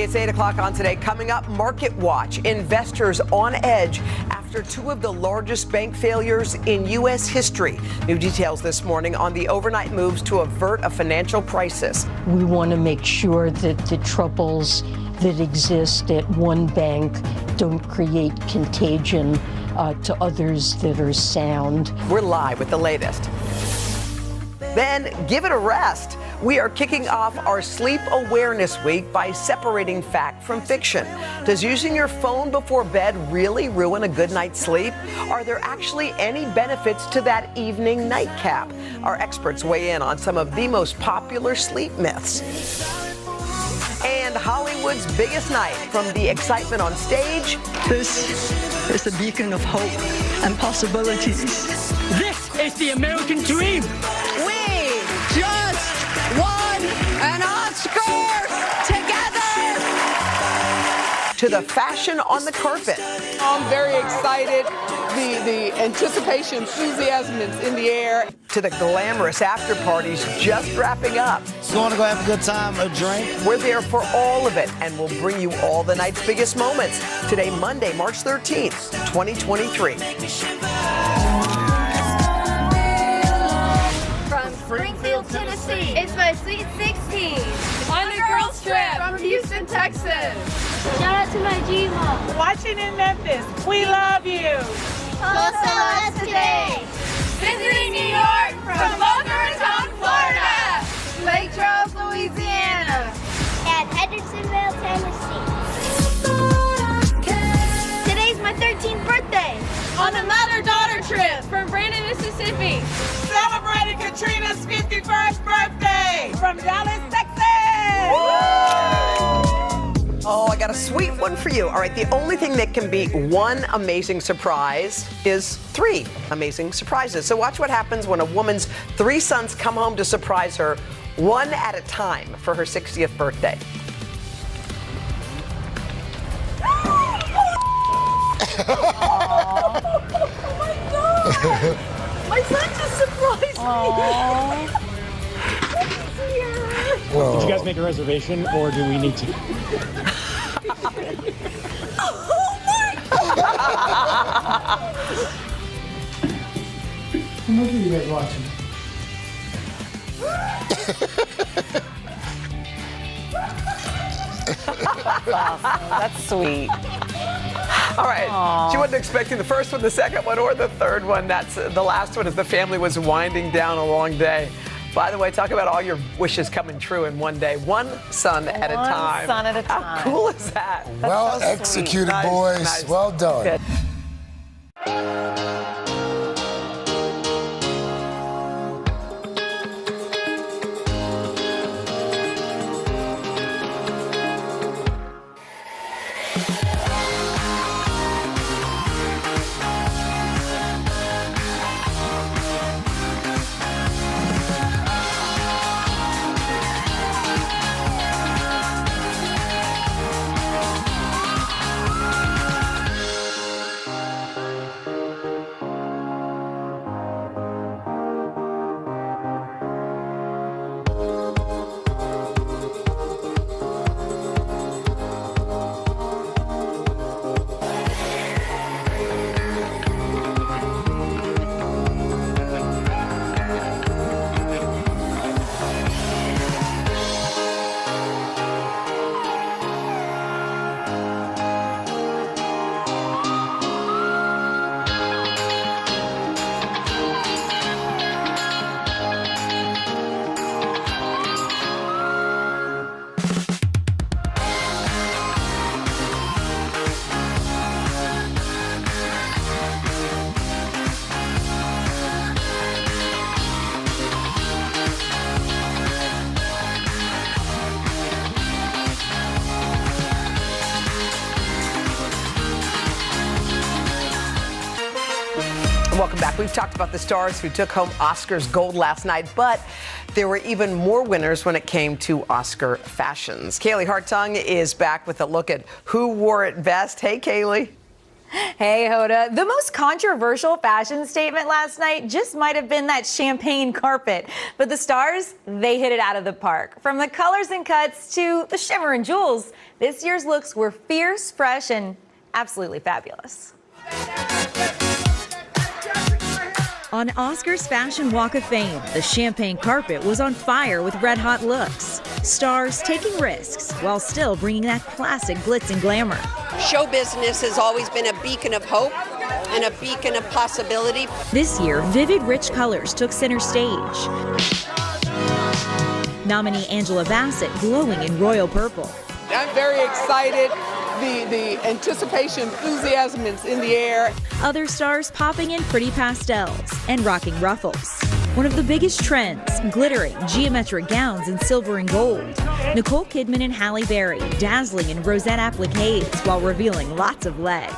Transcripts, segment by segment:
It's 8 o'clock on Today. Coming up, Market Watch. Investors on edge after two of the largest bank failures in U.S. history. New details this morning on the overnight moves to avert a financial crisis. We want to make sure that the troubles that exist at one bank don't create contagion to others that are sound. We're live with the latest. Then give it a rest. We are kicking off our Sleep Awareness Week by separating fact from fiction. Does using your phone before bed really ruin a good night's sleep? Are there actually any benefits to that evening nightcap? Our experts weigh in on some of the most popular sleep myths. And Hollywood's biggest night, from the excitement on stage. This is a beacon of hope and possibilities. This is the American dream. We just won an Oscar together! To the fashion on the carpet. I'm very excited. The anticipation, enthusiasm is in the air. To the glamorous after parties just wrapping up. Going to go have a good time, a drink. We're there for all of it, and we'll bring you all the night's biggest moments. Today, Monday, March 13th, 2023. From Springfield, Tennessee, it's my Sweet 16. On the girls trip from Houston, Texas. Shout out to my G-Mom. Watching in Memphis, we love you. Tulsa today. Visiting New York from Boca Raton, Florida. Lake Charles, Louisiana. And Hendersonville, Tennessee. Today's my 13th birthday. On a mother-daughter trip from Brandon, Mississippi. Celebrating Katrina's 51st birthday from Dallas, Texas. Oh, I got a sweet one for you. All right, the only thing that can beat one amazing surprise is three amazing surprises. So watch what happens when a woman's three sons come home to surprise her one at a time for her 60th birthday. Oh my God! My son just surprised me. Did you guys make a reservation, or do we need to? What movie are you guys watching? That's sweet. All right. She wasn't expecting the first one, the second one, or the third one. That's the last one as the family was winding down a long day. By the way, talk about all your wishes coming true in one day. One son at a time. One son at a time. How cool is that? Well so executed, Nice, boys. nice. Well done. Good. Welcome back. We've talked about the stars who took home Oscars gold last night, but there were even more winners when it came to Oscar fashions. Kaylee Hartung is back with a look at who wore it best. Hey, Kaylee. Hey, Hoda. The most controversial fashion statement last night just might have been that champagne carpet. But the stars, they hit it out of the park. From the colors and cuts to the shimmer and jewels, this year's looks were fierce, fresh, and absolutely fabulous. On Oscars Fashion Walk of Fame, the champagne carpet was on fire with red-hot looks. Stars taking risks while still bringing that classic glitz and glamour. Show business has always been a beacon of hope and a beacon of possibility. This year, vivid, rich colors took center stage. Nominee Angela Bassett glowing in royal purple. I'm very excited. The anticipation, enthusiasm is in the air. Other stars popping in pretty pastels and rocking ruffles. One of the biggest trends, glittering geometric gowns in silver and gold. Nicole Kidman and Halle Berry dazzling in rosette appliques while revealing lots of leg.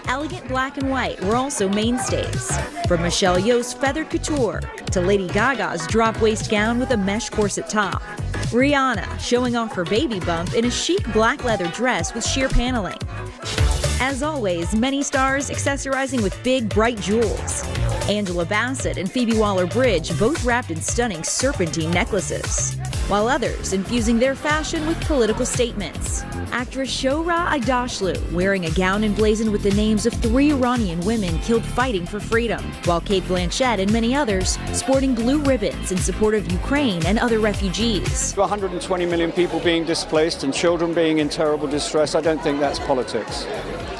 Elegant black and white were also mainstays. From Michelle Yeoh's feathered couture to Lady Gaga's drop waist gown with a mesh corset top. Rihanna showing off her baby bump in a chic black leather dress with sheer paneling. As always, many stars accessorizing with big, bright jewels. Angela Bassett and Phoebe Waller-Bridge both wrapped in stunning serpentine necklaces, while others infusing their fashion with political statements. Actress Shohreh Aghdashloo wearing a gown emblazoned with the names of 3 Iranian women killed fighting for freedom, while Cate Blanchett and many others sporting blue ribbons in support of Ukraine and other refugees. 120 million people being displaced and children being in terrible distress, I don't think that's politics.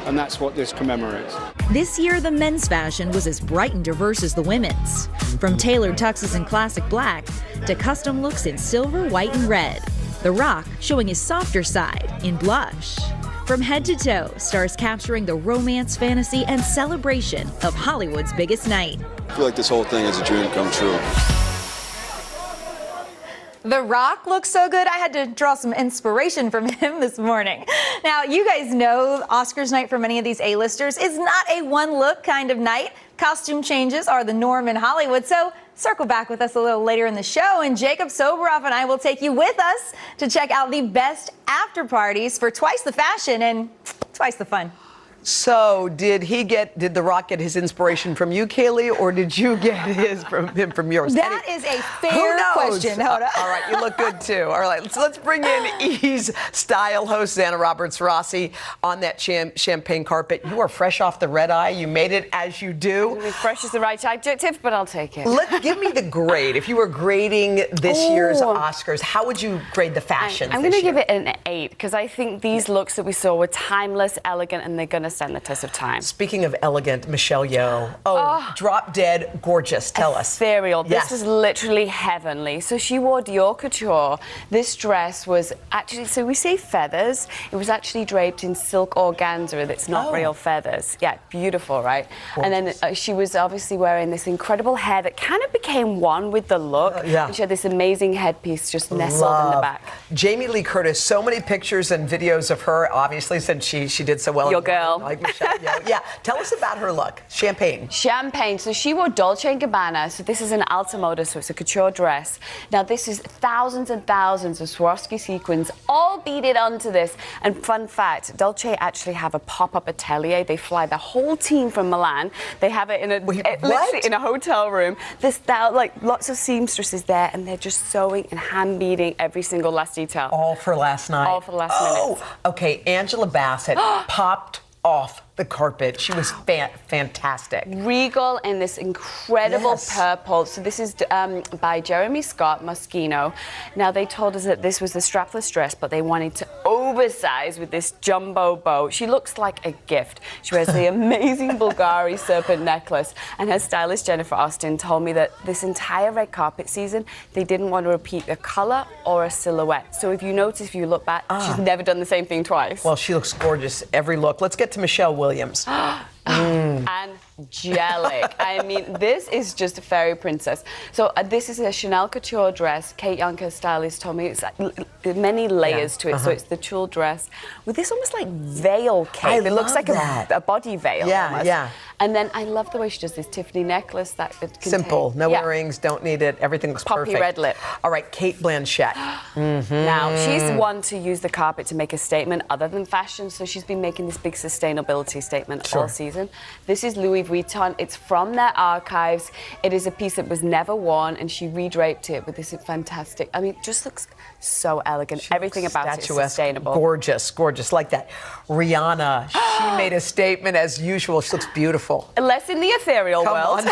And that's what this commemorates. This year, the men's fashion was as bright and diverse as the women's. From tailored tuxes in classic black to custom looks in silver, white, and red. The Rock showing his softer side in blush. From head to toe, stars capturing the romance, fantasy, and celebration of Hollywood's biggest night. I feel like this whole thing is a dream come true. The Rock looks so good, I had to draw some inspiration from him this morning. Now, you guys know Oscars night for many of these A-listers is not a one-look kind of night. Costume changes are the norm in Hollywood, so circle back with us a little later in the show, and Jacob Soboroff and I will take you with us to check out the best after parties for twice the fashion and twice the fun. So did The Rock get his inspiration from you, Kaylee, or did you get his from him from yours? That is a fair question, Hoda. All right, you look good too. All right, so let's bring in E's style host, Xana Roberts-Rossi, on that champagne carpet. You are fresh off the red eye. You made it as you do. Fresh is the right adjective, but I'll take it. Give me the grade. If you were grading this year's Oscars, how would you grade the fashion? I'm going to give it an 8 because I think these looks that we saw were timeless, elegant, and they're going to stand the test of time. Speaking of elegant, Michelle Yeoh. Drop dead gorgeous. Tell us. Ethereal. Yes. This is literally heavenly. So she wore Dior Couture. This dress was actually, so we say feathers. It was actually draped in silk organza that's not real feathers. Yeah, beautiful, right? Gorgeous. And then she was obviously wearing this incredible hair that kind of became one with the look. And she had this amazing headpiece just nestled in the back. Jamie Lee Curtis, so many pictures and videos of her, obviously, since she did so well. Your girl. Like Michelle Yeoh. Yeah, tell us about her look. Champagne. So she wore Dolce & Gabbana. So this is an alta moda, so it's a couture dress. Now this is thousands and thousands of Swarovski sequins all beaded onto this. And fun fact, Dolce actually have a pop-up atelier. They fly the whole team from Milan. They have it in literally in a hotel room. There's like lots of seamstresses there, and they're just sewing and hand beading every single last detail. All for last night. All for the last minute. Okay, Angela Bassett popped off the carpet. She was fantastic. Regal in this incredible purple. So this is by Jeremy Scott Moschino. Now they told us that this was the strapless dress, but they wanted to oversize with this jumbo bow. She looks like a gift. She wears the amazing Bulgari serpent necklace, and her stylist Jennifer Austin told me that this entire red carpet season they didn't want to repeat a color or a silhouette. So if you notice, if you look back, she's never done the same thing twice. Well, she looks gorgeous every look. Let's get to Michelle Williams. Angelic. I mean, this is just a fairy princess. So this is a Chanel couture dress. Kate Young, her stylist, told me it's many layers to it. So it's the tulle dress with this almost like veil cape. It looks like a body veil almost. And then I love the way she does this Tiffany necklace that it contains. Simple, no earrings, don't need it. Everything looks Poppy perfect. red lip. All right, Cate Blanchett. Now, she's one to use the carpet to make a statement other than fashion, so she's been making this big sustainability statement all season. This is Louis Vuitton. It's from their archives. It is a piece that was never worn, and she redraped it with this fantastic, I mean, it just looks so elegant. Everything about it is sustainable. Gorgeous, gorgeous, like that. Rihanna, she made a statement as usual. She looks beautiful. Less in the ethereal world. On.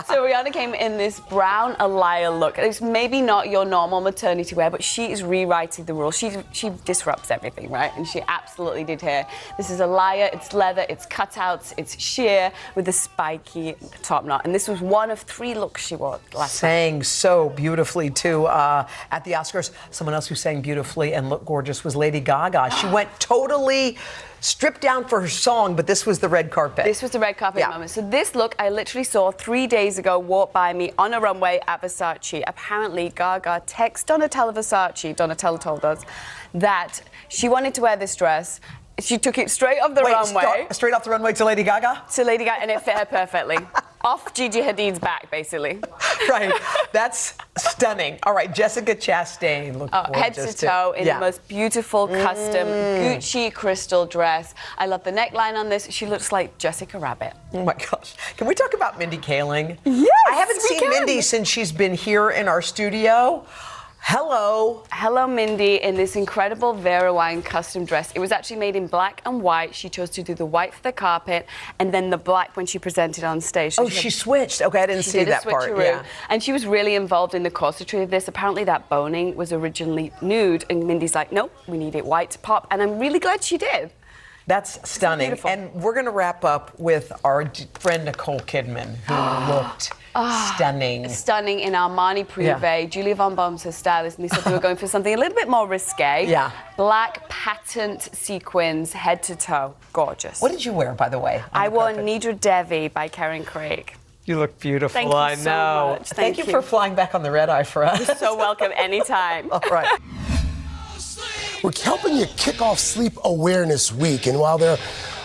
So Rihanna came in this brown Alaïa look. It's maybe not your normal maternity wear, but she is rewriting the rules. She disrupts everything, right? And she absolutely did here. This is Alaïa, it's leather, it's cutouts, it's sheer with a spiky top knot. And this was one of 3 looks she wore last night. Sang so beautifully, too, at the Oscars. Someone else who sang beautifully and looked gorgeous was Lady Gaga. She went totally stripped down for her song, but this was the red carpet. This was the red carpet moment. So this look I literally saw 3 days ago walk by me on a runway at Versace. Apparently Gaga texted Donatella Versace, Donatella told us, that she wanted to wear this dress. She took it straight off the runway. Straight off the runway to Lady Gaga? To Lady Gaga, and it fit her perfectly. Off Gigi Hadid's back, basically. Right. That's stunning. All right, Jessica Chastain looked gorgeous, head to toe in the most beautiful custom Gucci crystal dress. I love the neckline on this. She looks like Jessica Rabbit. Oh my gosh. Can we talk about Mindy Kaling? Yes, I haven't seen Mindy since she's been here in our studio. Hello. Hello, Mindy, in this incredible Vera Wang custom dress. It was actually made in black and white. She chose to do the white for the carpet and then the black when she presented on stage. So she switched. Okay, I didn't see that part. Yeah. And she was really involved in the corsetry of this. Apparently that boning was originally nude, and Mindy's like, nope, we need it white to pop. And I'm really glad she did. That's stunning. And we're going to wrap up with our friend Nicole Kidman, who looked stunning. Stunning in Armani Privé. Yeah. Julia Von Bohm's her stylist, and they said they were going for something a little bit more risque. Yeah. Black patent sequins, head to toe. Gorgeous. What did you wear, by the way? I wore Nidra Devi by Karen Craig. You look beautiful. Thank you I so know. much. Thank you for flying back on the red eye for us. You're so welcome anytime. All right. We're helping you kick off Sleep Awareness Week. And while there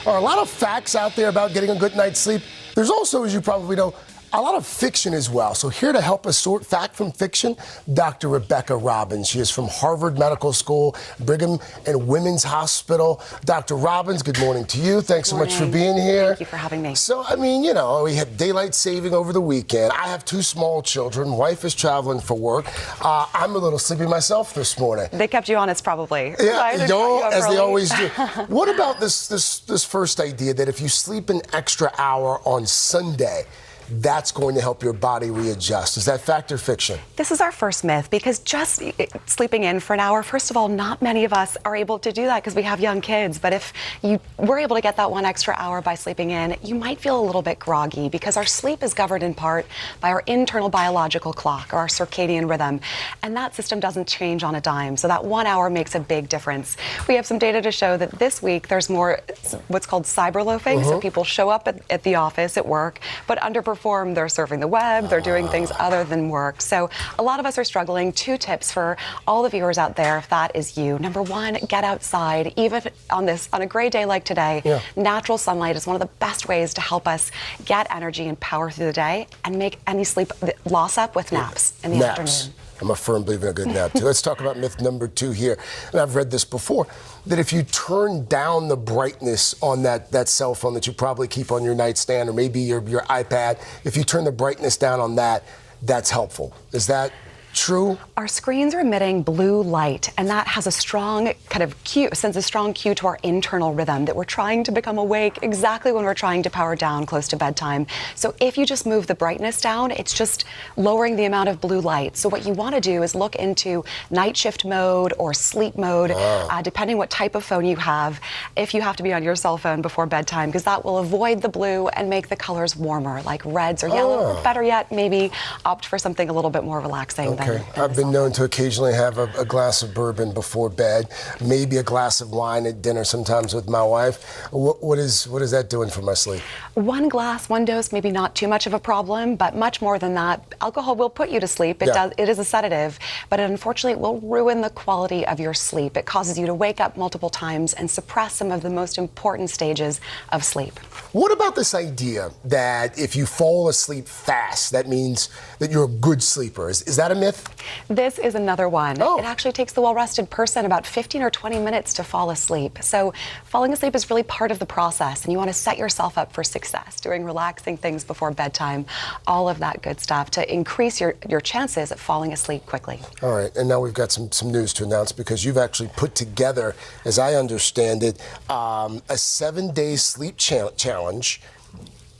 are a lot of facts out there about getting a good night's sleep, there's also, as you probably know, a lot of fiction as well. So here to help us sort fact from fiction, Dr. Rebecca Robbins. She is from Harvard Medical School, Brigham and Women's Hospital. Dr. Robbins, good morning to you. Thanks so much for being here. Thank you for having me. So, I mean, you know, we had daylight saving over the weekend. I have 2 small children. Wife is traveling for work. I'm a little sleepy myself this morning. They kept you honest, probably. Yeah, as they always do. What about this first idea that if you sleep an extra hour on Sunday, that's going to help your body readjust? Is that fact or fiction? This is our first myth, because just sleeping in for an hour, first of all, not many of us are able to do that because we have young kids. But if you were able to get that 1 extra hour by sleeping in, you might feel a little bit groggy, because our sleep is governed in part by our internal biological clock, or our circadian rhythm. And that system doesn't change on a dime. So that 1 hour makes a big difference. We have some data to show that this week there's more what's called cyberloafing. So people show up at the office, at work, but underperform. They're surfing the web, they're doing things other than work. So a lot of us are struggling. 2 tips for all the viewers out there, if that is you. Number 1, get outside. Even on a gray day like today, natural sunlight is one of the best ways to help us get energy and power through the day and make any sleep loss up with naps in the afternoon. I'm a firm believer in a good nap, too. Let's talk about myth number 2 here. And I've read this before, that if you turn down the brightness on that cell phone that you probably keep on your nightstand, or maybe your iPad, if you turn the brightness down on that, that's helpful. Is that true? Our screens are emitting blue light, and that has a strong kind of cue, sends a strong cue to our internal rhythm that we're trying to become awake exactly when we're trying to power down close to bedtime. So if you just move the brightness down, it's just lowering the amount of blue light. So what you want to do is look into night shift mode or sleep mode, depending what type of phone you have, if you have to be on your cell phone before bedtime, because that will avoid the blue and make the colors warmer, like reds or yellow, or better yet, maybe opt for something a little bit more relaxing than Okay. I've been known to occasionally have a glass of bourbon before bed, maybe a glass of wine at dinner sometimes with my wife. What is that doing for my sleep? One glass, one dose, maybe not too much of a problem, but much more than that. Alcohol will put you to sleep. It is a sedative, but unfortunately it will ruin the quality of your sleep. It causes you to wake up multiple times and suppress some of the most important stages of sleep. What about this idea that if you fall asleep fast, that means that you're a good sleeper? Is that a myth? This is another one. It actually takes the well-rested person about 15 or 20 minutes to fall asleep. So falling asleep is really part of the process, and you want to set yourself up for success, doing relaxing things before bedtime, all of that good stuff to increase your chances of falling asleep quickly. All right, and now we've got some news to announce because you've actually put together, as I understand it, a 7-day sleep challenge,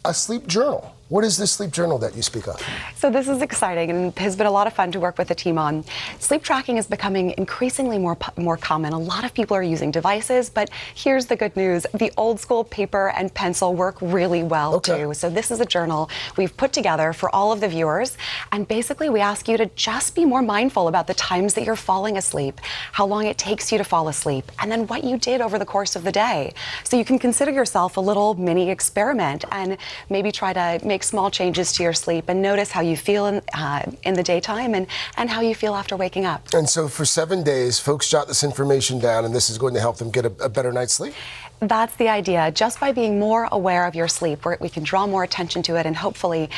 a sleep journal. What is this sleep journal that you speak of? So this is exciting and has been a lot of fun to work with the team on. Sleep tracking is becoming increasingly more common. A lot of people are using devices, but here's the good news. The old school paper and pencil work really well too. So this is a journal we've put together for all of the viewers. And basically we ask you to just be more mindful about the times that you're falling asleep, how long it takes you to fall asleep, and then what you did over the course of the day. So you can consider yourself a little mini experiment and maybe try to make small changes to your sleep and notice how you feel in the daytime and how you feel after waking up. And so for 7 days, folks jot this information down, and this is going to help them get a better night's sleep? That's the idea. Just by being more aware of your sleep, we can draw more attention to it and hopefully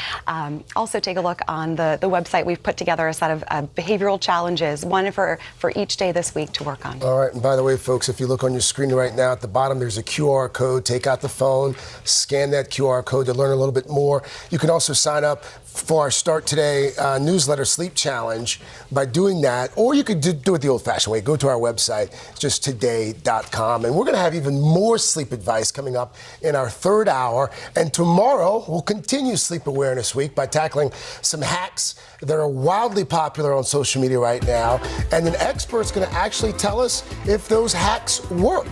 also take a look on the website. We've put together a set of behavioral challenges, one for each day this week to work on. All right, and by the way, folks, if you look on your screen right now at the bottom, there's a QR code. Take out the phone, scan that QR code to learn a little bit more. You can also sign up for our Start Today newsletter sleep challenge by doing that, or you could do it the old-fashioned way. Go to our website, it's just today.com, and we're going to have even more sleep advice coming up in our third hour. And tomorrow, we'll continue Sleep Awareness Week by tackling some hacks that are wildly popular on social media right now, and an expert's going to actually tell us if those hacks work.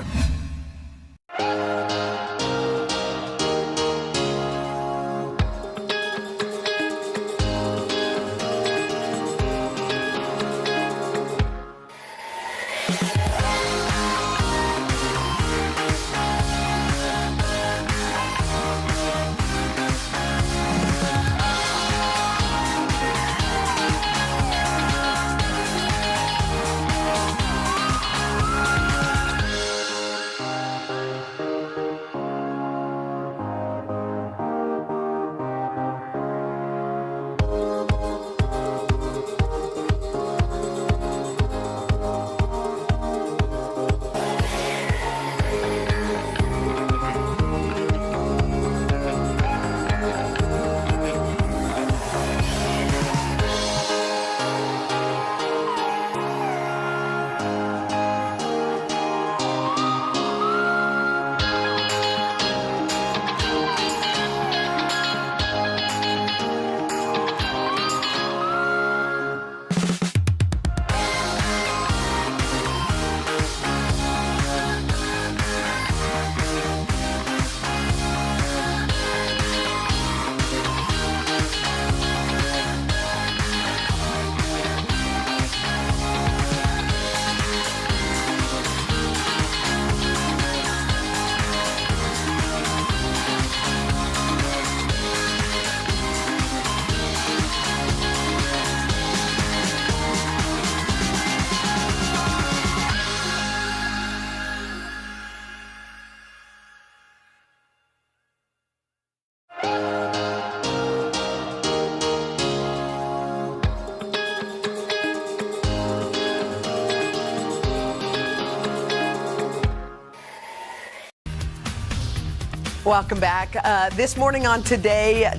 Welcome back. This morning on Today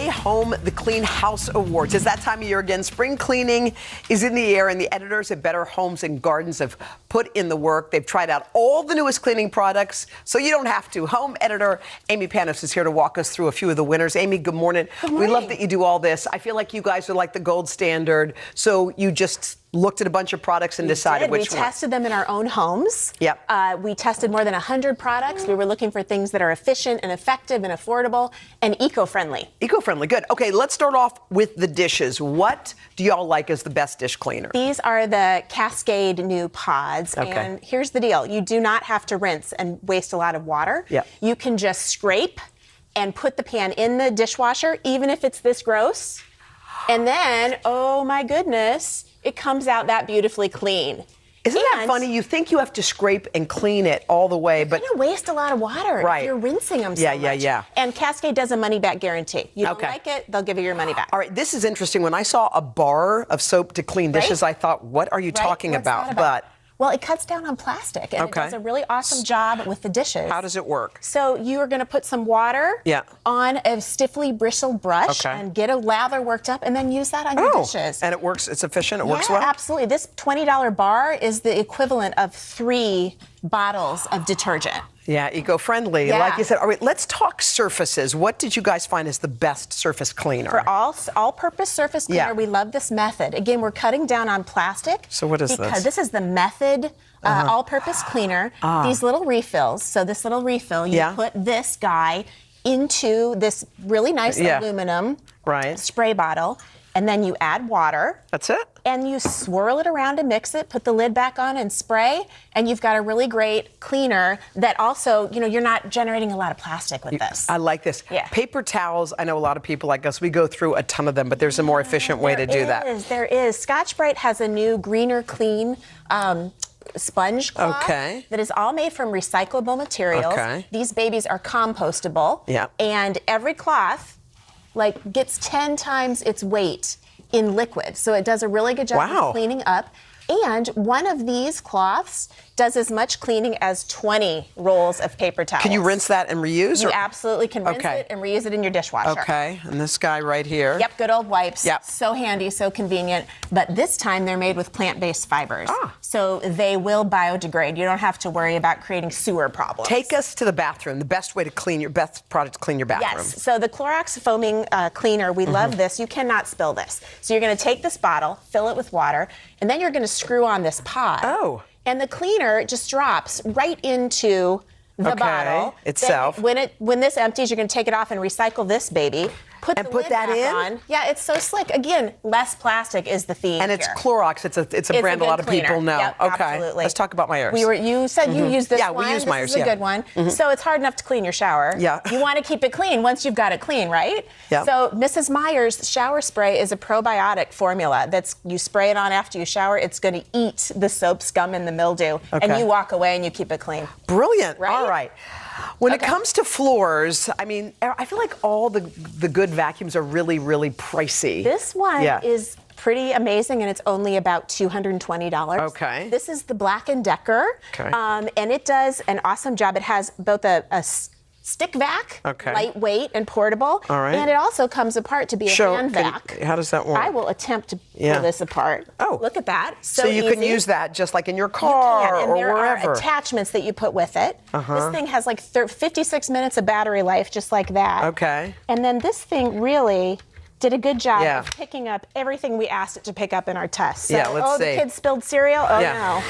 Home, the Clean House Awards. It's that time of year again. Spring cleaning is in the air, and the editors at Better Homes and Gardens have put in the work. They've tried out all the newest cleaning products, so you don't have to. Home editor Amy Panos is here to walk us through a few of the winners. Amy, good morning. Good morning. We love that you do all this. I feel like you guys are like the gold standard, so you just looked at a bunch of products and decided which We one. tested them in our own homes. Yep. We tested more than 100 products. We were looking for things that are efficient and effective and affordable and eco-friendly. Eco-friendly, good. Okay, let's start off with the dishes. What do y'all like as the best dish cleaner? These are the Cascade new pods. Okay. And here's the deal. You do not have to rinse and waste a lot of water. Yep. You can just scrape and put the pan in the dishwasher, even if it's this gross. And then, oh my goodness, it comes out that beautifully clean. Isn't that funny? You think you have to scrape and clean it all the way, but You're gonna waste a lot of water Right. if you're rinsing them so Yeah, much. yeah. And Cascade does a money-back guarantee. You don't Okay. like it, they'll give you your money back. all right, this is interesting. When I saw a bar of soap to clean dishes, I thought, what are you Right? talking What's about? that about? But Well, it cuts down on plastic, and Okay. it does a really awesome job with the dishes. how does it work? So you are going to put some water Yeah. on a stiffly bristled brush Okay. and get a lather worked up, and then use that on your dishes. And it works, it's efficient, it works Yeah, well? absolutely. This $20 bar is the equivalent of 3 bottles of detergent. Yeah, eco-friendly. Yeah. Like you said, all right, let's talk surfaces. What did you guys find is the best surface cleaner? For all-purpose surface cleaner, Yeah. we love this method. Again, we're cutting down on plastic. So what is this? Because this is the method all-purpose cleaner. These little refills. So this little refill, you Yeah. put this guy into this really nice Yeah. aluminum Right. spray bottle, and then you add water. That's it? And you swirl it around and mix it, put the lid back on and spray, and you've got a really great cleaner that also, you're not generating a lot of plastic with this. I like this. Yeah. Paper towels, I know a lot of people like us, we go through a ton of them, but there's a more efficient way to do that. There is. Scotch-Brite has a new greener clean sponge cloth Okay. that is all made from recyclable materials. Okay. These babies are compostable. Yeah. And every cloth gets 10 times its weight in liquid. So it does a really good job Wow. of cleaning up. And one of these cloths does as much cleaning as 20 rolls of paper towels. Can you rinse that and reuse? You or- absolutely can rinse Okay. it and reuse it in your dishwasher. Okay, and this guy right here. Yep, good old wipes. Yep. So handy, so convenient. But this time they're made with plant-based fibers. So they will biodegrade. You don't have to worry about creating sewer problems. Take us to the bathroom. The best way to clean your best product to clean your bathroom. Yes. So the Clorox foaming cleaner, we love this. You cannot spill this. So you're going to take this bottle, fill it with water, and then you're going to screw on this pod. Oh. And the cleaner just drops right into the Okay, bottle itself. Then when this empties, you're going to take it off and recycle this baby. Put that back in? on. Yeah, it's so slick. Again, less plastic is the theme. And it's here. Clorox. It's a brand a good lot of people cleaner. know. Yep, okay. absolutely. Let's talk about Myers. You said you use this Yeah, one. we use This Myers, is a yeah. good one. So it's hard enough to clean your shower. Yeah. You want to keep it clean once you've got it clean, right? Yeah. So Mrs. Myers shower spray is a probiotic formula you spray it on after you shower. It's going to eat the soap scum and the mildew, and Okay. you walk away and you keep it clean. Brilliant. Right? All right. When it comes to floors, I mean, I feel like all the good vacuums are really, really pricey. This one Yeah. is pretty amazing, and it's only about $220. Okay. This is the Black & Decker, Okay. and it does an awesome job. It has both a stick vac, Okay. lightweight and portable, All right. and it also comes apart to be a hand vac. How does that work? I will attempt to pull Yeah. this apart. Oh. Look at that. So you can easy. use that just like in your You car can, and or there wherever. are attachments that you put with it. This thing has 56 minutes of battery life, just like that. Okay. And then this thing really did a good job Yeah. of picking up everything we asked it to pick up in our test. So, Yeah, let's the see. kids spilled cereal? Oh, Yeah. no.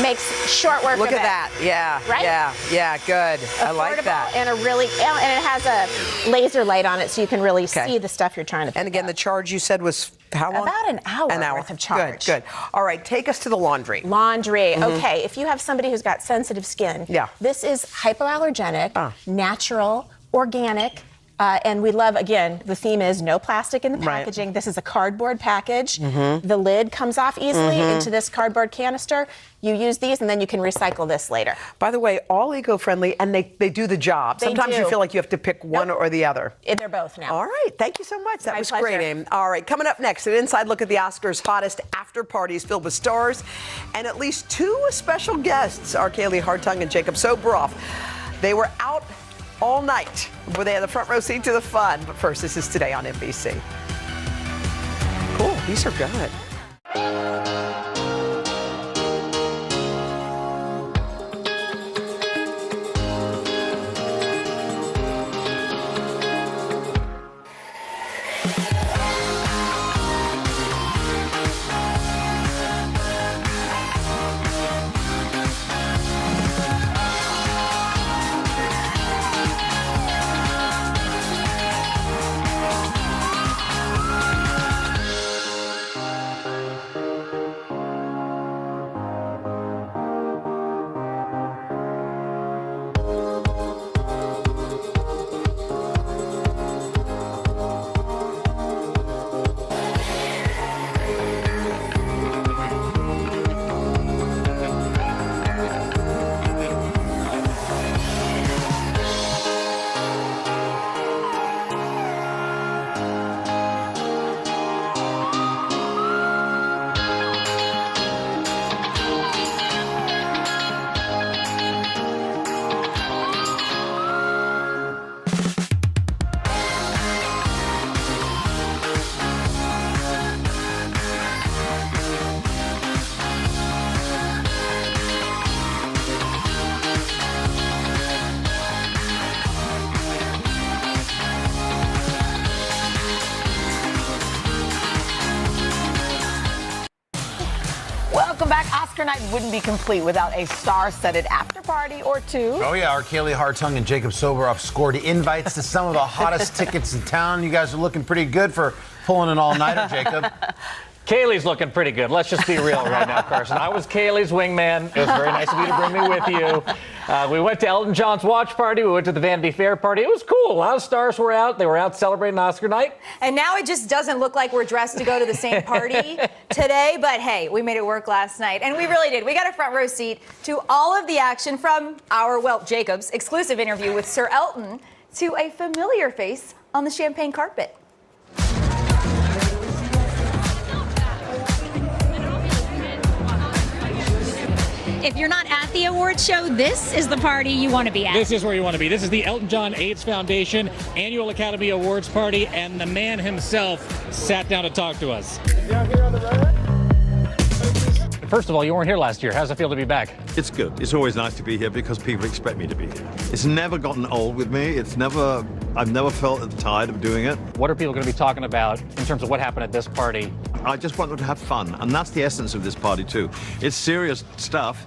Makes short work Look of at it. that. Yeah. Right? Yeah, good. I like Affordable that. And and it has a laser light on it so you can really see the stuff you're trying to pick And again, the charge you said was how long? About an hour worth of charge. Good. All right, take us to the laundry. Laundry. Okay, if you have somebody who's got sensitive skin, Yeah. this is hypoallergenic, natural, organic. And we love, again, the theme is no plastic in the Right. packaging. This is a cardboard package. The lid comes off easily into this cardboard canister. You use these, and then you can recycle this later. By the way, all eco-friendly, and they do the job. They Sometimes you do. feel like you have to pick one or the other. They're both now. All right, thank you so much. That My was pleasure. great, Aim. All right, coming up next, an inside look at the Oscars' hottest after parties filled with stars, and at least 2 special guests are Kaylee Hartung and Jacob Soboroff. They were out all night, where they had the front row seat to the fun. But first, this is Today on NBC. Cool, these are good. Oscar night wouldn't be complete without a star-studded after party or two. Oh, yeah. Our Kaylee Hartung and Jacob Soboroff scored invites to some of the hottest tickets in town. You guys are looking pretty good for pulling an all-nighter, Jacob. Kaylee's looking pretty good. Let's just be real right now, Carson. I was Kaylee's wingman. It was very nice of you to bring me with you. We went to Elton John's watch party. We went to the Vanity Fair party. It was cool. A lot of stars were out. They were out celebrating Oscar night. And now it just doesn't look like we're dressed to go to the same party today. But hey, we made it work last night. And we really did. We got a front row seat to all of the action from our, well, Jacob's exclusive interview with Sir Elton to a familiar face on the champagne carpet. If you're not at the awards show, this is the party you want to be at. This is where you want to be. This is the Elton John AIDS Foundation Annual Academy Awards Party, and the man himself sat down to talk to us. First of all, you weren't here last year. How's it feel to be back? It's good. It's always nice to be here because people expect me to be here. It's never gotten old with me. I've never felt tired of doing it. What are people going to be talking about in terms of what happened at this party? I just want them to have fun, and that's the essence of this party too. It's serious stuff,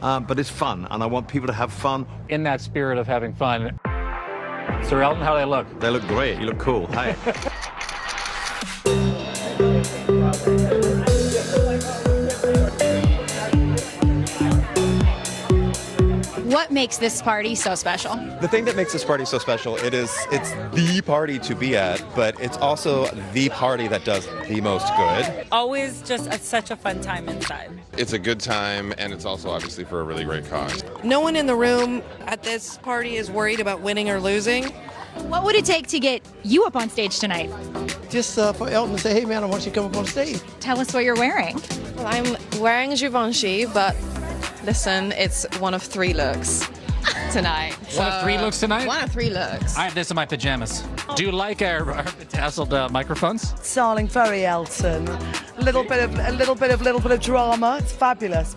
but it's fun, and I want people to have fun. In that spirit of having fun, Sir Elton, how do they look? They look great. You look cool. Hey. What makes this party so special? The thing that makes this party so special, it's the party to be at, but it's also the party that does the most good. Always just such a fun time inside. It's a good time, and it's also obviously for a really great cause. No one in the room at this party is worried about winning or losing. What would it take to get you up on stage tonight? Just for Elton to say, hey man, I want you to come up on stage. Tell us what you're wearing. Well, I'm wearing Givenchy, but listen, it's one of 3 looks tonight. One of 3 looks tonight? One of 3 looks. I have this in my pajamas. Do you like our bedazzled microphones? Darling, very Elton. A little bit of drama. It's fabulous,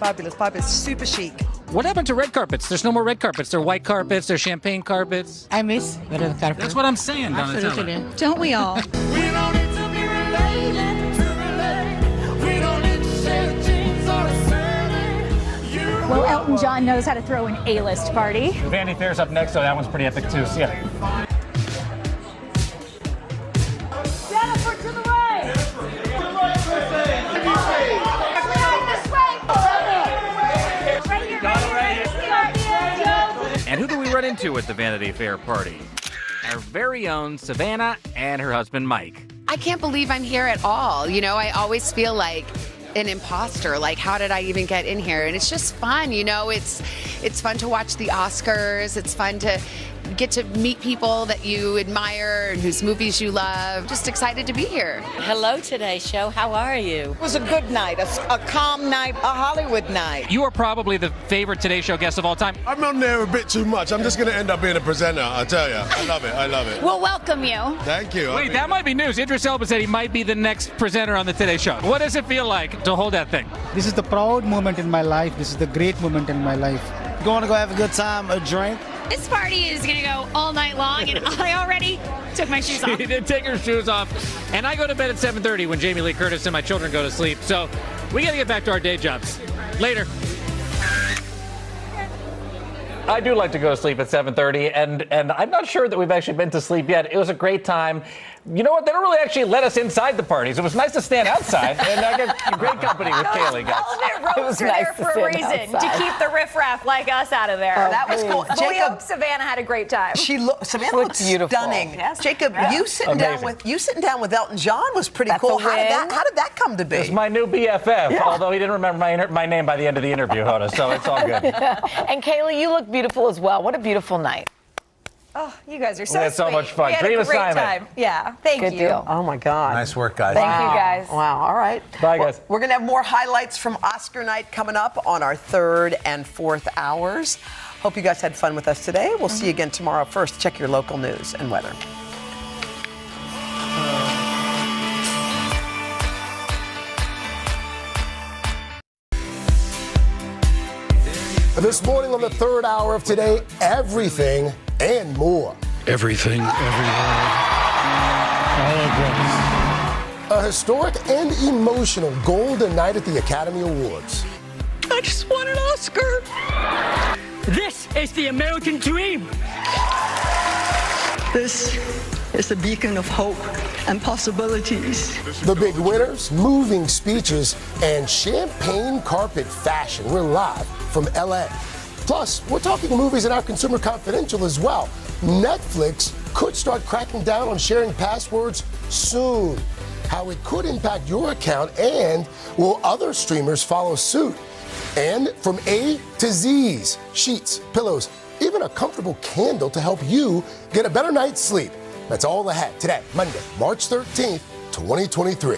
super chic. What happened to red carpets? There's no more red carpets. They're white carpets. They're champagne carpets. I miss the red carpet. That's what I'm saying, Donatella. Don't we all? We don't need to be related to relate. We don't need to share jeans or a surname. Well, Elton John knows how to throw an A-list party. Vanity Fair's up next, so that one's pretty epic too. See ya. Jennifer, to the right. And who do we run into at the Vanity Fair party? Our very own Savannah and her husband, Mike. I can't believe I'm here at all. You know, I always feel like an imposter. Like, how did I even get in here? And it's just fun, you know. It's fun to watch the Oscars. It's fun to get to meet people that you admire and whose movies you love. Just excited to be here. Hello, Today Show. How are you? It was a good night, a calm night, a Hollywood night. You are probably the favorite Today Show guest of all time. I'm on there a bit too much. I'm just going to end up being a presenter, I tell you. I love it. We'll welcome you. Thank you. Wait, that might be news. Idris Elba said he might be the next presenter on the Today Show. What does it feel like to hold that thing? This is the proud moment in my life. This is the great moment in my life. Going to go have a good time, a drink. This party is going to go all night long, and I already took my shoes off. She did take her shoes off. And I go to bed at 7:30 when Jamie Lee Curtis and my children go to sleep. So we got to get back to our day jobs. Later. I do like to go to sleep at 7:30, and I'm not sure that we've actually been to sleep yet. It was a great time. You know what? They don't really actually let us inside the parties. It was nice to stand outside, and I got great company with Kaylee, guys. Velvet ropes are there for a reason, to keep the riffraff like us out of there. That was cool. But we hope Savannah had a great time. Savannah looked beautiful. stunning. Yes. Jacob, you sitting down with Elton John was pretty cool. How did that come to be? It's my new BFF, although he didn't remember my name by the end of the interview, Hoda, so it's all good. And Kaylee, you look beautiful as well. What a beautiful night. Oh, you guys are so We had so sweet. much fun. We had Dream a great assignment. time. Yeah, thank Good you. deal. Oh my God. Nice work, guys. Thank you, guys. Wow. All right. Bye, guys. We're going to have more highlights from Oscar night coming up on our 3rd and 4th hours. Hope you guys had fun with us today. We'll see you again tomorrow. First, check your local news and weather. This morning on the 3rd hour of Today, everything and more. Everything, everywhere, all at once. A historic and emotional golden night at the Academy Awards. I just won an Oscar. This is the American dream. This is a beacon of hope and possibilities. The big winners, moving speeches, and champagne carpet fashion. We're live from LA. Plus, we're talking movies in our Consumer Confidential as well. Netflix could start cracking down on sharing passwords soon. How it could impact your account, and will other streamers follow suit? And from A to Z's, sheets, pillows, even a comfortable candle to help you get a better night's sleep. That's all ahead today, Monday, March 13th, 2023.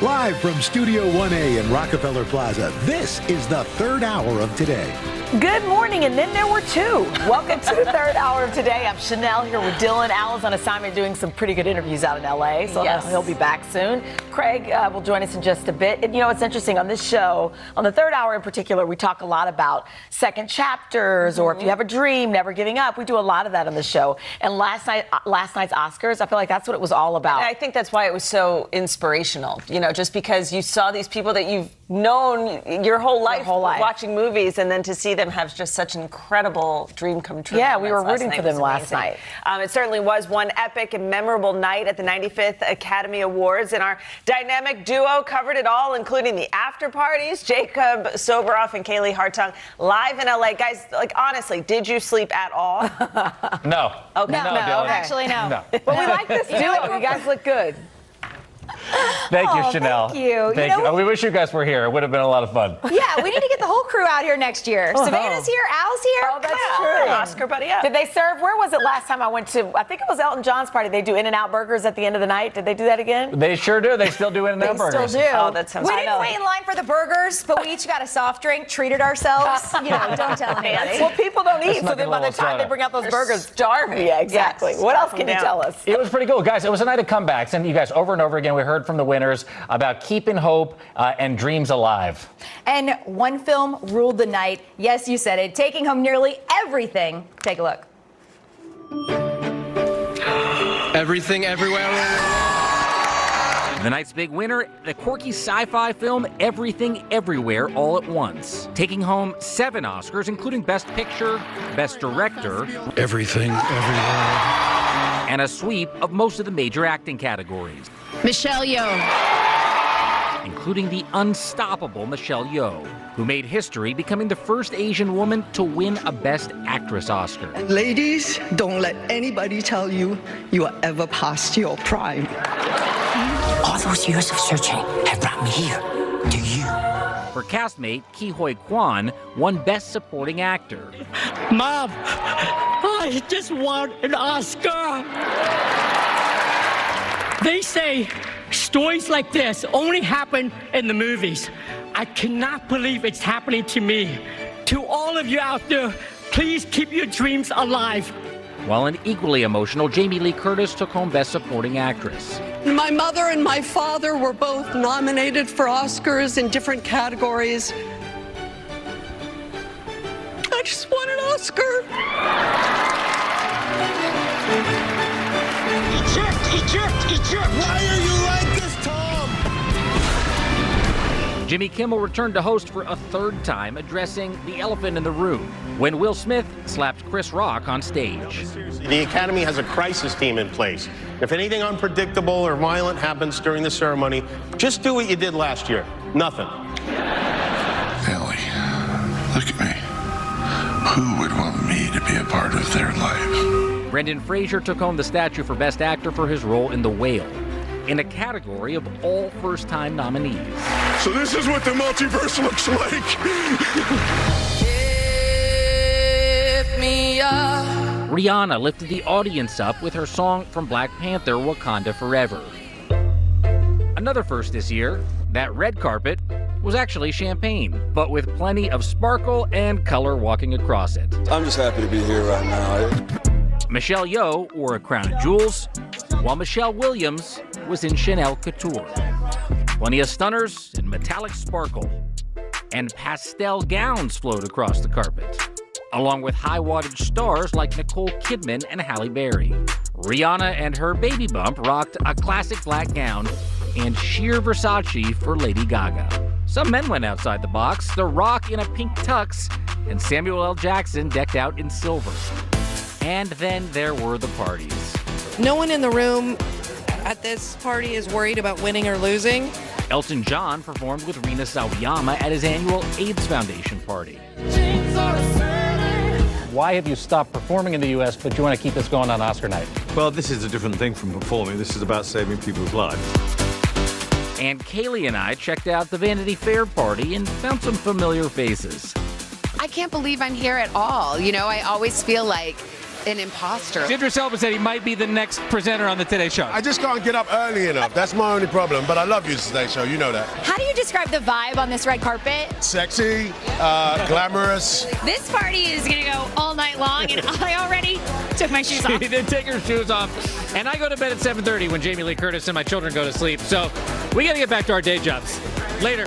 Live from Studio 1A in Rockefeller Plaza, this is the third hour of Today. Good morning, and then there were two. Welcome to the third hour of Today. I'm Chanel here with Dylan. Al's on assignment doing some pretty good interviews out in LA, so he'll be back soon. Craig will join us in just a bit. And you know, it's interesting on this show, on the third hour in particular, we talk a lot about second chapters, or if you have a dream, never giving up. We do a lot of that on the show. And last night's Oscars, I feel like that's what it was all about. And I think that's why it was so inspirational, you know, just because you saw these people that you've known your whole life watching movies, and then to see them have just such an incredible dream come true. Yeah, we were rooting for them last night. It certainly was one epic and memorable night at the 95th Academy Awards, and our dynamic duo covered it all, including the after parties. Jacob Soboroff and Kaylee Hartung live in LA. Guys, like, honestly, did you sleep at all? No. Okay. No, Dylan. Actually, no. Well, we like this duo. You guys look good. Thank you, Chanel. Thank you. Thank you. We wish you guys were here. It would have been a lot of fun. Yeah, we need to get the whole crew out here next year. Savannah's here, Al's here. Oh, that's true. Oscar, buddy up. Did they serve? Where was it last time I went to? I think it was Elton John's party. They do In-N-Out burgers at the end of the night. Did they do that again? They sure do. They still do In-N-Out burgers. Still do. Oh, that sounds We didn't wait in line for the burgers, but we each got a soft drink, treated ourselves. You know, don't tell anybody. Well, people don't eat, Let's so then by the knock a time little they bring out those They're burgers, starving. Yeah, exactly. Yes, What else stuff can you them tell down. us? It was pretty cool. Guys, it was a night of comebacks, and you guys, over and over again, we heard from the winners about keeping hope and dreams alive. And one film ruled the night. Yes, you said it. Taking home nearly everything. Take a look. Everything, everywhere. The night's big winner, the quirky sci-fi film Everything Everywhere All at Once, taking home 7 Oscars, including Best Picture, Best Director, Everything, everywhere. and a sweep of most of the major acting categories, Michelle Yeoh. including the unstoppable Michelle Yeoh, who made history becoming the first Asian woman to win a Best Actress Oscar. Ladies, don't let anybody tell you you are ever past your prime. All those years of searching have brought me here, to you. Her castmate, Ki Hoi Kwan, won Best Supporting Actor. Mom, I just won an Oscar. They say stories like this only happen in the movies. I cannot believe it's happening to me. To all of you out there, please keep your dreams alive. While an equally emotional Jamie Lee Curtis took home Best Supporting Actress. My mother and my father were both nominated for Oscars in different categories. I just won an Oscar. Eject! Why are you like this, Tom? Jimmy Kimmel returned to host for a third time, addressing the elephant in the room when Will Smith slapped Chris Rock on stage. The Academy has a crisis team in place. If anything unpredictable or violent happens during the ceremony, just do what you did last year. Nothing. Ellie, look at me. Who would want me to be a part of their life? Brendan Fraser took home the statue for Best Actor for his role in The Whale, in a category of all first-time nominees. So this is what the multiverse looks like. Lift me up. Rihanna lifted the audience up with her song from Black Panther, Wakanda Forever. Another first this year, that red carpet was actually champagne, but with plenty of sparkle and color walking across it. I'm just happy to be here right now. Michelle Yeoh wore a crown of jewels, while Michelle Williams was in Chanel Couture. Plenty of stunners and metallic sparkle, and pastel gowns flowed across the carpet, along with high-wattage stars like Nicole Kidman and Halle Berry. Rihanna and her baby bump rocked a classic black gown and sheer Versace for Lady Gaga. Some men went outside the box, The Rock in a pink tux, and Samuel L. Jackson decked out in silver. And then there were the parties. No one in the room at this party is worried about winning or losing. Elton John performed with Rina Sawayama at his annual AIDS Foundation party. Why have you stopped performing in the U.S., but you want to keep this going on Oscar night? Well, this is a different thing from performing. This is about saving people's lives. And Kaylee and I checked out the Vanity Fair party and found some familiar faces. I can't believe I'm here at all. You know, I always feel like an imposter. Idris Elba said he might be the next presenter on the Today Show. I just can't get up early enough. That's my only problem. But I love you, Today Show. You know that. How do you describe the vibe on this red carpet? Sexy, glamorous. This party is going to go all night long, and I already took my shoes off. She did take her shoes off. And I go to bed at 7:30 when Jamie Lee Curtis and my children go to sleep. So we got to get back to our day jobs. Later.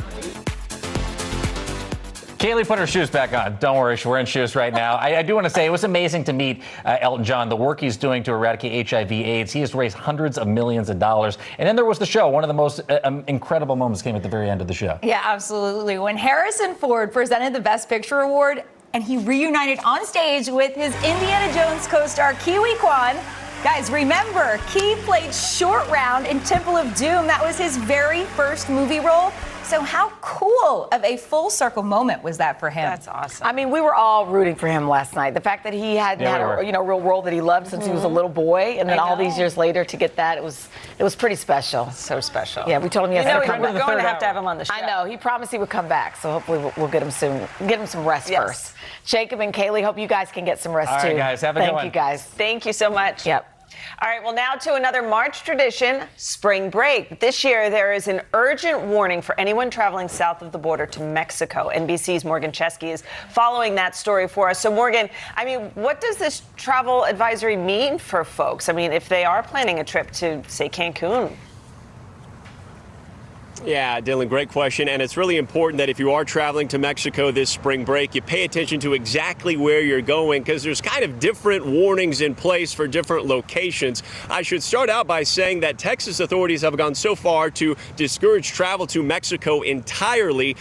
Kaylee put her shoes back on. Don't worry, she's wearing shoes right now. I do want to say it was amazing to meet Elton John, the work he's doing to eradicate HIV/AIDS. He has raised hundreds of millions of dollars. And then there was the show. One of the most incredible moments came at the very end of the show. Yeah, absolutely. When Harrison Ford presented the Best Picture Award and he reunited on stage with his Indiana Jones co-star Kiwi Kwan. Guys, remember, Key played Short Round in Temple of Doom. That was his very first movie role. So how cool of a full circle moment was that for him? That's awesome. I mean, we were all rooting for him last night. The fact that he hadn't had a real role that he loved since he was a little boy, and then all these years later to get that, it was pretty special. So special. Yeah, we told him he has to come back. We're going to have him on the show. I know. He promised he would come back, so hopefully we'll get him soon. Get him some rest first. Jacob and Kaylee, hope you guys can get some rest too. All right, guys. Have a good one. Thank you, guys. Thank you so much. Yep. All right, well, now to another March tradition, spring break. This year, there is an urgent warning for anyone traveling south of the border to Mexico. NBC's Morgan Chesky is following that story for us. So, Morgan, I mean, what does this travel advisory mean for folks? I mean, if they are planning a trip to, say, Cancun? Yeah, Dylan, great question. And it's really important that if you are traveling to Mexico this spring break, you pay attention to exactly where you're going, because there's kind of different warnings in place for different locations. I should start out by saying that Texas authorities have gone so far to discourage travel to Mexico entirely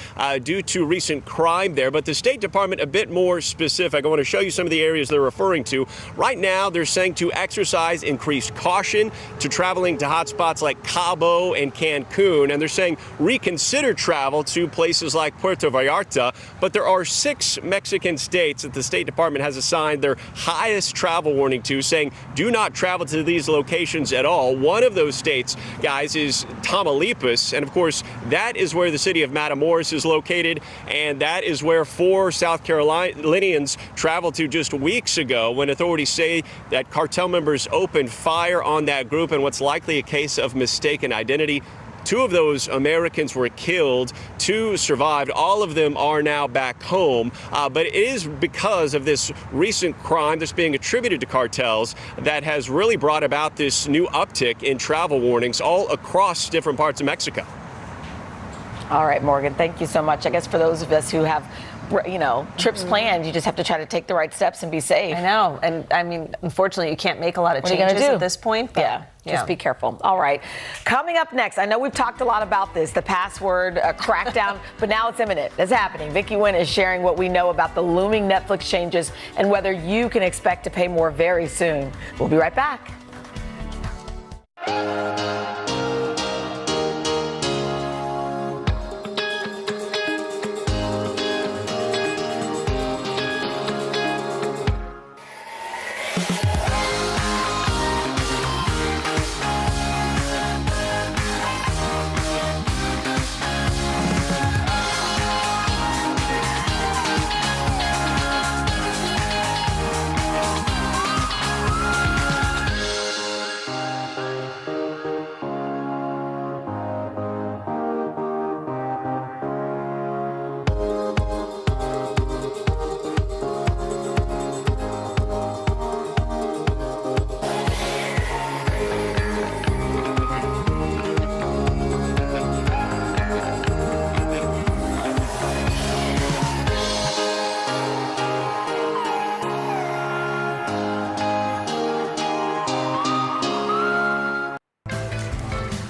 due to recent crime there. But the State Department a bit more specific. I want to show you some of the areas they're referring to. Right now, they're saying to exercise increased caution to traveling to hotspots like Cabo and Cancun. And they're saying reconsider travel to places like Puerto Vallarta, but there are 6 Mexican states that the State Department has assigned their highest travel warning to, saying do not travel to these locations at all. One of those states, guys, is Tamaulipas, and of course that is where the city of Matamoros is located, and that is where 4 South Carolinians traveled to just weeks ago when authorities say that cartel members opened fire on that group in what's likely a case of mistaken identity. 2 of those Americans were killed, 2 survived. All of them are now back home. But it is because of this recent crime that's being attributed to cartels that has really brought about this new uptick in travel warnings all across different parts of Mexico. All right, Morgan, thank you so much. I guess for those of us who have, trips planned, you just have to try to take the right steps and be safe. I know. And I mean, unfortunately, you can't make a lot of changes at this point. But Just be careful. All right. Coming up next, I know we've talked a lot about this, the password crackdown, but now it's imminent. It's happening. Vicky Nguyen is sharing what we know about the looming Netflix changes and whether you can expect to pay more very soon. We'll be right back.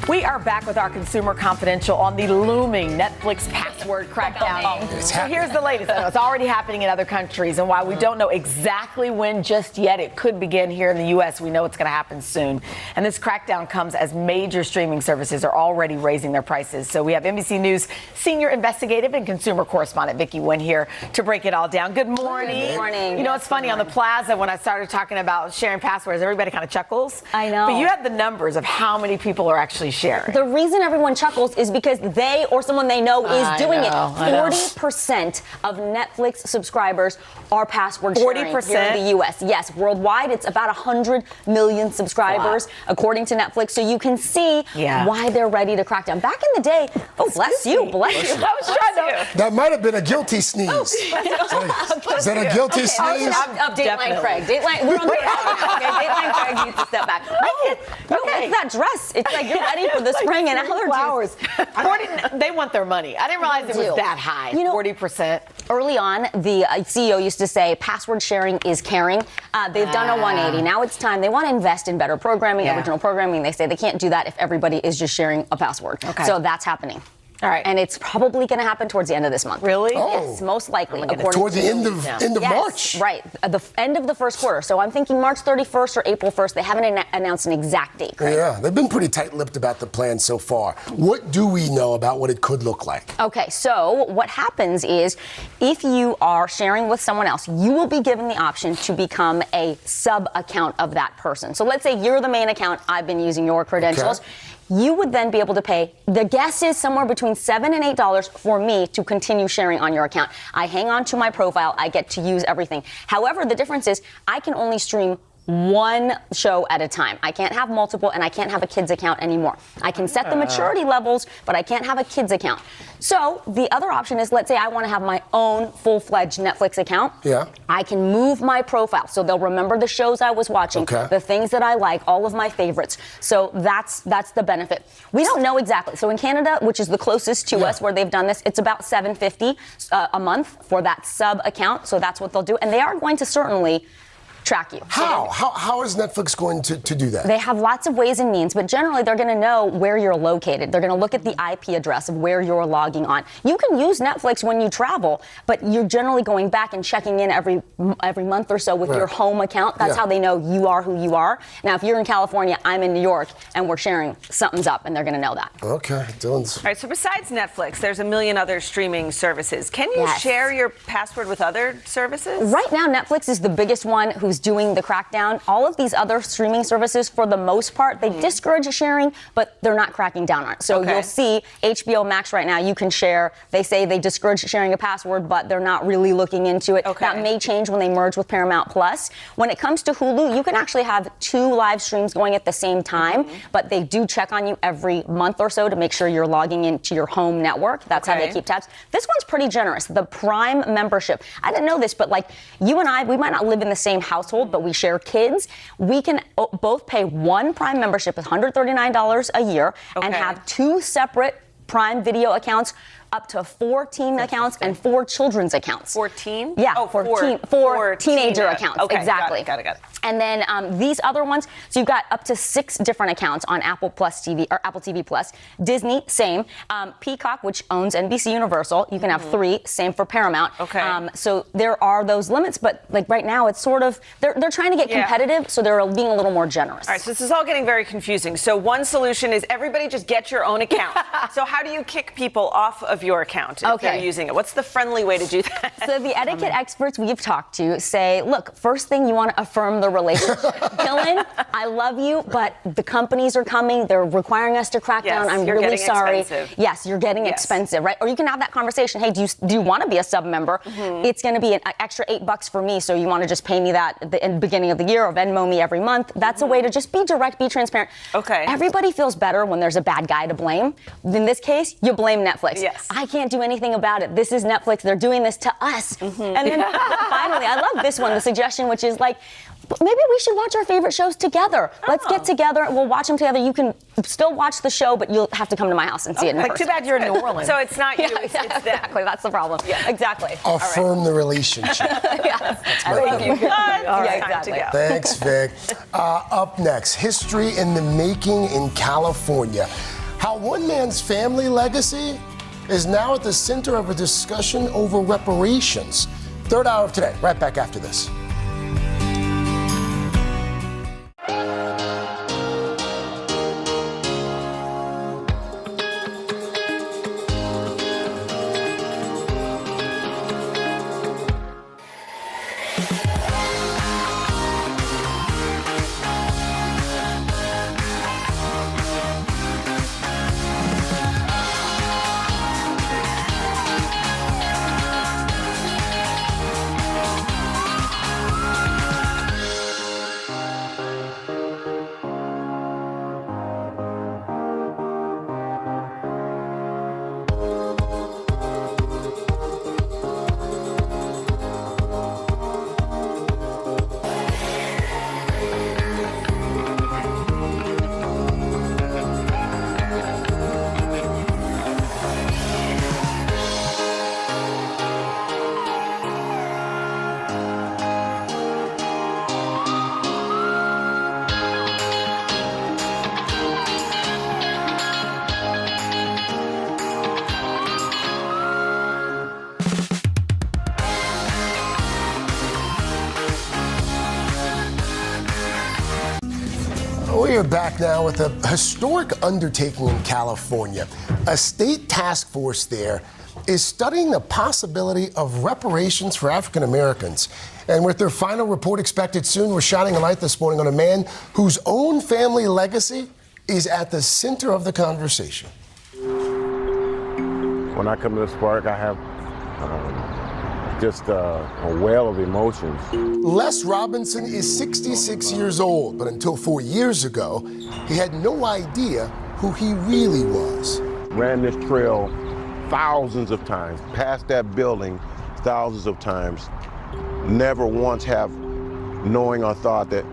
We are back with our Consumer Confidential on the looming Netflix password password crackdown. It's So happening. here's the latest. I know it's already happening in other countries, and while we don't know exactly when just yet, it could begin here in the U.S. We know it's going to happen soon. And this crackdown comes as major streaming services are already raising their prices. So we have NBC News senior investigative and consumer correspondent Vicki Nguyen here to break it all down. Good morning. Good morning. You know, it's funny on the plaza when I started talking about sharing passwords, everybody kind of chuckles. I know. But you have the numbers of how many people are actually sharing. The reason everyone chuckles is because they or someone they know is doing it. I know. 40% of Netflix subscribers are password sharing 40%? here in the U.S. Yes, worldwide it's about 100 million subscribers according to Netflix. So you can see why they're ready to crack down. Back in the day, bless you. I was trying to. That might have been a guilty sneeze. Is that a guilty sneeze? Dateline Craig. Dateline, we're on Dateline now, okay? Dateline Craig needs to step back. It's that dress. It's like you're ready for the spring and allergies. Flowers. They want their money. I didn't realize it was that high. 40%. Early on, the CEO used to say password sharing is caring. They've done a 180. Now it's time. They want to invest in better programming, original programming. They say they can't do that if everybody is just sharing a password. Okay. So that's happening. All right. And it's probably going to happen towards the end of this month. Really? Yes, most likely. Towards the end of March. Right. The end of the first quarter. So I'm thinking March 31st or April 1st. They haven't announced an exact date. Craig. Yeah, they've been pretty tight-lipped about the plan so far. What do we know about what it could look like? Okay, so what happens is if you are sharing with someone else, you will be given the option to become a sub-account of that person. So let's say you're the main account, I've been using your credentials. Okay. You would then be able to pay, the guess is somewhere between $7 and $8 for me to continue sharing on your account. I hang on to my profile, I get to use everything. However, the difference is I can only stream one show at a time. I can't have multiple, and I can't have a kids account anymore. I can set the maturity levels, but I can't have a kids account. So the other option is, let's say I want to have my own full-fledged Netflix account. Yeah. I can move my profile so they'll remember the shows I was watching, the things that I like, all of my favorites. So that's the benefit. We don't know exactly. So in Canada, which is the closest to us where they've done this, it's about $7.50 a month for that sub account. So that's what they'll do, and they are going to certainly track you. How is Netflix going to do that? They have lots of ways and means, but generally they're going to know where you're located. They're going to look at the IP address of where you're logging on. You can use Netflix when you travel, but you're generally going back and checking in every month or so with your home account. That's how they know you are who you are. Now, if you're in California, I'm in New York, and we're sharing, something's up, and they're going to know that. Okay, Dylan's. All right, so besides Netflix, there's a million other streaming services. Can you share your password with other services? Right now, Netflix is the biggest one who's doing the crackdown. All of these other streaming services, for the most part, they discourage sharing, but they're not cracking down on it. So you'll see HBO Max right now, you can share. They say they discourage sharing a password, but they're not really looking into it. That may change when they merge with Paramount Plus. When it comes to Hulu, you can actually have 2 live streams going at the same time, but they do check on you every month or so to make sure you're logging into your home network. That's how they keep tabs. This one's pretty generous. The Prime membership. I didn't know this, but like you and I, we might not live in the same household, but we share kids. We can both pay one Prime membership, $139 a year, and have 2 separate Prime Video accounts, up to 14 accounts and 4 children's accounts. 14? Yeah, oh, 4 teenager accounts. Okay, exactly. Got it. And then these other ones, so you've got up to 6 different accounts on Apple Plus TV or Apple TV Plus. Disney, same. Peacock, which owns NBC Universal, you can have 3. Same for Paramount. So there are those limits, but like right now, it's sort of they're trying to get competitive, so they're being a little more generous. All right, so this is all getting very confusing. So one solution is everybody just get your own account. So how do you kick people off of your account if they're using it? What's the friendly way to do that? So the etiquette experts we've talked to say, look, first thing you want to affirm the relationship. Dylan, I love you, but the companies are coming. They're requiring us to crack down. I'm really sorry. Expensive. Yes, you're getting expensive, right? Or you can have that conversation. Hey, do you want to be a sub member? It's going to be an extra $8 for me, so you want to just pay me that at the beginning of the year or Venmo me every month. That's a way to just be direct, be transparent. Everybody feels better when there's a bad guy to blame. In this case, you blame Netflix. I can't do anything about it. This is Netflix. They're doing this to us. And then finally, I love this one, the suggestion, which is like, maybe we should watch our favorite shows together. Let's get together. We'll watch them together. You can still watch the show, but you'll have to come to my house and see it in person. Too bad you're in New Orleans. So it's not you, it's them. Exactly. That's the problem. Exactly. Affirm the relationship. Thank you. Exactly. Thanks, Vic. Up next, history in the making in California. How one man's family legacy is now at the center of a discussion over reparations. Third hour of Today, right back after this. We are back now with a historic undertaking in California. A state task force there is studying the possibility of reparations for African Americans. And with their final report expected soon, we're shining a light this morning on a man whose own family legacy is at the center of the conversation. When I come to this park, I have just a well of emotions. Les Robinson is 66 years old, but until 4 years ago, he had no idea who he really was. Ran this trail thousands of times, past that building thousands of times. Never once have knowing or thought that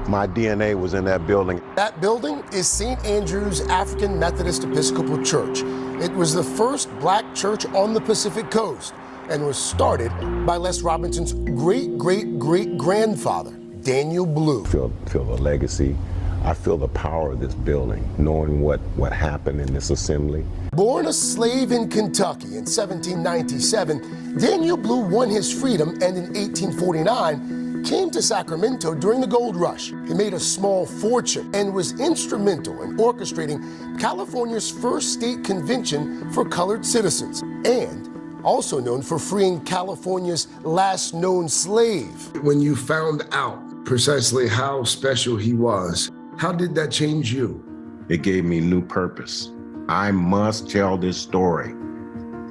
my DNA was in that building. That building is St. Andrew's African Methodist Episcopal Church. It was the first black church on the Pacific Coast and was started by Les Robinson's great-great-great-grandfather, Daniel Blue. Feel the legacy. I feel the power of this building, knowing what happened in this assembly. Born a slave in Kentucky in 1797, Daniel Blue won his freedom and in 1849 came to Sacramento during the gold rush. He made a small fortune and was instrumental in orchestrating California's first state convention for colored citizens, and also known for freeing California's last known slave. When you found out precisely how special he was, how did that change you? It gave me new purpose. I must tell this story.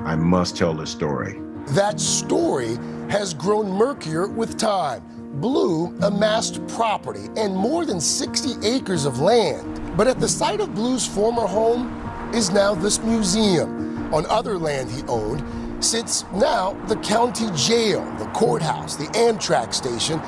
I must tell this story. That story has grown murkier with time. Blue amassed property and more than 60 acres of land. But at the site of Blue's former home is now this museum. On other land he owned sits now the county jail, the courthouse, the Amtrak station,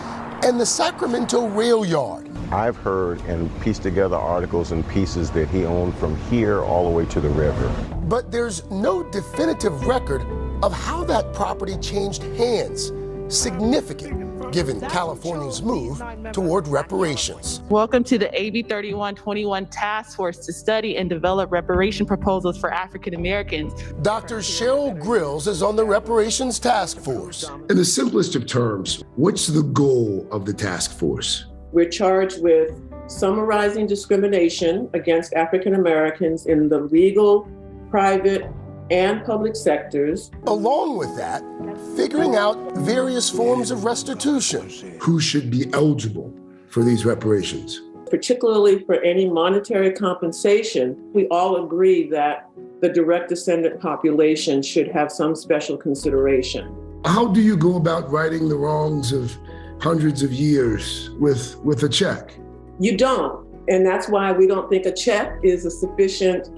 and the Sacramento rail yard. I've heard and pieced together articles and pieces that he owned from here all the way to the river. But there's no definitive record of how that property changed hands. Significant, given California's move toward reparations. Welcome to the AB 3121 Task Force to study and develop reparation proposals for African Americans. Dr. Cheryl Grills is on the Reparations Task Force. In the simplest of terms, what's the goal of the task force? We're charged with summarizing discrimination against African Americans in the legal, private, and public sectors. Along with that, figuring out various forms of restitution. Who should be eligible for these reparations? Particularly for any monetary compensation, we all agree that the direct descendant population should have some special consideration. How do you go about righting the wrongs of hundreds of years with a check? You don't, and that's why we don't think a check is a sufficient,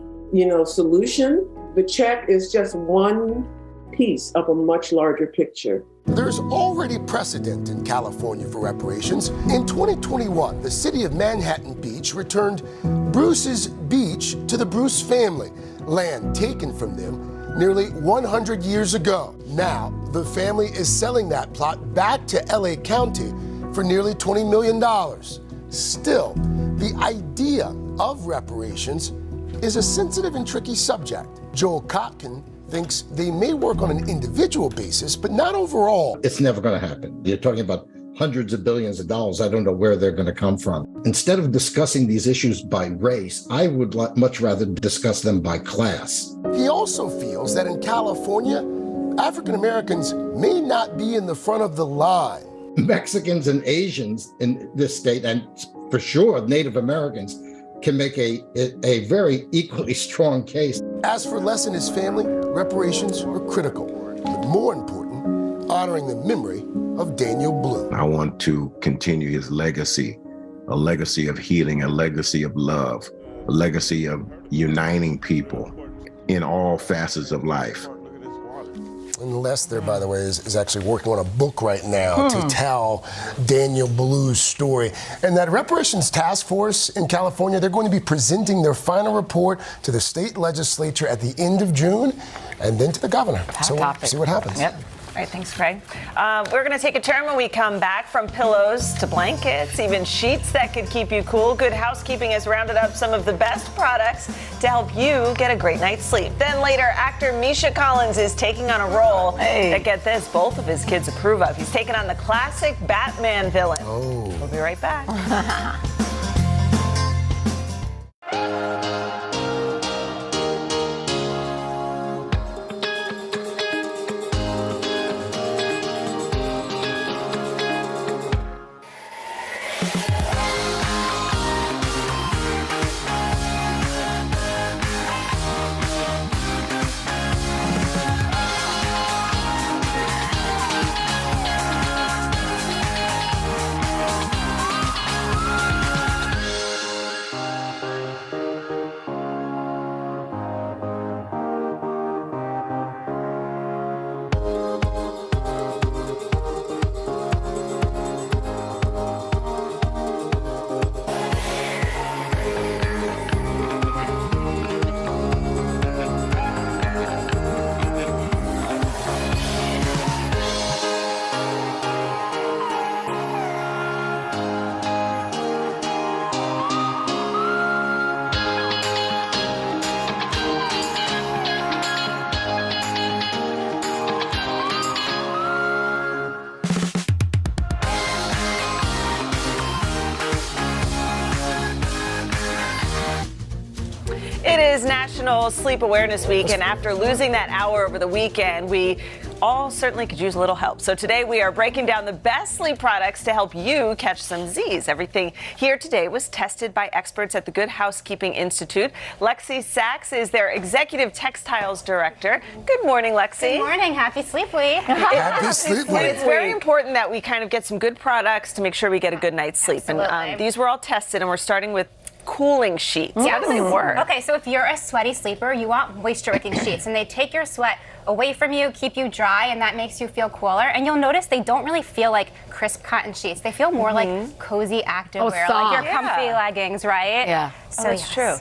solution. The check is just one piece of a much larger picture. There's already precedent in California for reparations. In 2021, the city of Manhattan Beach returned Bruce's Beach to the Bruce family, land taken from them nearly 100 years ago. Now, the family is selling that plot back to LA County for nearly $20 million. Still, the idea of reparations is a sensitive and tricky subject. Joel Kotkin thinks they may work on an individual basis, but not overall. It's never going to happen. You're talking about hundreds of billions of dollars. I don't know where they're going to come from. Instead of discussing these issues by race, I would much rather discuss them by class. He also feels that in California, African Americans may not be in the front of the line. Mexicans and Asians in this state, and for sure Native Americans, can make a very equally strong case. As for Les and his family, reparations are critical, but more important, honoring the memory of Daniel Blue. I want to continue his legacy, a legacy of healing, a legacy of love, a legacy of uniting people in all facets of life. And Les there, by the way, is actually working on a book right now to tell Daniel Blue's story. And that Reparations Task Force in California, they're going to be presenting their final report to the state legislature at the end of June and then to the governor. So we'll see what happens. Yep. All right, thanks, Craig. We're going to take a turn when we come back. From pillows to blankets, even sheets that could keep you cool. Good Housekeeping has rounded up some of the best products to help you get a great night's sleep. Then later, actor Misha Collins is taking on a role that, get this, both of his kids approve of. He's taking on the classic Batman villain. We'll be right back. It is National Sleep Awareness Week, and after losing that hour over the weekend, we all certainly could use a little help. So today we are breaking down the best sleep products to help you catch some Z's. Everything here today was tested by experts at the Good Housekeeping Institute. Lexi Sachs is their Executive Textiles Director. Good morning, Lexi. Good morning. Happy Sleep Week. Happy Sleep Week. It's very important that we kind of get some good products to make sure we get a good night's sleep. Absolutely. And these were all tested, and we're starting with cooling sheets. How do they work? Okay, so if you're a sweaty sleeper, you want moisture-wicking sheets, and they take your sweat away from you, keep you dry, and that makes you feel cooler. And you'll notice they don't really feel like crisp cotton sheets. They feel more like cozy activewear, like your comfy leggings, right? Yeah. So that's true.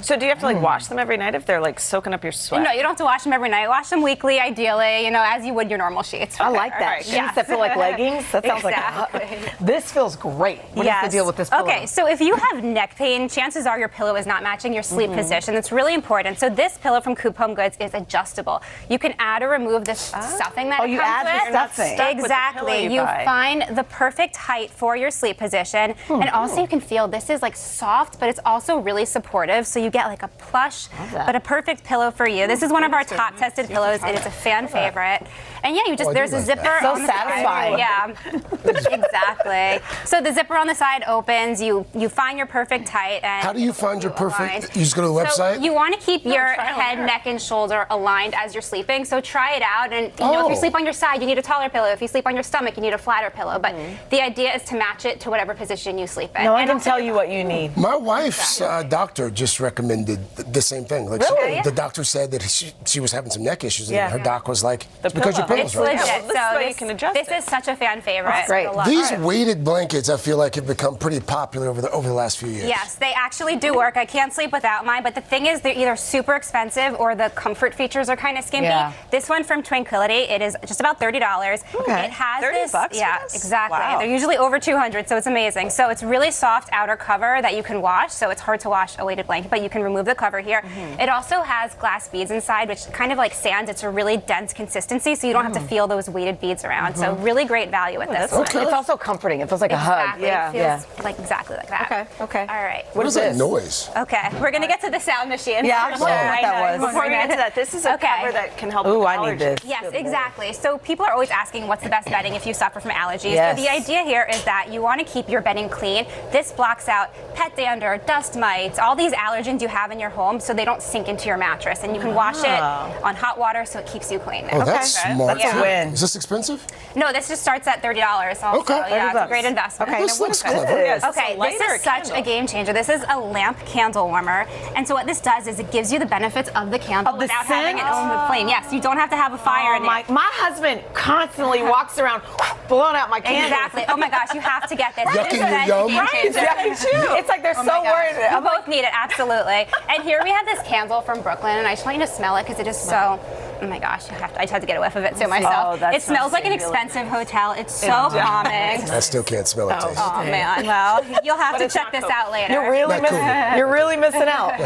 So do you have to wash them every night if they're soaking up your sweat? No, you don't have to wash them every night. Wash them weekly, ideally, as you would your normal sheets. I like that. Sheets that feel like leggings. That sounds like this feels great. What is the deal with this pillow? Okay, so if you have neck pain, chances are your pillow is not matching your sleep position. It's really important. So this pillow from Coop Home Goods is adjustable. You can add or remove the stuffing that it you comes add with. the stuffing. Exactly. You find the perfect height for your sleep position, and also you can feel this is soft, but it's also really supportive. So you get a plush, but a perfect pillow for you. This is one of our top tested pillows. It is a fan favorite. And yeah, there's a zipper. So on the satisfying. side. Yeah, exactly. So the zipper on the side opens. You find your perfect height. And how do you find your perfect? You just go to the website? So you want to keep your head, neck, and shoulder aligned as you're sleeping. So try it out. And if you sleep on your side, you need a taller pillow. If you sleep on your stomach, you need a flatter pillow. But the idea is to match it to whatever position you sleep in. No one can tell you what you need. My wife's doctor just recommended the same thing. Really? The doctor said that she was having some neck issues, and her doc was like, it's because your pillow's it's right. legit. This way you can adjust this is such a fan favorite. Great. These weighted blankets, I feel like, have become pretty popular over the last few years. Yes, they actually do work. I can't sleep without mine, but the thing is they're either super expensive or the comfort features are kind of skimpy. Yeah. This one from Tranquility, it is just about $30. Okay. It has $30 this, for yeah, this? exactly. Wow. They're usually over 200, so it's amazing. So it's really soft outer cover that you can wash, so it's hard to wash a weighted blanket, but you can remove the cover here. It also has glass beads inside, which kind of like sand. It's a really dense consistency, so you don't have to feel those weighted beads around. So really great value with this one. It's also comforting. It feels like a hug. Exactly. It feels like exactly like that. Okay. All right. What is that noise? Okay, we're gonna get to the sound machine. Yeah, I was wondering what that was. Before we get to that, this is a cover that can help with allergies. Yes, exactly. So people are always asking what's the best bedding if you suffer from allergies. Yes. So the idea here is that you want to keep your bedding clean. This blocks out pet dander, dust mites, all these allergens you have in your home so they don't sink into your mattress. And you can wash it on hot water so it keeps you clean. Oh, that's smart. That's a win. Is this expensive? No, this just starts at $30 also. Okay. Yeah, it's a great investment. Okay, this looks clever. Okay, this is such a game changer. This is a lamp candle warmer. And so what this does is it gives you the benefits of the candle without having it own the flame. Yes, you don't have to have a fire in it. My husband constantly walks around blowing out my candles. Exactly. Oh my gosh, you have to get this. Yucking This is your a yum? game Right, changer. exactly. It's like they're Oh so my gosh. worried. You both need it, absolutely. And here we have this candle from Brooklyn, and I just want you to smell it because it is so. Oh my gosh, I just had to get a whiff of it too myself. It smells like an expensive hotel. It's so calming. I still can't smell it. Taste. Oh man, well, you'll have to check this out later. You're really missing out.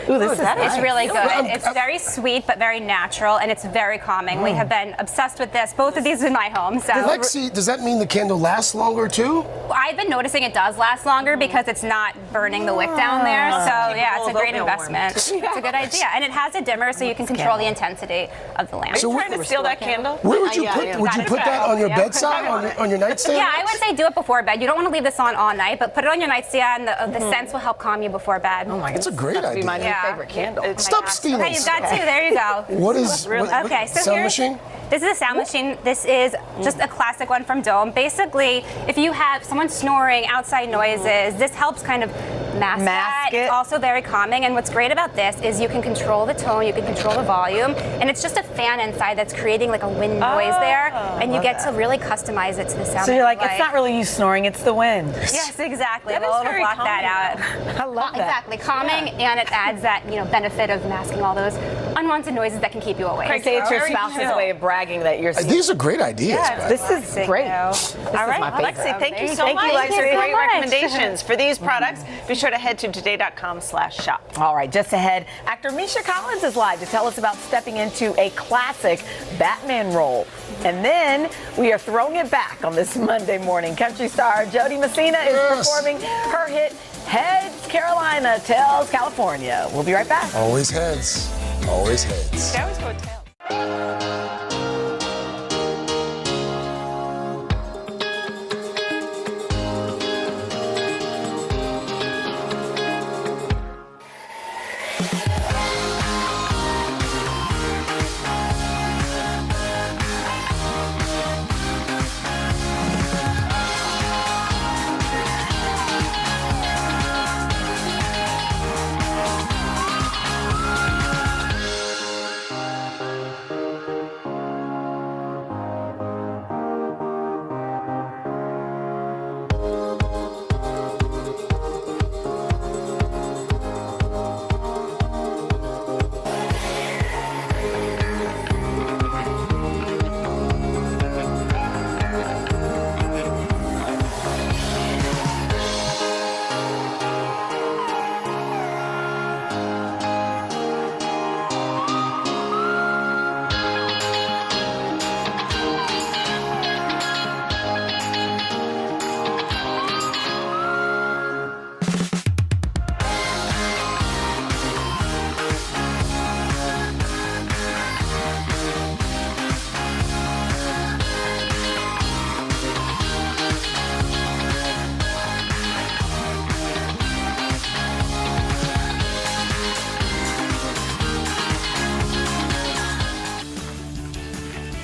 Ooh, this is It's really good. It's very sweet but very natural, and it's very calming. We have been obsessed with this. Both of these in my home. So Lexi, does that mean the candle lasts longer too? I've been noticing it does last longer because it's not burning the wick down there. So yeah, it's a great investment. It's a good idea, and it has a dimmer so you can control the intensity of the lamp. Are you trying to steal that candle? Where would you put that on your bedside, on your nightstand? Yeah, I would say do it before bed. You don't want to leave this on all night, but put it on your nightstand. The scents will help calm you before bed. Oh my God, That's a great idea. Be my new favorite candle. Stop stealing. Okay, you've got two. There you go. What is Okay, so sound here's- machine? This is a sound machine. This is just a classic one from Dome. Basically, if you have someone snoring, outside noises, this helps kind of mask that. It's also very calming. And what's great about this is you can control the tone, you can control the volume, and it's just a fan inside that's creating like a wind noise there, and you get to really customize it to the sound. So you're like, you it's not really you snoring, it's the wind. Yes, exactly. That Well, is it'll very block that calming, out. I love that. Exactly, calming, and it adds that benefit of masking all those unwanted noises that can keep you awake. Craig, say it's your spouse's way of bragging that you're. These are great ideas. Yeah, this is great. All right, Lexi, thank you so much. Lexi. Great recommendations for these products. Be sure to head to today.com/shop. All right, just ahead, actor Misha Collins is live to tell us about stepping into a classic Batman role. And then we are throwing it back on this Monday morning. Country star Jody Messina is performing her hit Heads Carolina Tells California. We'll be right back. Always heads. Always heads. I always go tails.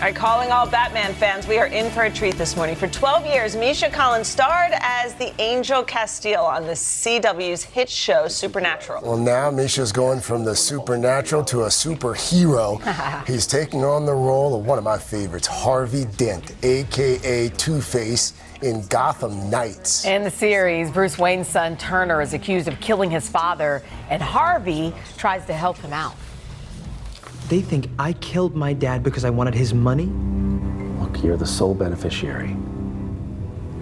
All right, calling all Batman fans, we are in for a treat this morning. For 12 years, Misha Collins starred as the Angel Castile on the CW's hit show Supernatural. Well, now Misha's going from the supernatural to a superhero. He's taking on the role of one of my favorites, Harvey Dent, a.k.a. Two-Face, in Gotham Knights. In the series, Bruce Wayne's son Turner is accused of killing his father, and Harvey tries to help him out. They think I killed my dad because I wanted his money? Look, you're the sole beneficiary.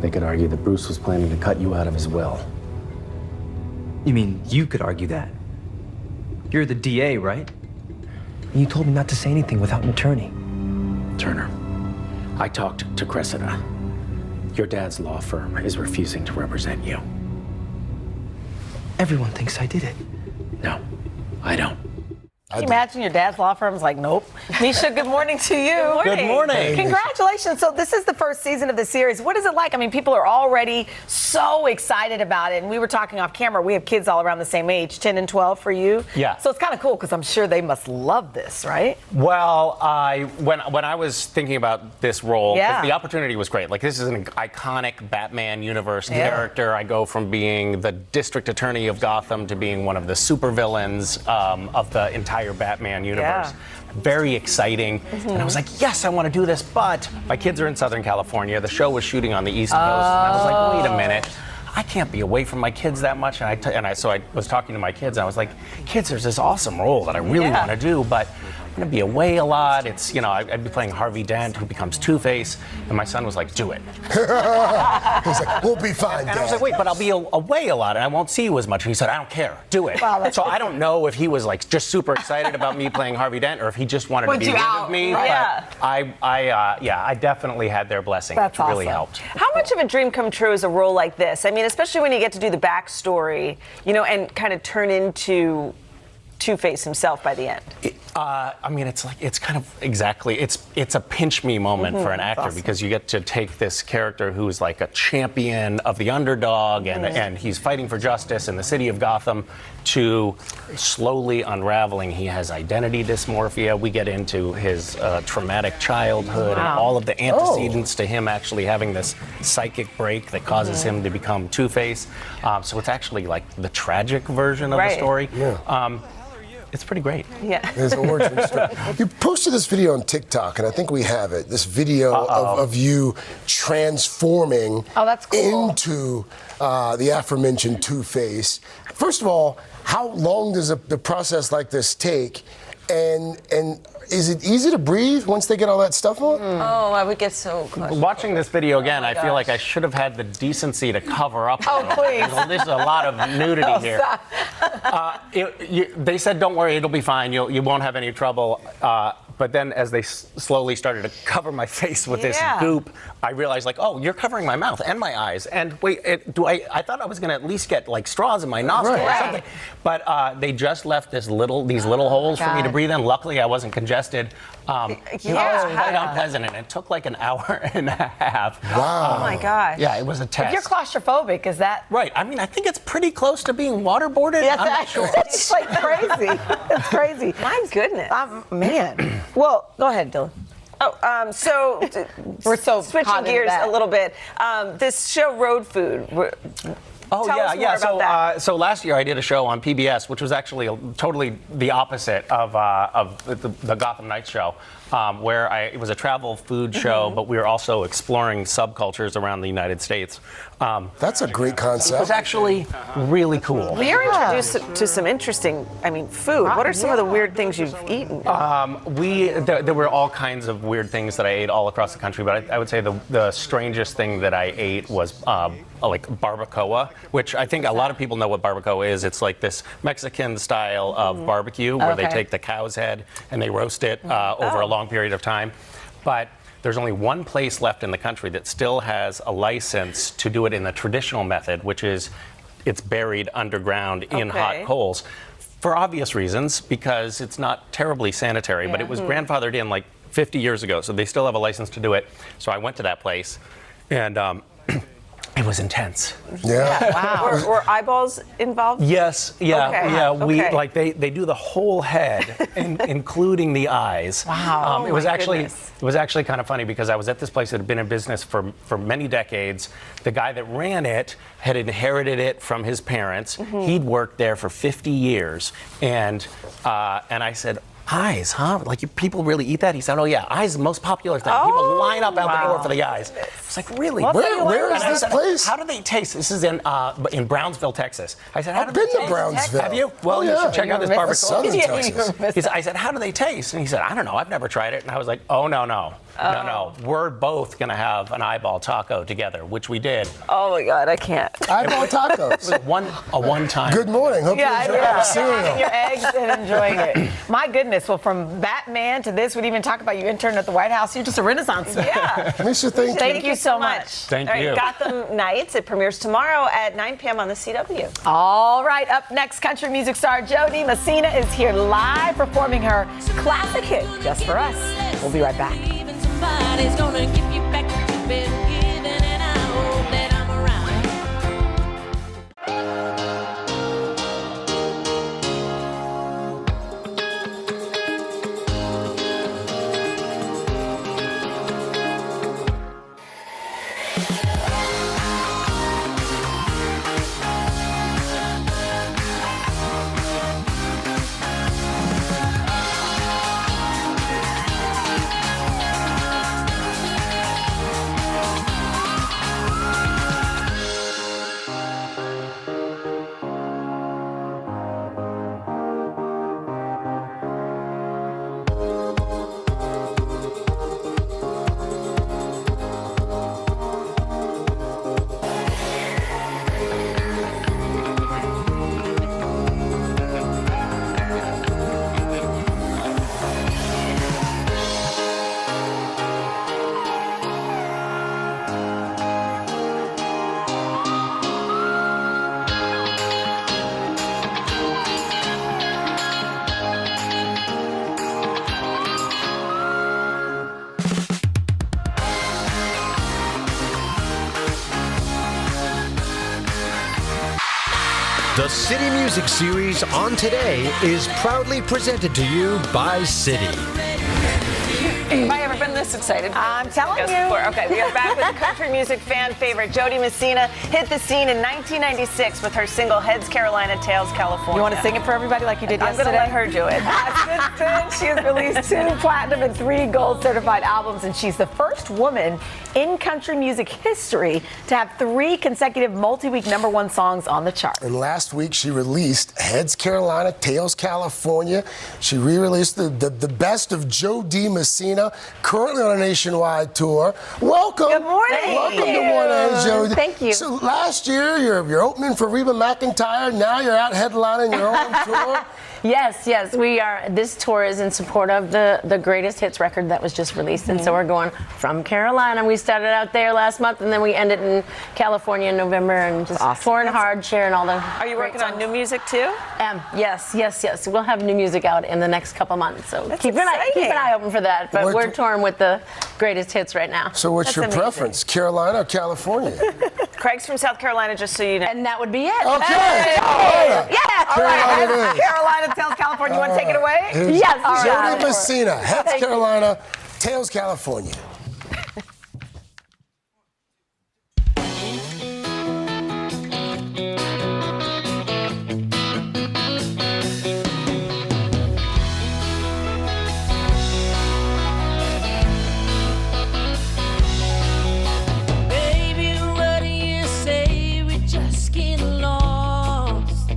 They could argue that Bruce was planning to cut you out of his will. You mean you could argue that? You're the DA, right? You told me not to say anything without an attorney. Turner, I talked to Cressida. Your dad's law firm is refusing to represent you. Everyone thinks I did it. No, I don't. Can you imagine your dad's law firm's like, nope. Misha, good morning to you. Good morning. Congratulations. So this is the first season of the series. What is it like? I mean, people are already so excited about it. And we were talking off camera. We have kids all around the same age, 10 and 12 for you. Yeah. So it's kind of cool because I'm sure they must love this, right? Well, when I was thinking about this role, Yeah. the opportunity was great. Like, this is an iconic Batman universe character. I go from being the district attorney of Gotham to being one of the supervillains of the entire Batman universe. Very exciting. And I was like, yes, I want to do this, but my kids are in Southern California. The show was shooting on the East Coast. And I was like, wait a minute. I can't be away from my kids that much. So I was talking to my kids, and I was like, kids, there's this awesome role that I really want to do, but I'm going to be away a lot. It's, I'd be playing Harvey Dent, who becomes Two-Face, and my son was like, do it. He's like, we'll be fine, And I was like, wait, but I'll be away a lot, and I won't see you as much. And he said, I don't care. Do it. Wow, that's so I don't know if he was like just super excited about me playing Harvey Dent, or if he just wanted to be rid of me. Right. But I definitely had their blessing, That's which really awesome. helped. How much of a dream come true is a role like this? I mean, especially when you get to do the backstory, and kind of turn into Two-Face himself by the end. It's kind of exactly, it's a pinch me moment for an actor, because you get to take this character who's like a champion of the underdog and he's fighting for justice in the city of Gotham to slowly unraveling. He has identity dysmorphia. We get into his traumatic childhood and all of the antecedents to him actually having this psychic break that causes him to become Two-Face. So it's actually like the tragic version of the story. It's pretty great. Yeah. There's an origin story. You posted this video on TikTok, and I think we have it. This video of you transforming that's cool. into the aforementioned Two-Face. First of all, how long does the process like this take? And is it easy to breathe once they get all that stuff on? Oh, I would get so close. Watching this video again, I feel like I should have had the decency to cover up. Please. There's a lot of nudity here. They said, don't worry, it'll be fine. You won't have any trouble. But then as they slowly started to cover my face with this goop, I realized, like, oh, you're covering my mouth and my eyes. And wait, I thought I was going to at least get like straws in my nostrils or something. But they just left these little holes for me to breathe in. Luckily, I wasn't congested. I was quite unpleasant, and it took like an hour and a half. Wow. Oh my gosh. Yeah, it was a test. If you're claustrophobic, is that right? I mean, I think it's pretty close to being waterboarded. Yes, I'm not sure. It's like crazy. It's crazy. My goodness. Man. Well, go ahead, Dylan. So We're so switching hot into gears that. a little bit. This show, Road Food. Oh, Tell us more yeah. about So last year I did a show on PBS, which was actually totally the opposite of the Gotham Knights show, where it was a travel food show, but we were also exploring subcultures around the United States. That's a great concept. It was actually really cool. Well, you're introduced to some interesting, food. What are some of the weird things you've eaten? There were all kinds of weird things that I ate all across the country, but I would say the strangest thing that I ate was like barbacoa, which I think a lot of people know what barbacoa is. It's like this Mexican style of barbecue where they take the cow's head and they roast it over a long period of time. But there's only one place left in the country that still has a license to do it in the traditional method, which is it's buried underground in hot coals. For obvious reasons, because it's not terribly sanitary, but it was grandfathered in like 50 years ago, so they still have a license to do it. So I went to that place, and it was intense. Yeah. Wow. Were eyeballs involved? Yes. Yeah. Okay. Yeah. We Okay. they do the whole head, including the eyes. Wow. It was actually kind of funny because I was at this place that had been in business for many decades. The guy that ran it had inherited it from his parents. He'd worked there for 50 years, and I said, eyes, huh? Like people really eat that? He said, oh yeah, eyes is the most popular thing. People line up out the door for the eyes. It's like, really? Where is this place? How do they taste? This is in Brownsville, Texas. I said, how do they taste? I've been to Brownsville. Have you? Well, you should check out this barbacoa. Texas. I said, how do they taste? And he said, I don't know. I've never tried it. And I was like, oh, no. We're both going to have an eyeball taco together, which we did. Oh, my God, I can't. Eyeball tacos. It was a one-time. Good morning. Hope you enjoy your cereal. Your eggs and enjoying it. My goodness. Well, from Batman to this, we'd even talk about you interned at the White House. You're just a Renaissance man. Yeah. Misha, thank you so much. Thank you. Gotham Nights. It premieres tomorrow at 9 p.m. on the CW. All right, up next, country music star Jody Messina is here live performing her classic hit, Just For Us. We'll be right back. Somebody's gonna give you back what you've been given, and I hope that I'm around. The City Music Series on Today is proudly presented to you by Citi. Have I ever been this excited? I'm telling you. Okay, we are back with the country music fan favorite. Jody Messina hit the scene in 1996 with her single Heads Carolina, Tails California. You want to sing it for everybody like you did yesterday? I'm going to let her do it. Since she has released 2 platinum and 3 gold certified albums, and she's the first woman in country music history to have 3 consecutive multi-week #1 songs on the chart. And last week she released Heads Carolina, Tails California. She re-released the best of Jody Messina, currently on a nationwide tour. Welcome. Good morning. Welcome to Morning, Jody. Thank you. So last year you're opening for Reba McEntire. Now you're out headlining your own tour. Yes, we are. This tour is in support of the greatest hits record that was just released, and so we're going from Carolina. We started out there last month, and then we ended in California in November, and just touring hard, sharing all the. Are you working on new music too? Yes. We'll have new music out in the next couple months, so keep an eye open for that. But we're touring with the greatest hits right now. So what's your preference, Carolina or California? Craig's from South Carolina, just so you know. And that would be it. Okay. Hey. Carolina. Yeah. All Carolina right. it is. Carolina, Tails California. You want to take it away? Yes. Jody Messina, Heads Carolina, Tails California. Baby, what do you say we just get lost?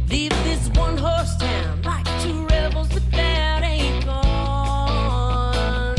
Leave this one horse town like 2 rebels, but that ain't gone.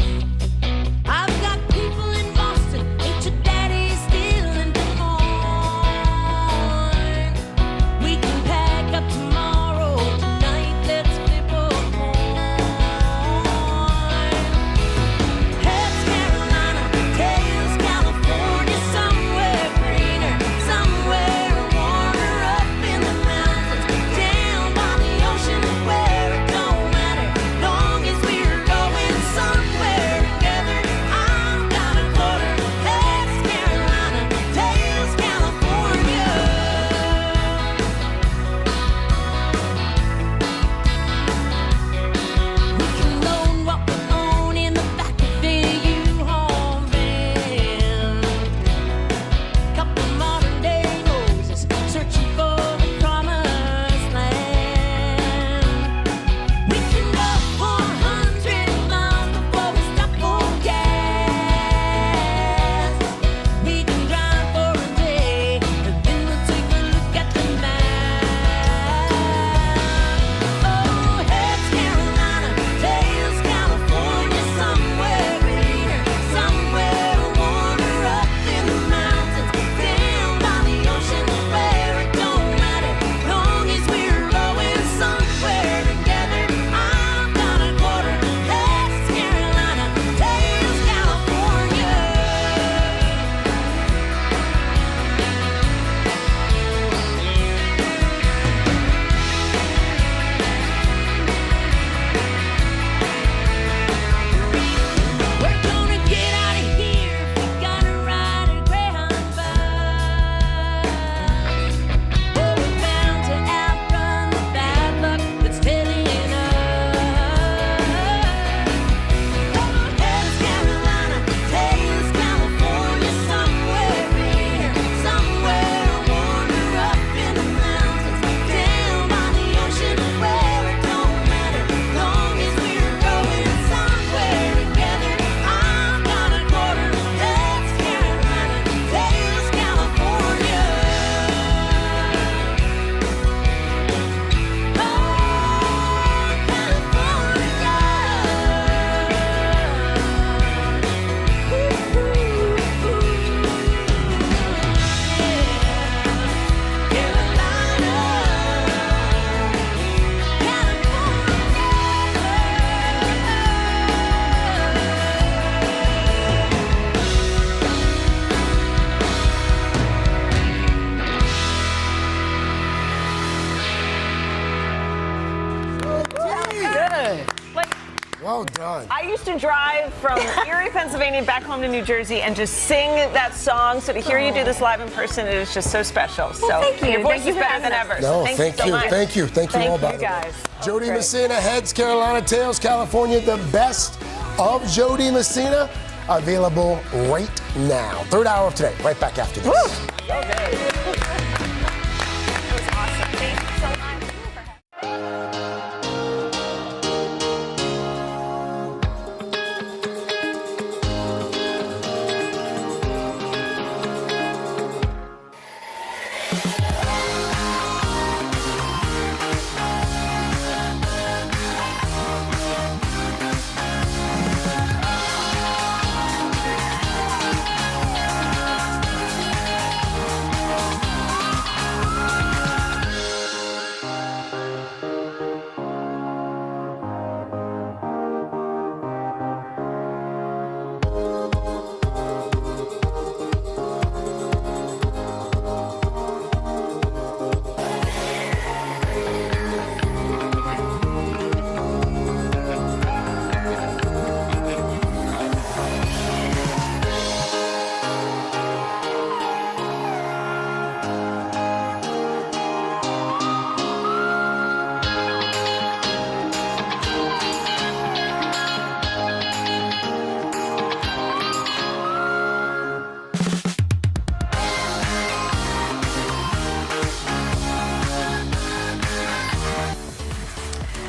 Well done. I used to drive from Erie, Pennsylvania, back home to New Jersey and just sing that song. So to hear you do this live in person, it is just so special. So thank you. your voice Thank you is for better having than us. ever. No, so thank so you. much. Thank you. Thank you all, by the way. guys. Jody Great. Messina heads, Carolina Tails, California. The best of Jody Messina available right now. Third hour of today, right back after this.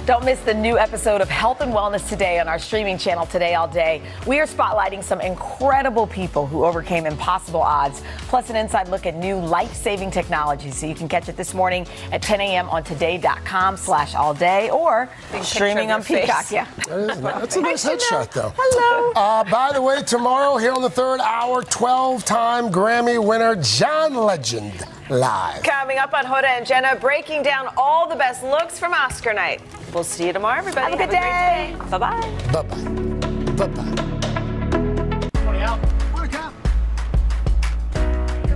Don't miss the new episode of Health and Wellness Today on our streaming channel Today All Day. We are spotlighting some incredible people who overcame impossible odds, plus an inside look at new life-saving technology. So you can catch it this morning at 10 a.m. on today.com/allday or streaming on Peacock. Yeah. That's a nice headshot, though. Hello. By the way, tomorrow here on the third hour, 12-time Grammy winner John Legend live. Coming up on Hoda and Jenna, breaking down all the best looks from Oscar night. We'll see you tomorrow, everybody. Have a good day. Bye-bye. Bye-bye. Bye-bye. Good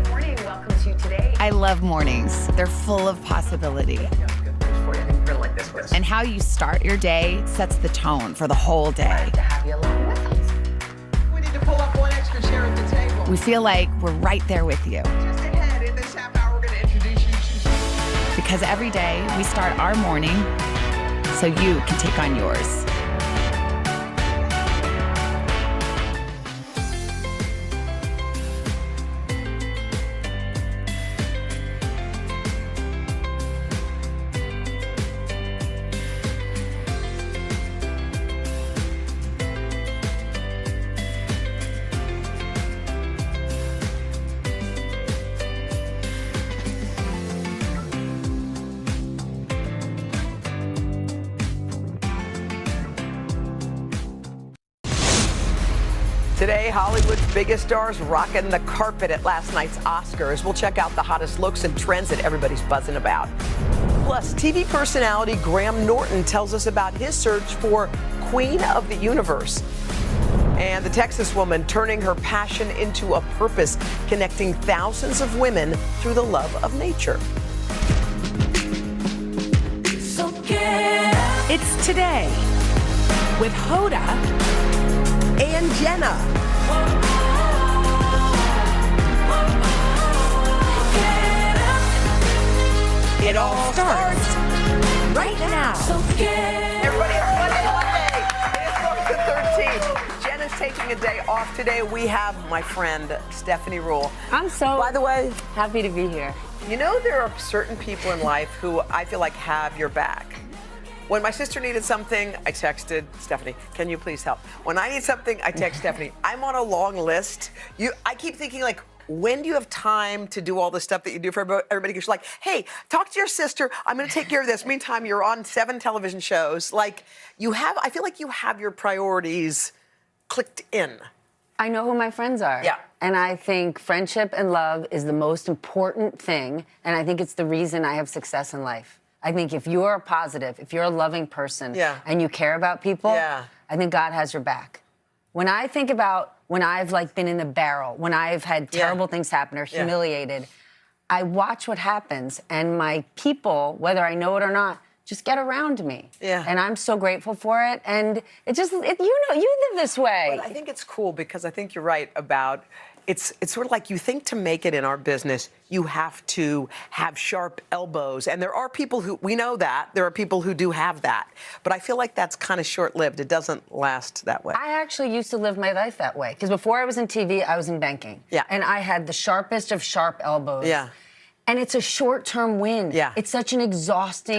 morning. Welcome to Today. I love mornings. They're full of possibility. And how you start your day sets the tone for the whole day. To have you along with us. We need to pull up one extra chair at the table. We feel like we're right there with you. Just ahead, in this half hour, we're going to introduce you to... Because every day we start our morning so you can take on yours. Today, Hollywood's biggest stars rocking the carpet at last night's Oscars. We'll check out the hottest looks and trends that everybody's buzzing about. Plus, TV personality Graham Norton tells us about his search for Queen of the Universe. And the Texas woman turning her passion into a purpose, connecting thousands of women through the love of nature. It's Today with Hoda and Jenna. It all starts right now. Everybody, Monday. It's March the 13th. Jenna's taking a day off today. We have my friend Stephanie Ruhle. I'm so, by the way, happy to be here. You know, there are certain people in life who I feel like have your back. When my sister needed something, I texted Stephanie, can you please help? When I need something, I text Stephanie. I'm on a long list. I keep thinking, like, when do you have time to do all the stuff that you do for everybody? Because you're like, hey, talk to your sister. I'm going to take care of this. Meantime, you're on 7 television shows. Like, I feel like you have your priorities clicked in. I know who my friends are. Yeah. And I think friendship and love is the most important thing. And I think it's the reason I have success in life. I think if you're positive, if you're a loving person and you care about people, I think God has your back. When I think about when I've been in the barrel, when I've had terrible things happen or humiliated, I watch what happens and my people, whether I know it or not, just get around me. Yeah. And I'm so grateful for it. And it just, you live this way. But I think it's cool because I think you're right about it's sort of like you think to make it in our business, you have to have sharp elbows. And there are people who, we know that, there are people who do have that. But I feel like that's kind of short-lived. It doesn't last that way. I actually used to live my life that way. Because before I was in TV, I was in banking. Yeah. And I had the sharpest of sharp elbows. Yeah. And it's a short-term win. Yeah. It's such an exhausting,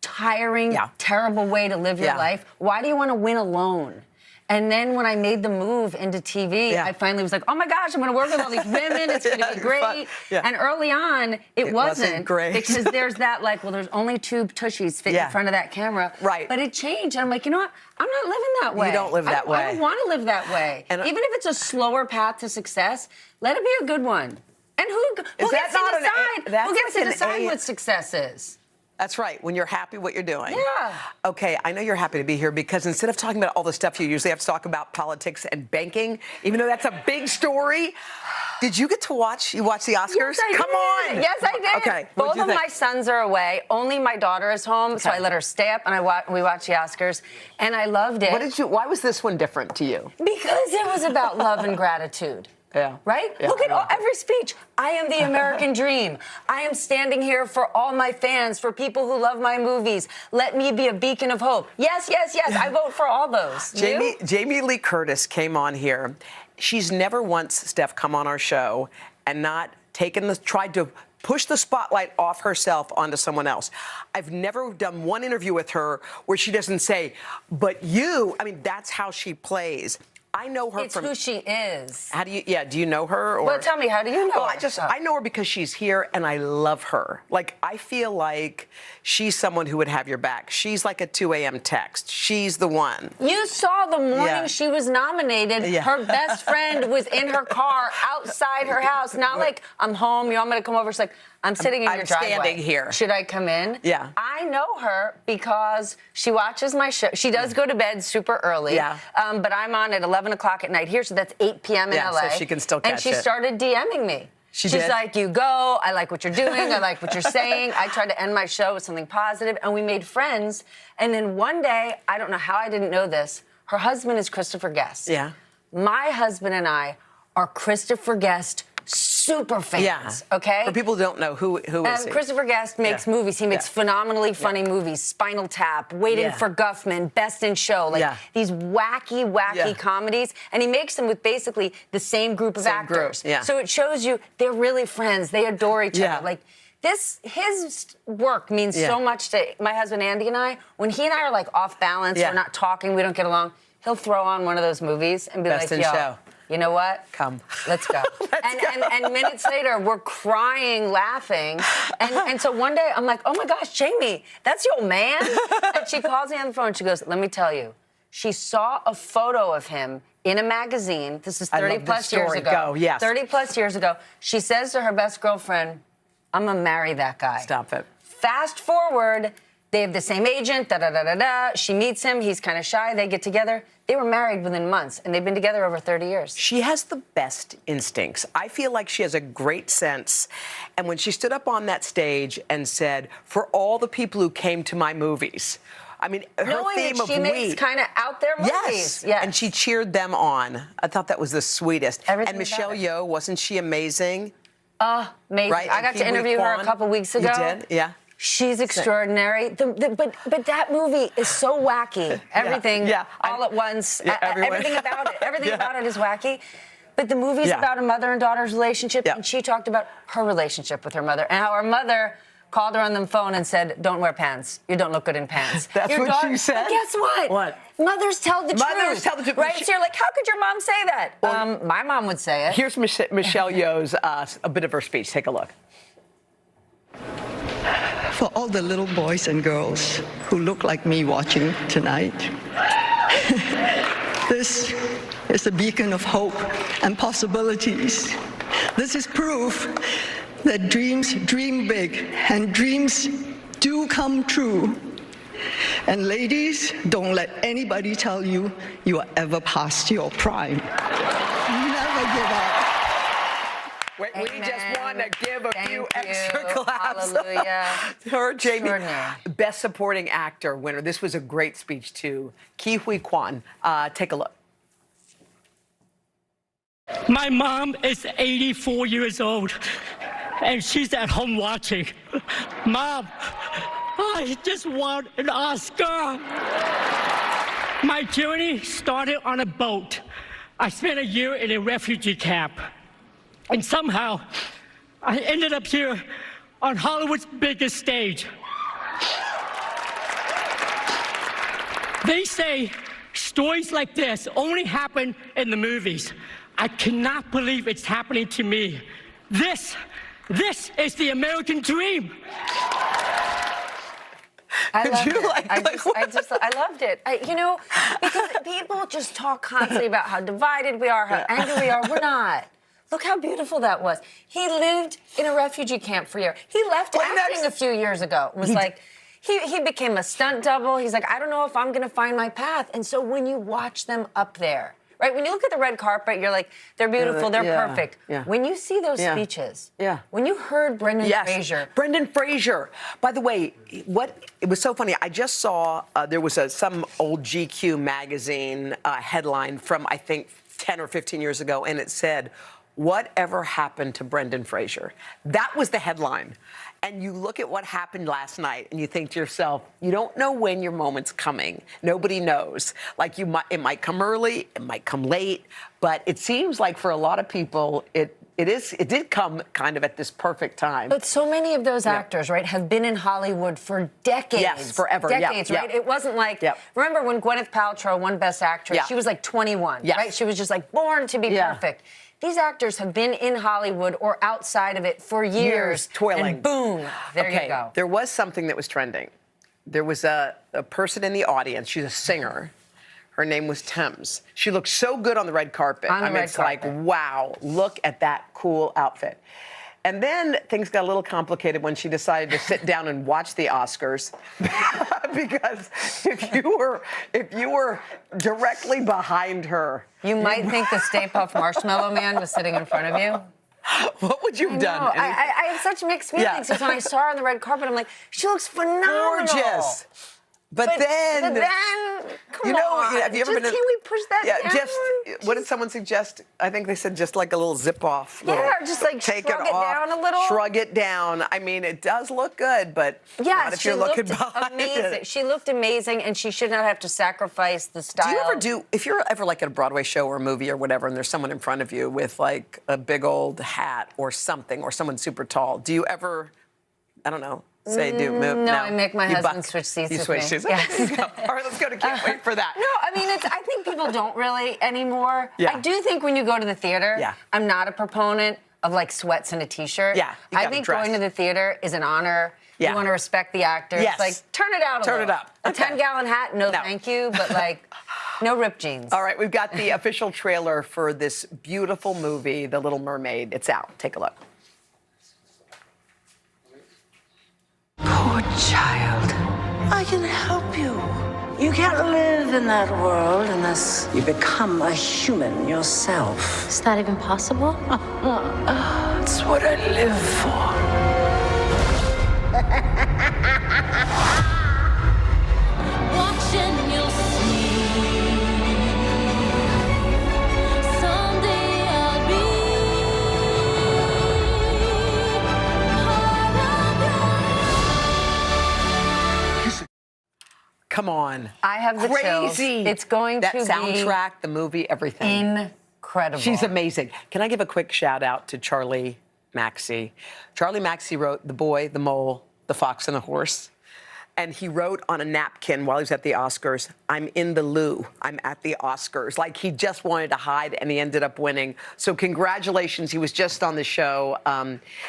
tiring, Yeah. terrible way to live your Yeah. life. Why do you want to win alone? And then when I made the move into TV, I finally was like, oh my gosh, I'm going to work with all these women. It's going to be great. Yeah. And early on, it wasn't great. because there's that there's only two tushies fit in front of that camera. Right. But it changed. And I'm like, you know what? I'm not living that way. You don't live that way. I don't want to live that way. And even if it's a slower path to success, let it be a good one. And who Is gets that to not an decide? that's Who gets like to an decide A- what success is? That's right, when you're happy what you're doing. Yeah. Okay, I know you're happy to be here because instead of talking about all the stuff you usually have to talk about, politics and banking, even though that's a big story, did you get to watch the Oscars? Yes, I Come did. on. Yes, I did. Okay. Both of my sons are away. Only my daughter is home, so I let her stay up and we watched the Oscars, and I loved it. Why was this one different to you? Because it was about love and gratitude. Yeah. Right? Yeah, Look at I know. every speech. I am the American dream. I am standing here for all my fans, for people who love my movies. Let me be a beacon of hope. Yes, yes, yes. I vote for all those. Jamie Lee Curtis came on here. She's never once, Steph, come on our show and not tried to push the spotlight off herself onto someone else. I've never done one interview with her where she doesn't say, but you, I mean, that's how she plays. I know her It's who she is. How do you know her? Or? Well, tell me, how do you know Well, her? I know her because she's here and I love her. Like, I feel like she's someone who would have your back. She's like a 2 a.m. text. She's the one. You saw the morning she was nominated. Yeah. Her best friend was in her car outside her house. Not like, I'm home, you want me to come over? She's like, I'm sitting in your driveway. I'm standing here. Should I come in? Yeah. I know her because she watches my show. She does go to bed super early. Yeah. But I'm on at 11 o'clock at night here, so that's 8 p.m. in LA. So she can still catch And she it. started DMing me. She's did? like, you go, I like what you're doing, I like what you're saying. I tried to end my show with something positive, and we made friends. And then one day, I don't know how I didn't know this, her husband is Christopher Guest. Yeah. My husband and I are Christopher Guest super fans, okay? For people who don't know, who is he? Christopher Guest makes movies. He makes phenomenally funny movies. Spinal Tap, Waiting for Guffman, Best in Show. Like these wacky comedies. And he makes them with basically the same group of actors. So it shows you they're really friends. They adore each other. Like his work means so much to my husband Andy and I. When he and I are like off balance, we're not talking, we don't get along, he'll throw on one of those movies and be Best like, in yo, Show. you know what? Come. Let's go. And minutes later, we're crying, laughing. And so one day, I'm like, oh my gosh, Jamie, that's your man? And she calls me on the phone. She goes, let me tell you. She saw a photo of him in a magazine. This is 30 plus years ago. Go, yes. 30 plus years ago. She says to her best girlfriend, I'm going to marry that guy. Stop it. Fast forward, they have the same agent, da-da-da-da-da. She meets him. He's kind of shy. They get together. They were married within months, and they've been together over 30 years. She has the best instincts. I feel like she has a great sense. And when she stood up on that stage and said, for all the people who came to my movies, I mean, her Knowing theme that of she makes kind of out there movies. Yes. And she cheered them on. I thought that was the sweetest. Everything and Michelle about Yeoh, wasn't she amazing? Amazing. Right? I got to interview her a couple weeks ago. You did? Yeah. She's extraordinary. But that movie is so wacky. Everything all at once. Everything about it. Everything about it is wacky. But the movie's about a mother and daughter's relationship, and she talked about her relationship with her mother and how her mother called her on the phone and said, don't wear pants. You don't look good in pants. That's Your what daughter, she said? But guess what? What? Mothers tell the truth. Mothers tell the truth. Right? So you're like, how could your mom say that? My mom would say it. Here's Michelle Yeoh's, a bit of her speech. Take a look. For all the little boys and girls who look like me watching tonight, this is a beacon of hope and possibilities. This is proof that dreams dream big and dreams do come true. And ladies, don't let anybody tell you you are ever past your prime. Never give up. We just want to give a few Thank extra you. claps. Hallelujah. Her, Jamie, Extraordinary. Best Supporting Actor winner. This was a great speech, too. Ke Huy Quan. Take a look. My mom is 84 years old, and she's at home watching. Mom, I just want an Oscar. My journey started on a boat. I spent a year in a refugee camp, and somehow I ended up here on Hollywood's biggest stage. They say stories like this only happen in the movies. I cannot believe it's happening to me. This is the American dream. I loved it. I loved it. Because people just talk constantly about how divided we are, how angry we are. We're not. Look how beautiful that was. He lived in a refugee camp for a year. He left acting a few years ago. It was he became a stunt double. He's like, I don't know if I'm going to find my path. And so when you watch them up there, right? When you look at the red carpet, you're like, they're beautiful, they're perfect. Yeah. When you see those speeches, when you heard Brendan Fraser. Brendan Fraser. By the way, it was so funny. I just saw there was some old GQ magazine headline from, I think, 10 or 15 years ago, and it said, "Whatever happened to Brendan Fraser?" That was the headline. And you look at what happened last night and you think to yourself, you don't know when your moment's coming. Nobody knows. Like it might come early, it might come late, but it seems like for a lot of people, it did come kind of at this perfect time. But so many of those actors, right, have been in Hollywood for decades. Yes, forever. Decades, right? It wasn't like, remember when Gwyneth Paltrow won Best Actress? She was like 21, right? She was just like born to be perfect. These actors have been in Hollywood or outside of it for years toiling. And boom, there you go. There was something that was trending. There was a person in the audience. She's a singer. Her name was Thames. She looked so good on the red carpet. It's like, wow, look at that cool outfit. And then things got a little complicated when she decided to sit down and watch the Oscars. Because if you were directly behind her, you might think the Stay Puft Marshmallow Man was sitting in front of you. What would you have done? I have such mixed feelings because when I saw her on the red carpet, I'm like, she looks phenomenal. Gorgeous. But then, come on. have you ever been? Can we push that down? What did someone suggest? I think they said just like a little zip off. Just like take shrug it down a little. Shrug it down. I mean, it does look good, but not if you're looking behind it. She looked amazing, and she should not have to sacrifice the style. If you're ever like at a Broadway show or a movie or whatever, and there's someone in front of you with like a big old hat or something, or someone super tall, do you ever, I don't know, No, I make my husband switch seats with me. Yes. All right, let's go to Can't Wait for that. No, I mean, I think people don't really anymore. Yeah. I do think when you go to the theater, I'm not a proponent of like sweats and a t-shirt. Yeah, you I gotta think dress. going to the theater is an honor. Yeah. You want to respect the actors. Yes. Like, turn it out a little. Turn it up. A Okay. 10-gallon hat, no thank you, but like, no ripped jeans. All right, we've got the official trailer for this beautiful movie, The Little Mermaid. It's out. Take a look. Poor child. I can help you. You can't live in that world unless you become a human yourself. Is that even possible? It's what I live for. Watching, you'll see. Someday I'll be Come on. I have the chills. Crazy. It's going that to be soundtrack, the movie, everything. Incredible. She's amazing. Can I give a quick shout out to Charlie Maxey? Charlie Maxey wrote The Boy, the Mole, the Fox, and the Horse. And he wrote on a napkin while he was at the Oscars, "I'm in the loo. I'm at the Oscars." Like he just wanted to hide, and he ended up winning. So congratulations. He was just on the show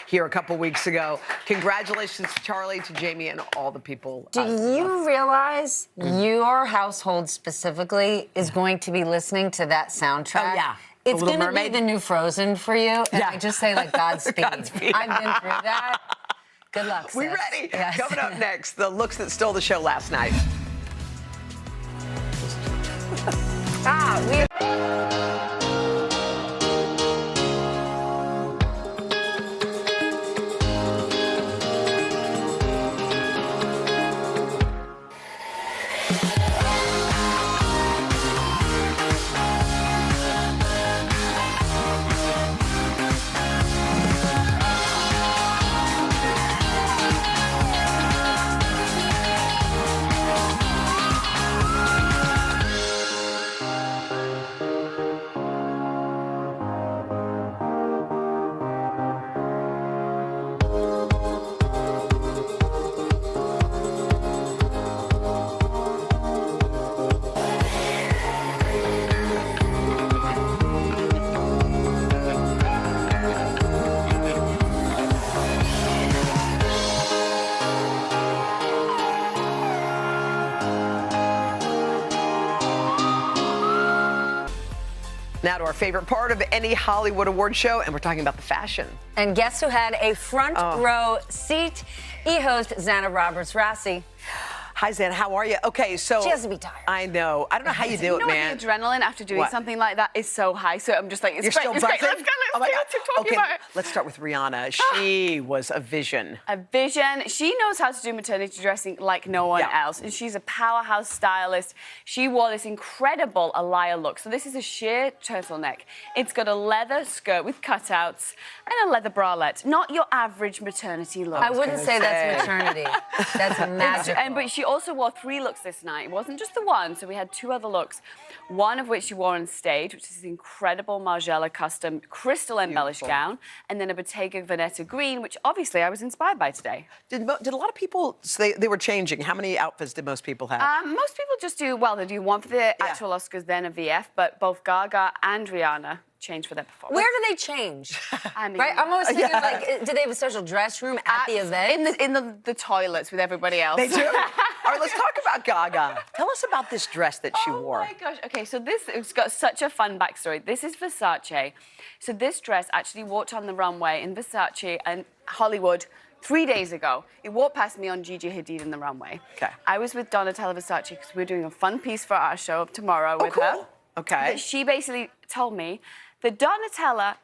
here a couple weeks ago. Congratulations to Charlie, to Jamie, and all the people. Do you realize your household specifically is going to be listening to that soundtrack? Oh, yeah. It's Little going to be Mermaid? the new Frozen for you. And Yeah. I just say, like, Godspeed. Godspeed. I've been through that. Good luck, We sis. ready? Yes. Coming up next, the looks that stole the show last night. Now to our favorite part of any Hollywood award show, and we're talking about the fashion. And guess who had a front row seat? E-host Xana Roberts-Rassi. Hi, Xana. How are you? Okay, so She has to be tired. I know. I don't know how you do it, man. The adrenaline after doing something like that is so high. So I'm just like, it's You're great. still It's great. buzzing? Let's go. Oh my Let's God. keep talking Okay, about it. let's start with Rihanna. She was a vision. A vision. She knows how to do maternity dressing like no one else. And she's a powerhouse stylist. She wore this incredible Aliyah look. So this is a sheer turtleneck. It's got a leather skirt with cutouts and a leather bralette. Not your average maternity look. I wouldn't say that's maternity. That's magical. But she also wore 3 looks this night. It wasn't just the one, so we had 2 other looks. One of which she wore on stage, which is this incredible Margiela custom crystal embellished gown, and then a Bottega Veneta green, which obviously I was inspired by today. Did a lot of people, so they were changing. How many outfits did most people have? Most people just do, well, they do one for the actual Oscars, then a VF, but both Gaga and Rihanna change for their performance. Where do they change? I mean, Right? I'm always thinking, like, do they have a special dress room at the event? In the toilets with everybody else. They do? All right, let's talk about Gaga. Tell us about this dress that she wore. Oh my gosh. Okay, so it's got such a fun backstory. This is Versace. So this dress actually walked on the runway in Versace and Hollywood 3 days ago. It walked past me on Gigi Hadid in the runway. Okay. I was with Donatella Versace because we're doing a fun piece for our show tomorrow with her. Okay. But she basically told me that Donatella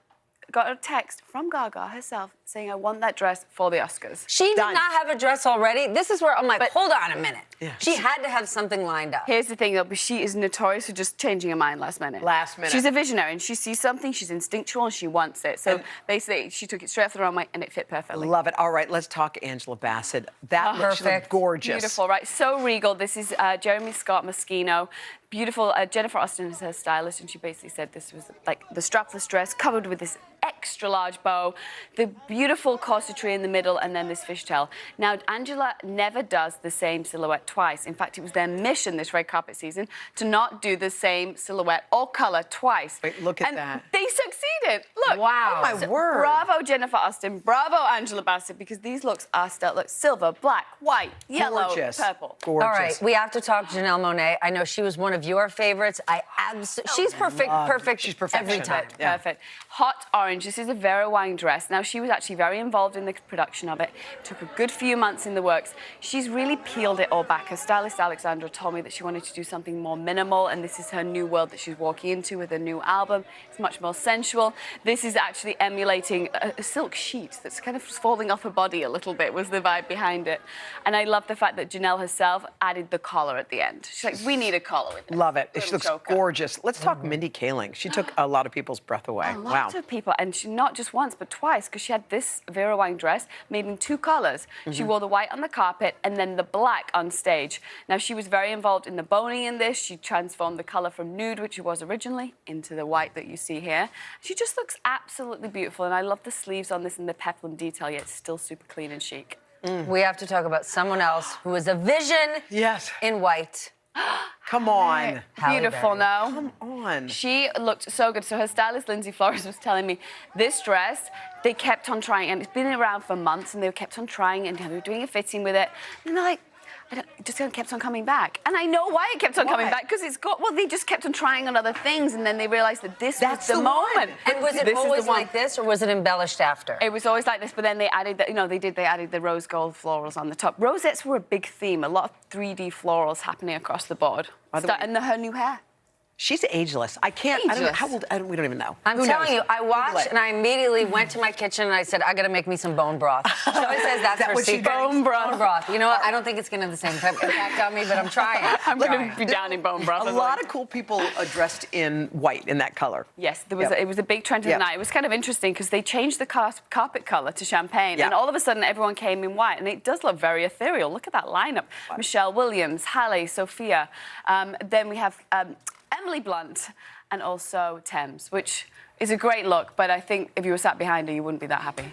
got a text from Gaga herself saying, I want that dress for the Oscars. She did not have a dress already. This is where I'm like, hold on a minute. She had to have something lined up. Here's the thing, though, but she is notorious for just changing her mind last minute. Last minute. She's a visionary, and she sees something, she's instinctual, and she wants it. So basically, she took it straight off the runway, and it fit perfectly. Love it. All right, let's talk Angela Bassett. That looks gorgeous. Beautiful, right? So regal. This is Jeremy Scott Moschino. Beautiful. Jennifer Austin is her stylist, and she basically said this was like the strapless dress covered with this extra large bow, the beautiful corsetry in the middle, and then this fishtail. Now, Angela never does the same silhouette twice. In fact, it was their mission this red carpet season to not do the same silhouette or color twice. Wait, look at that. They succeeded. Look. Wow. Oh, my word. Bravo, Jennifer Austin. Bravo, Angela Bassett, because these looks are still, look, silver, black, white, yellow, Gorgeous. purple. Gorgeous. All right, we have to talk Janelle Monáe. I know she was one of your favorites. She's perfect. She's perfect every time. Perfect. Hot orange. This is a Vera Wang dress. Now, she was actually very involved in the production of it. It took a good few months in the works. She's really peeled it all back. Her stylist, Alexandra, told me that she wanted to do something more minimal, and this is her new world that she's walking into with her new album. It's much more sensual. This is actually emulating a silk sheet that's kind of falling off her body a little bit, was the vibe behind it. And I love the fact that Janelle herself added the collar at the end. She's like, we need a collar with this. Love it. She looks gorgeous. Let's talk Mindy Kaling. She took a lot of people's breath away. A lot of people, and she not just once, but twice, because she had this Vera Wang dress made in 2 colors. She wore the white on the carpet and then the black on stage. Now, she was very involved in the boning in this. She transformed the color from nude, which it was originally, into the white that you see here. She just looks absolutely beautiful, and I love the sleeves on this and the peplum detail, yet it's still super clean and chic. We have to talk about someone else who is a vision in white. Come on. Beautiful, no? Come on. She looked so good. So her stylist, Lindsay Flores, was telling me this dress, they kept on trying, and it's been around for months, and they kept on trying, and they were doing a fitting with it. And they're like, it just kept on coming back. And I know why it kept on coming back, because it's got, well, they just kept on trying on other things, and then they realized that this was the moment. And was it always like this, or was it embellished after? It was always like this, but then they added, they added the rose gold florals on the top. Rosettes were a big theme, a lot of 3D florals happening across the board. And her new hair. She's ageless. I can't. I don't know how old. We don't even know. I'm Who telling knows? you, I watched and I immediately went to my kitchen and I said, I got to make me some bone broth. She always says that's her secret. Bone broth. Bone broth. You know what? I don't think it's going to have the same impact on me, but I'm trying. I'm going to be down in bone broth. A lot of cool people dressed in white, in that color. Yes, there was. It was a big trend of the night. It was kind of interesting because they changed the carpet color to champagne, and all of a sudden everyone came in white, and it does look very ethereal. Look at that lineup: Michelle Williams, Halle, Sophia. Then we have Emily Blunt, and also Thames, which is a great look, but I think if you were sat behind her, you wouldn't be that happy.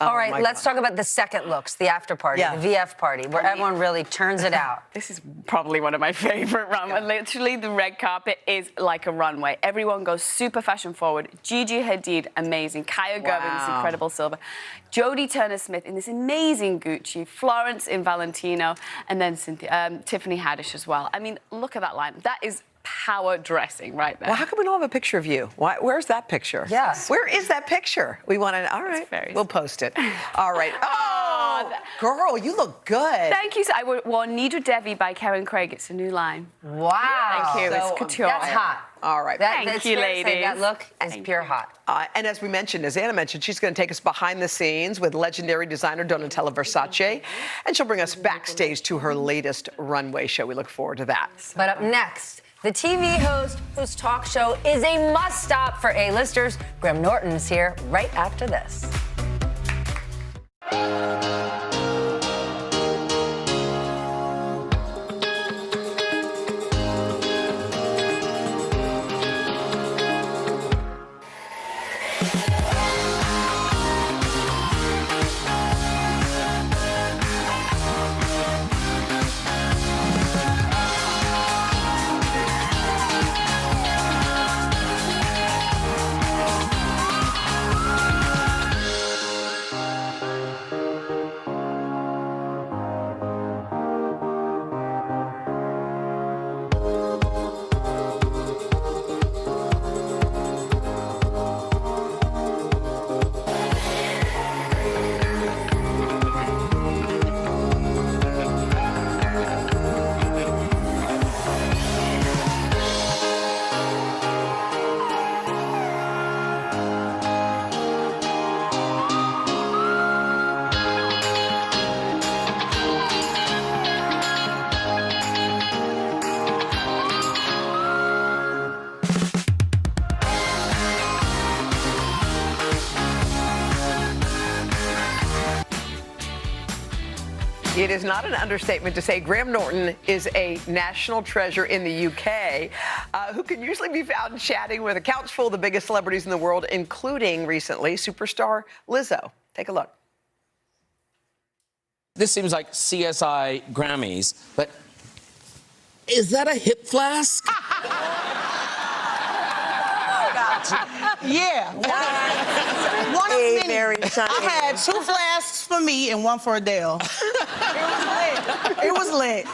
All right, let's talk about the second looks, the after party, the VF party, where everyone really turns it out. This is probably one of my favorite runways. Literally, the red carpet is like a runway. Everyone goes super fashion forward. Gigi Hadid, amazing. Kaya Gervin, this incredible silver. Jodie Turner-Smith in this amazing Gucci. Florence in Valentino, and then Tiffany Haddish as well. I mean, look at that line. That is power dressing right there. Well, how come we don't have a picture of you? Where's that picture? Yes. Where is that picture? We want to. All right. We'll post it. All right. Oh, girl, you look good. Thank you. So I wore Nidra Devi by Karen Craig. It's a new line. Wow. Thank you. So, It's couture. that's hot. All right. Thank you, ladies. That look is pure hot. And as we mentioned, as Anna mentioned, she's going to take us behind the scenes with legendary designer Donatella Versace, and she'll bring us backstage to her latest runway show. We look forward to that. But up next, the TV host whose talk show is a must-stop for A-listers, Graham Norton, is here right after this. It is not an understatement to say Graham Norton is a national treasure in the UK, who can usually be found chatting with a couch full of the biggest celebrities in the world, including recently superstar Lizzo. Take a look. This seems like CSI Grammys, but is that a hip flask? Yeah. One of many. I had 2 flasks for me and 1 for Adele. It was lit.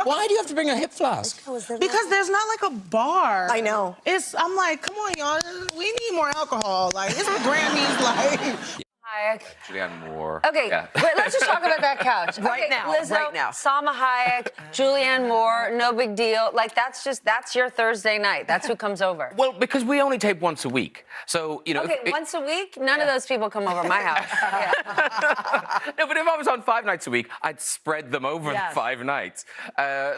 Why do you have to bring a hip flask? Because there's not like a bar. I know. I'm like, come on, y'all. We need more alcohol. Like, it's the Grammys, like. Hayek. Julianne Moore. Okay, Yeah. wait, let's just talk about that couch. Right Okay, now, Lizzo, right now. Salma Hayek, Julianne Moore, no big deal. Like, that's your Thursday night. That's who comes over. Well, because we only tape once a week. So, you know. Okay, once a week? None of those people come over my house. No, but if I was on 5 nights a week, I'd spread them over Yes. 5 nights.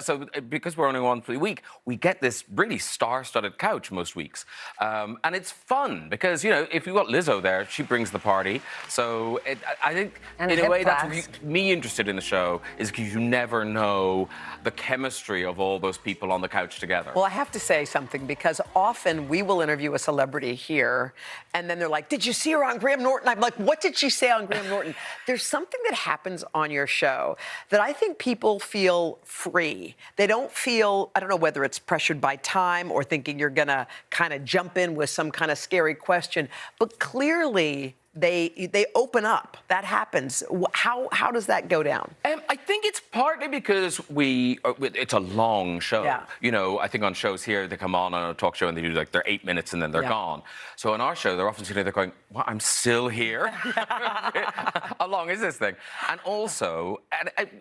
So because we're only once a week, we get this really star-studded couch most weeks. And it's fun because, you know, if you've got Lizzo there, she brings the party. So I think, And in a a hip way, that's flask. what me interested in the show is because you never know the chemistry of all those people on the couch together. Well, I have to say something because often we will interview a celebrity here and then they're like, did you see her on Graham Norton? I'm like, what did she say on Graham Norton? There's something that happens on your show that I think people feel free. They don't feel, I don't know whether it's pressured by time or thinking you're going to kind of jump in with some kind of scary question, but clearly they open up. That happens. How does that go down? I think it's partly because it's a long show. Yeah. You know, I think on shows here, they come on a talk show and they do like their 8 minutes and then they're Yeah. gone. So on our show, they're often sitting there going, what, I'm still here? How long is this thing? And also,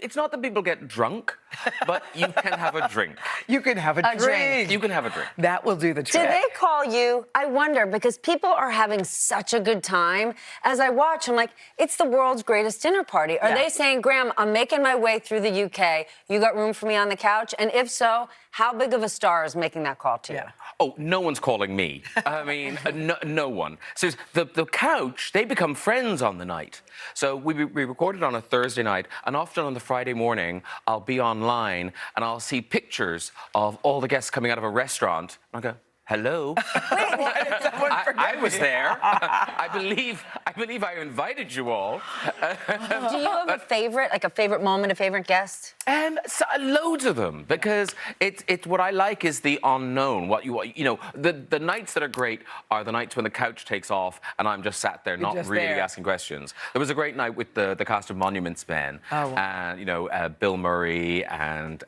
it's not that people get drunk, but you can have a drink. You can have a drink. You can have a drink. That will do the Do trick. they call you? I wonder, because people are having such a good time. As I watch, I'm like, it's the world's greatest dinner party. Are Yeah. they saying, Graham, I'm making my way through the UK. You got room for me on the couch? And if so, how big of a star is making that call to you? Oh, no one's calling me. I mean, no one. So the couch, they become friends on the night. So we recorded on a Thursday night, and often on the Friday morning, I'll be online and I'll see pictures of all the guests coming out of a restaurant. And I'll go, Hello. I was there. I believe I invited you all. Do you have a favorite, like a favorite moment, a favorite guest? Loads of them, because it's what I like is the unknown. The nights that are great are the nights when the couch takes off and I'm just sat there, not really asking questions. There was a great night with the cast of Monuments Men, and Bill Murray and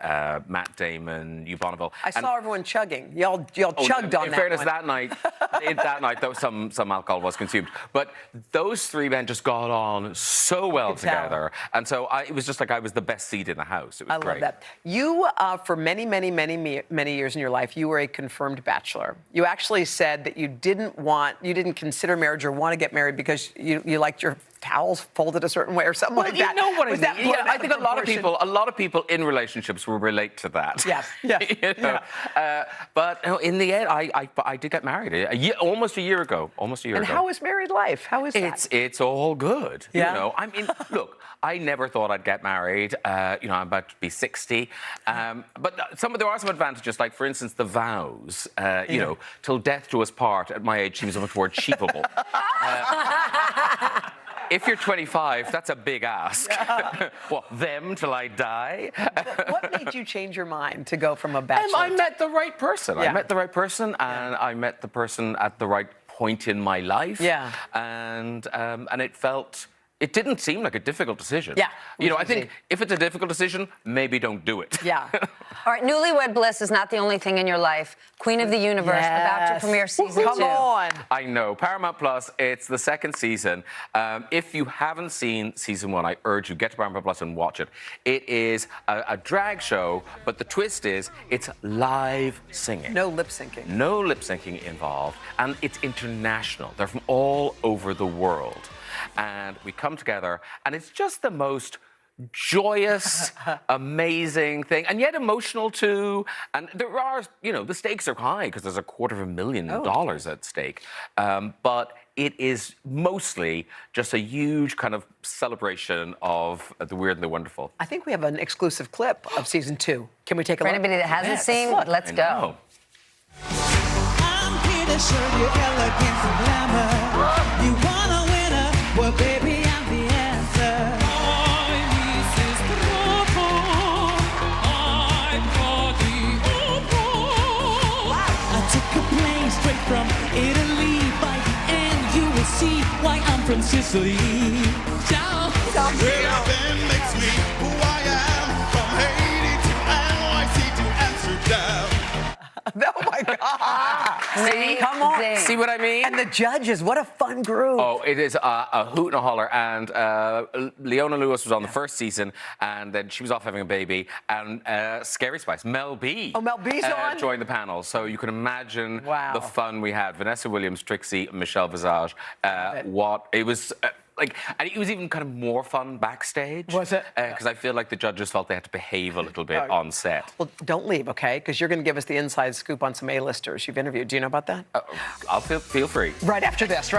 Matt Damon, Hugh Bonneville. I saw everyone chugging. Y'all chugged on in that fairness, one. that night, though, some alcohol was consumed. But those three men just got on so well together, and so it was just like I was the best seat in the house. It was great. I love that. You, for many years in your life, you were a confirmed bachelor. You actually said that you didn't consider marriage or want to get married because you liked your towels folded a certain way or something like that. You know what I mean? I think a lot of people in relationships will relate to that. Yeah. But in the end, I did get married almost a year ago. And how is married life? How is that? It's all good. Yeah. You know, I mean, look, I never thought I'd get married. I'm about to be 60. But there are some advantages, like, for instance, the vows. Till death do us part at my age seems much more achievable. If you're 25, that's a big ask. What, them till I die? What made you change your mind to go from a bachelor? I met the right person. Yeah. I met the right person, and I met the person at the right point in my life. Yeah. And it didn't seem like a difficult decision. Yeah. I think if it's a difficult decision, maybe don't do it. Yeah. All right, Newlywed Bliss is not the only thing in your life. Queen of the Universe, about to premiere season 2. Come on. I know. Paramount Plus, it's the second season. If you haven't seen season 1, I urge you, get to Paramount Plus and watch it. It is a drag show, but the twist is it's live singing. No lip syncing. No lip syncing involved. And it's international. They're from all over the world. And we come together, and it's just the most joyous, amazing thing, and yet emotional too. And there are, the stakes are high because there's $250,000 at stake. But it is mostly just a huge kind of celebration of the weird and the wonderful. I think we have an exclusive clip of season 2. Can we take a look? For anybody that hasn't seen, let's go. I'm here to show you elegance and glamour. You want a winner? Well, baby, I'm the answer. I took a plane straight from Italy. By the end, you will see why I'm from Sicily. Ciao. Everything makes me who I am. From Haiti to NYC to Amsterdam. Oh my God! See, come on. See what I mean? And the judges, what a fun group. Oh, it is a hoot and a holler. And Leona Lewis was on the first season, and then she was off having a baby. And Scary Spice, Mel B. Oh, Mel B's on? Joined the panel. So you can imagine the fun we had. Vanessa Williams, Trixie, Michelle Visage. It was... and it was even kind of more fun backstage. Was it? Because I feel like the judges felt they had to behave a little bit on set. Well, don't leave, okay? Because you're going to give us the inside scoop on some A-listers you've interviewed. Do you know about that? I'll feel free. Right after this.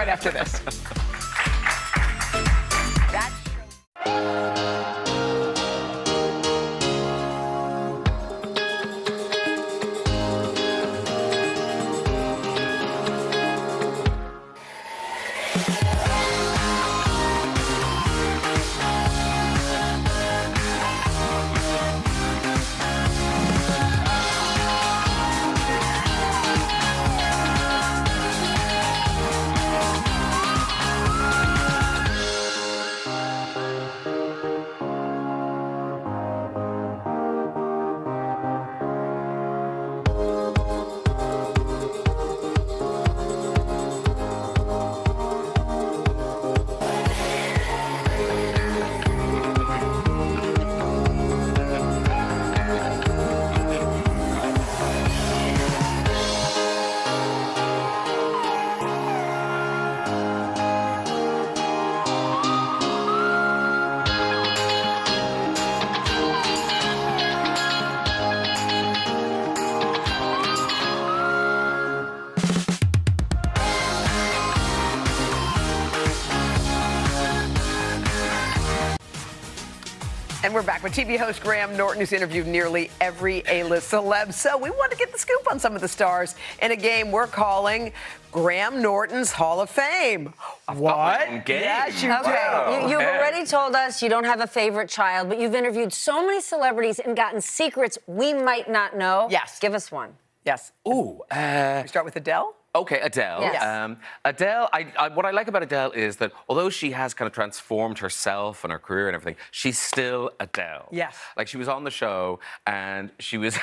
And we're back with TV host Graham Norton, who's interviewed nearly every A-list celeb. So we want to get the scoop on some of the stars in a game we're calling Graham Norton's Hall of Fame. What? Yes, you Okay, you've already told us you don't have a favorite child, but you've interviewed so many celebrities and gotten secrets we might not know. Yes. Give us one. Yes. Ooh. We start with Adele? Okay, Adele. Yes. Adele, what I like about Adele is that although she has kind of transformed herself and her career and everything, she's still Adele. Yes. Like she was on the show and she was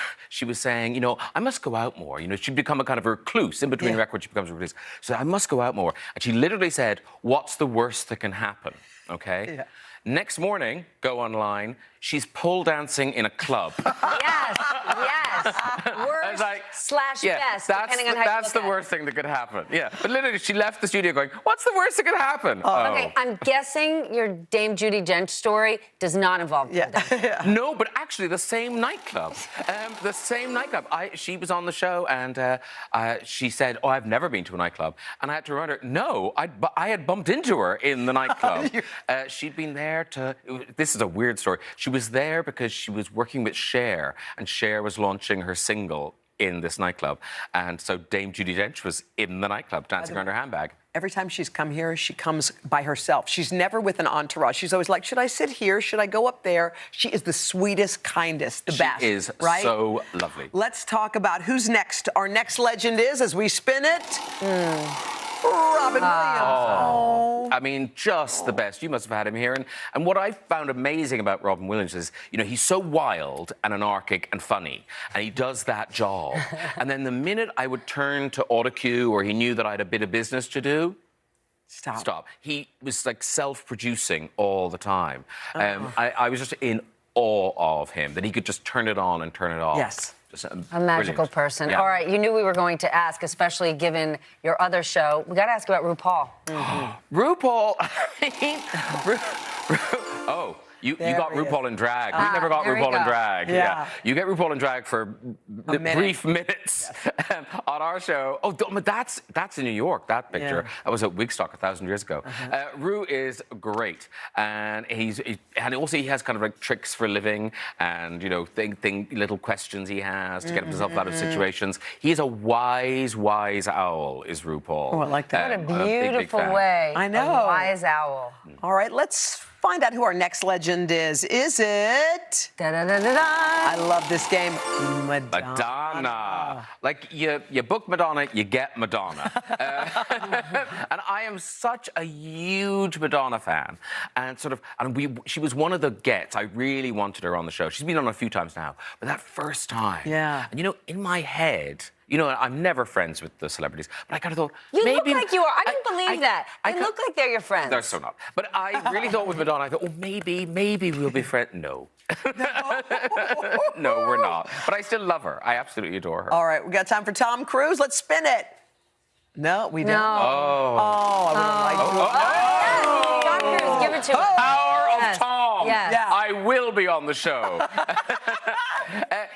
saying, you know, I must go out more. You know, she'd become a kind of recluse. In between records, she becomes a recluse. So I must go out more. And she literally said, what's the worst that can happen? Okay? Yeah. Next morning, go online, she's pole dancing in a club. Yes. Worst slash best, depending on how you that's look the at it. worst thing that could happen. Yeah, but literally, she left the studio going, "What's the worst that could happen?" Okay, I'm guessing your Dame Judi Dench story does not involve No, but actually, the same nightclub. She was on the show, and she said, "Oh, I've never been to a nightclub," and I had to remind her, "No, I had bumped into her in the nightclub. She'd been there to. This is a weird story. She was there because she was working with Cher, and Cher was launching her single in this nightclub, and so Dame Judi Dench was in the nightclub dancing around her handbag. Every time she's come here, she comes by herself. She's never with an entourage. She's always like, should I sit here? Should I go up there? She is the sweetest, kindest, the best. She is right? so lovely. Let's talk about who's next. Our next legend is, as we spin it, Robin Williams. I mean, just the best. You must have had him here. And what I found amazing about Robin Williams is, you know, he's so wild and anarchic and funny, and he does that job. And then the minute I would turn to autocue or he knew that I had a bit of business to do, Stop. He was like self-producing all the time. I was just in awe of him, that he could just turn it on and turn it off. Yes. Just, A magical brilliant. person. Yeah. All right, you knew we were going to ask, especially given your other show. We got to ask about RuPaul. RuPaul. Oh, you got he is. RuPaul in drag. We never got there we RuPaul in go. drag. Yeah. You get RuPaul in drag for brief minutes on our show. Oh, but that's in New York. That picture. Yeah. That was at Wigstock 1,000 years ago. Ru is great, and and also he has kind of like tricks for a living, and you know, little questions he has to get himself out of situations. He's a wise owl. Is RuPaul? Oh, I like that. What a I'm big beautiful fan. way. I know. A wise owl. All right, let's find out who our next legend is. Is it? Da-da-da-da-da. I love this game. Madonna. Like, you book Madonna, you get Madonna. And I am such a huge Madonna fan. And she was one of the gets. I really wanted her on the show. She's been on a few times now. But that first time. Yeah. And you know, in my head, you know, I'm never friends with the celebrities, but I kind of thought, You maybe... look like you are. I didn't believe that. They look like they're your friends. They're so not. But I really thought with Madonna, I thought, oh, maybe we'll be friends. No. No, we're not. But I still love her. I absolutely adore her. All right, we got time for Tom Cruise. Let's spin it. No, we don't. No. Oh, I would have liked to. Tom Cruise, give it to us. Power of Yes. Tom. Yes. Yeah. I will be on the show.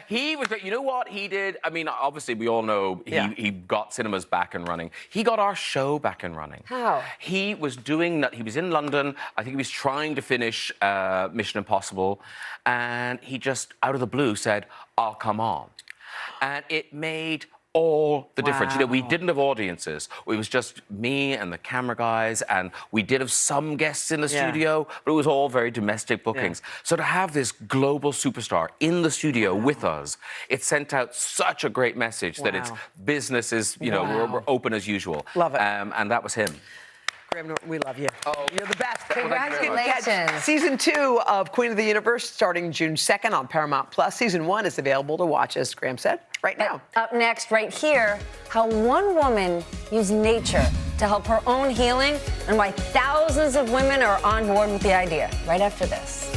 He was great. You know what he did? I mean, obviously, we all know he got cinemas back and running. He got our show back and running. How? He was he was in London. I think he was trying to finish Mission Impossible. And he just, out of the blue, said, I'll come on. And it made all the difference. You know, we didn't have audiences. It was just me and the camera guys, and we did have some guests in the studio, but it was all very domestic bookings. So to have this global superstar in the studio with us, it sent out such a great message that it's business is, you know, we're open as usual. Love it. And that was him. Graham Norton, we love you. Oh, you're the best. Congratulations. Season 2 of Queen of the Universe starting June 2nd on Paramount Plus. Season 1 is available to watch, as Graham said, right now. Up next, right here, how one woman used nature to help her own healing and why thousands of women are on board with the idea. Right after this.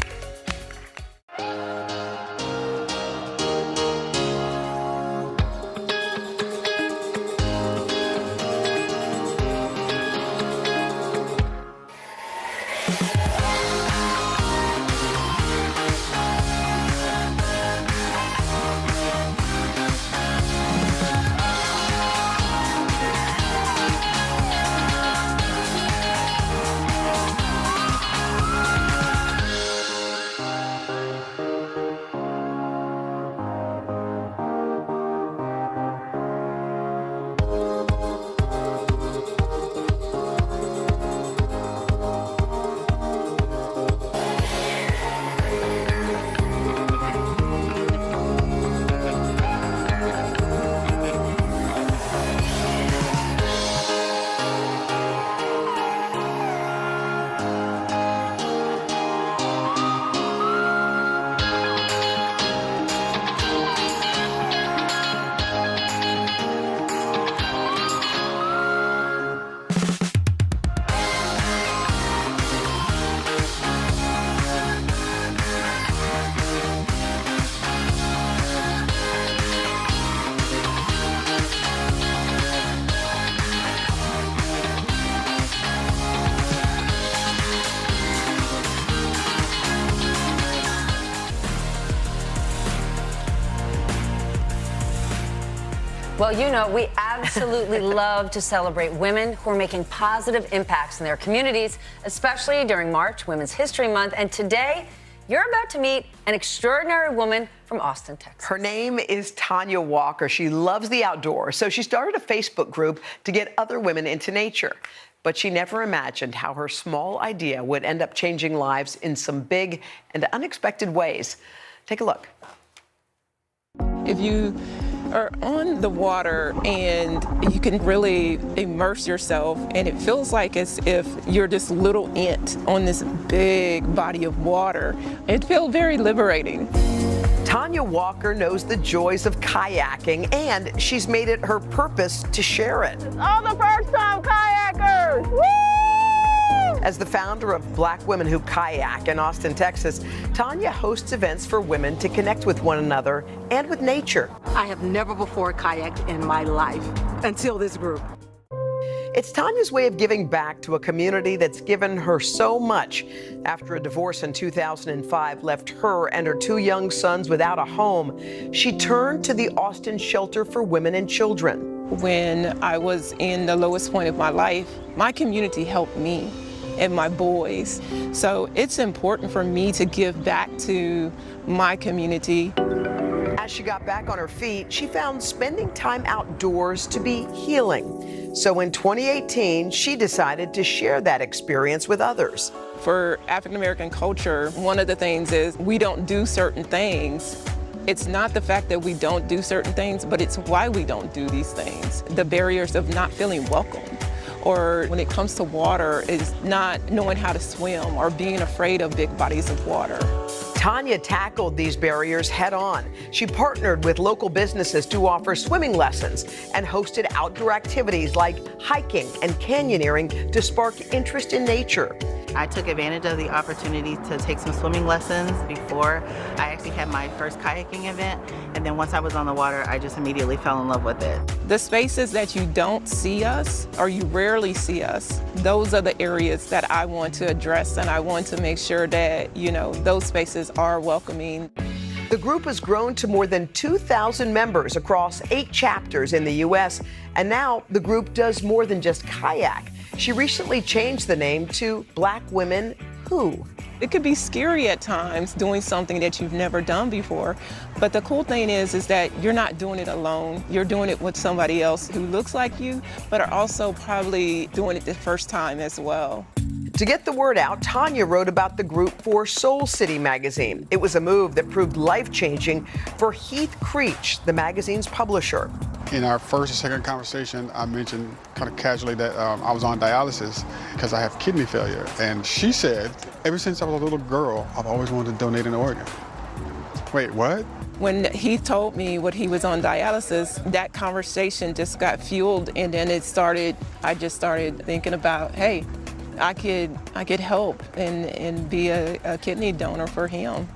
Well, you know, we absolutely love to celebrate women who are making positive impacts in their communities, especially during March, Women's History Month. And today, you're about to meet an extraordinary woman from Austin, Texas. Her name is Tanya Walker. She loves the outdoors, so she started a Facebook group to get other women into nature. But she never imagined how her small idea would end up changing lives in some big and unexpected ways. Take a look. If you are on the water and you can really immerse yourself, and it feels like as if you're this little ant on this big body of water, it feels very liberating. Tanya Walker knows the joys of kayaking, and she's made it her purpose to share it. All the first-time kayakers! Woo! As the founder of Black Women Who Kayak in Austin, Texas, Tanya hosts events for women to connect with one another and with nature. I have never before kayaked in my life until this group. It's Tanya's way of giving back to a community that's given her so much. After a divorce in 2005 left her and her 2 young sons without a home, she turned to the Austin Shelter for Women and Children. When I was in the lowest point of my life, my community helped me and my boys. So it's important for me to give back to my community. As she got back on her feet, she found spending time outdoors to be healing. So in 2018, she decided to share that experience with others. For African American culture, one of the things is we don't do certain things. It's not the fact that we don't do certain things, but it's why we don't do these things. The barriers of not feeling welcome, or when it comes to water, is not knowing how to swim or being afraid of big bodies of water. Tanya tackled these barriers head on. She partnered with local businesses to offer swimming lessons and hosted outdoor activities like hiking and canyoneering to spark interest in nature. I took advantage of the opportunity to take some swimming lessons before I actually had my first kayaking event. And then once I was on the water, I just immediately fell in love with it. The spaces that you don't see us, or you rarely see us, those are the areas that I want to address, and I want to make sure that, you know, those spaces are welcoming. The group has grown to more than 2,000 members across 8 chapters in the U.S., and now the group does more than just kayak. She recently changed the name to Black Women Who. It could be scary at times doing something that you've never done before, but the cool thing is that you're not doing it alone. You're doing it with somebody else who looks like you, but are also probably doing it the first time as well. To get the word out, Tanya wrote about the group for Soul City magazine. It was a move that proved life-changing for Heath Creech, the magazine's publisher. In our first and second conversation, I mentioned kind of casually that I was on dialysis because I have kidney failure. And she said, ever since I was a little girl, I've always wanted to donate an organ. Wait, what? When he told me what he was on dialysis, that conversation just got fueled, and then I just started thinking about, hey, I could help and be a kidney donor for him.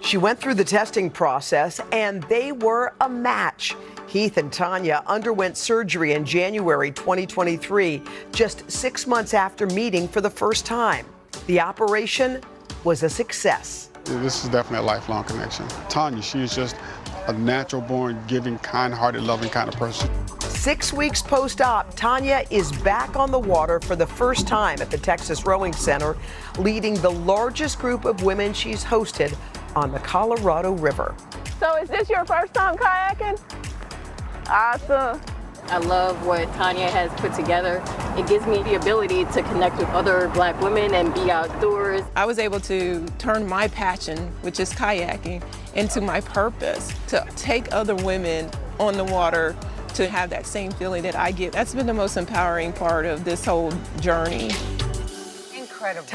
She went through the testing process, and they were a match. Heath and Tanya underwent surgery in January 2023, just 6 months after meeting for the first time. The operation was a success. This is definitely a lifelong connection. Tanya, she is just a natural-born, giving, kind-hearted, loving kind of person. 6 weeks post-op, Tanya is back on the water for the first time at the Texas Rowing Center, leading the largest group of women she's hosted on the Colorado River. So is this your first time kayaking? Awesome. I love what Tanya has put together. It gives me the ability to connect with other Black women and be outdoors. I was able to turn my passion, which is kayaking, into my purpose, to take other women on the water to have that same feeling that I get. That's been the most empowering part of this whole journey. Incredible.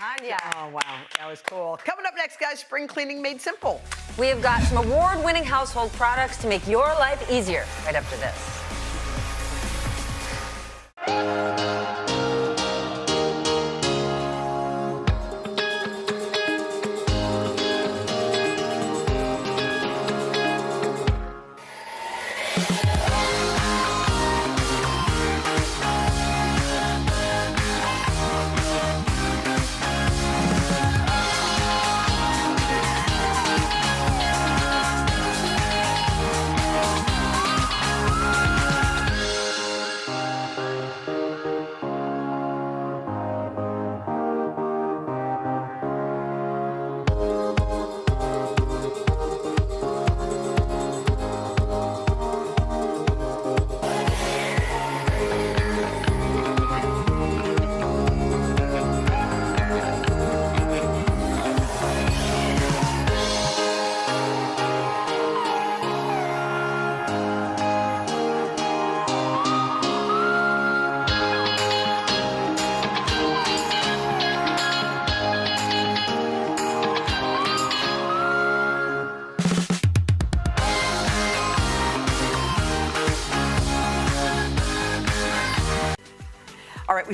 Tanya. Oh, wow. That was cool. Coming up next, guys, spring cleaning made simple. We have got some award-winning household products to make your life easier right after this.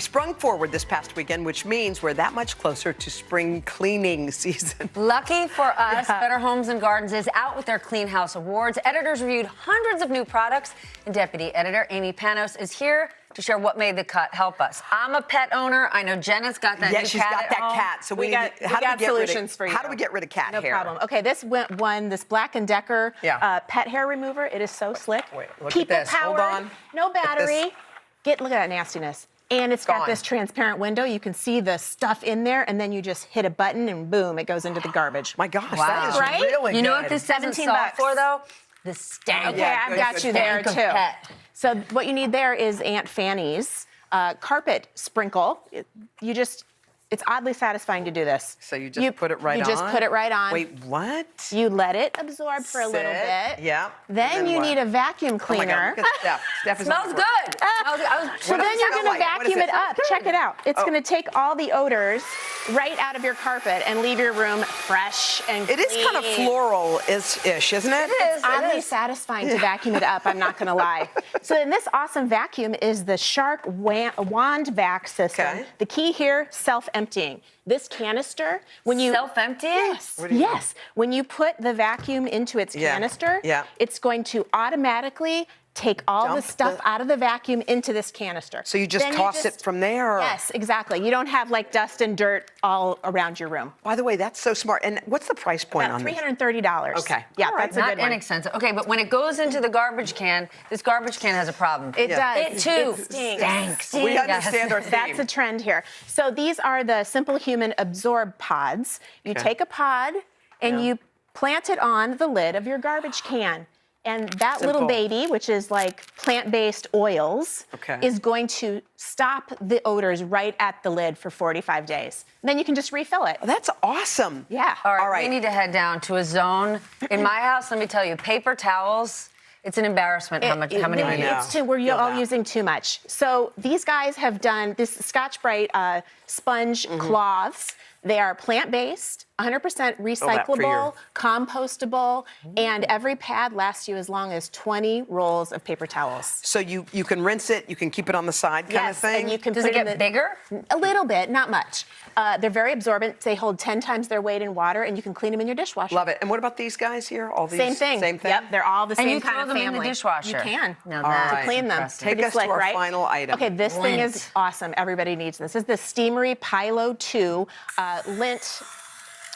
sprung forward this past weekend, which means we're that much closer to spring cleaning season. Lucky for us, Better Homes and Gardens is out with their Clean House Awards. Editors reviewed hundreds of new products, and Deputy Editor Amy Panos is here to share what made the cut. Help us. I'm a pet owner. I know Jenna's got that new cat she's got at that home. cat. So we got solutions for you. How do we get rid of cat No hair? problem. Okay, this won this Black & Decker pet hair remover. It is so slick. Wait, look People at this. Hold powered, on. no battery. Look at that nastiness. And it's got Gone. this transparent window. You can see the stuff in there, and then you just hit a button, and boom, it goes into the garbage. My gosh, Wow. that is Right? really good. You know what this doesn't solve for, though? The stank. Okay, Yeah, I've good, got good, you good. there, Stank of too. pet. So what you need there is Aunt Fanny's carpet sprinkle. It's oddly satisfying to do this. So you just put it right on? You just put it right on. Wait, what? You let it absorb for a little Sit. bit. Yeah. Then And you what? need a vacuum Oh my God, cleaner. look at Steph. Steph is Smells on good. board. So What then does it you're smell going to like? What is vacuum it up. Check it out. It's Oh. going to take all the odors right out of your carpet and leave your room fresh and It is kind of clean. floral-ish, isn't it? It's oddly satisfying to vacuum it up, I'm not going to lie. So in this awesome vacuum is the Shark Wand Vac system. Okay. The key here, self-emptying. This canister, when you... Self-emptying? Yes, What do you mean? yes. When you put the vacuum into its Yeah, canister, yeah. it's going to automatically take all the Dump stuff the- out of the vacuum into this canister. So you just Then toss it from there? Or? Yes, exactly. You don't have like dust and dirt all around your room. By the way, that's so smart. And what's the price point About on this? $330. Okay. Yeah, All right. that's a Not good one. inexpensive. Okay, but when it goes into the garbage can, this garbage can has a problem. It does. It too stinks. stinks. We understand our theme. That's a trend here. So these are the Simple Human Absorb Pods. You Okay. take a pod and you plant it on the lid of your garbage can. And that little Simple. baby, which is like plant-based oils, Okay. is going to stop the odors right at the lid for 45 days. And then you can just refill it. That's awesome. Yeah. All right, we need to head down to a zone. In my house, let me tell you, paper towels, it's an embarrassment how many we need. It's too, we're all using too much. So these guys have done this Scotch-Brite sponge cloths. They are plant-based, 100% recyclable, compostable, and every pad lasts you as long as 20 rolls of paper towels. So you can rinse it, you can keep it on the side kind of thing? And you can Does put it get bigger? A little bit, not much. They're very absorbent. They hold 10 times their weight in water, and you can clean them in your dishwasher. Love it. And what about these guys here? All these? Same thing. Same thing? Yep, they're all the And same you kind throw of them in family. the dishwasher. You can. Now All that's right. To clean them. impressive. Take Pretty us slick, to our right? final item. Okay, this thing is Lint. awesome. Everybody needs this. This is the Steamery Pilo 2 lint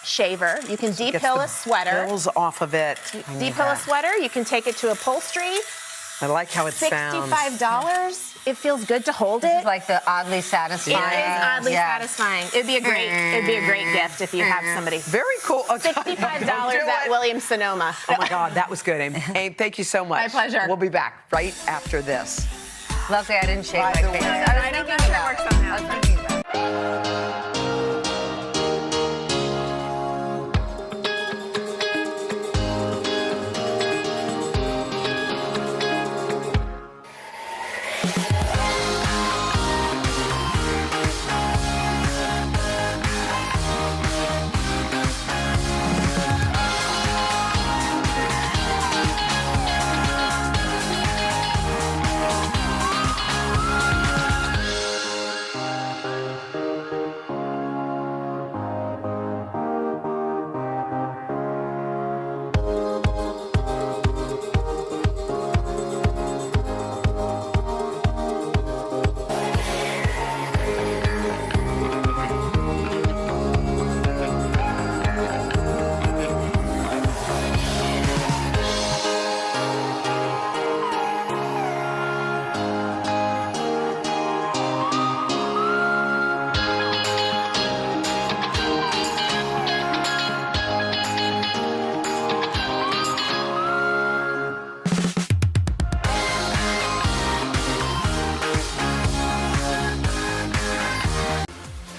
shaver. You can deep Gets pill the a sweater. Bills off of it. Deep pill a sweater. You can take it to upholstery. I like how it sounds. $65. It feels good to hold This it. is like the oddly satisfying. It is oddly Yeah. satisfying. It'd be a great gift if you have somebody. Very cool. $65 at Williams Sonoma. Oh my God, that was good, Aim. Aim, thank you so much. My pleasure. We'll be back right after this. Luckily, I didn't shave By my the face. way- I was thinking about it. I was thinking about it.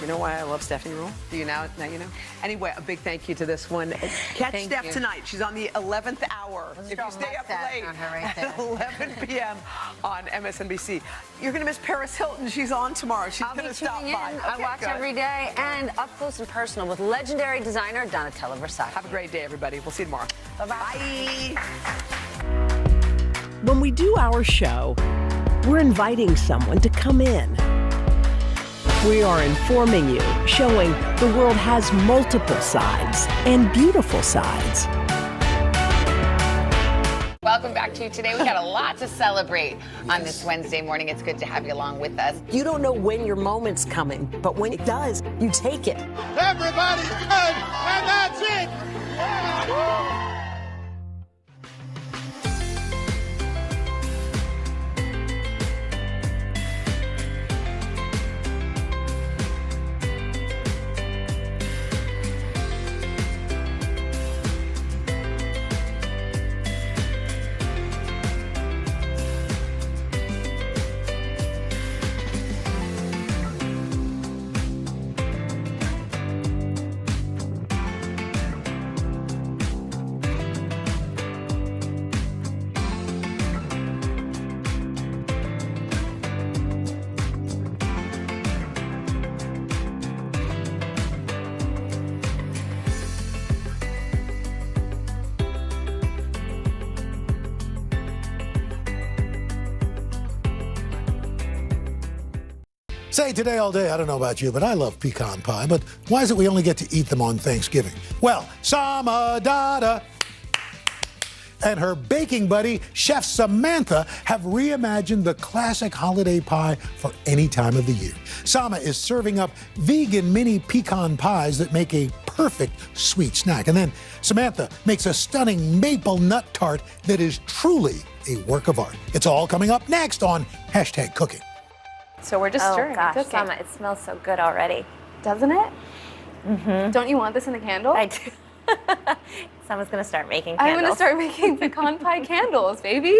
You know why I love Stephanie Rule? Do you now you know? Anyway, a big thank you to this one. Catch Thank Steph you. tonight. She's on the 11th hour. Let's If draw you stay up mustache late on her right at there. 11 p.m. on MSNBC. You're going to miss Paris Hilton. She's on tomorrow. She's I'll going be to stop tuning in. by. I Okay, watch good. every day and up close and personal with legendary designer Donatella Versace. Have a great day, everybody. We'll see you tomorrow. Bye-bye. Bye. When we do our show, we're inviting someone to come in, We are informing you, showing the world has multiple sides and beautiful sides. Welcome back to Today. We got a lot to celebrate on this Wednesday morning. It's good to have you along with us. You don't know when your moment's coming, but when it does, you take it. Everybody's good, and that's it. Say Today all day, I don't know about you, but I love pecan pie. But why is it we only get to eat them on Thanksgiving? Well, Samadada and her baking buddy, Chef Samantha, have reimagined the classic holiday pie for any time of the year. Sama is serving up vegan mini pecan pies that make a perfect sweet snack. And then Samantha makes a stunning maple nut tart that is truly a work of art. It's all coming up next on #Cooking. So we're just stirring. Oh gosh, cooking. Sama, it smells so good already. Doesn't it? Mm-hmm. Don't you want this in a candle? I do. Sama's gonna start making I'm candles. gonna start making pecan pie candles, baby.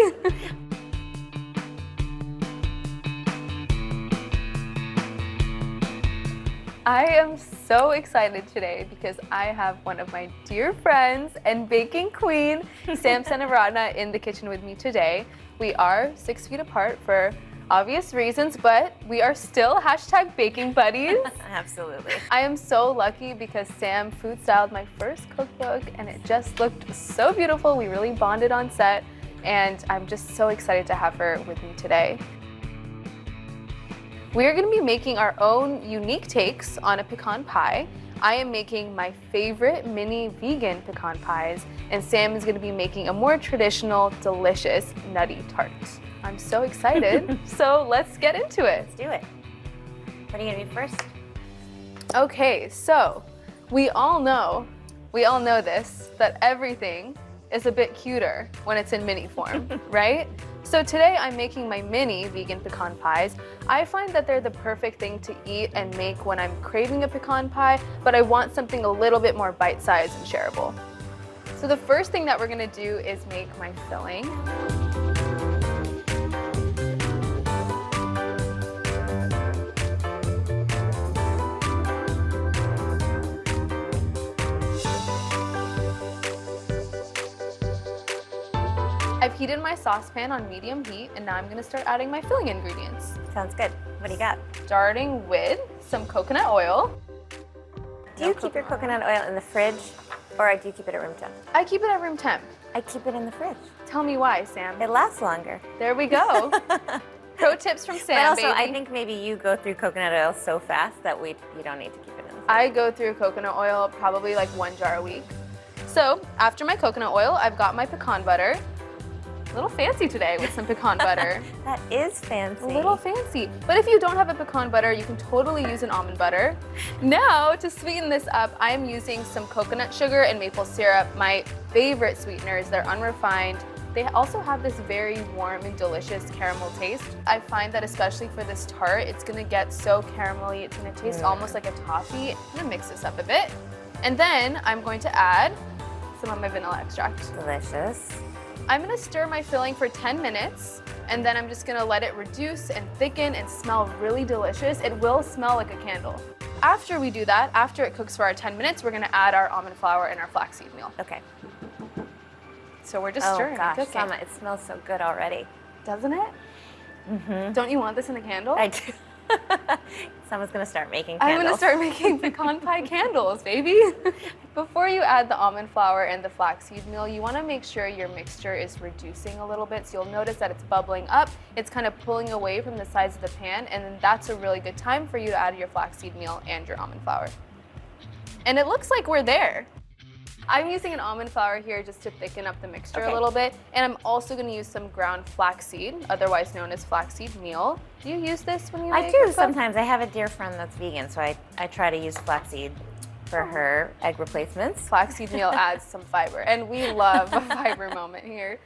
I am so excited today because I have one of my dear friends and baking queen, Sam Senaratna, in the kitchen with me today. We are 6 feet apart for obvious reasons, but we are still #baking buddies. Absolutely. I am so lucky because Sam food styled my first cookbook and it just looked so beautiful. We really bonded on set and I'm just so excited to have her with me today. We are going to be making our own unique takes on a pecan pie. I am making my favorite mini vegan pecan pies and Sam is going to be making a more traditional, delicious, nutty tart. I'm so excited. So let's get into it. Let's do it. What are you gonna do first? Okay, so we all know this, that everything is a bit cuter when it's in mini form, right? So today I'm making my mini vegan pecan pies. I find that they're the perfect thing to eat and make when I'm craving a pecan pie, but I want something a little bit more bite-sized and shareable. So the first thing that we're gonna do is make my filling. I've heated my saucepan on medium heat, and now I'm gonna start adding my filling ingredients. Sounds good. What do you got? Starting with some coconut oil. Do you keep your coconut oil in the fridge, or do you keep it at room temp? I keep it at room temp. I keep it in the fridge. Tell me why, Sam. It lasts longer. There we go. Pro tips from Sam, But also, baby. I think maybe you go through coconut oil so fast that you don't need to keep it in the fridge. I go through coconut oil probably like 1 jar a week. So after my coconut oil, I've got my pecan butter. A little fancy today with some pecan butter. That is fancy. A little fancy. But if you don't have a pecan butter, you can totally use an almond butter. Now, to sweeten this up, I am using some coconut sugar and maple syrup, my favorite sweeteners. They're unrefined. They also have this very warm and delicious caramel taste. I find that especially for this tart, it's gonna get so caramelly, it's gonna taste almost like a toffee. I'm gonna mix this up a bit. And then I'm going to add some of my vanilla extract. Delicious. I'm gonna stir my filling for 10 minutes, and then I'm just gonna let it reduce and thicken and smell really delicious. It will smell like a candle. After we do that, after it cooks for our 10 minutes, we're gonna add our almond flour and our flaxseed meal. Okay. So we're just stirring. Oh gosh, cooking. Sama, it smells so good already. Doesn't it? Mm-hmm. Don't you want this in a candle? I do. Someone's gonna start making I'm candles. gonna start making pecan pie candles, baby. Before you add the almond flour and the flaxseed meal, you wanna make sure your mixture is reducing a little bit. So you'll notice that it's bubbling up. It's kind of pulling away from the sides of the pan, and then that's a really good time for you to add your flaxseed meal and your almond flour. And it looks like we're there. I'm using an almond flour here just to thicken up the mixture a little bit, and I'm also going to use some ground flaxseed, otherwise known as flaxseed meal. Do you use this when you I make do your cook? sometimes. I have a dear friend that's vegan, so I try to use flaxseed for her egg replacements. Flaxseed meal adds some fiber, and we love a fiber moment here.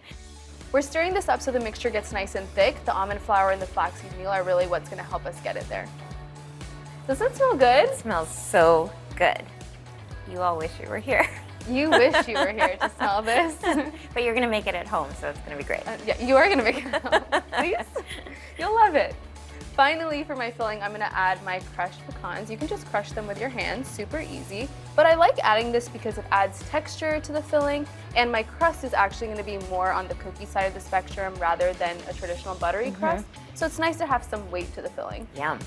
We're stirring this up so the mixture gets nice and thick. The almond flour and the flaxseed meal are really what's going to help us get it there. Does it smell good? It smells so good. You all wish you were here. You wish you were here to smell this. But you're gonna make it at home, so it's gonna be great. Yeah, you are gonna make it at home. Please. You'll love it. Finally, for my filling, I'm gonna add my crushed pecans. You can just crush them with your hands, super easy. But I like adding this because it adds texture to the filling, and my crust is actually gonna be more on the cookie side of the spectrum rather than a traditional buttery crust. So it's nice to have some weight to the filling. Yum.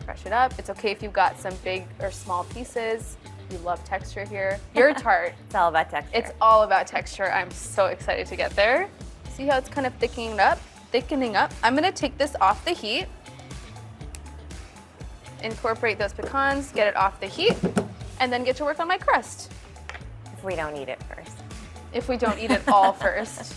Crush it up. It's okay if you've got some big or small pieces. You love texture here. Your tart. It's all about texture. It's all about texture. I'm so excited to get there. See how it's kind of thickening up? I'm gonna take this off the heat. Incorporate those pecans, get it off the heat, and then get to work on my crust. If we don't eat it first. If we don't eat it all first.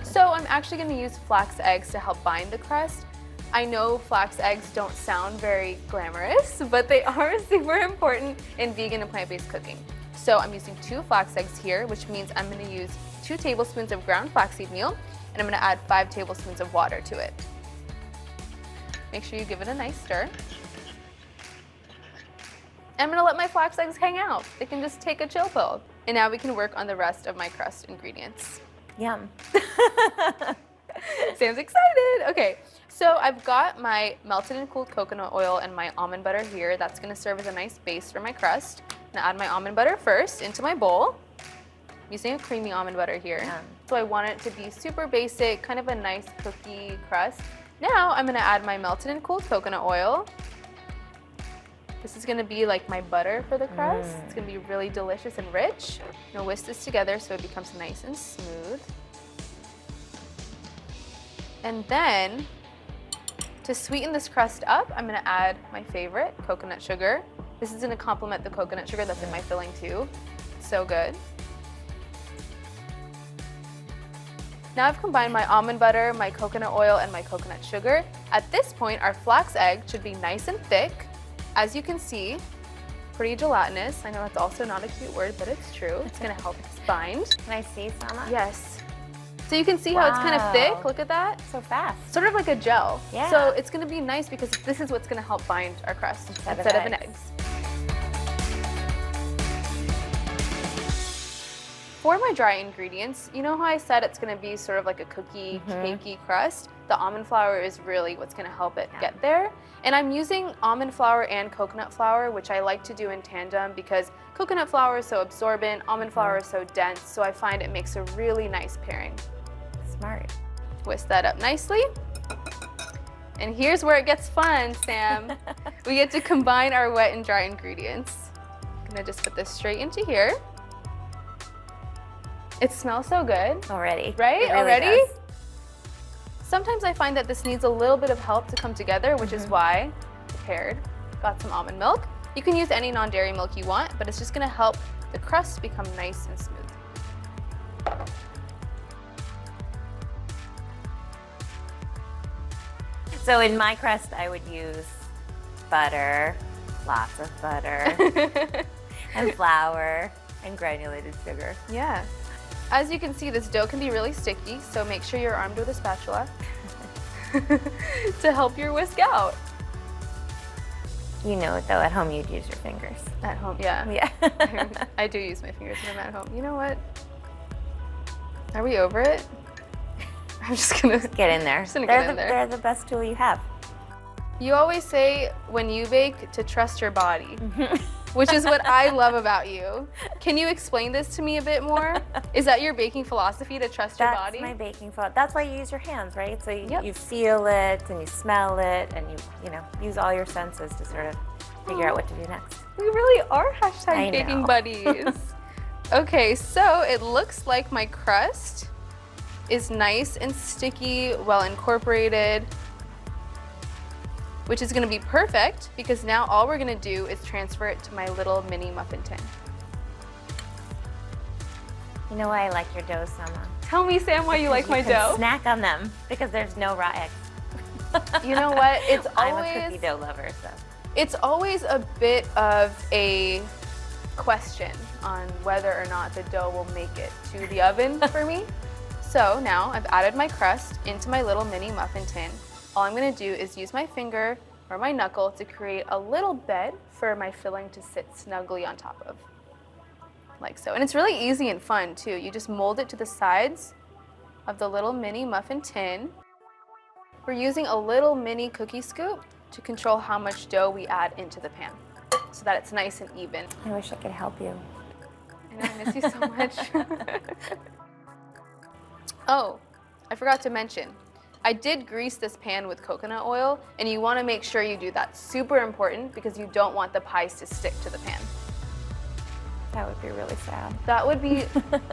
So I'm actually going to use flax eggs to help bind the crust. I know flax eggs don't sound very glamorous, but they are super important in vegan and plant-based cooking. So I'm using 2 flax eggs here, which means I'm going to use 2 tablespoons of ground flaxseed meal, and I'm going to add 5 tablespoons of water to it. Make sure you give it a nice stir. I'm going to let my flax eggs hang out. They can just take a chill pill. And now we can work on the rest of my crust ingredients. Yum. Sam's excited. Okay, so I've got my melted and cooled coconut oil and my almond butter here. That's gonna serve as a nice base for my crust. I'm gonna add my almond butter first into my bowl. I'm using a creamy almond butter here. So I want it to be super basic, kind of a nice cookie crust. Now I'm gonna add my melted and cooled coconut oil. This is gonna be like my butter for the crust. It's gonna be really delicious and rich. I'm gonna whisk this together so it becomes nice and smooth. And then, to sweeten this crust up, I'm gonna add my favorite, coconut sugar. This is gonna complement the coconut sugar that's in my filling too. So good. Now I've combined my almond butter, my coconut oil, and my coconut sugar. At this point, our flax egg should be nice and thick. As you can see, pretty gelatinous. I know it's also not a cute word, but it's true. It's gonna help us bind. Can I see, Sama? Yes. So you can see how it's kind of thick. Look at that. So fast. Sort of like a gel. Yeah. So it's gonna be nice because this is what's gonna help bind our crust instead of an egg. For my dry ingredients, you know how I said it's gonna be sort of like a cookie, cakey crust? The almond flour is really what's gonna help it get there. And I'm using almond flour and coconut flour, which I like to do in tandem because coconut flour is so absorbent, almond flour is so dense, so I find it makes a really nice pairing. Smart. Whisk that up nicely. And here's where it gets fun, Sam. We get to combine our wet and dry ingredients. I'm gonna just put this straight into here. It smells so good. Already. Right? It really Already? does. Sometimes I find that this needs a little bit of help to come together, which is why I prepared. Got some almond milk. You can use any non-dairy milk you want, but it's just gonna help the crust become nice and smooth. So in my crust, I would use butter, lots of butter, and flour, and granulated sugar. Yeah. As you can see, this dough can be really sticky, so make sure you're armed with a spatula to help your whisk out. You know, though, at home you'd use your fingers. At home, yeah. Yeah. I do use my fingers when I'm at home. You know what? Are we over it? I'm just gonna get in there. Just gonna get in there. They're the best tool you have. You always say when you bake to trust your body, which is what I love about you. Can you explain this to me a bit more? Is that your baking philosophy, to trust your body? That's my baking philosophy. That's why you use your hands, right? So you feel it and you smell it and you know, use all your senses to sort of figure out what to do next. We really are I #baking know. buddies. Okay, so it looks like my crust is nice and sticky, well incorporated, which is gonna be perfect because now all we're gonna do is transfer it to my little mini muffin tin. You know why I like your dough, Sama? Tell me, Sam, why you like my can dough? Snack on them because there's no raw eggs. You know what? It's I'm always a cookie dough lover, so. It's always a bit of a question on whether or not the dough will make it to the oven for me. So now I've added my crust into my little mini muffin tin. All I'm gonna do is use my finger or my knuckle to create a little bed for my filling to sit snugly on top of, like so. And it's really easy and fun too. You just mold it to the sides of the little mini muffin tin. We're using a little mini cookie scoop to control how much dough we add into the pan so that it's nice and even. I wish I could help you. I know, I miss you so much. Oh, I forgot to mention, I did grease this pan with coconut oil, and you want to make sure you do that. Super important because you don't want the pies to stick to the pan. That would be really sad. That would be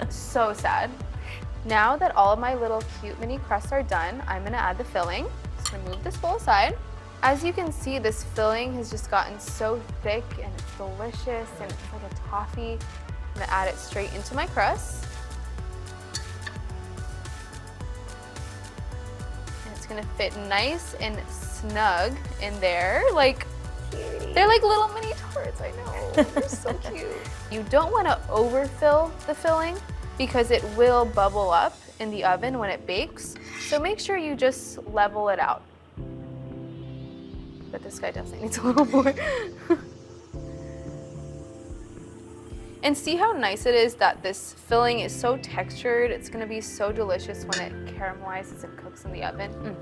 so sad. Now that all of my little cute mini crusts are done, I'm gonna add the filling. Just gonna move this bowl aside. As you can see, this filling has just gotten so thick and it's delicious and it's like a toffee. I'm gonna add it straight into my crust. And it's gonna fit nice and snug in there. Like, they're like little mini tarts, I know. They're so cute. You don't wanna overfill the filling because it will bubble up in the oven when it bakes. So make sure you just level it out. But this guy definitely needs a little more. And see how nice it is that this filling is so textured. It's gonna be so delicious when it caramelizes and cooks in the oven.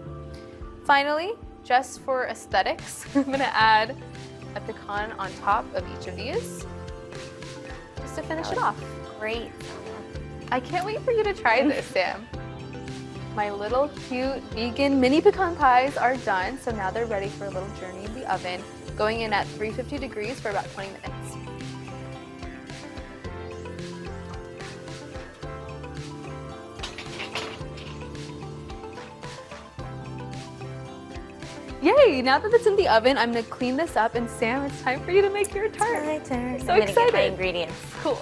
Finally, just for aesthetics, I'm gonna add a pecan on top of each of these, just to finish it off. Great. I can't wait for you to try this, Sam. My little cute vegan mini pecan pies are done, so now they're ready for a little journey in the oven, going in at 350 degrees for about 20 minutes. Yay! Now that it's in the oven, I'm gonna clean this up, and Sam, it's time for you to make your tart. My turn. So I'm excited. gonna get my ingredients. Cool.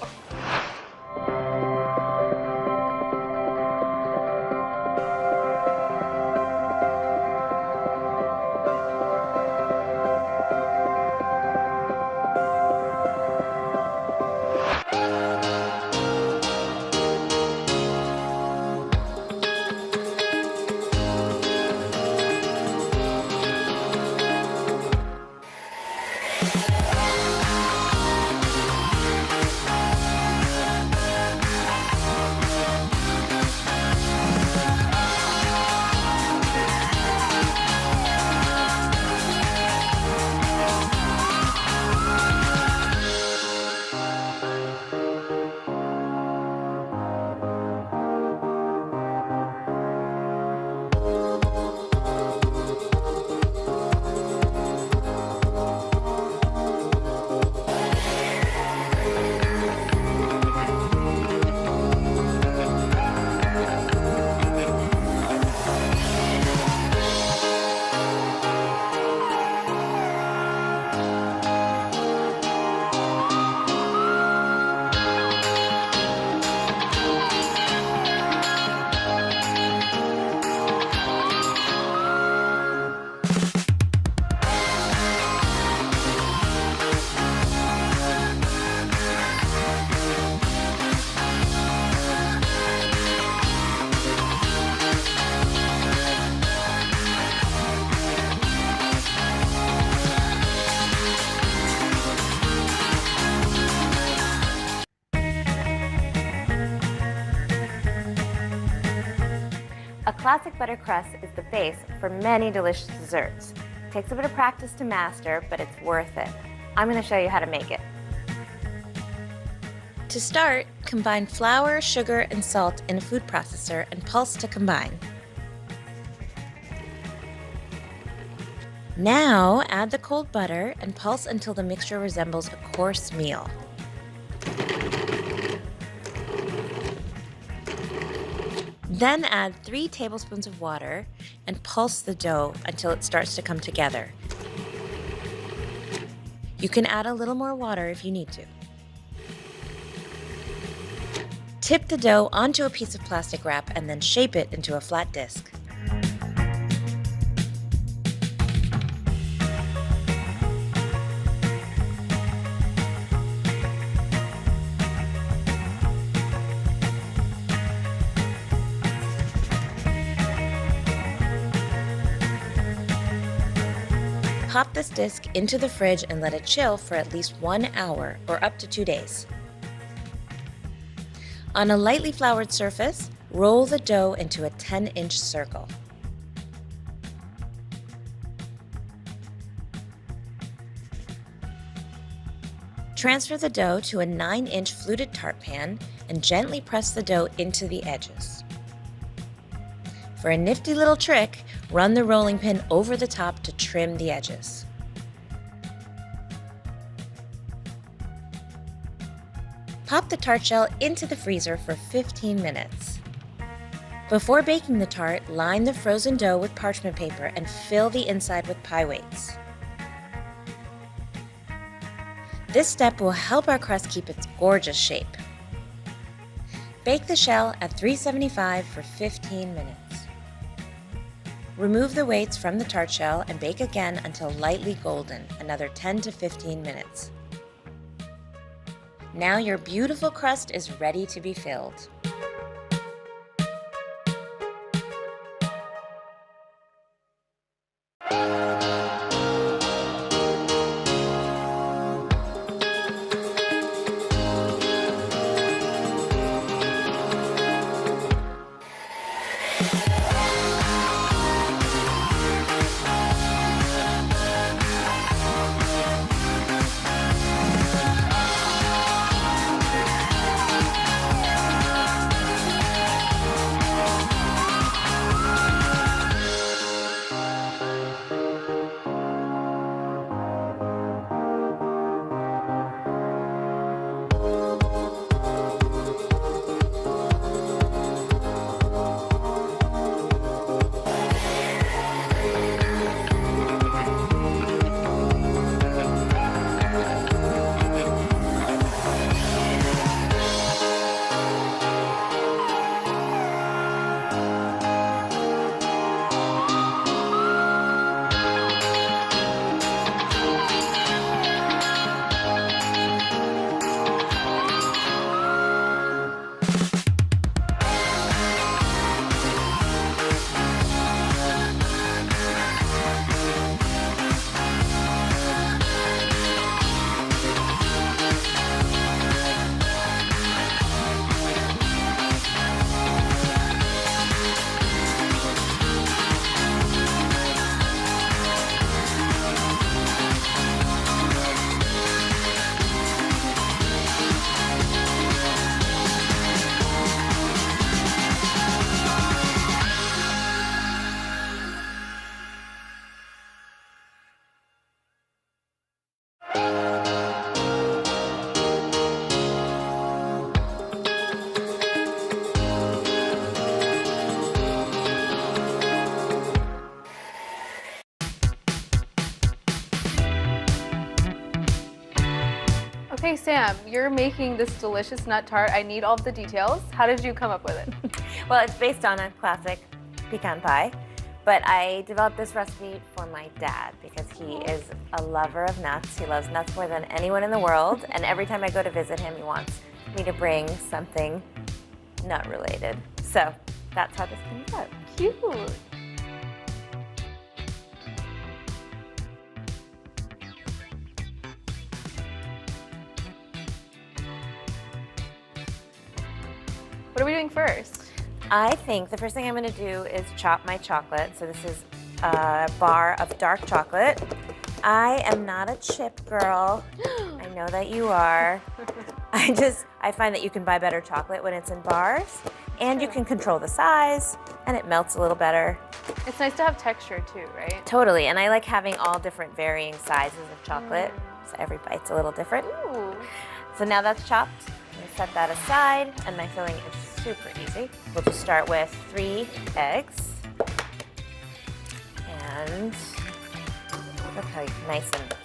A classic butter crust is the base for many delicious desserts. Takes a bit of practice to master, but it's worth it. I'm going to show you how to make it. To start, combine flour, sugar, and salt in a food processor and pulse to combine. Now, add the cold butter and pulse until the mixture resembles a coarse meal. Then add 3 tablespoons of water and pulse the dough until it starts to come together. You can add a little more water if you need to. Tip the dough onto a piece of plastic wrap and then shape it into a flat disc. Pop this disc into the fridge and let it chill for at least 1 hour or up to 2 days. On a lightly floured surface, roll the dough into a 10-inch circle. Transfer the dough to a 9-inch fluted tart pan and gently press the dough into the edges. For a nifty little trick, run the rolling pin over the top to trim the edges. Pop the tart shell into the freezer for 15 minutes. Before baking the tart, line the frozen dough with parchment paper and fill the inside with pie weights. This step will help our crust keep its gorgeous shape. Bake the shell at 375 for 15 minutes. Remove the weights from the tart shell and bake again until lightly golden, another 10 to 15 minutes. Now your beautiful crust is ready to be filled. Okay, Sam, you're making this delicious nut tart. I need all of the details. How did you come up with it? Well, it's based on a classic pecan pie, but I developed this recipe for my dad because he is a lover of nuts. He loves nuts more than anyone in the world, and every time I go to visit him, he wants me to bring something nut related. So that's how this came about. Cute. What are we doing first? I think the first thing I'm going to do is chop my chocolate. So this is a bar of dark chocolate. I am not a chip girl. I know that you are. I find that you can buy better chocolate when it's in bars, and you can control the size, and it melts a little better. It's nice to have texture too, right? Totally, and I like having all different varying sizes of chocolate, so every bite's a little different. Ooh. So now that's chopped. I'm gonna set that aside, and my filling is super easy. We'll just start with 3 eggs. And look how nice and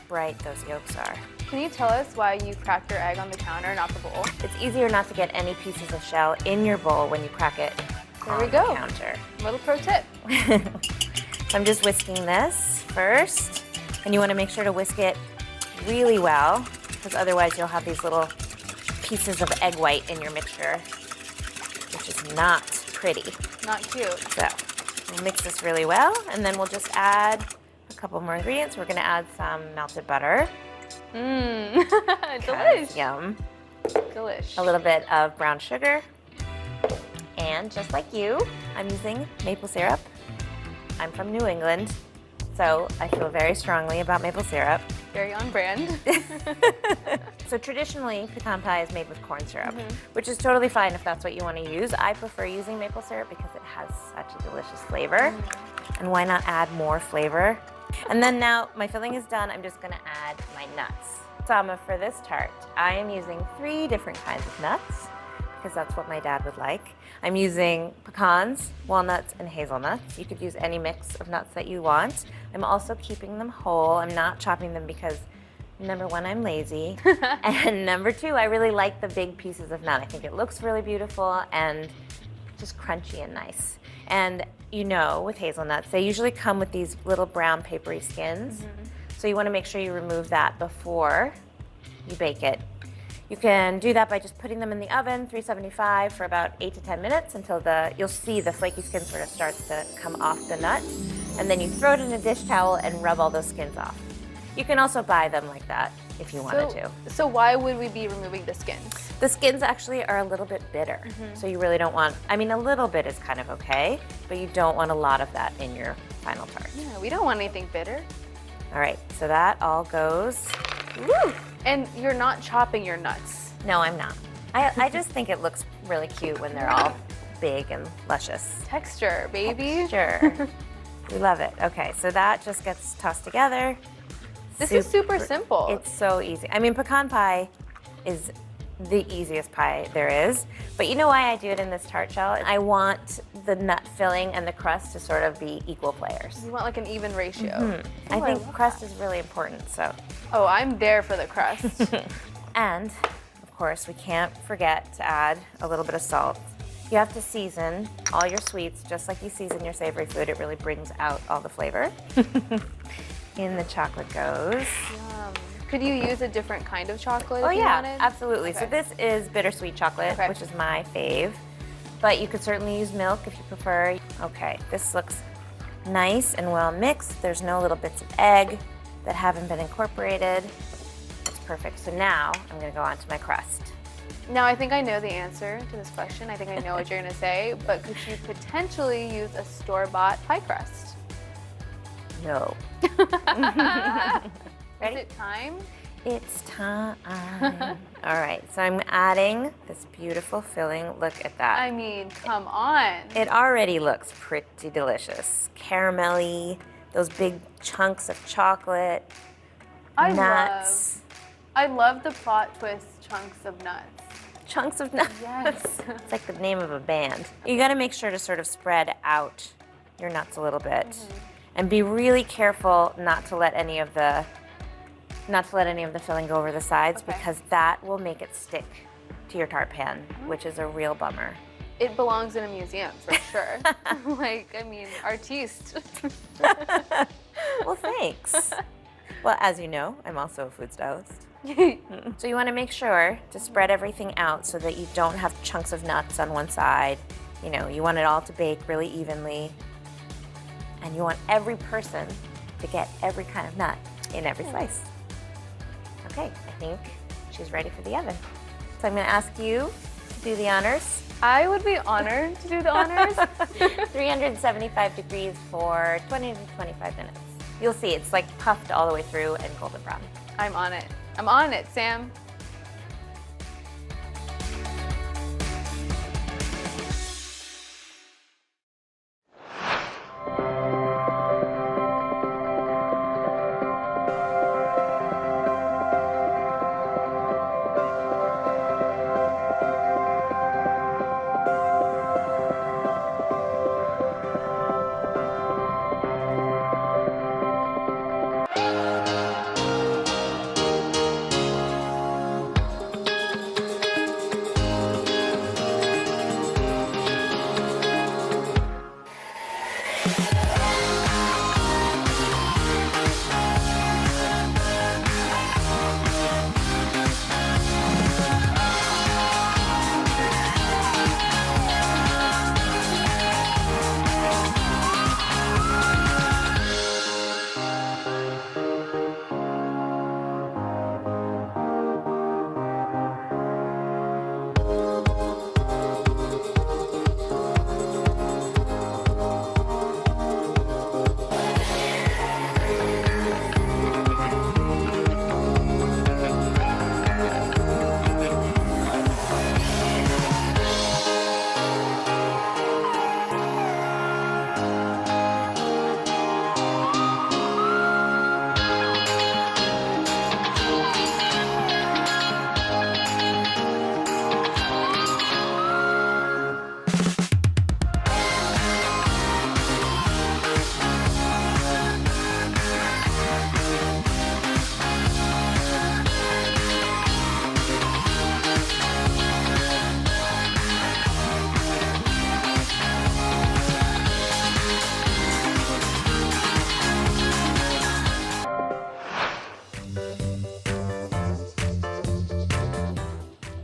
bright those yolks are. Can you tell us why you crack your egg on the counter, not the bowl? It's easier not to get any pieces of shell in your bowl when you crack it on the counter. Little pro tip. So I'm just whisking this first, and you want to make sure to whisk it really well, because otherwise you'll have these little pieces of egg white in your mixture, which is not pretty. Not cute. So we'll mix this really well, and then we'll just add a couple more ingredients. We're going to add some melted butter. Delish. Yum. Delish. A little bit of brown sugar. And just like you, I'm using maple syrup. I'm from New England, so I feel very strongly about maple syrup. Very on brand. So traditionally, pecan pie is made with corn syrup, which is totally fine if that's what you want to use. I prefer using maple syrup because it has such a delicious flavor. And why not add more flavor? And then now my filling is done, I'm just gonna add my nuts. Sama, for this tart, I am using 3 different kinds of nuts because that's what my dad would like. I'm using pecans, walnuts, and hazelnuts. You could use any mix of nuts that you want. I'm also keeping them whole. I'm not chopping them because number 1, I'm lazy. And number 2, I really like the big pieces of nut. I think it looks really beautiful and just crunchy and nice. And you know, with hazelnuts, they usually come with these little brown papery skins. So you want to make sure you remove that before you bake it. You can do that by just putting them in the oven, 375, for about 8 to 10 minutes until you'll see the flaky skin sort of starts to come off the nut. And then you throw it in a dish towel and rub all those skins off. You can also buy them like that if you wanted to. So why would we be removing the skins? The skins actually are a little bit bitter. So you really don't want, I mean, a little bit is kind of okay, but you don't want a lot of that in your final tart. Yeah, we don't want anything bitter. All right, so that all goes. Woo! And you're not chopping your nuts. No, I'm not. I just think it looks really cute when they're all big and luscious. Texture, baby. Texture. We love it. Okay, so that just gets tossed together. This is super simple. It's so easy. I mean, pecan pie is the easiest pie there is. But you know why I do it in this tart shell? I want the nut filling and the crust to sort of be equal players. You want like an even ratio. I think crust is really important, so. Oh, I'm there for the crust. And, of course, we can't forget to add a little bit of salt. You have to season all your sweets just like you season your savory food. It really brings out all the flavor. In the chocolate goes. Yum. Could you use a different kind of chocolate Oh if you yeah, wanted? absolutely. Okay. So this is bittersweet chocolate, which is my fave. But you could certainly use milk if you prefer. Okay, this looks nice and well mixed. There's no little bits of egg that haven't been incorporated. It's perfect. So now I'm gonna go on to my crust. Now I think I know the answer to this question. I think I know what you're gonna say, but could you potentially use a store-bought pie crust? No. Ready? Is it time? It's time. All right, so I'm adding this beautiful filling. Look at that. I mean, come on. It already looks pretty delicious. Caramelly, those big chunks of chocolate, nuts. I love the plot twist chunks of nuts. Chunks of nuts? Yes. It's like the name of a band. You gotta make sure to sort of spread out your nuts a little bit. And be really careful not to let any of the filling go over the sides because that will make it stick to your tart pan, which is a real bummer. It belongs in a museum for sure. Like, I mean, artiste. Well, thanks. Well, as you know, I'm also a food stylist. So you want to make sure to spread everything out so that you don't have chunks of nuts on one side. You know, you want it all to bake really evenly. And you want every person to get every kind of nut in every slice. Okay, I think she's ready for the oven. So I'm gonna ask you to to do the honors? I would be honored to do the honors. 375 degrees for 20 to 25 minutes. You'll see, it's like puffed all the way through and golden brown. I'm on it. I'm on it, Sam.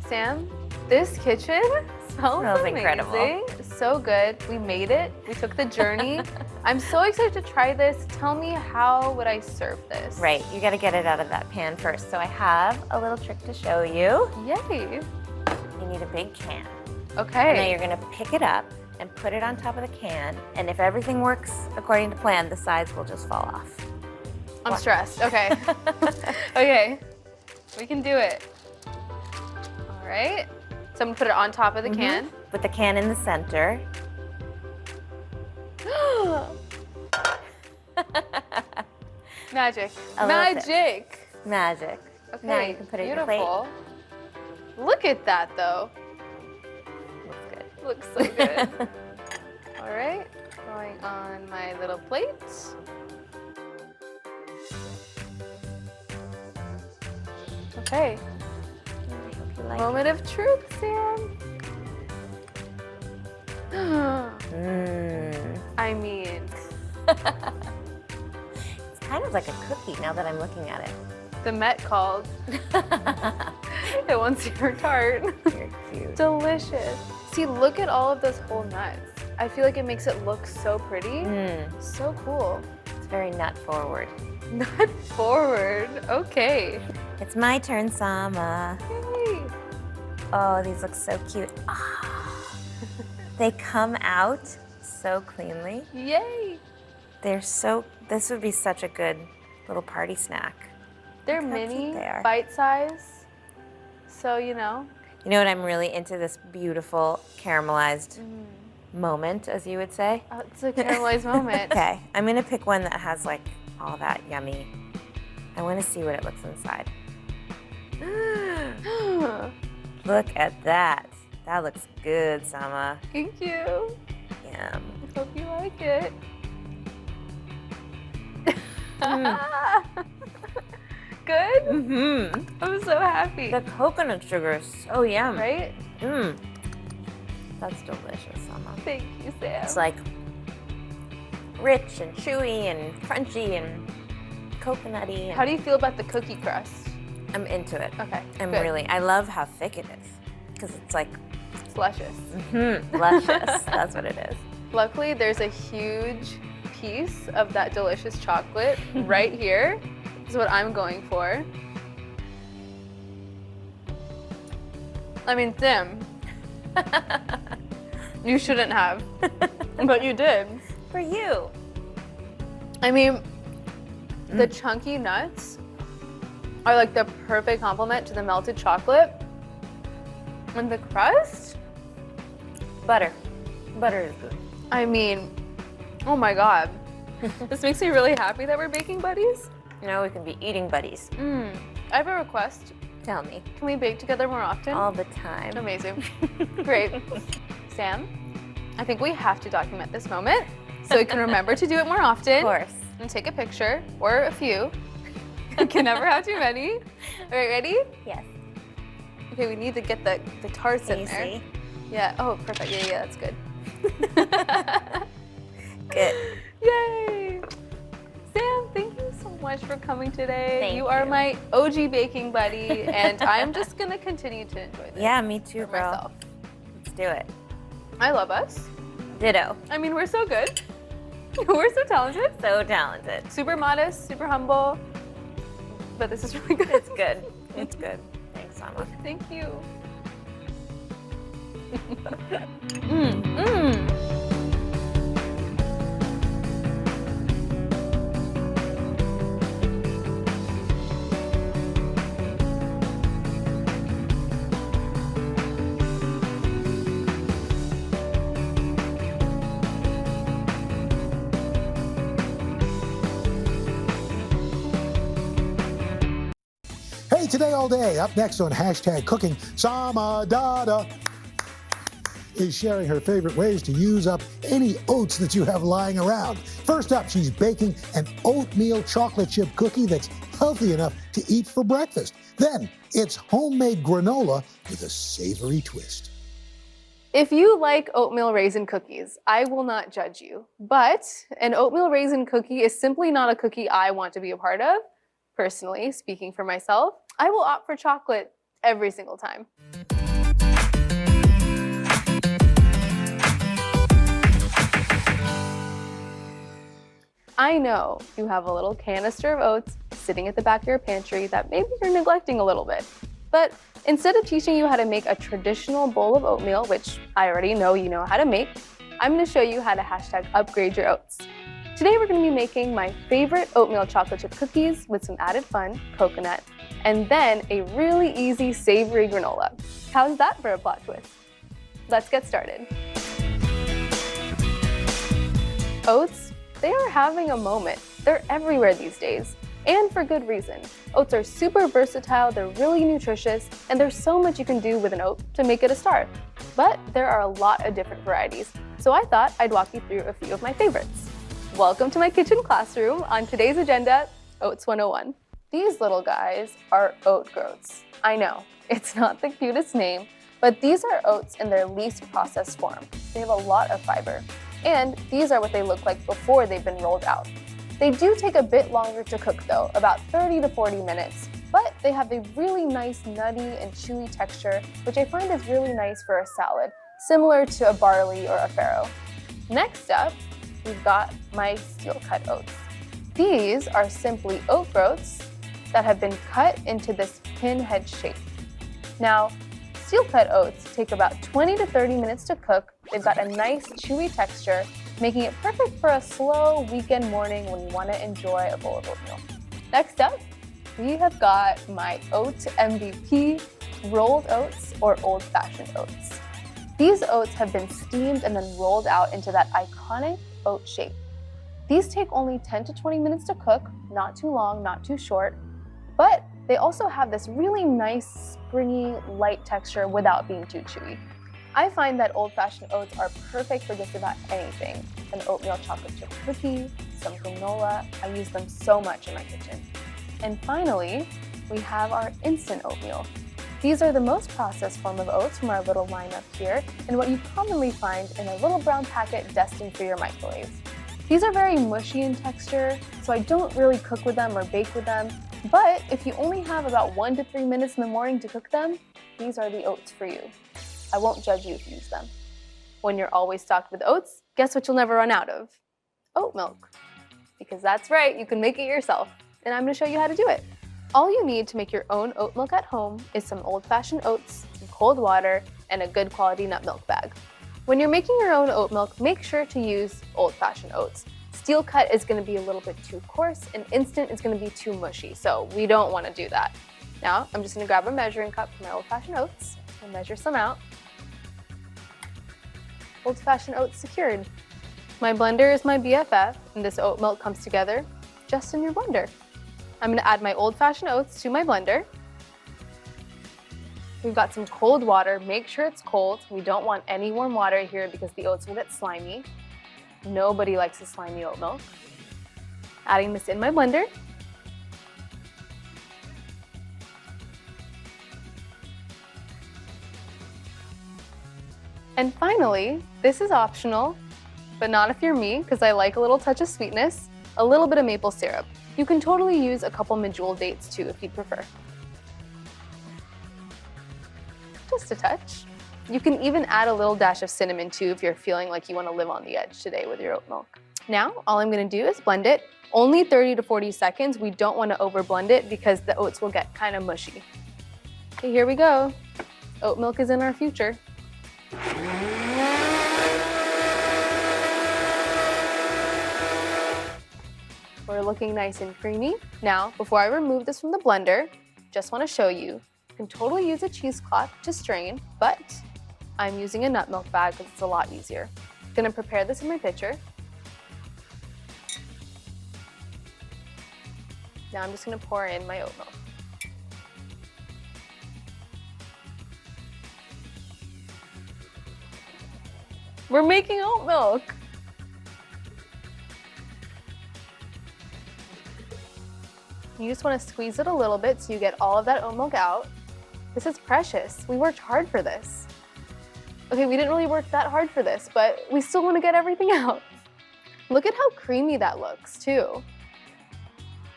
Sam, this kitchen smells incredible. amazing. So good. We made it. We took the journey. I'm so excited to try this. Tell me, how would I serve this? Right, you gotta get it out of that pan first. So I have a little trick to show you. Yay. You need a big can. Okay. And now you're gonna pick it up and put it on top of the can. And if everything works according to plan, the sides will just fall off. I'm stressed. Okay. Okay. We can do it. All right. So I'm gonna put it on top of the can. With the can in the center. Magic. A little Magic. Magic. Okay. Now you can put it in your beautiful. plate. Look at that, though. Looks good. Looks so good. All right. Going on my little plate. Okay. like Moment of truth, Sam. I mean, It's kind of like a cookie now that I'm looking at it. the Met called. It wants your tart. You're cute. Delicious. See, look at all of those whole nuts. I feel like it makes it look so pretty. So cool. It's very nut forward. Nut forward. Okay. It's my turn, Sama. Yay. Oh, these look so cute. They come out so cleanly. Yay. They're so, this would be such a good little party snack. They're Look how cute mini, they are. bite size. So, you know. You know what, I'm really into this beautiful caramelized moment, as you would say. It's a caramelized moment. Okay, I'm gonna pick one that has like all that yummy. I wanna see what it looks inside. Look at that. That looks good, Sama. Thank you. Yum. I hope you like it. Good? I'm so happy. The coconut sugar is so yum. Right? That's delicious, Sama. Thank you, Sam. It's like rich and chewy and crunchy and coconutty. How do you feel about the cookie crust? I'm into it. Okay, I'm good. really, I love how thick it is because it's like It's luscious. luscious. That's what it is. Luckily, there's a huge piece of that delicious chocolate right here. This is what I'm going for. I mean, Tim, You shouldn't have, but you did. For you. I mean, the chunky nuts are like the perfect complement to the melted chocolate. And the crust? Butter. Butter is good. I mean, oh my God. This makes me really happy that we're baking buddies. Now we can be eating buddies. I have a request. Tell me. Can we bake together more often? All the time. Amazing. Great. Sam, I think we have to document this moment so we can remember to do it more often. Of course. And take a picture, or a few. You can never have too many. All right, ready? Yes. Okay, we need to get the tarts in there. Easy. Yeah, oh, perfect. Yeah, that's good. Good. Yay! Sam, thank you so much for coming today. Thank you are you. my OG baking buddy, and I'm just gonna continue to enjoy this. Yeah, me too, for girl. myself. Let's do it. I love us. Ditto. I mean, we're so good. We're so talented. So talented. Super modest, super humble. But this is really good. It's good. It's good. Thanks, Sama. Thank you. Hey, Today All Day. Up next on Hashtag Cooking, Sama Dada is sharing her favorite ways to use up any oats that you have lying around. First up, she's baking an oatmeal chocolate chip cookie that's healthy enough to eat for breakfast. Then it's homemade granola with a savory twist. If you like oatmeal raisin cookies, I will not judge you. But an oatmeal raisin cookie is simply not a cookie I want to be a part of. Personally, speaking for myself, I will opt for chocolate every single time. I know you have a little canister of oats sitting at the back of your pantry that maybe you're neglecting a little bit. But instead of teaching you how to make a traditional bowl of oatmeal, which I already know you know how to make, I'm going to show you how to hashtag upgrade your oats. Today we're going to be making my favorite oatmeal chocolate chip cookies with some added fun, coconut, and then a really easy savory granola. How's that for a plot twist? Let's get started. Oats, they are having a moment. They're everywhere these days, and for good reason. Oats are super versatile, they're really nutritious, and there's so much you can do with an oat to make it a star. But there are a lot of different varieties, so I thought I'd walk you through a few of my favorites. Welcome to my kitchen classroom. On today's agenda, Oats 101. These little guys are oat groats. I know, it's not the cutest name, but these are oats in their least processed form. They have a lot of fiber. And these are what they look like before they've been rolled out. They do take a bit longer to cook though, about 30 to 40 minutes, but they have a really nice nutty and chewy texture, which I find is really nice for a salad, similar to a barley or a farro. Next up, we've got my steel cut oats. These are simply oat groats that have been cut into this pinhead shape. Now, steel cut oats take about 20 to 30 minutes to cook. They've got a nice chewy texture, making it perfect for a slow weekend morning when you want to enjoy a bowl of oatmeal. Next up, we have got my Oat MVP, rolled oats or old-fashioned oats. These oats have been steamed and then rolled out into that iconic oat shape. These take only 10 to 20 minutes to cook, not too long, not too short, but they also have this really nice, springy, light texture without being too chewy. I find that old-fashioned oats are perfect for just about anything. An oatmeal chocolate chip cookie, some granola. I use them so much in my kitchen. And finally, we have our instant oatmeal. These are the most processed form of oats from our little lineup here, and what you commonly find in a little brown packet destined for your microwave. These are very mushy in texture, so I don't really cook with them or bake with them, but if you only have about 1 to 3 minutes in the morning to cook them, these are the oats for you. I won't judge you if you use them. When you're always stocked with oats, guess what you'll never run out of? Oat milk. Because that's right, you can make it yourself, and I'm going to show you how to do it. All you need to make your own oat milk at home is some old-fashioned oats, some cold water, and a good quality nut milk bag. When you're making your own oat milk, make sure to use old-fashioned oats. Steel cut is going to be a little bit too coarse, and instant is going to be too mushy, so we don't want to do that. Now, I'm just going to grab a measuring cup for my old-fashioned oats and measure some out. Old-fashioned oats secured. My blender is my BFF, and this oat milk comes together just in your blender. I'm going to add my old-fashioned oats to my blender. We've got some cold water. Make sure it's cold. We don't want any warm water here because the oats will get slimy. Nobody likes a slimy oat milk. Adding this in my blender. And finally, this is optional, but not if you're me, because I like a little touch of sweetness, a little bit of maple syrup. You can totally use a couple medjool dates too if you'd prefer. Just a touch. You can even add a little dash of cinnamon too if you're feeling like you want to live on the edge today with your oat milk. Now, all I'm going to do is blend it. Only 30 to 40 seconds. We don't want to over blend it because the oats will get kind of mushy. Okay, here we go. Oat milk is in our future. We're looking nice and creamy. Now, before I remove this from the blender, just want to show you, you can totally use a cheesecloth to strain, but I'm using a nut milk bag because it's a lot easier. I'm gonna prepare this in my pitcher. Now I'm just gonna pour in my oat milk. We're making oat milk. You just want to squeeze it a little bit so you get all of that oat milk out. This is precious. We worked hard for this. Okay, we didn't really work that hard for this, but we still want to get everything out. Look at how creamy that looks too.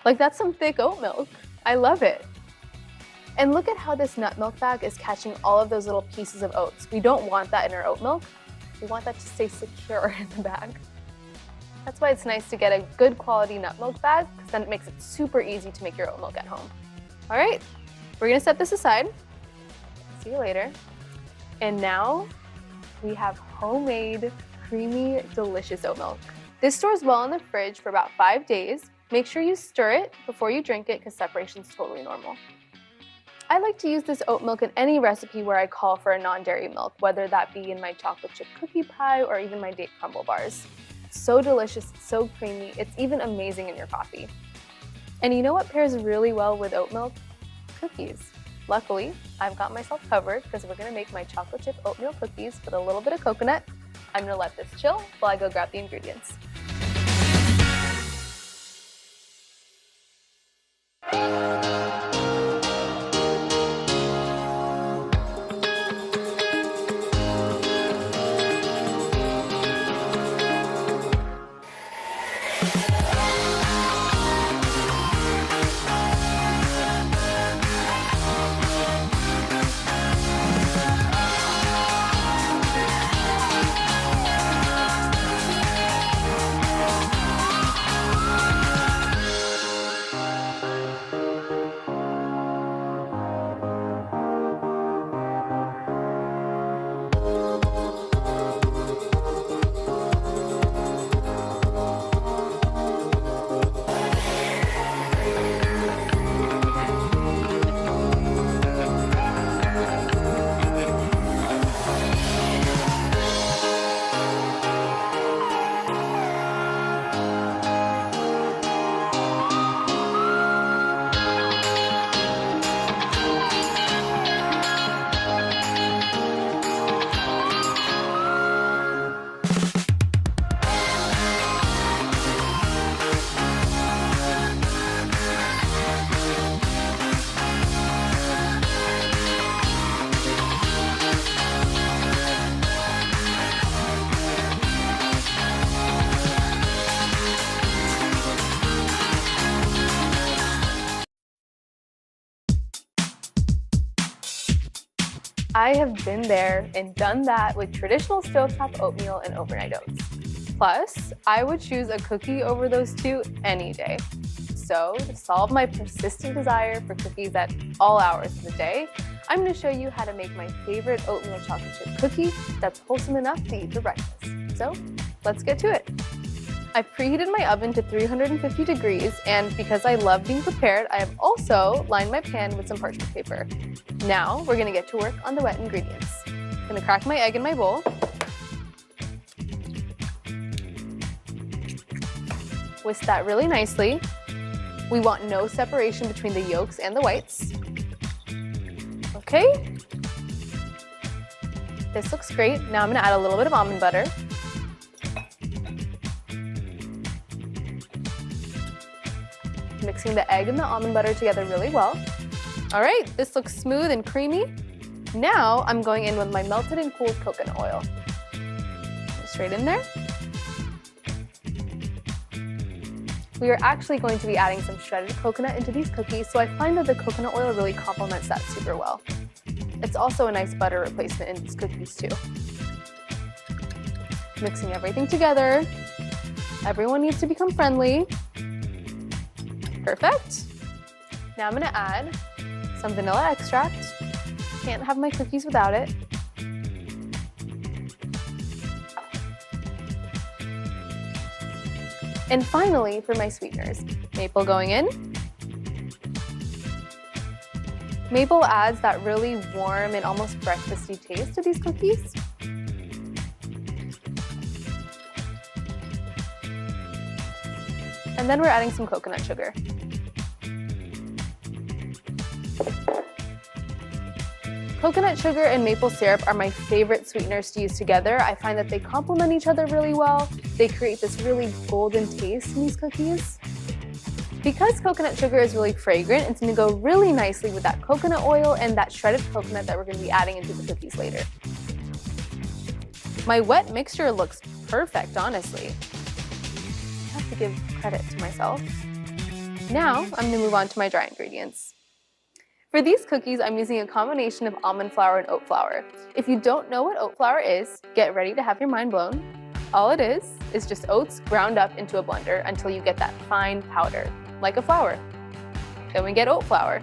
Like that's some thick oat milk. I love it. And look at how this nut milk bag is catching all of those little pieces of oats. We don't want that in our oat milk. We want that to stay secure in the bag. That's why it's nice to get a good quality nut milk bag, because then it makes it super easy to make your oat milk at home. All right, we're gonna set this aside. See you later. And now we have homemade, creamy, delicious oat milk. This stores well in the fridge for about 5 days. Make sure you stir it before you drink it because separation is totally normal. I like to use this oat milk in any recipe where I call for a non-dairy milk, whether that be in my chocolate chip cookie pie or even my date crumble bars. It's so delicious, it's so creamy, it's even amazing in your coffee. And you know what pairs really well with oat milk? Cookies. Luckily, I've got myself covered because we're gonna make my chocolate chip oatmeal cookies with a little bit of coconut. I'm gonna let this chill while I go grab the ingredients. I have been there and done that with traditional stovetop oatmeal and overnight oats. Plus, I would choose a cookie over those two any day. So, to solve my persistent desire for cookies at all hours of the day, I'm gonna show you how to make my favorite oatmeal chocolate chip cookie that's wholesome enough to eat for breakfast. So let's get to it. I've preheated my oven to 350 degrees, and because I love being prepared, I have also lined my pan with some parchment paper. Now we're gonna get to work on the wet ingredients. I'm gonna crack my egg in my bowl. Whisk that really nicely. We want no separation between the yolks and the whites. Okay. This looks great. Now I'm gonna add a little bit of almond butter. Mixing the egg and the almond butter together really well. All right, this looks smooth and creamy. Now I'm going in with my melted and cooled coconut oil. Straight in there. We are actually going to be adding some shredded coconut into these cookies, so I find that the coconut oil really complements that super well. It's also a nice butter replacement in these cookies too. Mixing everything together. Everyone needs to become friendly. Perfect. Now I'm gonna add some vanilla extract. Can't have my cookies without it. And finally, for my sweeteners, maple going in. Maple adds that really warm and almost breakfasty taste to these cookies. And then we're adding some coconut sugar. Coconut sugar and maple syrup are my favorite sweeteners to use together. I find that they complement each other really well. They create this really golden taste in these cookies. Because coconut sugar is really fragrant, it's gonna go really nicely with that coconut oil and that shredded coconut that we're gonna be adding into the cookies later. My wet mixture looks perfect, honestly. I have to give credit to myself. Now, I'm gonna move on to my dry ingredients. For these cookies, I'm using a combination of almond flour and oat flour. If you don't know what oat flour is, get ready to have your mind blown. All it is just oats ground up into a blender until you get that fine powder, like a flour. Then we get oat flour.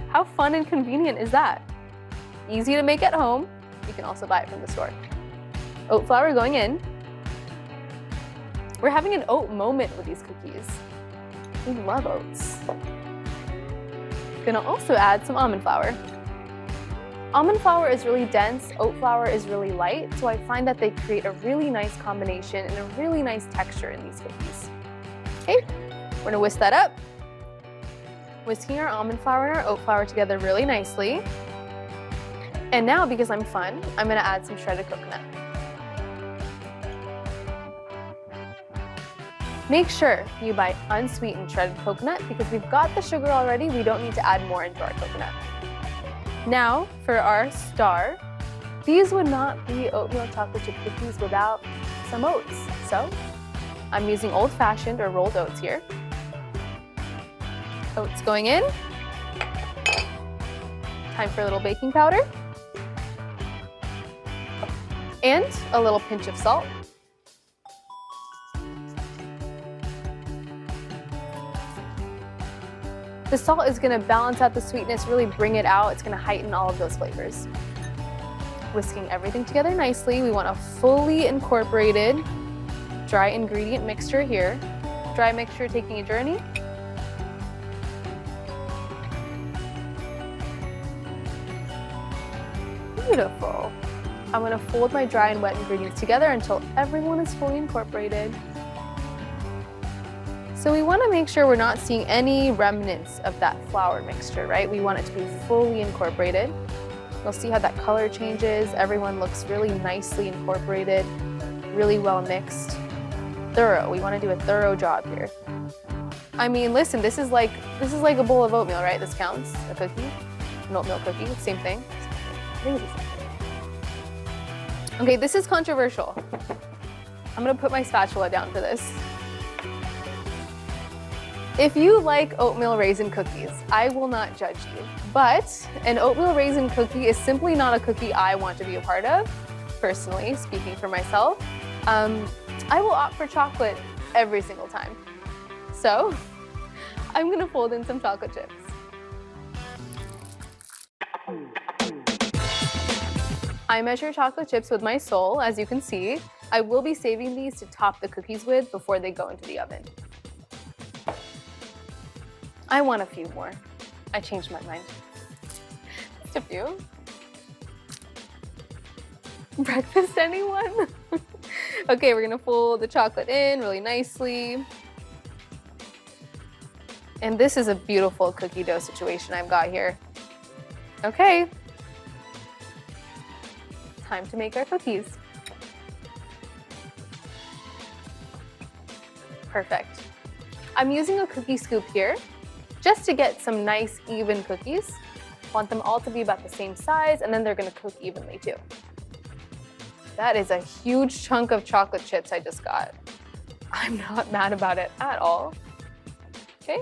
How fun and convenient is that? Easy to make at home. You can also buy it from the store. Oat flour going in. We're having an oat moment with these cookies. We love oats. Gonna also add some almond flour. Almond flour is really dense, oat flour is really light, so I find that they create a really nice combination and a really nice texture in these cookies. Okay, we're gonna whisk that up. Whisking our almond flour and our oat flour together really nicely. And now, because I'm fun, I'm gonna add some shredded coconut. Make sure you buy unsweetened shredded coconut because we've got the sugar already, we don't need to add more into our coconut. Now, for our star, these would not be oatmeal chocolate chip cookies without some oats. So, I'm using old-fashioned or rolled oats here. Oats going in. Time for a little baking powder. And a little pinch of salt. The salt is gonna balance out the sweetness, really bring it out. It's gonna heighten all of those flavors. Whisking everything together nicely. We want a fully incorporated dry ingredient mixture here. Dry mixture taking a journey. Beautiful. I'm gonna fold my dry and wet ingredients together until everyone is fully incorporated. So we want to make sure we're not seeing any remnants of that flour mixture, right? We want it to be fully incorporated. You'll see how that color changes. Everyone looks really nicely incorporated, really well mixed. Thorough. We want to do a thorough job here. I mean, listen, this is like a bowl of oatmeal, right? This counts. A cookie, an oatmeal cookie, same thing. I think it's the same thing. Okay, this is controversial. I'm gonna put my spatula down for this. If you like oatmeal raisin cookies, I will not judge you, but an oatmeal raisin cookie is simply not a cookie I want to be a part of, personally, speaking for myself. I will opt for chocolate every single time. So, I'm gonna fold in some chocolate chips. I measure chocolate chips with my sole, as you can see. I will be saving these to top the cookies with before they go into the oven. I want a few more. I changed my mind. Just a few. Breakfast, anyone? Okay, we're gonna fold the chocolate in really nicely. And this is a beautiful cookie dough situation I've got here. Okay. Time to make our cookies. Perfect. I'm using a cookie scoop here just to get some nice even cookies. Want them all to be about the same size, and then they're gonna cook evenly too. That is a huge chunk of chocolate chips I just got. I'm not mad about it at all. Okay.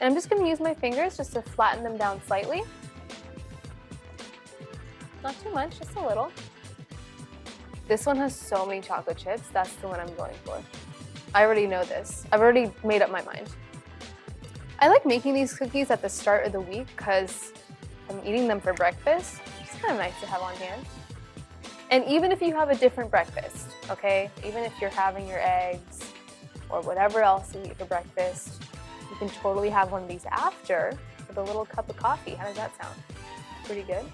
And I'm just gonna use my fingers just to flatten them down slightly. Not too much, just a little. This one has so many chocolate chips. That's the one I'm going for. I already know this. I've already made up my mind. I like making these cookies at the start of the week because I'm eating them for breakfast. It's kind of nice to have on hand. And even if you have a different breakfast, okay? Even if you're having your eggs or whatever else you eat for breakfast, you can totally have one of these after with a little cup of coffee. How does that sound? Pretty good?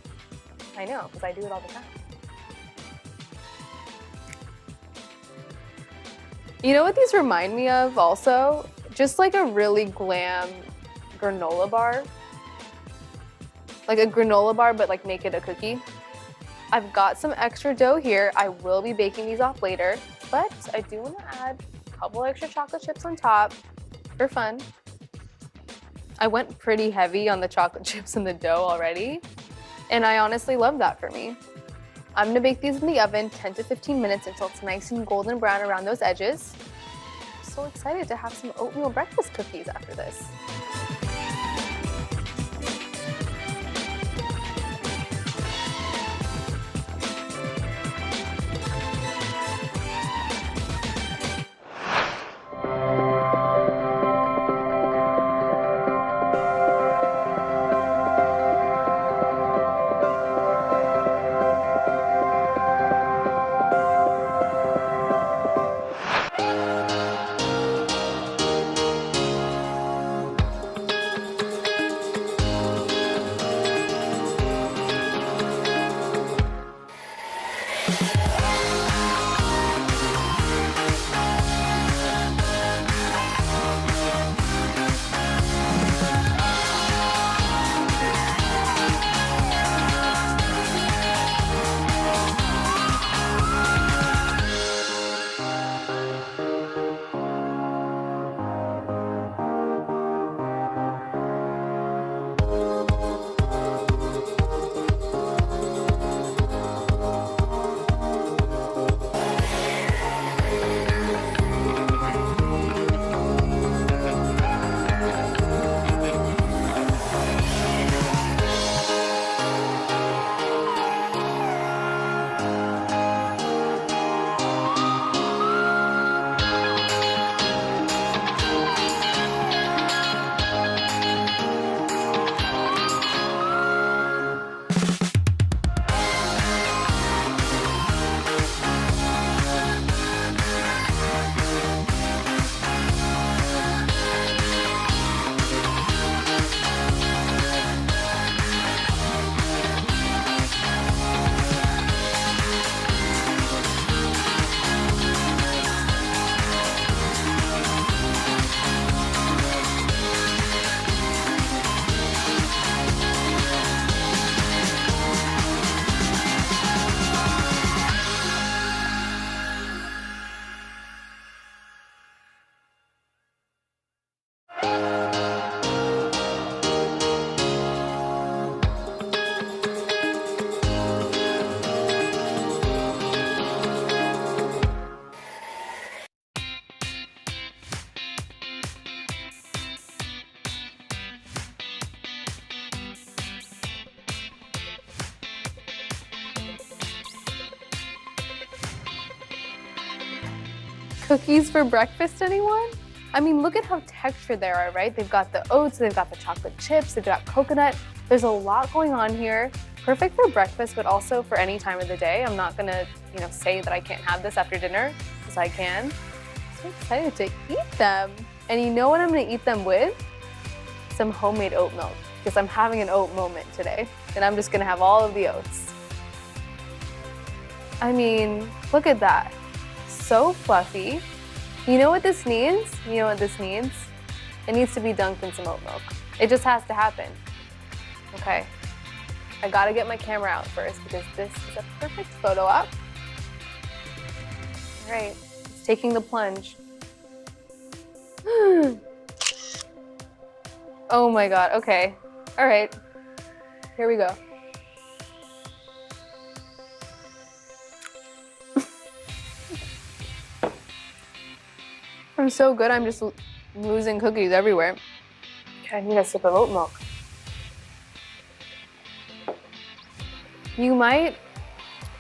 I know, because I do it all the time. You know what these remind me of also? Just like a really glam granola bar. Like a granola bar, but like make it a cookie. I've got some extra dough here. I will be baking these off later, but I do want to add a couple extra chocolate chips on top for fun. I went pretty heavy on the chocolate chips and the dough already, and I honestly love that for me. I'm gonna bake these in the oven 10 to 15 minutes until it's nice and golden brown around those edges. I'm so excited to have some oatmeal breakfast cookies after this. Cookies for breakfast, anyone? I mean, look at how textured they are, right? They've got the oats, they've got the chocolate chips, they've got coconut. There's a lot going on here. Perfect for breakfast, but also for any time of the day. I'm not gonna, say that I can't have this after dinner, because I can. So excited to eat them. And you know what I'm gonna eat them with? Some homemade oat milk, because I'm having an oat moment today. And I'm just gonna have all of the oats. I mean, look at that. So fluffy. You know what this needs? You know what this needs? It needs to be dunked in some oat milk. It just has to happen. Okay. I gotta get my camera out first because this is a perfect photo op. All right, it's taking the plunge. Oh my God, okay. All right, here we go. I'm so good, I'm just losing cookies everywhere. Okay, I need a sip of oat milk. You might,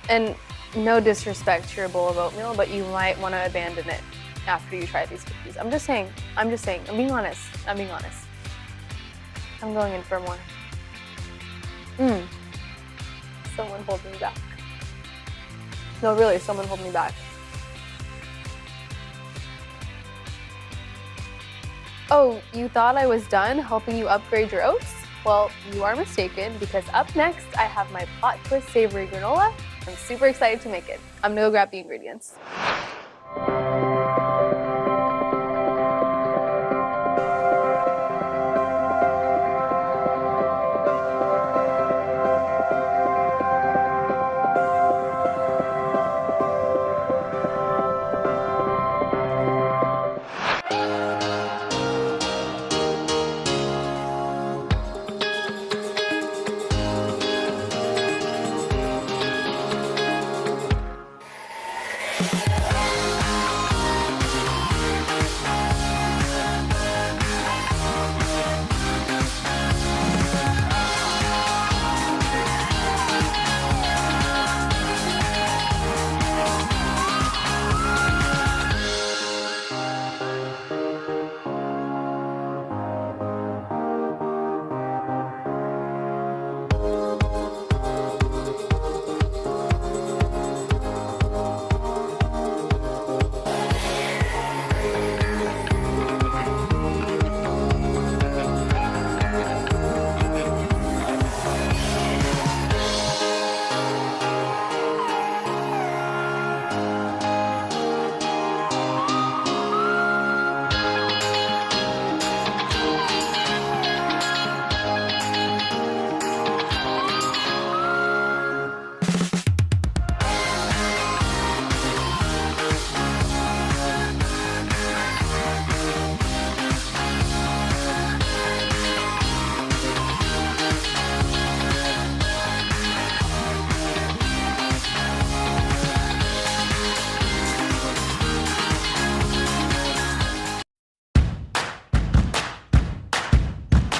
and no disrespect to your bowl of oatmeal, but you might want to abandon it after you try these cookies. I'm just saying, I'm being honest, I'm going in for more. Someone hold me back. No, really, someone hold me back. Oh, you thought I was done helping you upgrade your oats? Well, you are mistaken, because up next, I have my plot twist savory granola. I'm super excited to make it. I'm gonna go grab the ingredients.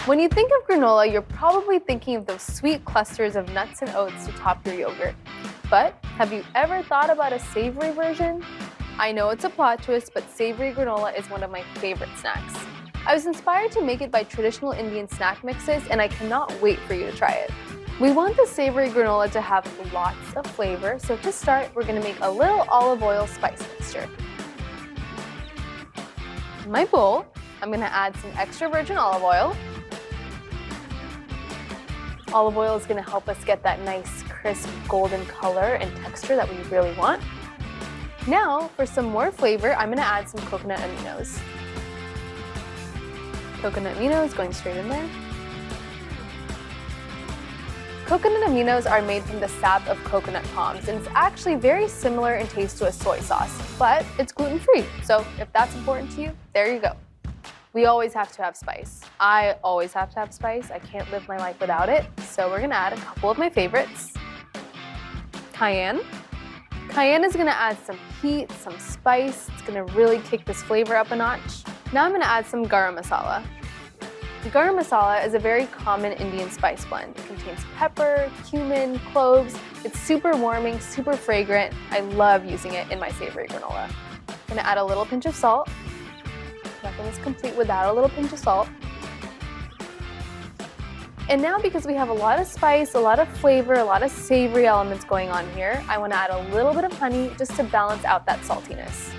When you think of granola, you're probably thinking of those sweet clusters of nuts and oats to top your yogurt. But have you ever thought about a savory version? I know it's a plot twist, but savory granola is one of my favorite snacks. I was inspired to make it by traditional Indian snack mixes, and I cannot wait for you to try it. We want the savory granola to have lots of flavor, so to start, we're gonna make a little olive oil spice mixture. In my bowl, I'm gonna add some extra virgin olive oil. Olive oil is gonna help us get that nice, crisp, golden color and texture that we really want. Now, for some more flavor, I'm gonna add some coconut aminos. Coconut aminos going straight in there. Coconut aminos are made from the sap of coconut palms, and it's actually very similar in taste to a soy sauce, but it's gluten-free. So if that's important to you, there you go. We always have to have spice. I always have to have spice. I can't live my life without it. So we're gonna add a couple of my favorites. Cayenne. Cayenne is gonna add some heat, some spice. It's gonna really kick this flavor up a notch. Now I'm gonna add some garam masala. Garam masala is a very common Indian spice blend. It contains pepper, cumin, cloves. It's super warming, super fragrant. I love using it in my savory granola. I'm gonna add a little pinch of salt. Nothing is complete without a little pinch of salt. And now because we have a lot of spice, a lot of flavor, a lot of savory elements going on here, I want to add a little bit of honey just to balance out that saltiness.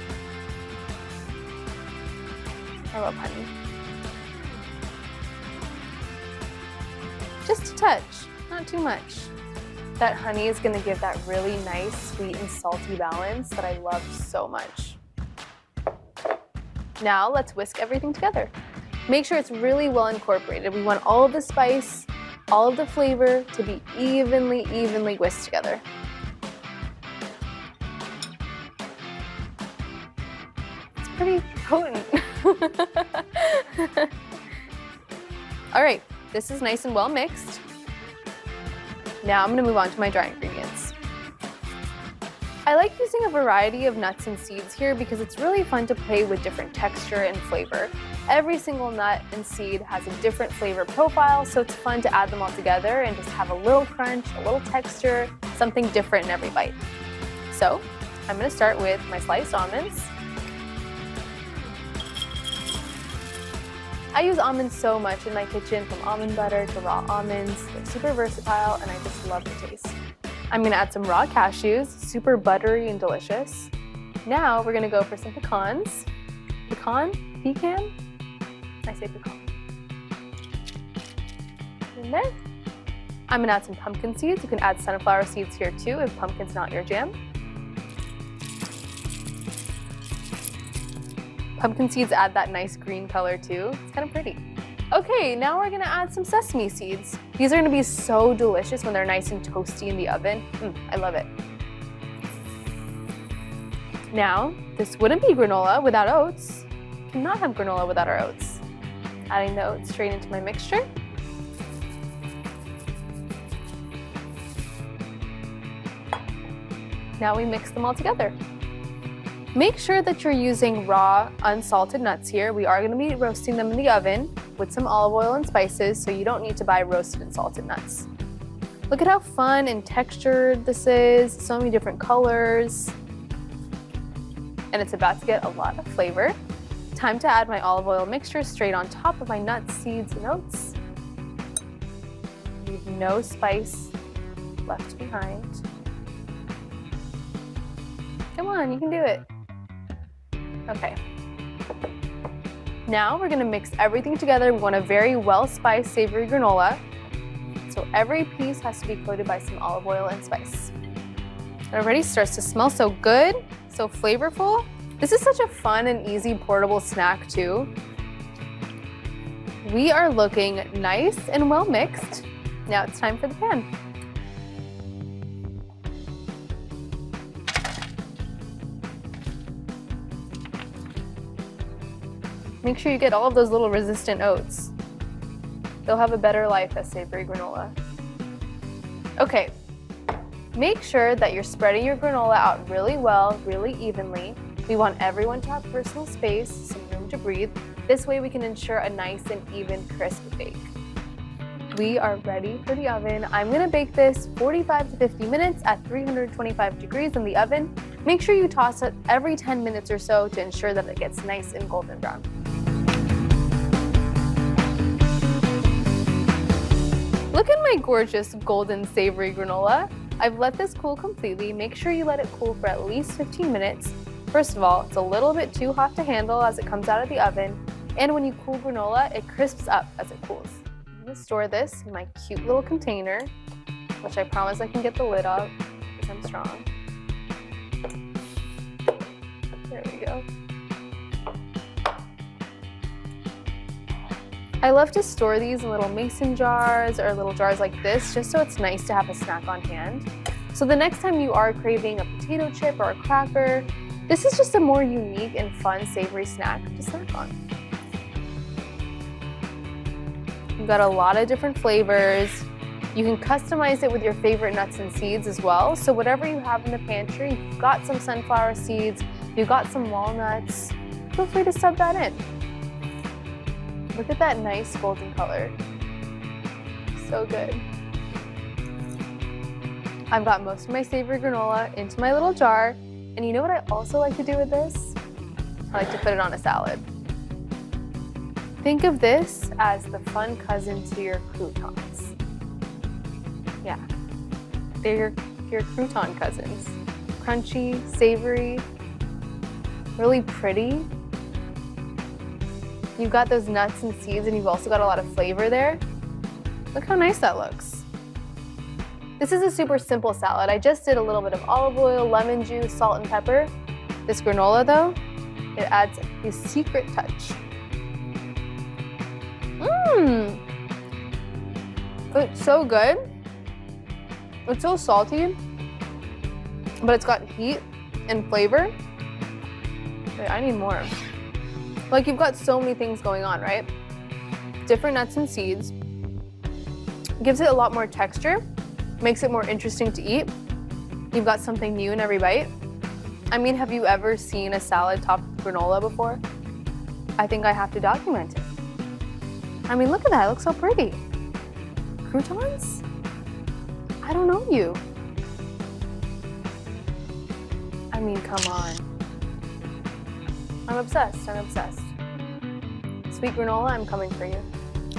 I love honey. Just a touch, not too much. That honey is going to give that really nice sweet and salty balance that I love so much. Now let's whisk everything together. Make sure it's really well incorporated. We want all of the spice, all of the flavor to be evenly whisked together. It's pretty potent. All right, this is nice and well mixed. Now I'm gonna move on to my dry ingredients. I like using a variety of nuts and seeds here because it's really fun to play with different texture and flavor. Every single nut and seed has a different flavor profile, so it's fun to add them all together and just have a little crunch, a little texture, something different in every bite. So I'm gonna start with my sliced almonds. I use almonds so much in my kitchen, from almond butter to raw almonds. They're super versatile and I just love the taste. I'm gonna add some raw cashews, super buttery and delicious. Now we're gonna go for some pecans. Pecan? I say pecan. In there. I'm gonna add some pumpkin seeds. You can add sunflower seeds here too if pumpkin's not your jam. Pumpkin seeds add that nice green color too. It's kind of pretty. Okay, now we're gonna add some sesame seeds. These are gonna be so delicious when they're nice and toasty in the oven. I love it. Now, this wouldn't be granola without oats. Cannot have granola without our oats. Adding the oats straight into my mixture. Now we mix them all together. Make sure that you're using raw, unsalted nuts here. We are gonna be roasting them in the oven with some olive oil and spices, so you don't need to buy roasted and salted nuts. Look at how fun and textured this is, so many different colors. And it's about to get a lot of flavor. Time to add my olive oil mixture straight on top of my nuts, seeds, and oats. Leave no spice left behind. Come on, you can do it. Okay. Now we're gonna mix everything together. We want a very well-spiced, savory granola. So every piece has to be coated by some olive oil and spice. It already starts to smell so good, so flavorful. This is such a fun and easy portable snack too. We are looking nice and well mixed. Now it's time for the pan. Make sure you get all of those little resistant oats. They'll have a better life as savory granola. Okay, make sure that you're spreading your granola out really well, really evenly. We want everyone to have personal space, some room to breathe. This way we can ensure a nice and even crisp bake. We are ready for the oven. I'm gonna bake this 45 to 50 minutes at 325 degrees in the oven. Make sure you toss it every 10 minutes or so to ensure that it gets nice and golden brown. Look at my gorgeous golden savory granola. I've let this cool completely. Make sure you let it cool for at least 15 minutes. First of all, it's a little bit too hot to handle as it comes out of the oven. And when you cool granola, it crisps up as it cools. I'm gonna store this in my cute little container, which I promise I can get the lid off because I'm strong. There we go. I love to store these in little mason jars or little jars like this, just so it's nice to have a snack on hand. So the next time you are craving a potato chip or a cracker, this is just a more unique and fun savory snack to snack on. You've got a lot of different flavors. You can customize it with your favorite nuts and seeds as well. So whatever you have in the pantry, you've got some sunflower seeds, you've got some walnuts, feel free to sub that in. Look at that nice golden color. So good. I've got most of my savory granola into my little jar. And you know what I also like to do with this? I like to put it on a salad. Think of this as the fun cousin to your croutons. They're your crouton cousins. Crunchy, savory, really pretty. You've got those nuts and seeds, and you've also got a lot of flavor there. Look how nice that looks. This is a super simple salad. I just did a little bit of olive oil, lemon juice, salt, and pepper. This granola, though, it adds a secret touch. Mmm! It's so good. It's so salty, but it's got heat and flavor. Wait, I need more. Like, you've got so many things going on, right? Different nuts and seeds. Gives it a lot more texture, makes it more interesting to eat. You've got something new in every bite. I mean, have you ever seen a salad topped with granola before? I think I have to document it. I mean, look at that, it looks so pretty. Croutons? I don't know you. I mean, come on. I'm obsessed, I'm obsessed. Sweet granola, I'm coming for you.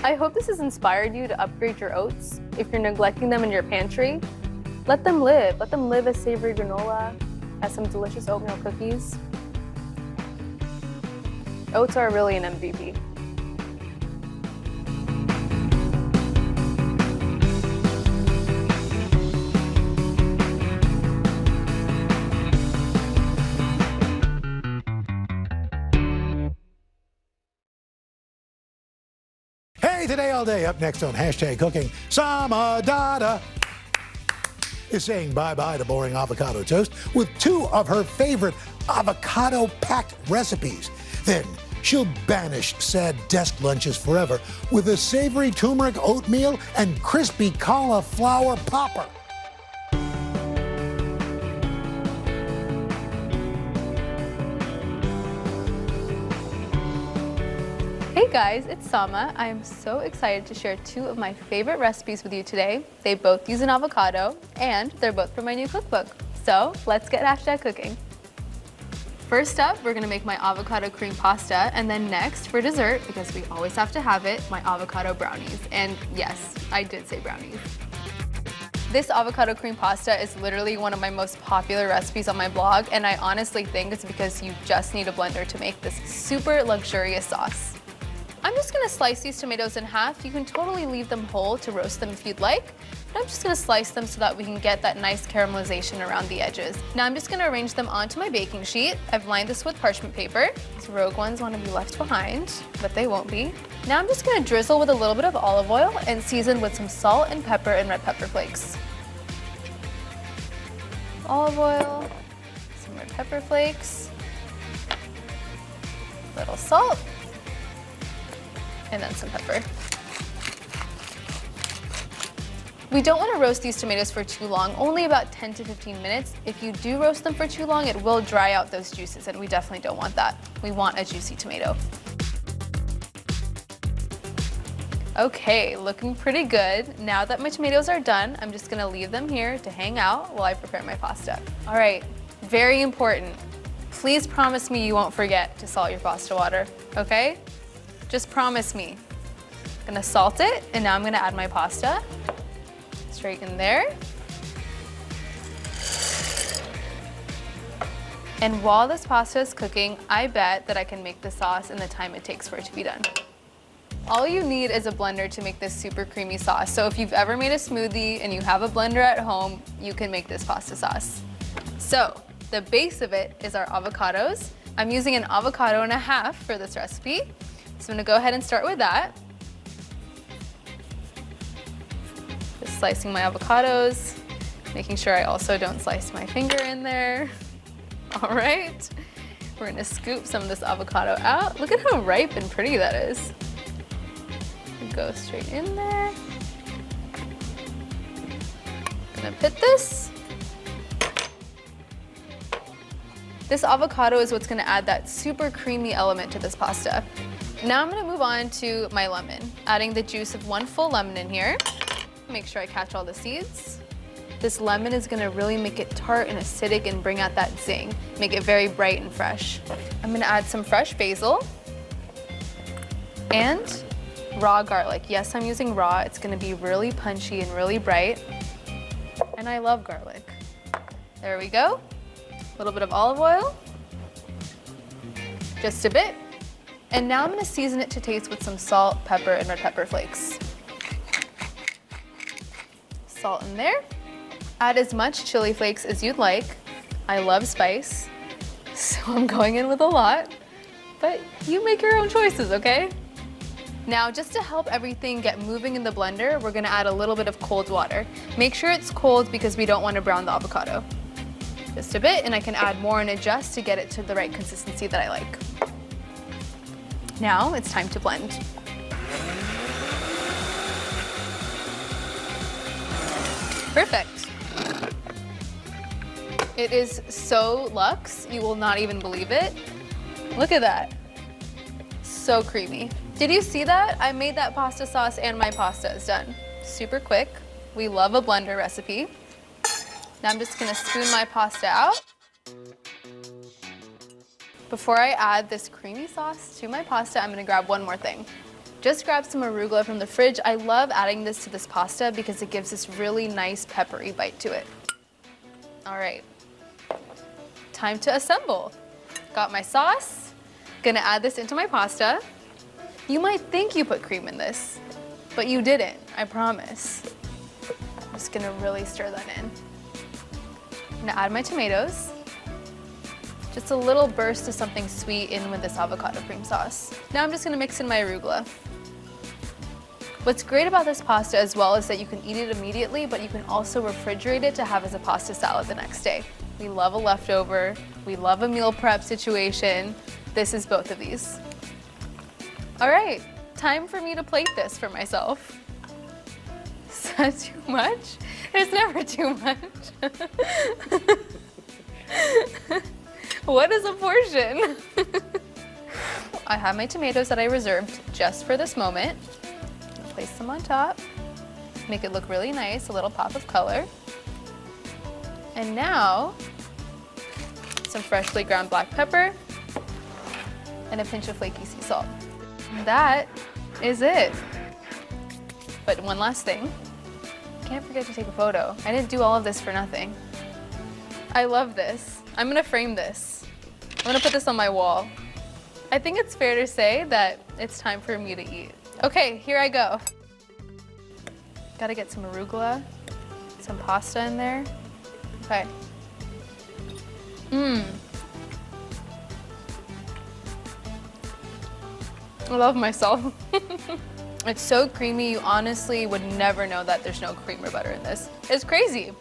I hope this has inspired you to upgrade your oats. If you're neglecting them in your pantry, let them live. Let them live as savory granola, as some delicious oatmeal cookies. Oats are really an MVP. Hey, Today All Day, up next on Hashtag Cooking, Samadada is saying bye-bye to boring avocado toast with 2 of her favorite avocado-packed recipes. Then she'll banish sad desk lunches forever with a savory turmeric oatmeal and crispy cauliflower popper. Hey guys, it's Sama. I am so excited to share 2 of my favorite recipes with you today. They both use an avocado, and they're both from my new cookbook. So let's get Hashtag Cooking. First up, we're gonna make my avocado cream pasta, and then next, for dessert, because we always have to have it, my avocado brownies. And yes, I did say brownies. This avocado cream pasta is literally one of my most popular recipes on my blog, and I honestly think it's because you just need a blender to make this super luxurious sauce. I'm just gonna slice these tomatoes in half. You can totally leave them whole to roast them if you'd like, but I'm just gonna slice them so that we can get that nice caramelization around the edges. Now I'm just gonna arrange them onto my baking sheet. I've lined this with parchment paper. These rogue ones wanna be left behind, but they won't be. Now I'm just gonna drizzle with a little bit of olive oil and season with some salt and pepper and red pepper flakes. Olive oil, some red pepper flakes, little salt, and then some pepper. We don't want to roast these tomatoes for too long, only about 10 to 15 minutes. If you do roast them for too long, it will dry out those juices, and we definitely don't want that. We want a juicy tomato. Okay, looking pretty good. Now that my tomatoes are done, I'm just gonna leave them here to hang out while I prepare my pasta. All right, very important. Please promise me you won't forget to salt your pasta water, okay? Just promise me. I'm gonna salt it, and now I'm gonna add my pasta straight in there. And while this pasta is cooking, I bet that I can make the sauce in the time it takes for it to be done. All you need is a blender to make this super creamy sauce. So if you've ever made a smoothie and you have a blender at home, you can make this pasta sauce. So the base of it is our avocados. I'm using an avocado and a half for this recipe. So I'm gonna go ahead and start with that. Just slicing my avocados, making sure I also don't slice my finger in there. All right, we're gonna scoop some of this avocado out. Look at how ripe and pretty that is. Go straight in there. Gonna pit this. This avocado is what's gonna add that super creamy element to this pasta. Now I'm gonna move on to my lemon, adding the juice of 1 full lemon in here. Make sure I catch all the seeds. This lemon is gonna really make it tart and acidic and bring out that zing, make it very bright and fresh. I'm gonna add some fresh basil and raw garlic. Yes, I'm using raw. It's gonna be really punchy and really bright. And and I love garlic. There we go. A little bit of olive oil. Just a bit. And now I'm gonna season it to taste with some salt, pepper, and red pepper flakes. Salt in there. Add as much chili flakes as you'd like. I love spice, so I'm going in with a lot, but you make your own choices, okay? Now, just to help everything get moving in the blender, we're gonna add a little bit of cold water. Make sure it's cold because we don't want to brown the avocado. Just a bit, and I can add more and adjust to get it to the right consistency that I like. Now, it's time to blend. Perfect. It is so luxe, you will not even believe it. Look at that. So creamy. Did you see that? I made that pasta sauce and my pasta is done. Super quick. We love a blender recipe. Now I'm just gonna spoon my pasta out. Before I add this creamy sauce to my pasta, I'm gonna grab one more thing. Just grab some arugula from the fridge. I love adding this to this pasta because it gives this really nice peppery bite to it. All right, time to assemble. Got my sauce, gonna add this into my pasta. You might think you put cream in this, but you didn't, I promise. I'm just gonna really stir that in. I'm gonna add my tomatoes. Just a little burst of something sweet in with this avocado cream sauce. Now I'm just gonna mix in my arugula. What's great about this pasta as well is that you can eat it immediately, but you can also refrigerate it to have as a pasta salad the next day. We love a leftover, we love a meal prep situation. This is both of these. All right, time for me to plate this for myself. Is that too much? There's never too much. What is a portion? I have my tomatoes that I reserved just for this moment. Place them on top, make it look really nice, a little pop of color. And now, some freshly ground black pepper and a pinch of flaky sea salt. That is it. But one last thing, can't forget to take a photo. I didn't do all of this for nothing. I love this. I'm gonna frame this. I'm gonna put this on my wall. I think it's fair to say that it's time for me to eat. Okay, here I go. Gotta get some arugula, some pasta in there. Okay. I love myself. It's so creamy, you honestly would never know that there's no cream or butter in this. It's crazy.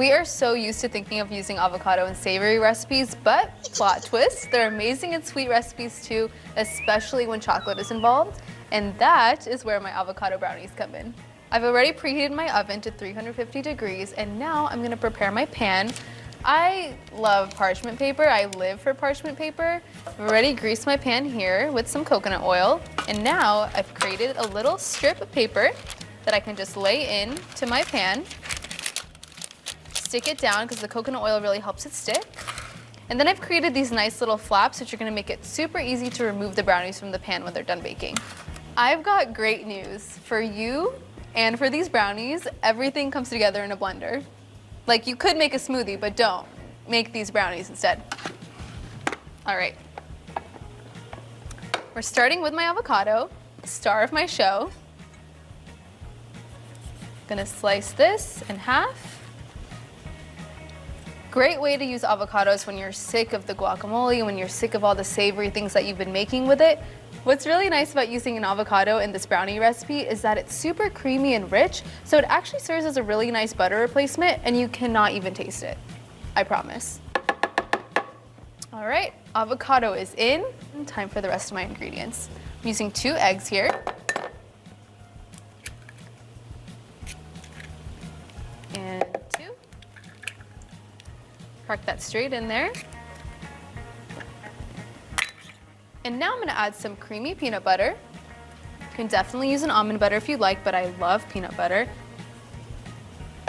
We are so used to thinking of using avocado in savory recipes, but plot twist, they're amazing in sweet recipes too, especially when chocolate is involved. And that is where my avocado brownies come in. I've already preheated my oven to 350 degrees, and now I'm gonna prepare my pan. I love parchment paper. I live for parchment paper. I've already greased my pan here with some coconut oil, and now I've created a little strip of paper that I can just lay in to my pan. Stick it down because the coconut oil really helps it stick. And then I've created these nice little flaps which are gonna make it super easy to remove the brownies from the pan when they're done baking. I've got great news for you and for these brownies. Everything comes together in a blender. Like, you could make a smoothie, but don't. Make these brownies instead. All right. We're starting with my avocado, star of my show. Gonna slice this in half. Great way to use avocados when you're sick of the guacamole, when you're sick of all the savory things that you've been making with it. What's really nice about using an avocado in this brownie recipe is that it's super creamy and rich, so it actually serves as a really nice butter replacement, and you cannot even taste it. I promise. All right, avocado is in. Time for the rest of my ingredients. I'm using 2 eggs here. And 2. Crack that straight in there. And now I'm gonna add some creamy peanut butter. You can definitely use an almond butter if you like, but I love peanut butter.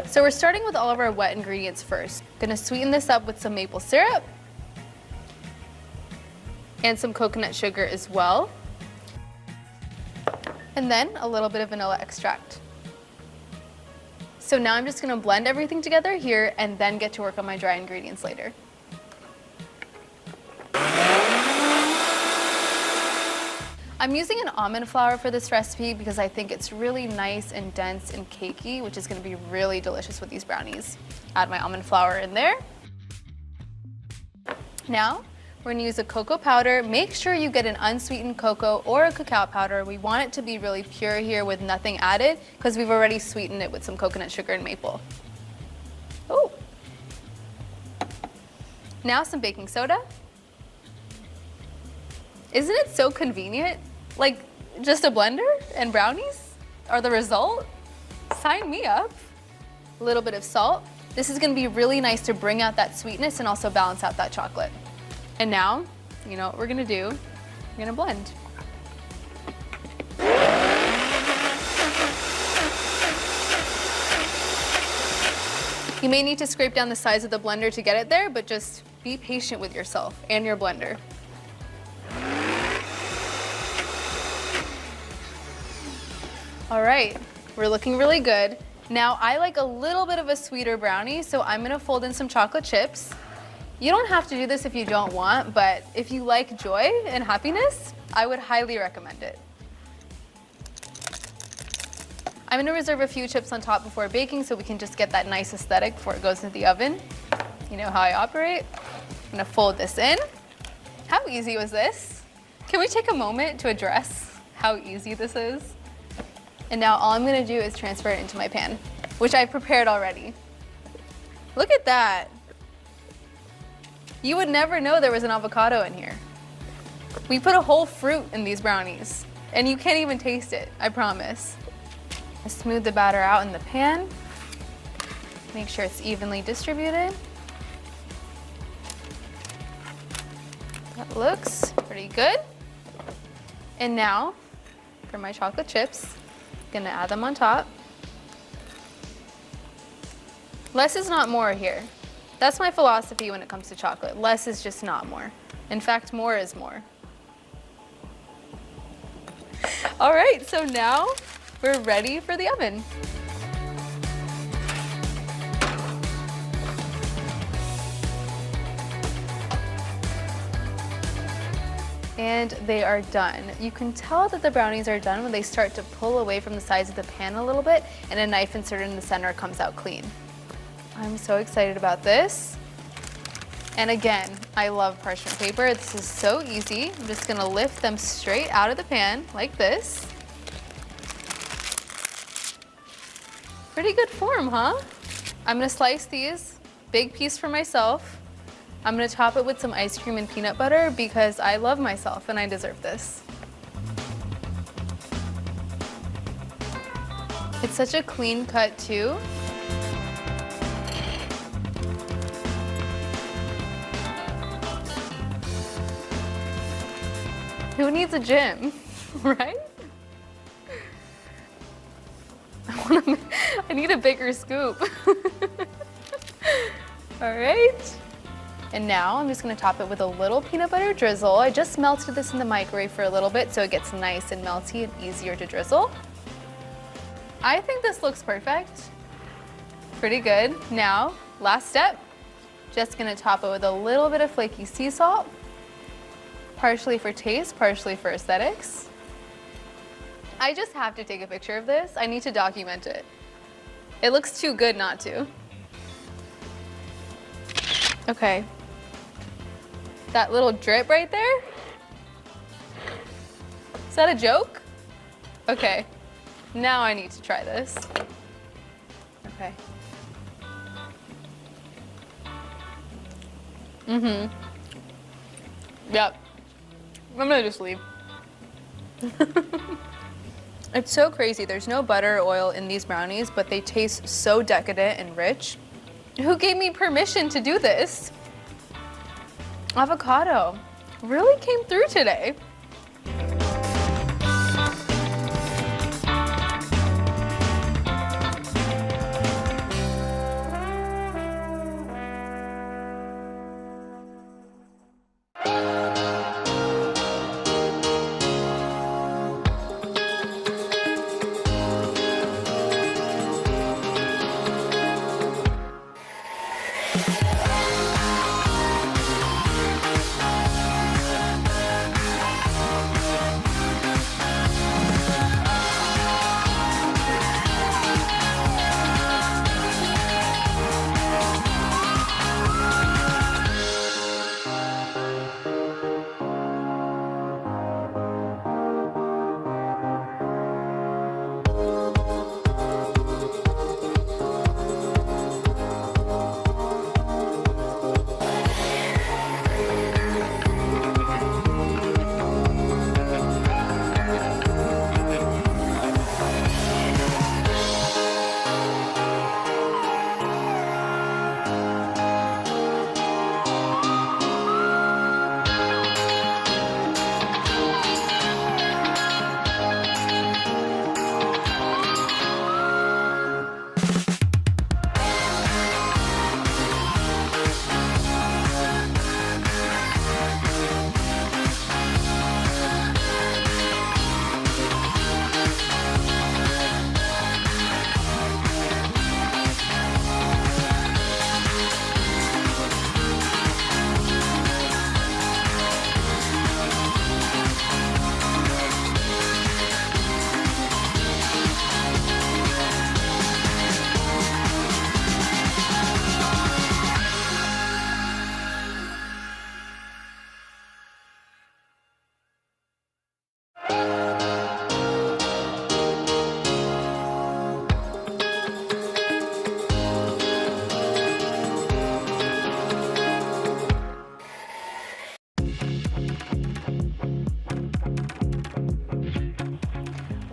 So we're starting with all of our wet ingredients first. Gonna sweeten this up with some maple syrup and some coconut sugar as well. And then a little bit of vanilla extract. So now I'm just gonna blend everything together here and then get to work on my dry ingredients later. I'm using an almond flour for this recipe because I think it's really nice and dense and cakey, which is gonna be really delicious with these brownies. Add my almond flour in there. Now, we're gonna use a cocoa powder. Make sure you get an unsweetened cocoa or a cacao powder. We want it to be really pure here with nothing added because we've already sweetened it with some coconut sugar and maple. Oh. Now some baking soda. Isn't it so convenient? Like, just a blender and brownies are the result? Sign me up. A little bit of salt. This is gonna be really nice to bring out that sweetness and also balance out that chocolate. And now, you know what we're gonna do? We're gonna blend. You may need to scrape down the sides of the blender to get it there, but just be patient with yourself and your blender. All right, we're looking really good. Now, I like a little bit of a sweeter brownie, so I'm gonna fold in some chocolate chips. You don't have to do this if you don't want, but if you like joy and happiness, I would highly recommend it. I'm gonna reserve a few chips on top before baking so we can just get that nice aesthetic before it goes into the oven. You know how I operate. I'm gonna fold this in. How easy was this? Can we take a moment to address how easy this is? And now all I'm gonna do is transfer it into my pan, which I've prepared already. Look at that. You would never know there was an avocado in here. We put a whole fruit in these brownies, and you can't even taste it, I promise. I smooth the batter out in the pan. Make sure it's evenly distributed. That looks pretty good. And now, for my chocolate chips, gonna add them on top. Less is not more here. That's my philosophy when it comes to chocolate. Less is just not more. In fact, more is more. All right, so now we're ready for the oven. And they are done. You can tell that the brownies are done when they start to pull away from the sides of the pan a little bit and a knife inserted in the center comes out clean. I'm so excited about this. And again, I love parchment paper. This is so easy. I'm just gonna lift them straight out of the pan like this. Pretty good form, huh? I'm gonna slice these, big piece for myself. I'm gonna top it with some ice cream and peanut butter because I love myself and I deserve this. It's such a clean cut too. Who needs a gym, right? I need a bigger scoop. All right. And now I'm just gonna top it with a little peanut butter drizzle. I just melted this in the microwave for a little bit so it gets nice and melty and easier to drizzle. I think this looks perfect. Pretty good. Now, last step, just gonna top it with a little bit of flaky sea salt, partially for taste, partially for aesthetics. I just have to take a picture of this. I need to document it. It looks too good not to. Okay. That little drip right there? Is that a joke? Okay. Now I need to try this. Okay. Yep. I'm gonna just leave. It's so crazy. There's no butter or oil in these brownies, but they taste so decadent and rich. Who gave me permission to do this? Avocado really came through today.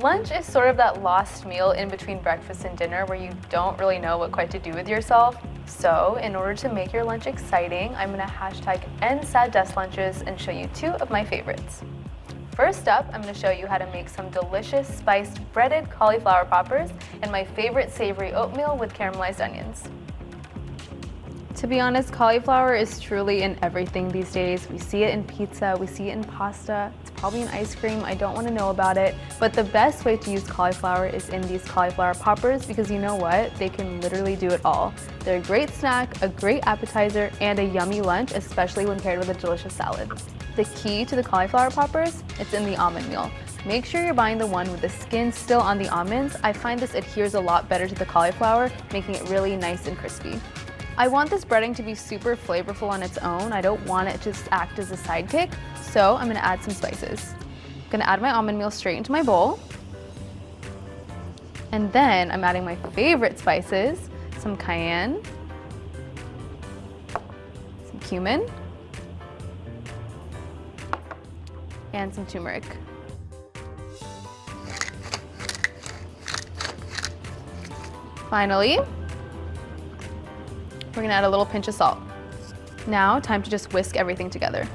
Lunch is sort of that lost meal in between breakfast and dinner where you don't really know what quite to do with yourself. So in order to make your lunch exciting, I'm gonna hashtag #EndSadDeskLunches and show you 2 of my favorites. First up, I'm gonna show you how to make some delicious spiced breaded cauliflower poppers and my favorite savory oatmeal with caramelized onions. To be honest, cauliflower is truly in everything these days. We see it in pizza, we see it in pasta, it's probably in ice cream, I don't want to know about it. But the best way to use cauliflower is in these cauliflower poppers because you know what? They can literally do it all. They're a great snack, a great appetizer, and a yummy lunch, especially when paired with a delicious salad. The key to the cauliflower poppers, it's in the almond meal. Make sure you're buying the one with the skin still on the almonds. I find this adheres a lot better to the cauliflower, making it really nice and crispy. I want this breading to be super flavorful on its own. I don't want it to just act as a sidekick, so I'm gonna add some spices. I'm gonna add my almond meal straight into my bowl. And then I'm adding my favorite spices, some cayenne, some cumin, and some turmeric. Finally, we're gonna add a little pinch of salt. Now, time to just whisk everything together.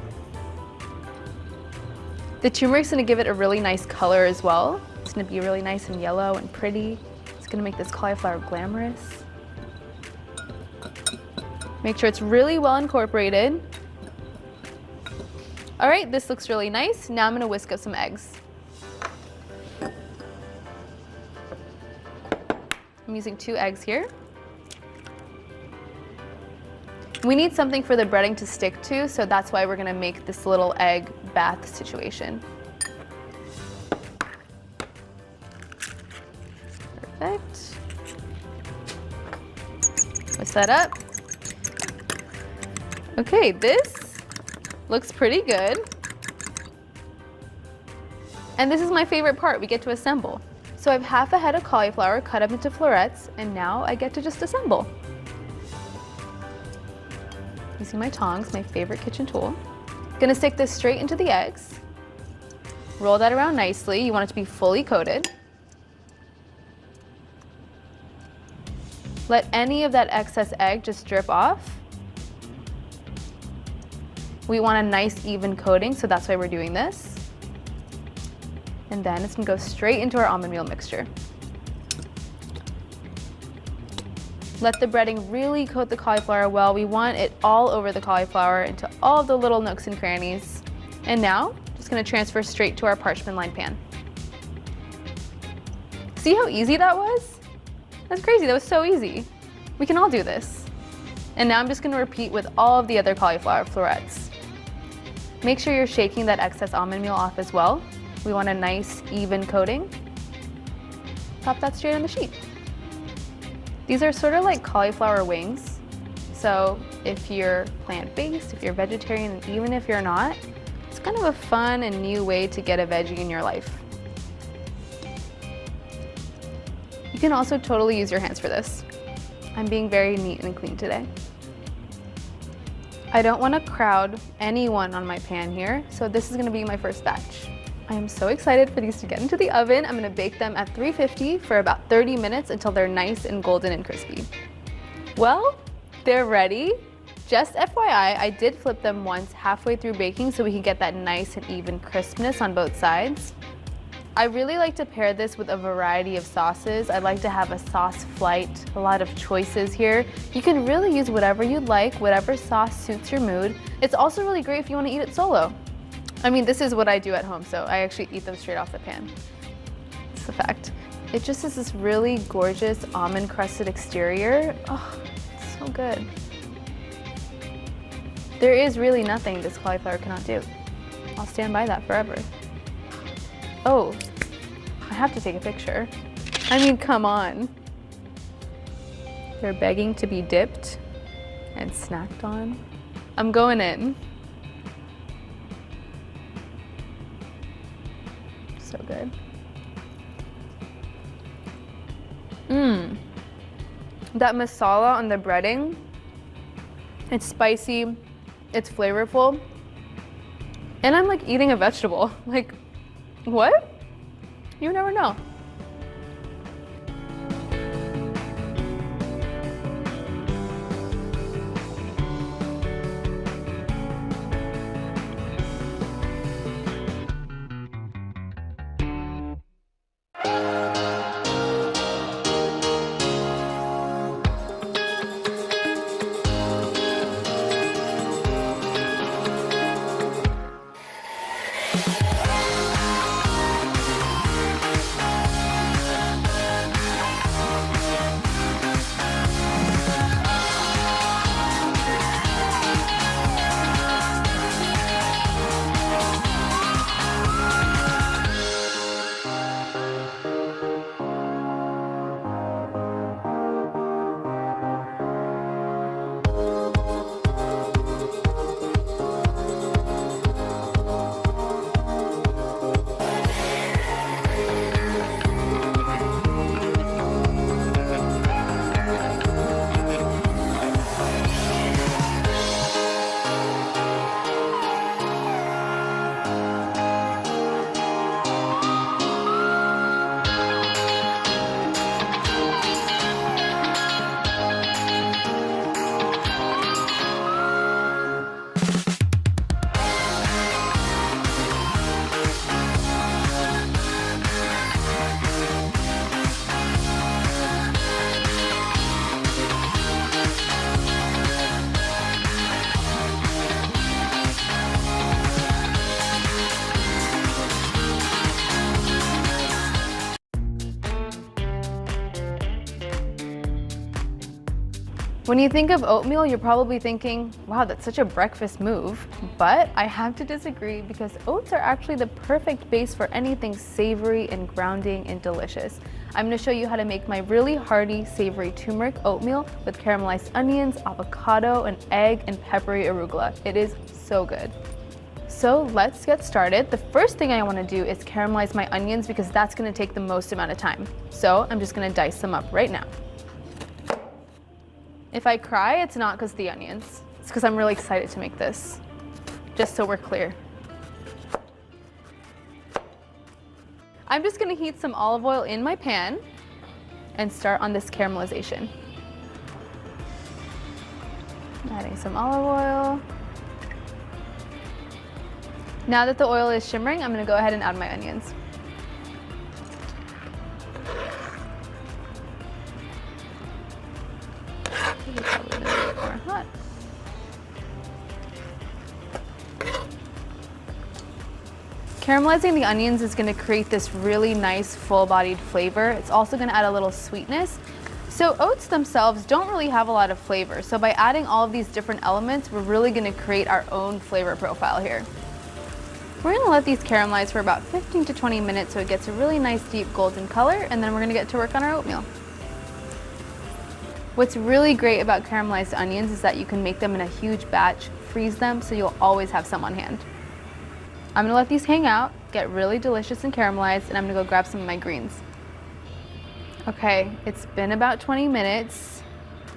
The turmeric's gonna give it a really nice color as well. It's gonna be really nice and yellow and pretty. It's gonna make this cauliflower glamorous. Make sure it's really well incorporated. All right, this looks really nice. Now I'm gonna whisk up some eggs. I'm using 2 eggs here. We need something for the breading to stick to, so that's why we're gonna make this little egg bath situation. Perfect. Whisk that up. Okay, this looks pretty good. And this is my favorite part, we get to assemble. So I have half a head of cauliflower cut up into florets, and now I get to just assemble. Using my tongs, my favorite kitchen tool. Gonna stick this straight into the eggs. Roll that around nicely. You want it to be fully coated. Let any of that excess egg just drip off. We want a nice even coating, so that's why we're doing this. And then it's gonna go straight into our almond meal mixture. Let the breading really coat the cauliflower well. We want it all over the cauliflower, into all the little nooks and crannies. And now, just gonna transfer straight to our parchment lined pan. See how easy that was? That's crazy, that was so easy. We can all do this. And now I'm just gonna repeat with all of the other cauliflower florets. Make sure you're shaking that excess almond meal off as well. We want a nice, even coating. Pop that straight on the sheet. These are sort of like cauliflower wings. So if you're plant-based, if you're vegetarian, and even if you're not, it's kind of a fun and new way to get a veggie in your life. You can also totally use your hands for this. I'm being very neat and clean today. I don't want to crowd anyone on my pan here, so this is gonna be my first batch. I am so excited for these to get into the oven. I'm gonna bake them at 350 for about 30 minutes until they're nice and golden and crispy. Well, they're ready. Just FYI, I did flip them once halfway through baking so we can get that nice and even crispness on both sides. I really like to pair this with a variety of sauces. I like to have a sauce flight, a lot of choices here. You can really use whatever you'd like, whatever sauce suits your mood. It's also really great if you want to eat it solo. I mean, this is what I do at home, so I actually eat them straight off the pan. It's a fact. It just is this really gorgeous almond crusted exterior. Oh, it's so good. There is really nothing this cauliflower cannot do. I'll stand by that forever. Oh, I have to take a picture. I mean, come on. They're begging to be dipped and snacked on. I'm going in. So good. Mmm. That masala on the breading, it's spicy, it's flavorful, and I'm like eating a vegetable. Like, what? You never know. When you think of oatmeal, you're probably thinking, wow, that's such a breakfast move. But I have to disagree because oats are actually the perfect base for anything savory and grounding and delicious. I'm gonna show you how to make my really hearty, savory turmeric oatmeal with caramelized onions, avocado, an egg, and peppery arugula. It is so good. So let's get started. The first thing I wanna do is caramelize my onions because that's gonna take the most amount of time. So I'm just gonna dice them up right now. If I cry, it's not because of the onions. It's because I'm really excited to make this, just so we're clear. I'm just gonna heat some olive oil in my pan and start on this caramelization. Adding some olive oil. Now that the oil is shimmering, I'm gonna go ahead and add my onions. Caramelizing the onions is going to create this really nice full-bodied flavor. It's also going to add a little sweetness. So oats themselves don't really have a lot of flavor. So by adding all of these different elements, we're really going to create our own flavor profile here. We're going to let these caramelize for about 15 to 20 minutes so it gets a really nice deep golden color, and then we're going to get to work on our oatmeal. What's really great about caramelized onions is that you can make them in a huge batch, freeze them, so you'll always have some on hand. I'm gonna let these hang out, get really delicious and caramelized, and I'm gonna go grab some of my greens. Okay, it's been about 20 minutes.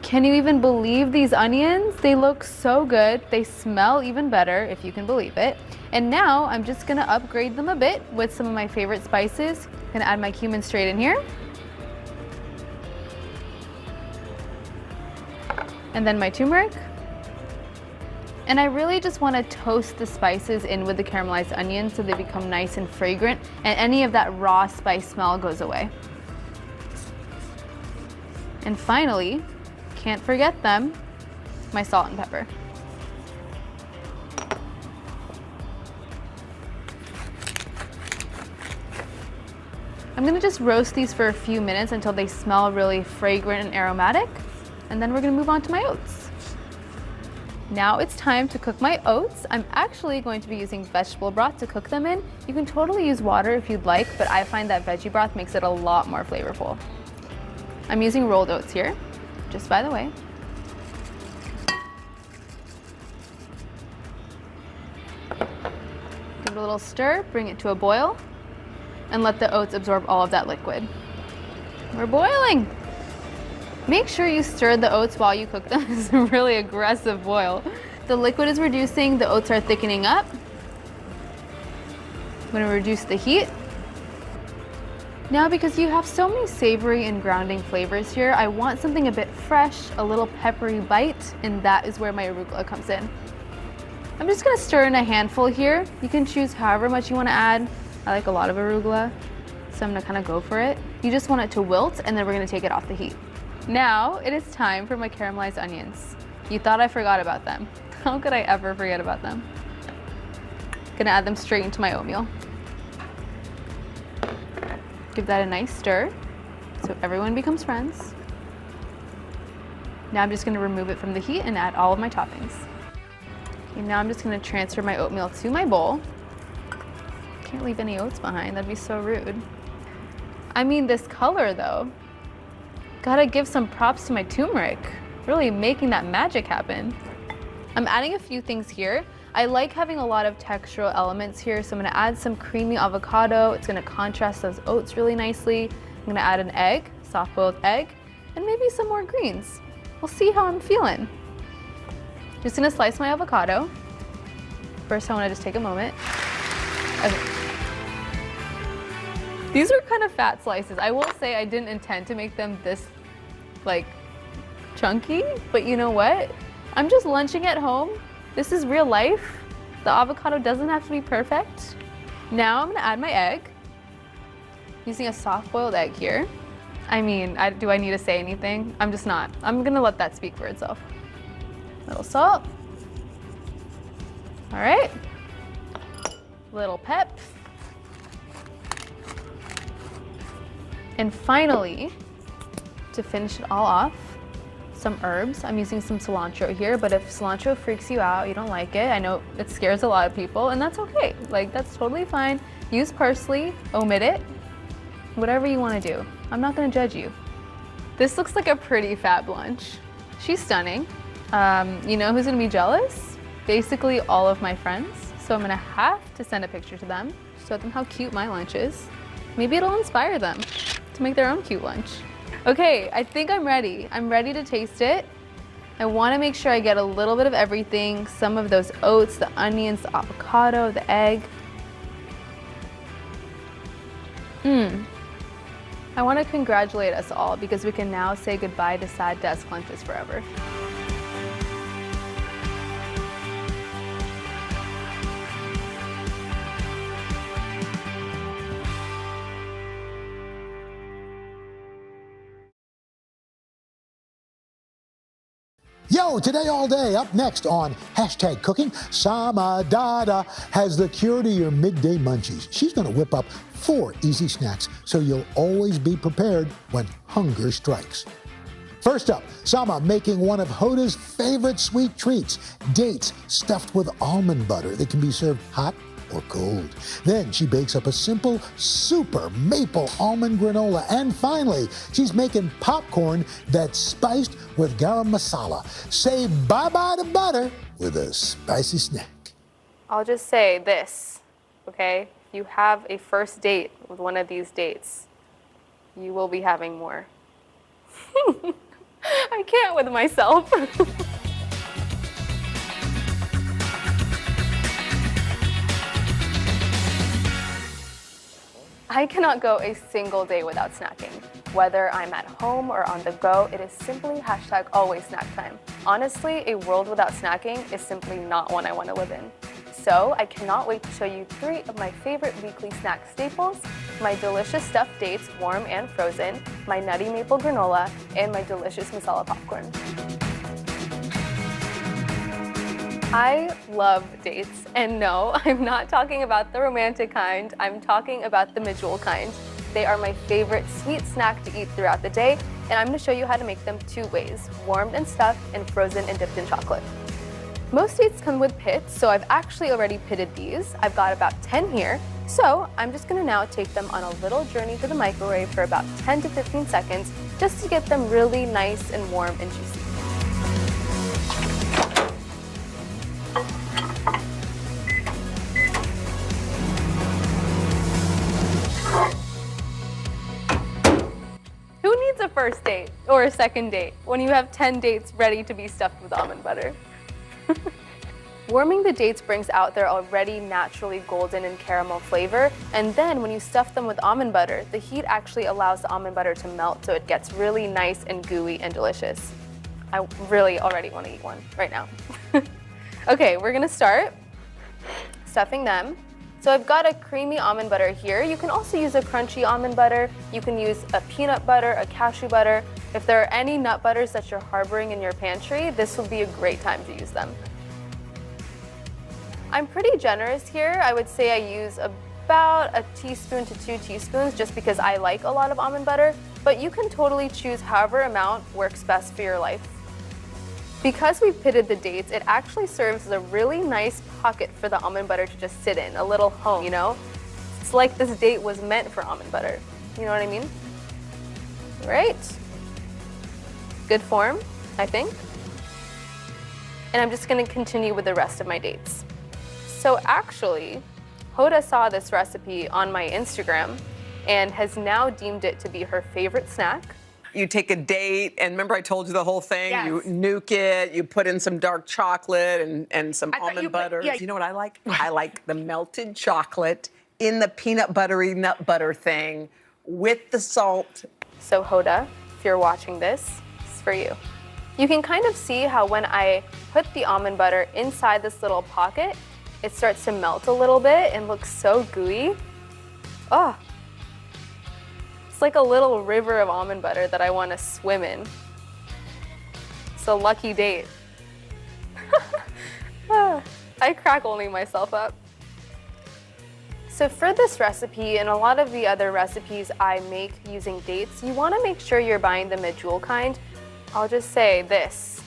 Can you even believe these onions? They look so good. They smell even better, if you can believe it. And now I'm just gonna upgrade them a bit with some of my favorite spices. I'm gonna add my cumin straight in here. And then my turmeric. And I really just want to toast the spices in with the caramelized onions so they become nice and fragrant, and any of that raw spice smell goes away. And finally, can't forget them, my salt and pepper. I'm gonna just roast these for a few minutes until they smell really fragrant and aromatic, and then we're gonna move on to my oats. Now it's time to cook my oats. I'm actually going to be using vegetable broth to cook them in. You can totally use water if you'd like, but I find that veggie broth makes it a lot more flavorful. I'm using rolled oats here, just by the way. Give it a little stir, bring it to a boil, and let the oats absorb all of that liquid. We're boiling. Make sure you stir the oats while you cook them. It's a really aggressive boil. The liquid is reducing, the oats are thickening up. I'm gonna reduce the heat. Now, because you have so many savory and grounding flavors here, I want something a bit fresh, a little peppery bite, and that is where my arugula comes in. I'm just gonna stir in a handful here. You can choose however much you wanna add. I like a lot of arugula, so I'm gonna kind of go for it. You just want it to wilt, and then we're gonna take it off the heat. Now it is time for my caramelized onions. You thought I forgot about them. How could I ever forget about them? Gonna add them straight into my oatmeal. Give that a nice stir so everyone becomes friends. Now I'm just gonna remove it from the heat and add all of my toppings. Okay, now I'm just gonna transfer my oatmeal to my bowl. Can't leave any oats behind, that'd be so rude. I mean, this color though. Gotta give some props to my turmeric, really making that magic happen. I'm adding a few things here. I like having a lot of textural elements here, so I'm gonna add some creamy avocado. It's gonna contrast those oats really nicely. I'm gonna add an egg, soft-boiled egg, and maybe some more greens. We'll see how I'm feeling. Just gonna slice my avocado. First, I wanna just take a moment. Okay. These are kind of fat slices. I will say I didn't intend to make them this, like, chunky, but you know what? I'm just lunching at home. This is real life. The avocado doesn't have to be perfect. Now I'm gonna add my egg. Using a soft-boiled egg here. I mean, do I need to say anything? I'm just not. I'm gonna let that speak for itself. Little salt. All right. Little pep. And finally, to finish it all off, some herbs. I'm using some cilantro here, but if cilantro freaks you out, you don't like it, I know it scares a lot of people, and that's okay. Like, that's totally fine. Use parsley, omit it, whatever you want to do. I'm not going to judge you. This looks like a pretty fab lunch. She's stunning. You know who's going to be jealous? Basically all of my friends. So I'm going to have to send a picture to them, show them how cute my lunch is. Maybe it'll inspire them to make their own cute lunch. Okay, I think I'm ready. I'm ready to taste it. I want to make sure I get a little bit of everything, some of those oats, the onions, the avocado, the egg. I want to congratulate us all because we can now say goodbye to sad desk lunches forever. Yo, Today All Day, up next on Hashtag Cooking, Sama Dada has the cure to your midday munchies. She's going to whip up 4 easy snacks so you'll always be prepared when hunger strikes. First up, Sama making one of Hoda's favorite sweet treats, dates stuffed with almond butter that can be served hot or cold. Then she bakes up a simple, super maple almond granola. And finally, she's making popcorn that's spiced with garam masala. Say bye-bye to butter with a spicy snack. I'll just say this, okay? If you have a first date with one of these dates, you will be having more. I can't with myself. I cannot go a single day without snacking. Whether I'm at home or on the go, it is simply hashtag always snack time. Honestly, a world without snacking is simply not one I want to live in. So I cannot wait to show you 3 of my favorite weekly snack staples, my delicious stuffed dates, warm and frozen, my nutty maple granola, and my delicious masala popcorn. I love dates, and no, I'm not talking about the romantic kind, I'm talking about the medjool kind. They are my favorite sweet snack to eat throughout the day, and I'm going to show you how to make them 2 ways, warmed and stuffed and frozen and dipped in chocolate. Most dates come with pits, so I've actually already pitted these. I've got about 10 here, so I'm just going to now take them on a little journey to the microwave for about 10 to 15 seconds just to get them really nice and warm and juicy. Who needs a first date or a second date when you have 10 dates ready to be stuffed with almond butter? Warming the dates brings out their already naturally golden and caramel flavor, and then when you stuff them with almond butter, the heat actually allows the almond butter to melt so it gets really nice and gooey and delicious. I really already want to eat one right now. Okay, we're gonna start stuffing them. So I've got a creamy almond butter here. You can also use a crunchy almond butter. You can use a peanut butter, a cashew butter. If there are any nut butters that you're harboring in your pantry, this will be a great time to use them. I'm pretty generous here. I would say I use about a teaspoon to 2 teaspoons just because I like a lot of almond butter, but you can totally choose however amount works best for your life. Because we pitted the dates, it actually serves as a really nice pocket for the almond butter to just sit in, a little home, you know? It's like this date was meant for almond butter. You know what I mean? Right? Good form, I think. And I'm just gonna continue with the rest of my dates. So actually, Hoda saw this recipe on my Instagram and has now deemed it to be her favorite snack. You take a date, and remember I told you the whole thing? Yes. You nuke it, you put in some dark chocolate and some almond butter. yeah. You know what I like? I like the melted chocolate in the peanut buttery nut butter thing with the salt. So Hoda, if you're watching this, it's for you. You can kind of see how when I put the almond butter inside this little pocket, it starts to melt a little bit and looks so gooey. Oh. It's like a little river of almond butter that I want to swim in. It's a lucky date. I crack only myself up. So for this recipe and a lot of the other recipes I make using dates, you want to make sure you're buying the medjool kind. I'll just say this,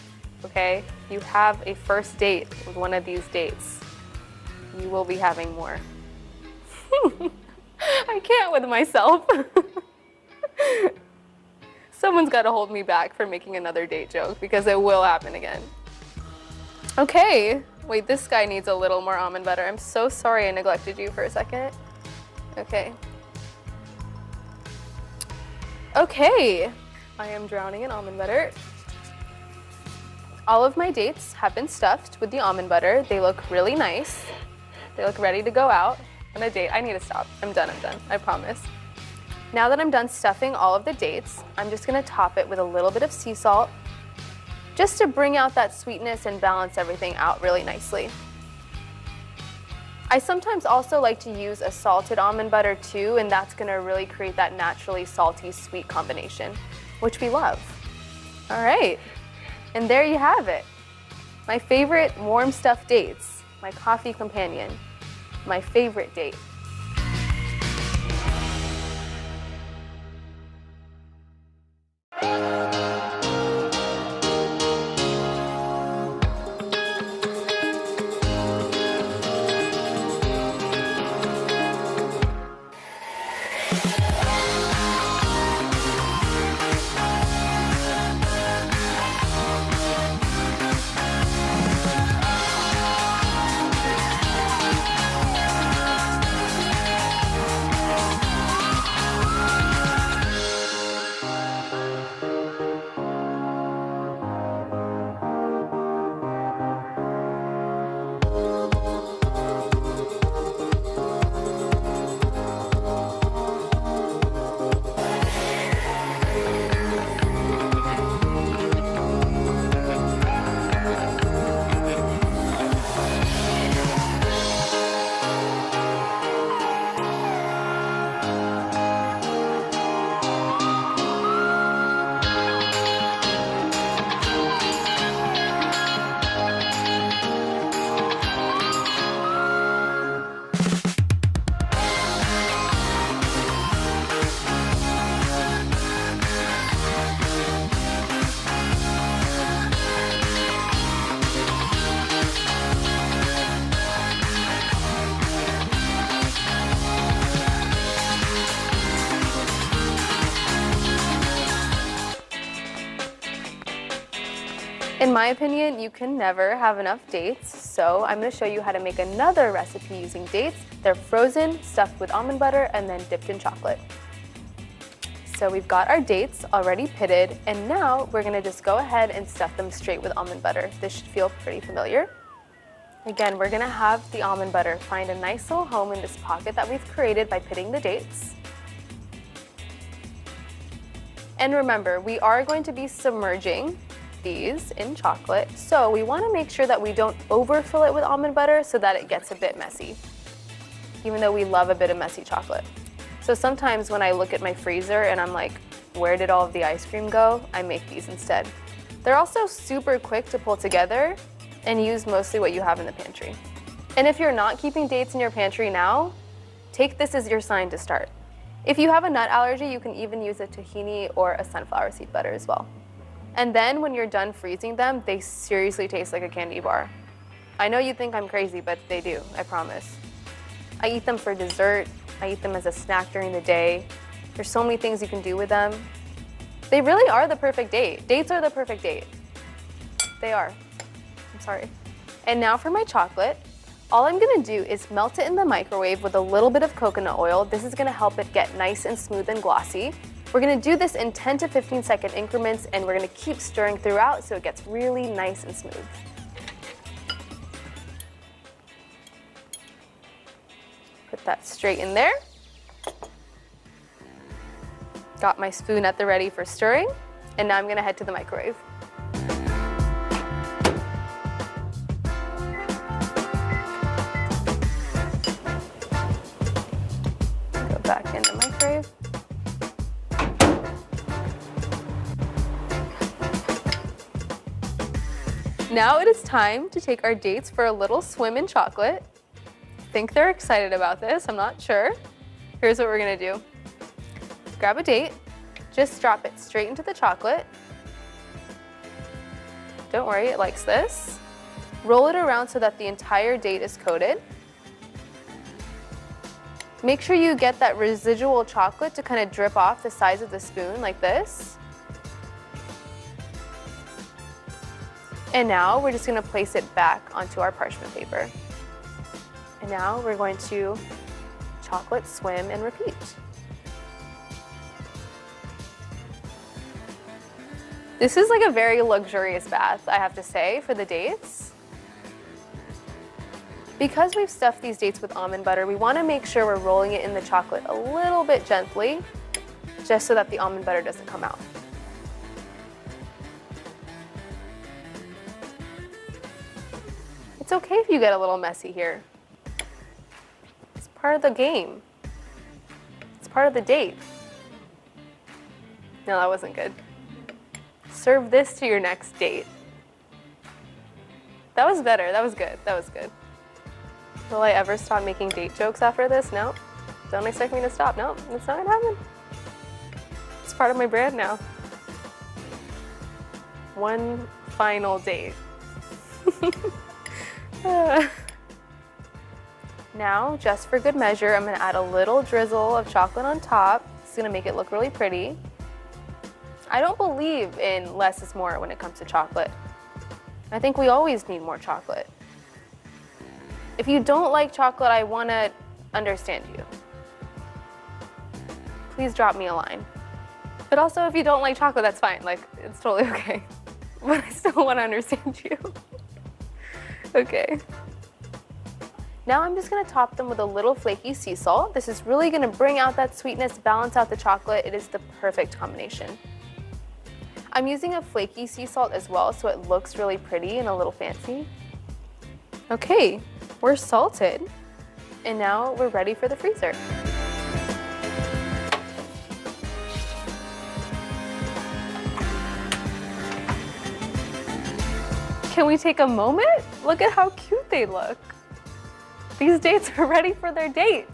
okay? You have a first date with one of these dates. You will be having more. I can't with myself. Someone's got to hold me back for making another date joke because it will happen again. Okay, wait, this guy needs a little more almond butter. I'm so sorry I neglected you for a second. Okay. Okay, I am drowning in almond butter. All of my dates have been stuffed with the almond butter. They look really nice. They look ready to go out on a date. I need to stop. I'm done, I promise. Now that I'm done stuffing all of the dates, I'm just gonna top it with a little bit of sea salt just to bring out that sweetness and balance everything out really nicely. I sometimes also like to use a salted almond butter too, and that's gonna really create that naturally salty sweet combination, which we love. All right, and there you have it. My favorite warm stuffed dates, my coffee companion, my favorite date. In my opinion, you can never have enough dates, so I'm going to show you how to make another recipe using dates. They're frozen, stuffed with almond butter, and then dipped in chocolate. So we've got our dates already pitted, and now we're going to just go ahead and stuff them straight with almond butter. This should feel pretty familiar. Again, we're going to have the almond butter find a nice little home in this pocket that we've created by pitting the dates. And remember, we are going to be submerging these in chocolate, so we want to make sure that we don't overfill it with almond butter so that it gets a bit messy, even though we love a bit of messy chocolate. So sometimes when I look at my freezer and I'm like, where did all of the ice cream go? I make these instead. They're also super quick to pull together and use mostly what you have in the pantry. And if you're not keeping dates in your pantry now, take this as your sign to start. If you have a nut allergy, you can even use a tahini or a sunflower seed butter as well. And then when you're done freezing them, they seriously taste like a candy bar. I know you think I'm crazy, but they do, I promise. I eat them for dessert. I eat them as a snack during the day. There's so many things you can do with them. They really are the perfect date. Dates are the perfect date. They are. I'm sorry. And now for my chocolate. All I'm gonna do is melt it in the microwave with a little bit of coconut oil. This is gonna help it get nice and smooth and glossy. We're gonna do this in 10 to 15 second increments, and we're gonna keep stirring throughout so it gets really nice and smooth. Put that straight in there. Got my spoon at the ready for stirring, and now I'm gonna head to the microwave. Go back in the microwave. Now it is time to take our dates for a little swim in chocolate. I think they're excited about this, I'm not sure. Here's what we're gonna do. Grab a date, just drop it straight into the chocolate. Don't worry, it likes this. Roll it around so that the entire date is coated. Make sure you get that residual chocolate to kind of drip off the sides of the spoon like this. And now we're just going to place it back onto our parchment paper. And now we're going to chocolate, swim, and repeat. This is like a very luxurious bath, I have to say, for the dates. Because we've stuffed these dates with almond butter, we want to make sure we're rolling it in the chocolate a little bit gently, just so that the almond butter doesn't come out. It's okay if you get a little messy here. It's part of the game. It's part of the date. No, that wasn't good. Serve this to your next date. That was better. That was good. That was good. Will I ever stop making date jokes after this? No. Don't expect me to stop. No, it's not gonna happen. It's part of my brand now. One final date. Now, just for good measure, I'm gonna add a little drizzle of chocolate on top. It's gonna make it look really pretty. I don't believe in less is more when it comes to chocolate. I think we always need more chocolate. If you don't like chocolate, I wanna understand you. Please drop me a line. But also, if you don't like chocolate, that's fine. Like, it's totally okay. But I still wanna understand you. Okay. Now I'm just gonna top them with a little flaky sea salt. This is really gonna bring out that sweetness, balance out the chocolate. It is the perfect combination. I'm using a flaky sea salt as well, so it looks really pretty and a little fancy. Okay, we're salted. And now we're ready for the freezer. Can we take a moment? Look at how cute they look. These dates are ready for their date.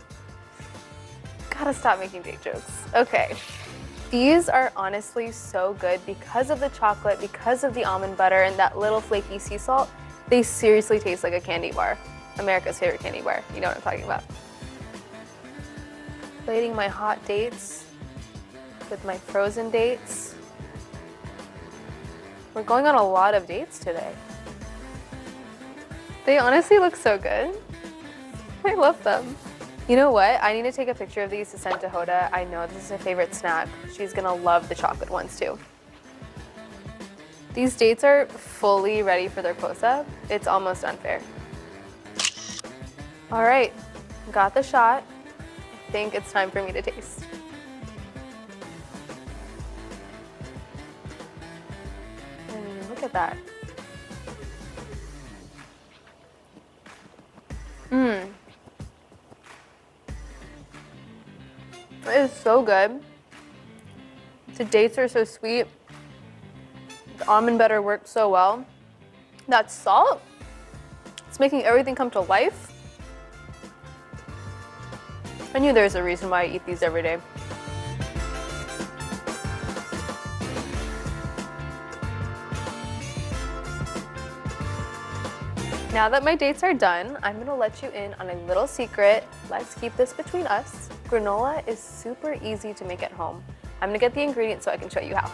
Gotta stop making date jokes. Okay. These are honestly so good because of the chocolate, because of the almond butter, and that little flaky sea salt. They seriously taste like a candy bar. America's favorite candy bar. You know what I'm talking about. Plating my hot dates with my frozen dates. We're going on a lot of dates today. They honestly look so good. I love them. You know what? I need to take a picture of these to send to Hoda. I know this is her favorite snack. She's gonna love the chocolate ones too. These dates are fully ready for their close-up. It's almost unfair. All right, got the shot. I think it's time for me to taste. And look at that. Mmm. It is so good. The dates are so sweet. The almond butter works so well. That salt, it's making everything come to life. I knew there's a reason why I eat these every day. Now that my dates are done, I'm gonna let you in on a little secret. Let's keep this between us. Granola is super easy to make at home. I'm gonna get the ingredients so I can show you how.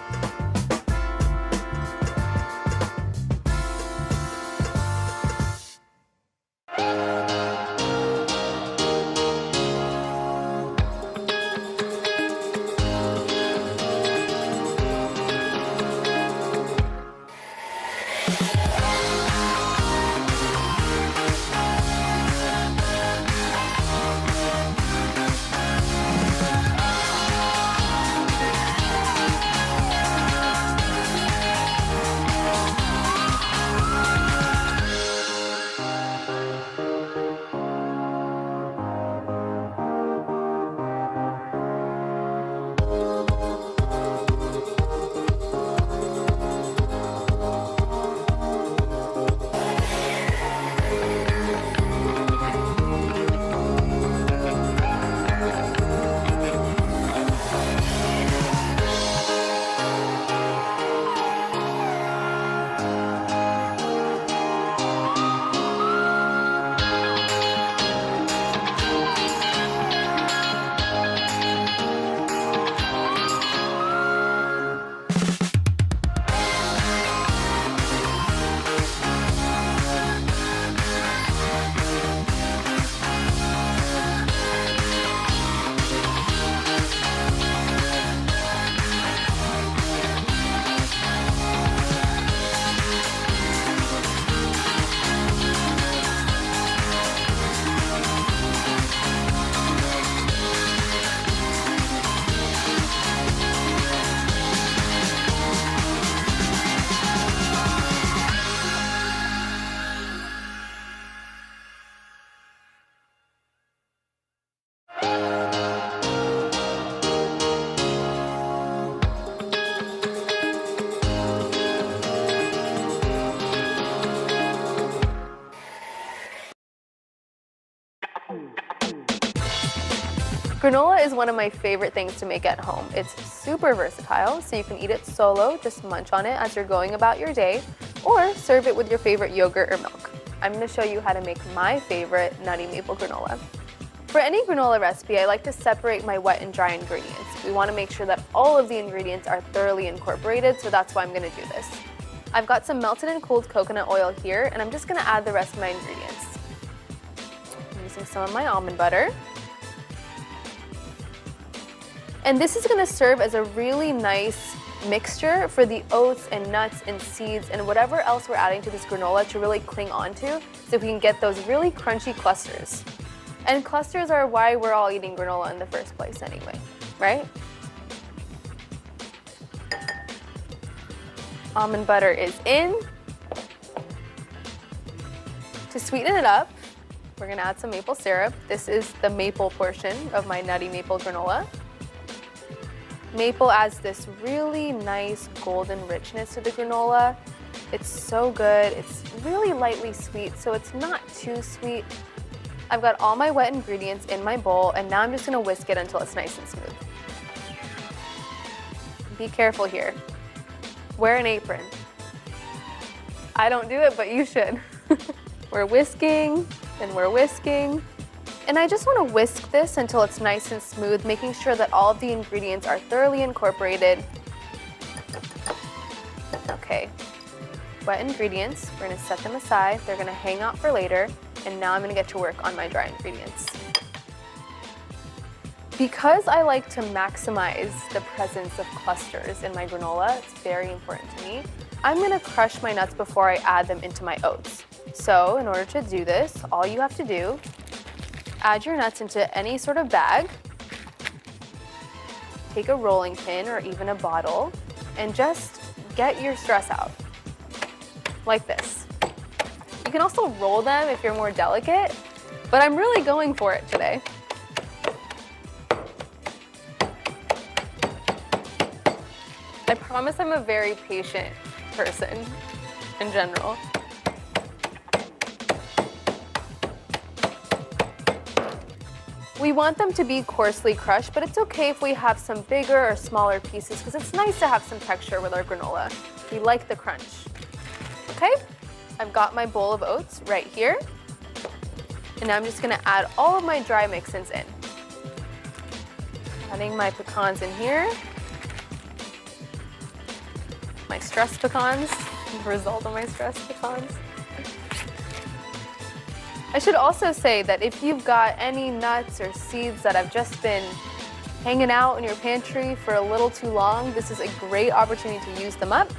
Granola is one of my favorite things to make at home. It's super versatile, so you can eat it solo, just munch on it as you're going about your day, or serve it with your favorite yogurt or milk. I'm going to show you how to make my favorite nutty maple granola. For any granola recipe, I like to separate my wet and dry ingredients. We want to make sure that all of the ingredients are thoroughly incorporated, so that's why I'm going to do this. I've got some melted and cooled coconut oil here, and I'm just going to add the rest of my ingredients. I'm using some of my almond butter. And this is going to serve as a really nice mixture for the oats and nuts and seeds and whatever else we're adding to this granola to really cling onto, so we can get those really crunchy clusters. And clusters are why we're all eating granola in the first place anyway, right? Almond butter is in. To sweeten it up, we're going to add some maple syrup. This is the maple portion of my nutty maple granola. Maple adds this really nice golden richness to the granola. It's so good. It's really lightly sweet, so it's not too sweet. I've got all my wet ingredients in my bowl, and now I'm just gonna whisk it until it's nice and smooth. Be careful here. Wear an apron. I don't do it, but you should. We're whisking, and we're whisking. And I just want to whisk this until it's nice and smooth, making sure that all of the ingredients are thoroughly incorporated. Okay, wet ingredients, we're going to set them aside. They're going to hang out for later. And now I'm going to get to work on my dry ingredients. Because I like to maximize the presence of clusters in my granola, it's very important to me, I'm going to crush my nuts before I add them into my oats. So in order to do this, all you have to do, add your nuts into any sort of bag, take a rolling pin or even a bottle, and just get your stress out, like this. You can also roll them if you're more delicate, but I'm really going for it today. I promise I'm a very patient person in general. We want them to be coarsely crushed, but it's okay if we have some bigger or smaller pieces because it's nice to have some texture with our granola. We like the crunch. Okay, I've got my bowl of oats right here. And now I'm just gonna add all of my dry mix-ins in. Adding my pecans in here. My stressed pecans, the result of my stressed pecans. I should also say that if you've got any nuts or seeds that have just been hanging out in your pantry for a little too long, this is a great opportunity to use them up.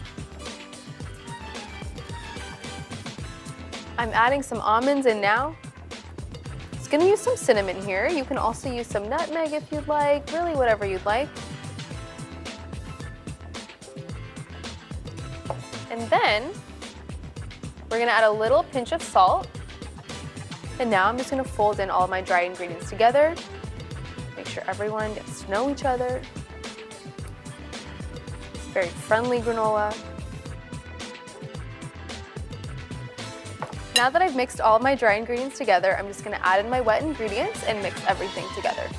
I'm adding some almonds in now. Just gonna use some cinnamon here. You can also use some nutmeg if you'd like, really whatever you'd like. And then we're gonna add a little pinch of salt. And now I'm just gonna fold in all my dry ingredients together. Make sure everyone gets to know each other. It's very friendly granola. Now that I've mixed all of my dry ingredients together, I'm just gonna add in my wet ingredients and mix everything together.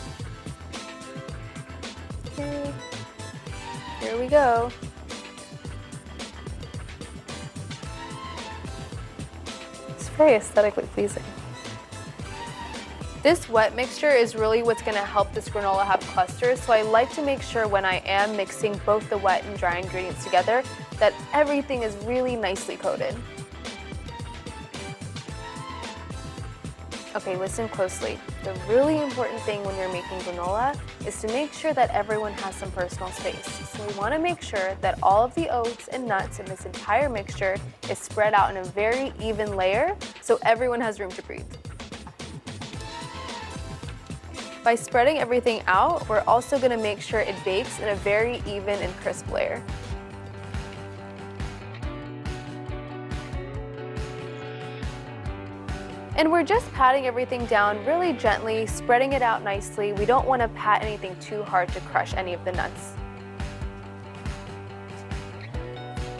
Okay. Here we go. It's very aesthetically pleasing. This wet mixture is really what's gonna help this granola have clusters, so I like to make sure when I am mixing both the wet and dry ingredients together that everything is really nicely coated. Okay, listen closely. The really important thing when you're making granola is to make sure that everyone has some personal space. So we wanna make sure that all of the oats and nuts in this entire mixture is spread out in a very even layer so everyone has room to breathe. By spreading everything out, we're also gonna make sure it bakes in a very even and crisp layer. And we're just patting everything down really gently, spreading it out nicely. We don't want to pat anything too hard to crush any of the nuts.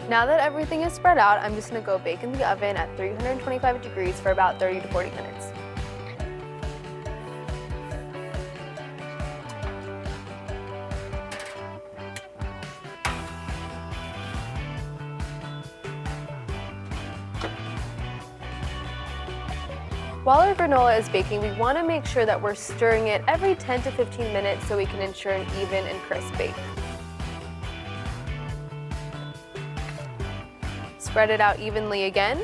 Now that everything is spread out, I'm just going to go bake in the oven at 325 degrees for about 30 to 40 minutes. While our granola is baking, we want to make sure that we're stirring it every 10 to 15 minutes so we can ensure an even and crisp bake. Spread it out evenly again,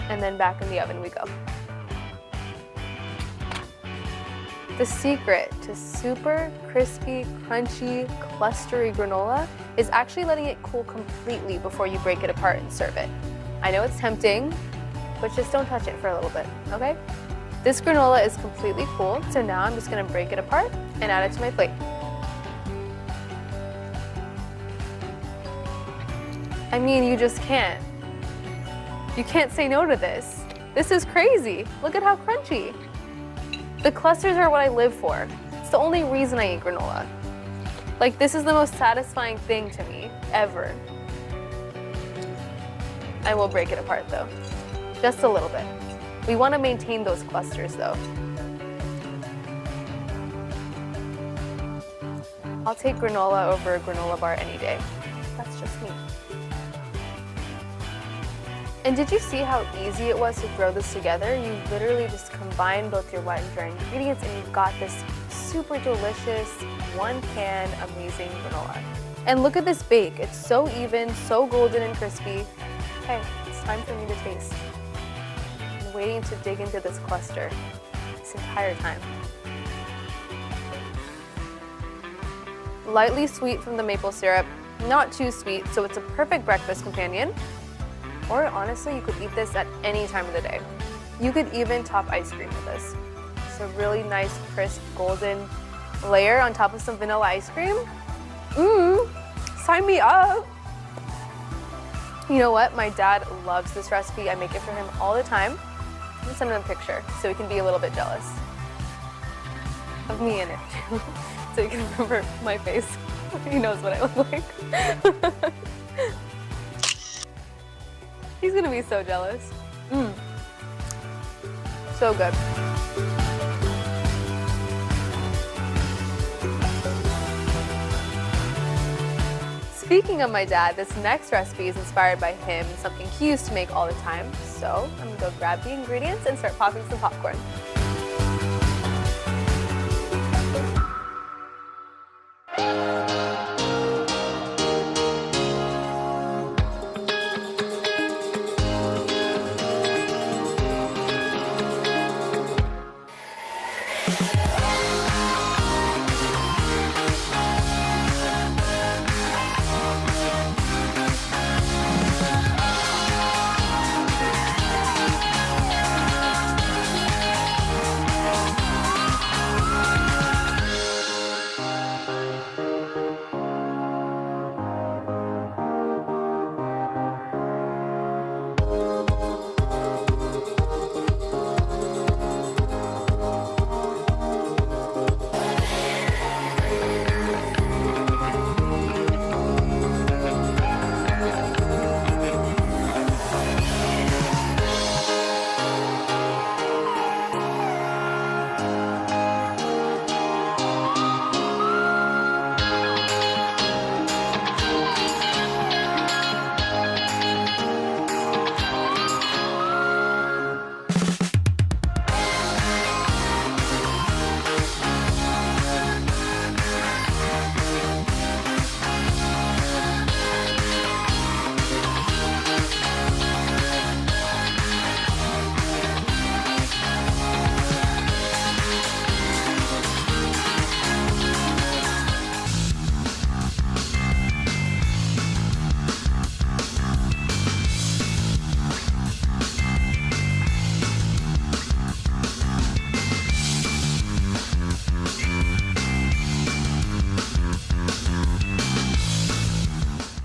and then back in the oven we go. The secret to super crispy, crunchy, clustery granola is actually letting it cool completely before you break it apart and serve it. I know it's tempting, but just don't touch it for a little bit, okay? This granola is completely cool, so now I'm just gonna break it apart and add it to my plate. I mean, you just can't. You can't say no to this. This is crazy. Look at how crunchy. The clusters are what I live for. It's the only reason I eat granola. Like, this is the most satisfying thing to me, ever. I will break it apart though. Just a little bit. We want to maintain those clusters though. I'll take granola over a granola bar any day. That's just me. And did you see how easy it was to throw this together? You literally just combine both your wet and dry ingredients and you've got this super delicious, one-pan, amazing granola. And look at this bake. It's so even, so golden and crispy. Okay, it's time for me to taste. Waiting to dig into this cluster this entire time. Lightly sweet from the maple syrup, not too sweet, so it's a perfect breakfast companion. Or honestly, you could eat this at any time of the day. You could even top ice cream with this. It's a really nice, crisp, golden layer on top of some vanilla ice cream. Sign me up. You know what? My dad loves this recipe. I make it for him all the time. I'm gonna send him a picture so he can be a little bit jealous of me in it too, so he can remember my face. He knows what I look like. He's gonna be so jealous. So good. Speaking of my dad, this next recipe is inspired by him, something he used to make all the time. So I'm gonna go grab the ingredients and start popping some popcorn.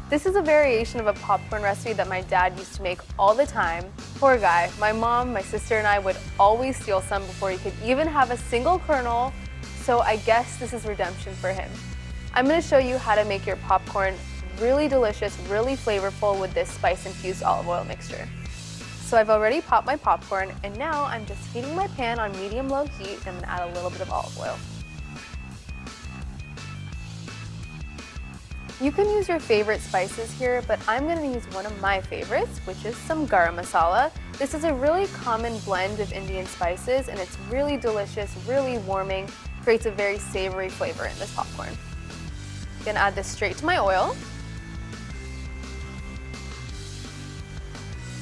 This is a variation of a popcorn recipe that my dad used to make all the time. Poor guy. My mom, my sister, and I would always steal some before he could even have a single kernel, so I guess this is redemption for him. I'm gonna show you how to make your popcorn really delicious, really flavorful with this spice-infused olive oil mixture. So I've already popped my popcorn, and now I'm just heating my pan on medium-low heat, and I'm gonna add a little bit of olive oil. You can use your favorite spices here, but I'm gonna use one of my favorites, which is some garam masala. This is a really common blend of Indian spices, and it's really delicious, really warming, creates a very savory flavor in this popcorn. Gonna add this straight to my oil.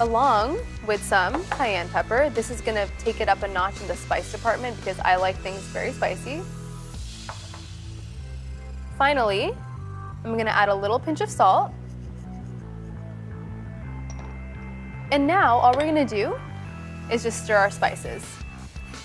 Along with some cayenne pepper. This is gonna take it up a notch in the spice department because I like things very spicy. Finally, I'm gonna add a little pinch of salt. And now all we're gonna do is just stir our spices.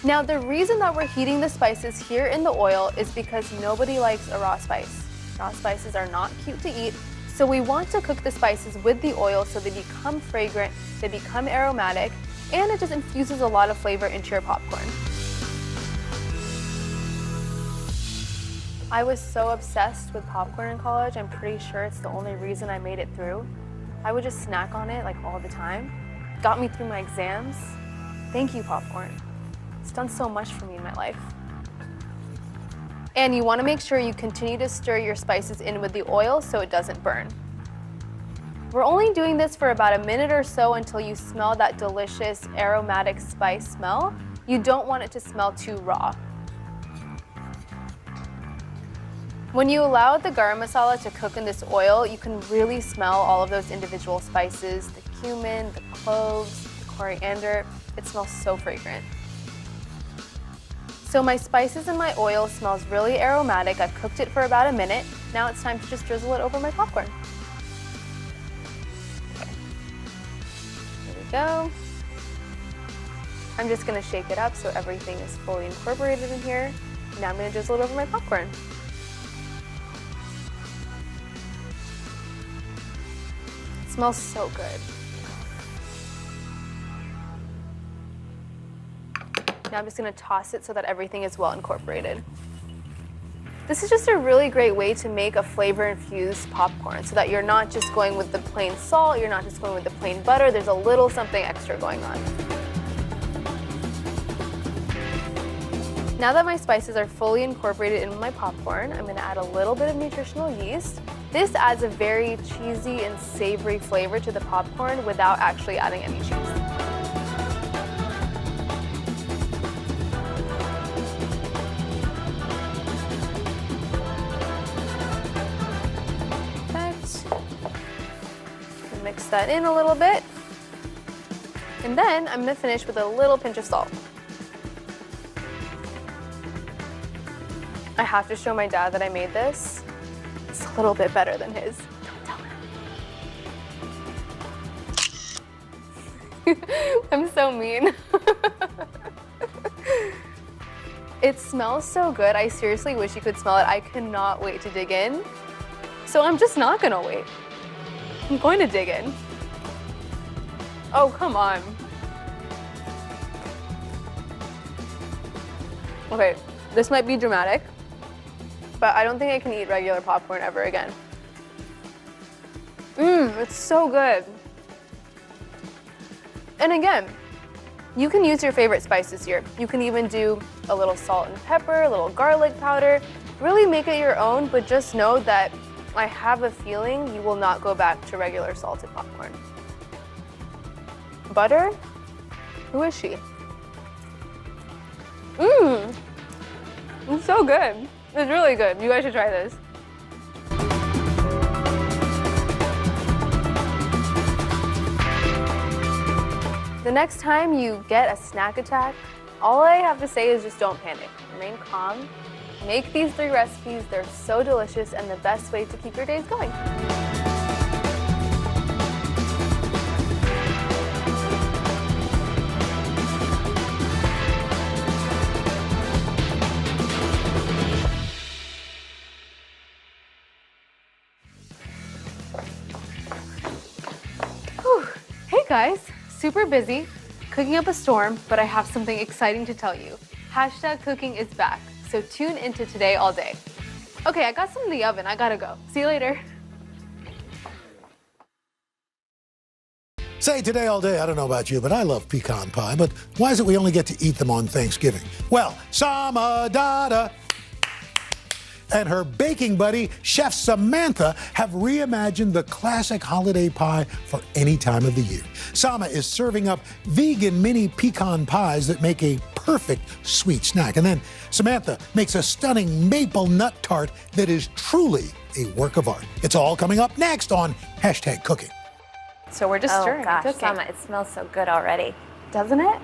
Now the reason that we're heating the spices here in the oil is because nobody likes a raw spice. Raw spices are not cute to eat, so we want to cook the spices with the oil so they become fragrant, they become aromatic, and it just infuses a lot of flavor into your popcorn. I was so obsessed with popcorn in college, I'm pretty sure it's the only reason I made it through. I would just snack on it like all the time. Got me through my exams. Thank you, popcorn. It's done so much for me in my life. And you want to make sure you continue to stir your spices in with the oil so it doesn't burn. We're only doing this for about a minute or so until you smell that delicious aromatic spice smell. You don't want it to smell too raw. When you allow the garam masala to cook in this oil, you can really smell all of those individual spices, the cumin, the cloves, the coriander. It smells so fragrant. So my spices and my oil smells really aromatic. I've cooked it for about a minute. Now it's time to just drizzle it over my popcorn. There we go. I'm just gonna shake it up so everything is fully incorporated in here. Now I'm gonna drizzle it over my popcorn. It smells so good. Now I'm just gonna toss it so that everything is well incorporated. This is just a really great way to make a flavor-infused popcorn so that you're not just going with the plain salt, you're not just going with the plain butter, there's a little something extra going on. Now that my spices are fully incorporated in my popcorn, I'm gonna add a little bit of nutritional yeast. This adds a very cheesy and savory flavor to the popcorn without actually adding any cheese. Mix that in a little bit. And then I'm gonna finish with a little pinch of salt. I have to show my dad that I made this. It's a little bit better than his. Don't tell him. I'm so mean. It smells so good. I seriously wish you could smell it. I cannot wait to dig in. So I'm just not gonna wait. I'm going to dig in. Oh, come on. Okay, this might be dramatic, but I don't think I can eat regular popcorn ever again. It's so good. And again, you can use your favorite spices here. You can even do a little salt and pepper, a little garlic powder. Really make it your own, but just know that I have a feeling you will not go back to regular salted popcorn. Butter? Who is she? It's so good. It's really good. You guys should try this. The next time you get a snack attack, all I have to say is just don't panic. Remain calm. Make these 3 recipes, they're so delicious and the best way to keep your days going. Whew. Hey guys, super busy, cooking up a storm, but I have something exciting to tell you. Hashtag cooking is back, so tune into Today All Day. Okay, I got some in the oven, I gotta go. See you later. Say today all day, I don't know about you, but I love pecan pie. But why is it we only get to eat them on Thanksgiving? Well, Sama Dada and her baking buddy, Chef Samantha, have reimagined the classic holiday pie for any time of the year. Sama is serving up vegan mini pecan pies that make a perfect sweet snack. And then Samantha makes a stunning maple nut tart that is truly a work of art. It's all coming up next on Hashtag Cooking. So we're just stirring. Oh gosh, It's okay. Sama, it smells so good already. Doesn't it?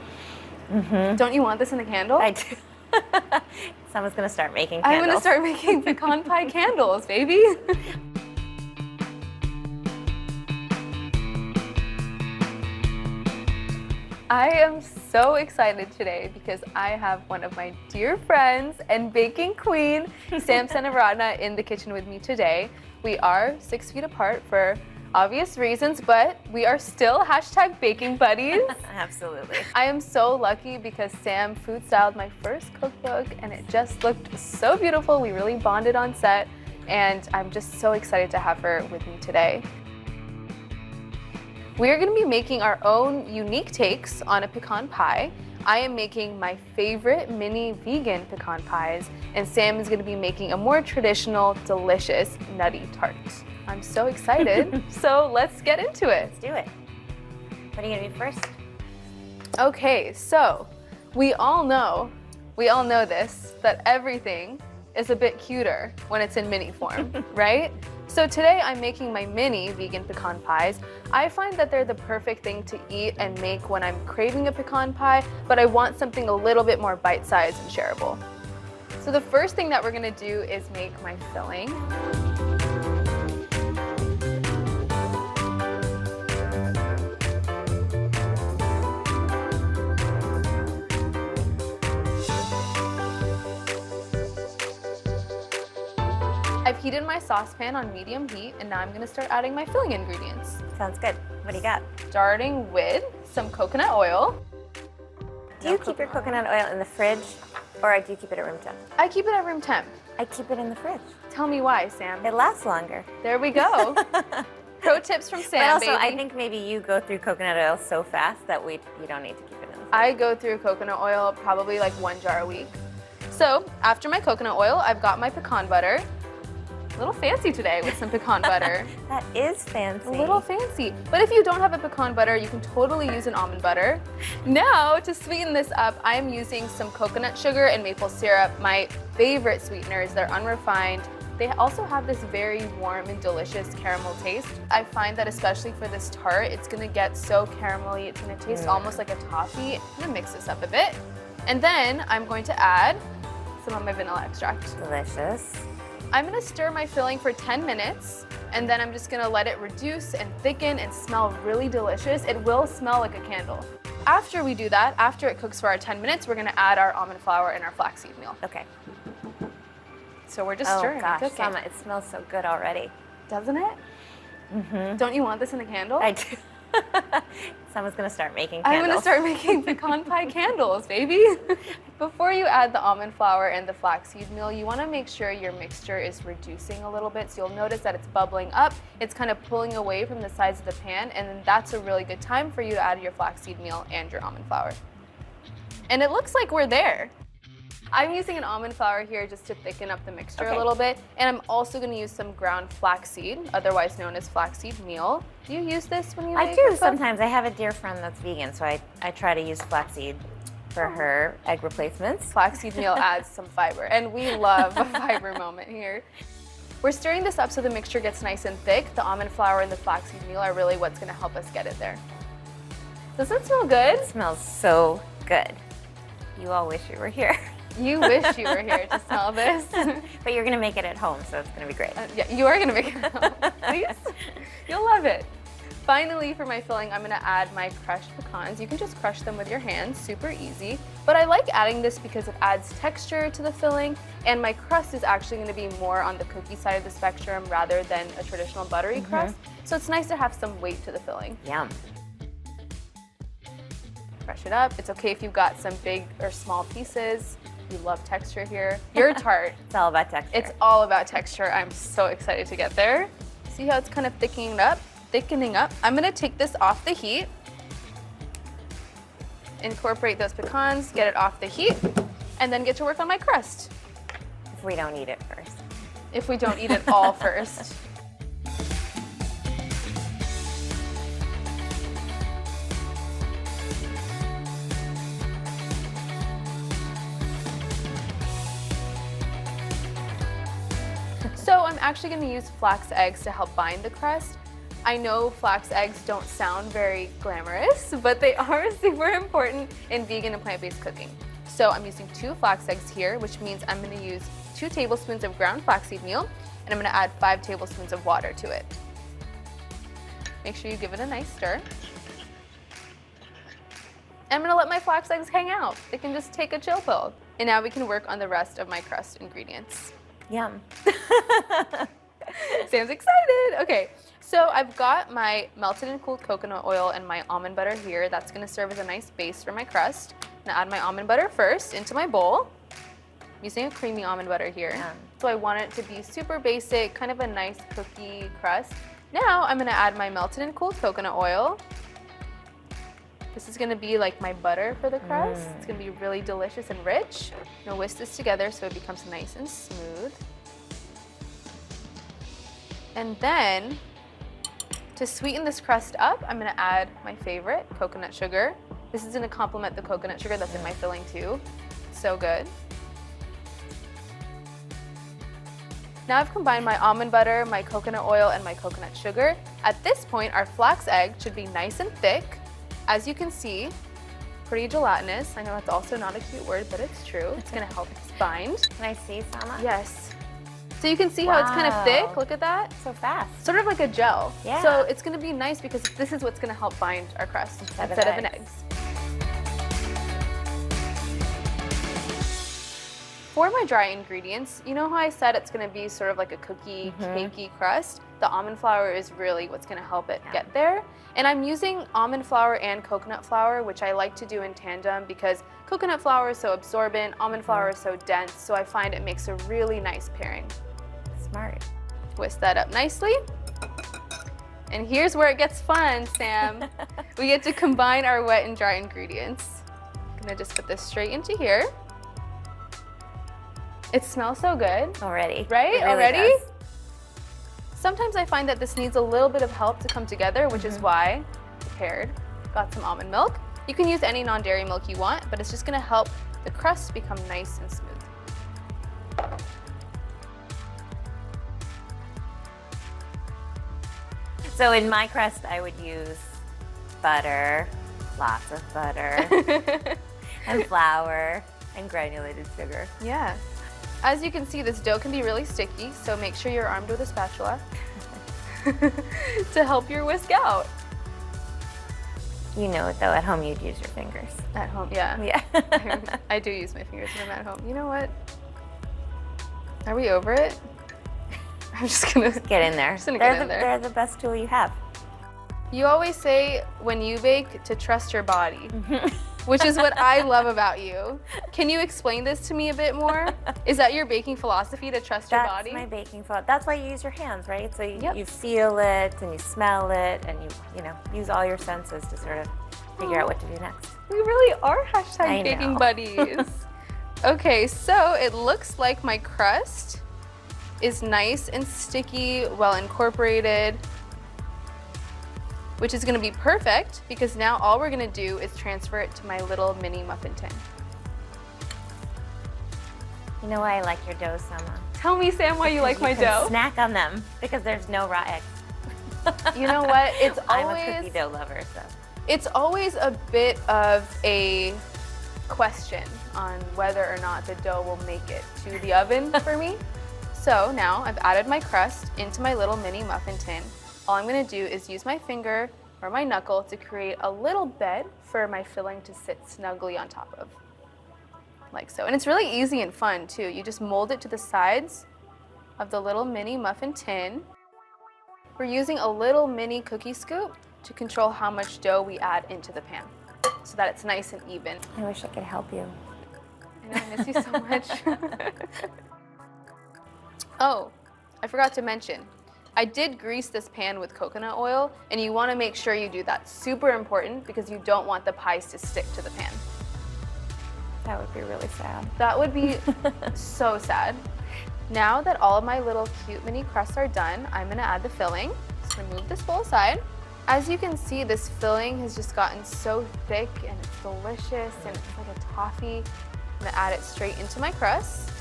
Mm-hmm. Don't you want this in a candle? I do. Sama's gonna start making I'm candles. gonna start making pecan pie candles, baby. I am so excited today because I have one of my dear friends and baking queen, Sam Senaratna, in the kitchen with me today. We are 6 feet apart for obvious reasons, but we are still hashtag baking buddies. Absolutely. I am so lucky because Sam food styled my first cookbook and it just looked so beautiful. We really bonded on set and I'm just so excited to have her with me today. We are going to be making our own unique takes on a pecan pie. I am making my favorite mini vegan pecan pies, and Sam is going to be making a more traditional, delicious, nutty tart. I'm so excited. So let's get into it. Let's do it. What are you going to do first? Okay, so we all know this, that everything is a bit cuter when it's in mini form, right? So today I'm making my mini vegan pecan pies. I find that they're the perfect thing to eat and make when I'm craving a pecan pie, but I want something a little bit more bite-sized and shareable. So the first thing that we're gonna do is make my filling. I've heated my saucepan on medium heat, and now I'm gonna start adding my filling ingredients. Sounds good. What do you got? Starting with some coconut oil. Do you keep your coconut oil in the fridge, or do you keep it at room temp? I keep it at room temp. I keep it in the fridge. Tell me why, Sam. It lasts longer. There we go. Pro tips from Sam, But also, baby. I think maybe you go through coconut oil so fast that you don't need to keep it in the fridge. I go through coconut oil probably like 1 jar a week. So after my coconut oil, I've got my pecan butter. A little fancy today with some pecan butter. That is fancy. A little fancy. But if you don't have a pecan butter, you can totally use an almond butter. Now, to sweeten this up, I am using some coconut sugar and maple syrup, my favorite sweeteners. They're unrefined. They also have this very warm and delicious caramel taste. I find that especially for this tart, it's gonna get so caramelly, it's gonna taste almost like a toffee. I'm gonna mix this up a bit. And then I'm going to add some of my vanilla extract. Delicious. I'm gonna stir my filling for 10 minutes, and then I'm just gonna let it reduce and thicken and smell really delicious. It will smell like a candle. After we do that, after it cooks for our 10 minutes, we're gonna add our almond flour and our flaxseed meal. Okay. So we're just stirring. Oh gosh, cooking. Sama, it smells so good already. Doesn't it? Mm-hmm. Don't you want this in a candle? I do. Someone's gonna start making I'm candles. gonna start making pecan pie candles, baby. Before you add the almond flour and the flaxseed meal, you wanna make sure your mixture is reducing a little bit. So you'll notice that it's bubbling up. It's kind of pulling away from the sides of the pan, and then that's a really good time for you to add your flaxseed meal and your almond flour. And it looks like we're there. I'm using an almond flour here just to thicken up the mixture a little bit, and I'm also going to use some ground flaxseed, otherwise known as flaxseed meal. Do you use this when you I make do your stuff? sometimes. I have a dear friend that's vegan, so I try to use flaxseed for her egg replacements. Flaxseed meal adds some fiber, and we love a fiber moment here. We're stirring this up so the mixture gets nice and thick. The almond flour and the flaxseed meal are really what's going to help us get it there. Does it smell good? It smells so good. You all wish you were here. You wish you were here to smell this. But you're gonna make it at home, so it's gonna be great. Yeah, you are gonna make it at home. Please. You'll love it. Finally, for my filling, I'm gonna add my crushed pecans. You can just crush them with your hands, super easy. But I like adding this because it adds texture to the filling, and my crust is actually gonna be more on the cookie side of the spectrum rather than a traditional buttery crust. So it's nice to have some weight to the filling. Yum. Brush it up. It's okay if you've got some big or small pieces. You love texture here. Your tart. It's all about texture. It's all about texture. I'm so excited to get there. See how it's kind of thickening up? I'm gonna take this off the heat. Incorporate those pecans, get it off the heat, and then get to work on my crust. If we don't eat it first. If we don't eat it all first. So I'm actually going to use flax eggs to help bind the crust. I know flax eggs don't sound very glamorous, but they are super important in vegan and plant-based cooking. So I'm using 2 flax eggs here, which means I'm going to use 2 tablespoons of ground flaxseed meal, and I'm going to add 5 tablespoons of water to it. Make sure you give it a nice stir. I'm going to let my flax eggs hang out. They can just take a chill pill. And now we can work on the rest of my crust ingredients. Yum. Sam's excited. Okay, so I've got my melted and cooled coconut oil and my almond butter here. That's gonna serve as a nice base for my crust. I'm gonna add my almond butter first into my bowl. I'm using a creamy almond butter here. So I want it to be super basic, kind of a nice cookie crust. Now I'm gonna add my melted and cooled coconut oil. This is gonna be like my butter for the crust. It's gonna be really delicious and rich. I'm gonna whisk this together so it becomes nice and smooth. And then, to sweeten this crust up, I'm gonna add my favorite, coconut sugar. This is gonna complement the coconut sugar that's in my filling too. So good. Now I've combined my almond butter, my coconut oil, and my coconut sugar. At this point, our flax egg should be nice and thick. As you can see, pretty gelatinous. I know it's also not a cute word, but it's true. It's gonna help bind. Can I see, Sama? Yes. So you can see how it's kind of thick. Look at that. So fast. Sort of like a gel. Yeah. So it's gonna be nice because this is what's gonna help bind our crust instead of an egg. For my dry ingredients, you know how I said it's gonna be sort of like a cookie, cakey crust? The almond flour is really what's gonna help it get there. And I'm using almond flour and coconut flour, which I like to do in tandem because coconut flour is so absorbent, almond flour is so dense, so I find it makes a really nice pairing. Smart. Whisk that up nicely. And here's where it gets fun, Sam. We get to combine our wet and dry ingredients. I'm gonna just put this straight into here. It smells so good. Already. Right? It really Already? does. Sometimes I find that this needs a little bit of help to come together, which is why I prepared. Got some almond milk. You can use any non-dairy milk you want, but it's just gonna help the crust become nice and smooth. So in my crust, I would use butter, lots of butter, and flour, and granulated sugar. Yeah. As you can see, this dough can be really sticky, so make sure you're armed with a spatula to help your whisk out. You know, though, at home you'd use your fingers. At home, yeah. Yeah. I do use my fingers when I'm at home. You know what? Are we over it? I'm just gonna get in there. Just gonna get in there. They're the best tool you have. You always say when you bake to trust your body, which is what I love about you. Can you explain this to me a bit more? Is that your baking philosophy, to trust your body? That's my baking philosophy. That's why you use your hands, right? So you feel it and you smell it and you know, use all your senses to sort of figure out what to do next. We really are hashtag I baking know. buddies. Okay, so it looks like my crust is nice and sticky, well incorporated, which is gonna be perfect because now all we're gonna do is transfer it to my little mini muffin tin. You know why I like your dough, Sama? Tell me, Sam, why you like my dough. Snack on them because there's no raw eggs. You know what? It's I'm always a cookie dough lover, so. It's always a bit of a question on whether or not the dough will make it to the oven for me. So now I've added my crust into my little mini muffin tin. All I'm gonna do is use my finger or my knuckle to create a little bed for my filling to sit snugly on top of, like so. And it's really easy and fun too. You just mold it to the sides of the little mini muffin tin. We're using a little mini cookie scoop to control how much dough we add into the pan. so that it's nice and even. I wish I could help you. I know, I miss you so much. Oh, I forgot to mention, I did grease this pan with coconut oil, and you want to make sure you do that. Super important, because you don't want the pies to stick to the pan. That would be really sad. That would be so sad. Now that all of my little cute mini crusts are done, I'm gonna add the filling. Just gonna move this bowl aside. As you can see, this filling has just gotten so thick and it's delicious and it's like a toffee. I'm gonna add it straight into my crust.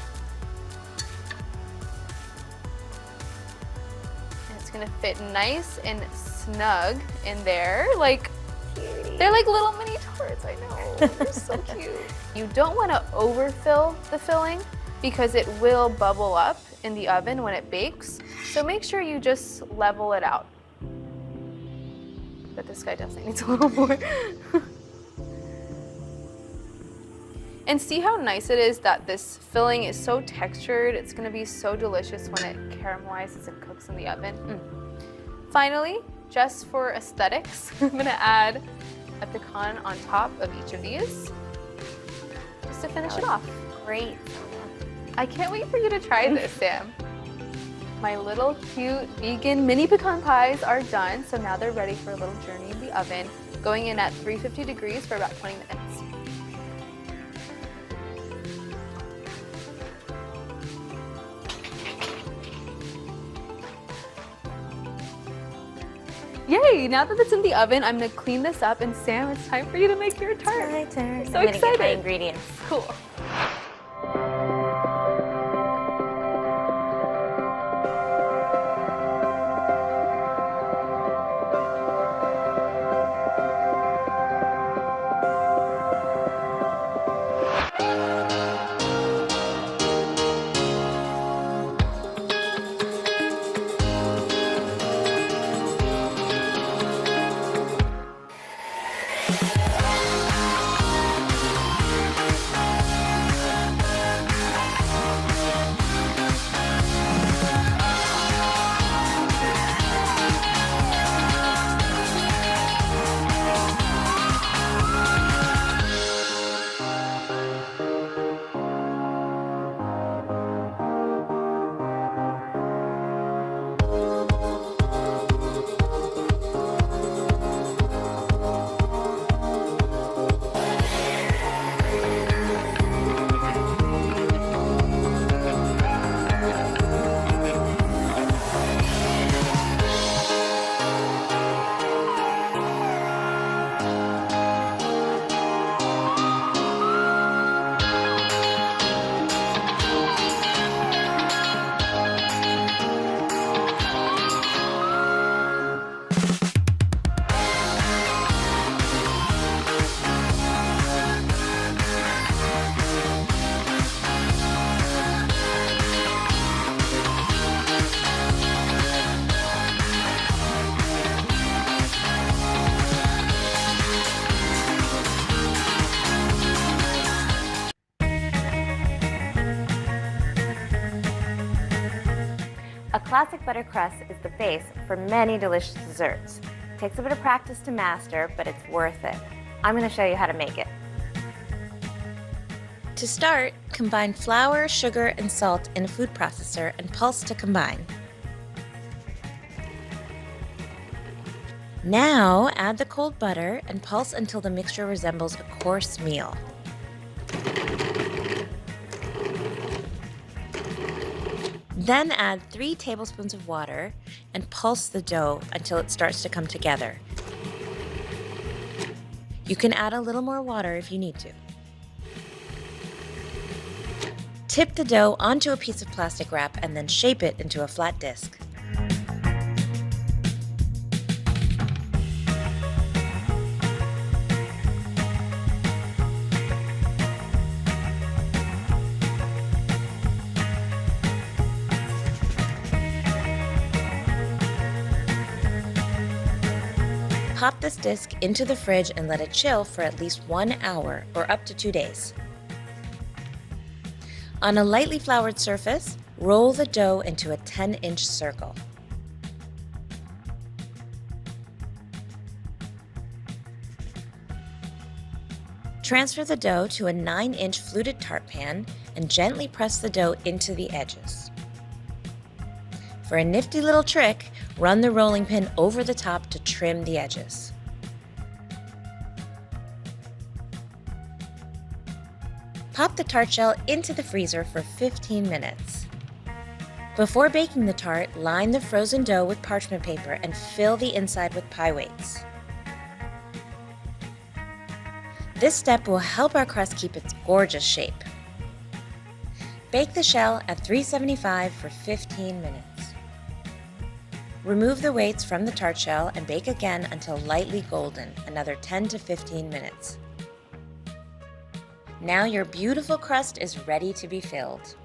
And it's gonna fit nice and snug in there. Like, they're like little mini tarts, I know. They're so cute. You don't want to overfill the filling because it will bubble up in the oven when it bakes. So make sure you just level it out. But this guy definitely needs a little more. And see how nice it is that this filling is so textured. It's gonna be so delicious when it caramelizes and cooks in the oven. Finally, just for aesthetics, I'm gonna add a pecan on top of each of these, just to finish it off. Great. I can't wait for you to try this, Sam. My little cute vegan mini pecan pies are done, so now they're ready for a little journey in the oven, going in at 350 degrees for about 20 minutes. Yay! Now that it's in the oven, I'm gonna clean this up, and Sam, it's time for you to make your tart. My turn. So I'm excited. gonna get my ingredients. Cool. A classic butter crust is the base for many delicious desserts. It takes a bit of practice to master, but it's worth it. I'm going to show you how to make it. To start, combine flour, sugar, and salt in a food processor and pulse to combine. Now, add the cold butter and pulse until the mixture resembles a coarse meal. Then add 3 tablespoons of water and pulse the dough until it starts to come together. You can add a little more water if you need to. Tip the dough onto a piece of plastic wrap and then shape it into a flat disc. Pop this disc into the fridge and let it chill for at least 1 hour or up to 2 days. On a lightly floured surface, roll the dough into a 10-inch circle. Transfer the dough to a 9-inch fluted tart pan and gently press the dough into the edges. For a nifty little trick, run the rolling pin over the top to trim the edges. Pop the tart shell into the freezer for 15 minutes. Before baking the tart, line the frozen dough with parchment paper and fill the inside with pie weights. This step will help our crust keep its gorgeous shape. Bake the shell at 375 for 15 minutes. Remove the weights from the tart shell and bake again until lightly golden, another 10 to 15 minutes. Now your beautiful crust is ready to be filled.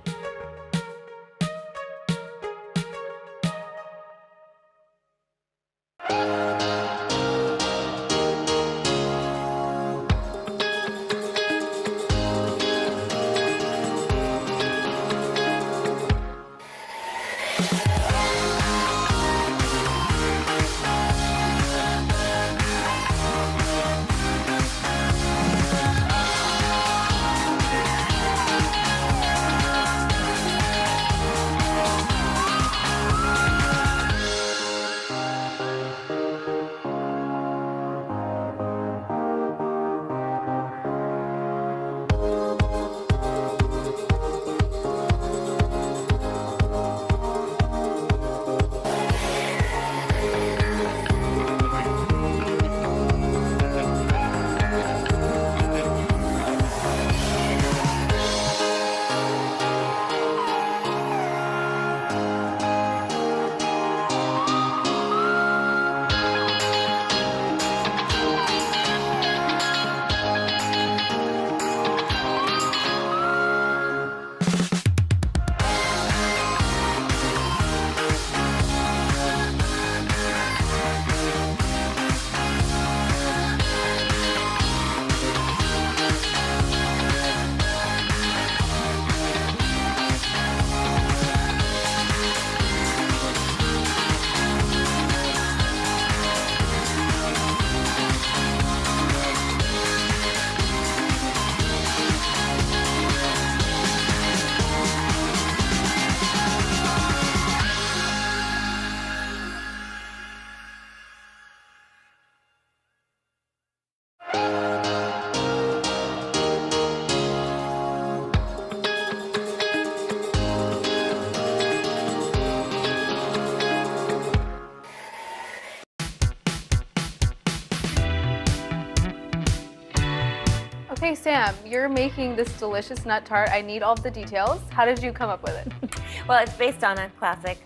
Okay, Sam, you're making this delicious nut tart. I need all of the details. How did you come up with it? Well, it's based on a classic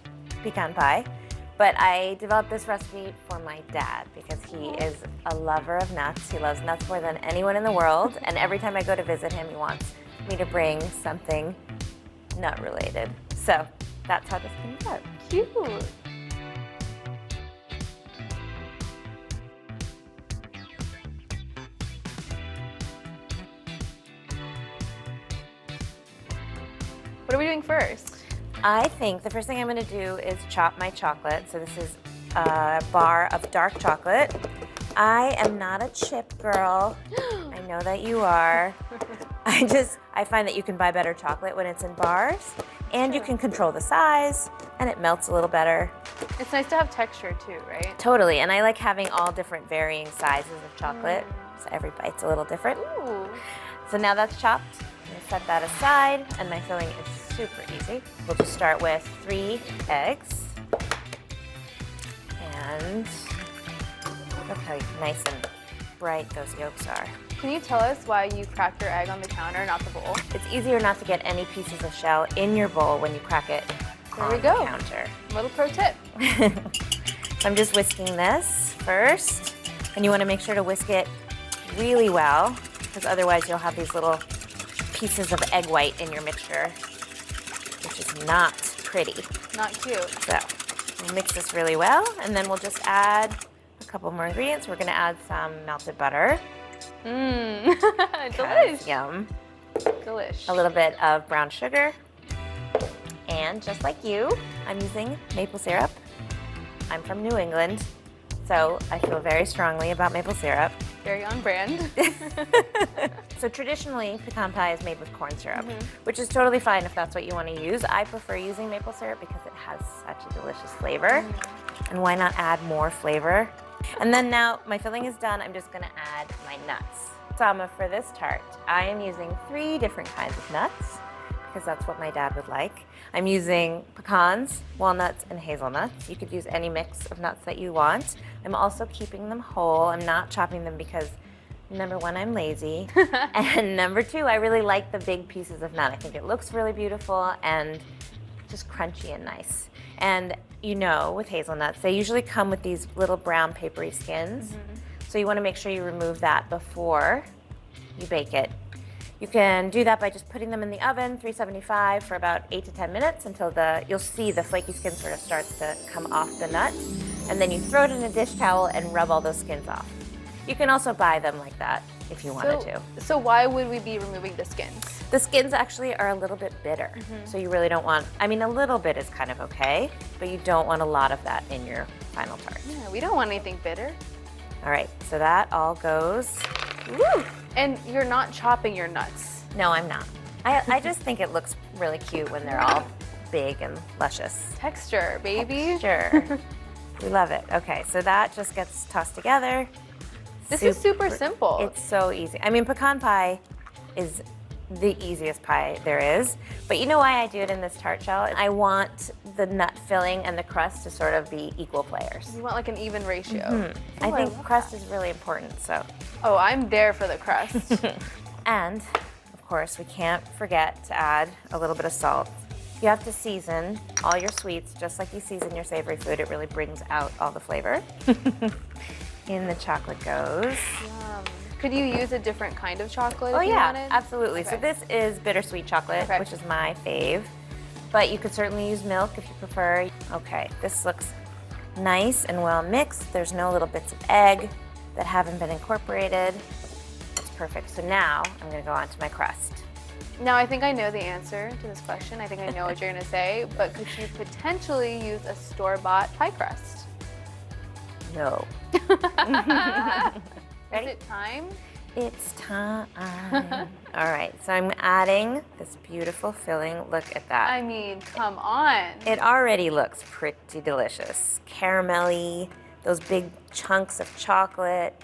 pecan pie, but I developed this recipe for my dad because he is a lover of nuts. He loves nuts more than anyone in the world, and every time I go to visit him, he wants me to bring something nut related. So that's how this came about. Cute. What are we doing first? I think the first thing I'm going to do is chop my chocolate. So this is a bar of dark chocolate. I am not a chip girl. I know that you are. I find that you can buy better chocolate when it's in bars, and you can control the size, and it melts a little better. It's nice to have texture too, right? Totally, and I like having all different varying sizes of chocolate, so every bite's a little different. Ooh. So now that's chopped, I'm gonna set that aside, and my filling is super easy. We'll just start with 3 eggs, and look how nice and bright those yolks are. Can you tell us why you crack your egg on the counter, not the bowl? It's easier not to get any pieces of shell in your bowl when you crack it There on we go. the counter. Little pro tip. So I'm just whisking this first, and you want to make sure to whisk it really well, because otherwise you'll have these little pieces of egg white in your mixture, which is not pretty. Not cute. So we'll mix this really well, and then we'll just add a couple more ingredients. We're going to add some melted butter. Mmm, delish. Yum. Delish. A little bit of brown sugar. And just like you, I'm using maple syrup. I'm from New England, so I feel very strongly about maple syrup. Very on brand. So traditionally, pecan pie is made with corn syrup, which is totally fine if that's what you want to use. I prefer using maple syrup because it has such a delicious flavor. And why not add more flavor? And then now my filling is done, I'm just gonna add my nuts. Sama, for this tart, I am using 3 different kinds of nuts because that's what my dad would like. I'm using pecans, walnuts, and hazelnuts. You could use any mix of nuts that you want. I'm also keeping them whole. I'm not chopping them because number 1, I'm lazy. And number 2, I really like the big pieces of nut. I think it looks really beautiful and just crunchy and nice. And you know, with hazelnuts, they usually come with these little brown papery skins. So you want to make sure you remove that before you bake it. You can do that by just putting them in the oven, 375 for about 8 to 10 minutes until you'll see the flaky skin sort of starts to come off the nut. And then you throw it in a dish towel and rub all those skins off. You can also buy them like that if you wanted to. So why would we be removing the skins? The skins actually are a little bit bitter. So you really don't want, I mean, a little bit is kind of okay, but you don't want a lot of that in your final tart. Yeah, we don't want anything bitter. All right, so that all goes. Woo! And you're not chopping your nuts. No, I'm not. I just think it looks really cute when they're all big and luscious. Texture, baby. Texture. We love it. Okay, so that just gets tossed together. This is super simple. It's so easy. I mean, pecan pie is the easiest pie there is. But you know why I do it in this tart shell? I want the nut filling and the crust to sort of be equal players. You want like an even ratio. I think crust is really important, so. Oh, I'm there for the crust. And, of course, we can't forget to add a little bit of salt. You have to season all your sweets just like you season your savory food. It really brings out all the flavor. In the chocolate goes. Yum. Could you use a different kind of chocolate if you wanted? Absolutely. Okay. So this is bittersweet chocolate, which is my fave. But you could certainly use milk if you prefer. Okay, this looks nice and well mixed. There's no little bits of egg that haven't been incorporated. It's perfect. So now I'm gonna go on to my crust. Now, I think I know the answer to this question. I think I know what you're gonna say, but could you potentially use a store-bought pie crust? No. Is it time? It's time. All right, so I'm adding this beautiful filling. Look at that. I mean, come on. It already looks pretty delicious. Caramelly, those big chunks of chocolate,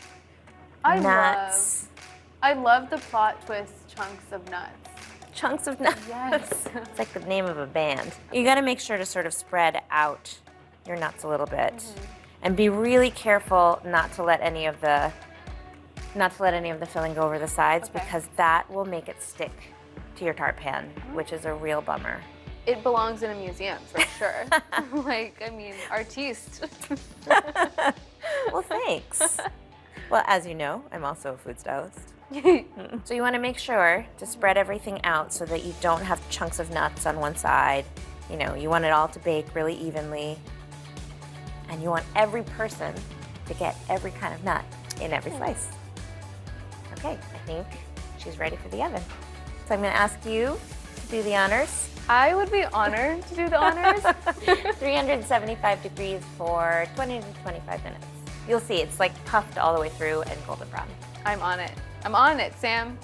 nuts. I love the plot twist chunks of nuts. Chunks of nuts? Yes. It's like the name of a band. You gotta make sure to sort of spread out your nuts a little bit. And be really careful not to let any of the filling go over the sides because that will make it stick to your tart pan, which is a real bummer. It belongs in a museum for sure. Like, I mean, artiste. Well, thanks. Well, as you know, I'm also a food stylist. So you want to make sure to spread everything out so that you don't have chunks of nuts on one side. You know, you want it all to bake really evenly. And you want every person to get every kind of nut in every slice. Okay, I think she's ready for the oven. So I'm gonna ask you to do the honors. I would be honored to do the honors. 375 degrees for 20 to 25 minutes. You'll see, it's like puffed all the way through and golden brown. I'm on it. I'm on it, Sam.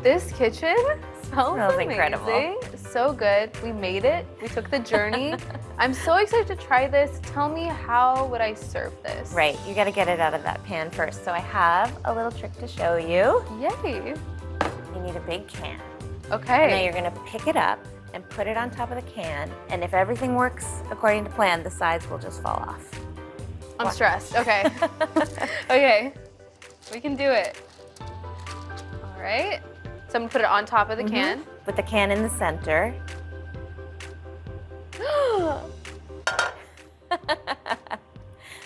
This kitchen smells amazing. incredible. So good. We made it. We took the journey. I'm so excited to try this. Tell me, how would I serve this? Right, you gotta get it out of that pan first. So I have a little trick to show you. Yay. You need a big can. Okay. And now you're gonna pick it up and put it on top of the can. And if everything works according to plan, the sides will just fall off. I'm stressed. Okay. Okay. We can do it. All right. So I'm gonna put it on top of the can. With the can in the center.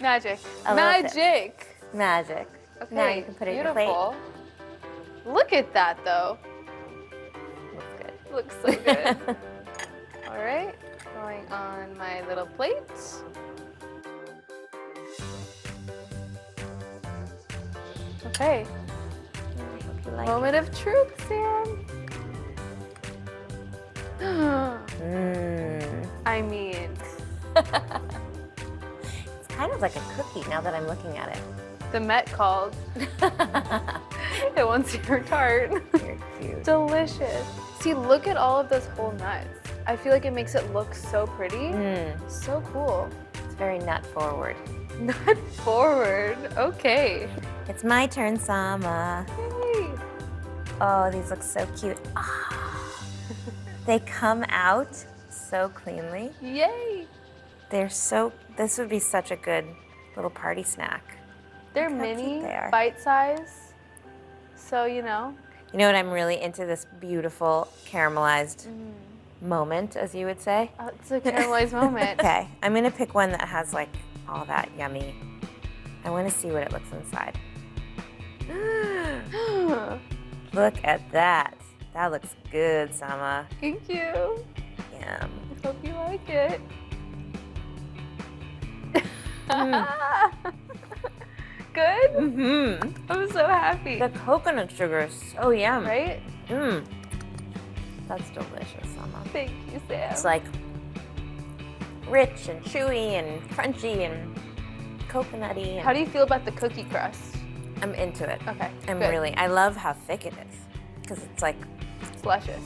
Magic. I love it. Magic. Magic. Okay. Now you can put it in your plate. Beautiful. Look at that, though. Looks good. Looks so good. All right. Going on my little plate. Okay. Like Moment of truth, Sam. I mean, It's kind of like a cookie now that I'm looking at it. the Met called. It wants your tart. You're cute. Delicious. See, look at all of those whole nuts. I feel like it makes it look so pretty. So cool. It's very nut forward. Nut forward. Okay. It's my turn, Sama. Yay. Oh, these look so cute. Ah. They come out so cleanly. Yay. They're so, this would be such a good little party snack. They're Look how cute mini, they are. bite size. So, you know. You know what, I'm really into this beautiful caramelized moment, as you would say. It's a caramelized moment. Okay, I'm gonna pick one that has like all that yummy. I wanna see what it looks inside. Look at that. That looks good, Sama. Thank you. Yum. I hope you like it. Good? Mm-hmm. I'm so happy. The coconut sugar is so yum. Right? Mmm. That's delicious, Sama. Thank you, Sam. It's like rich and chewy and crunchy and coconutty. How do you feel about the cookie crust? I'm into it. Okay. I'm good. really, I love how thick it is because it's like, It's luscious.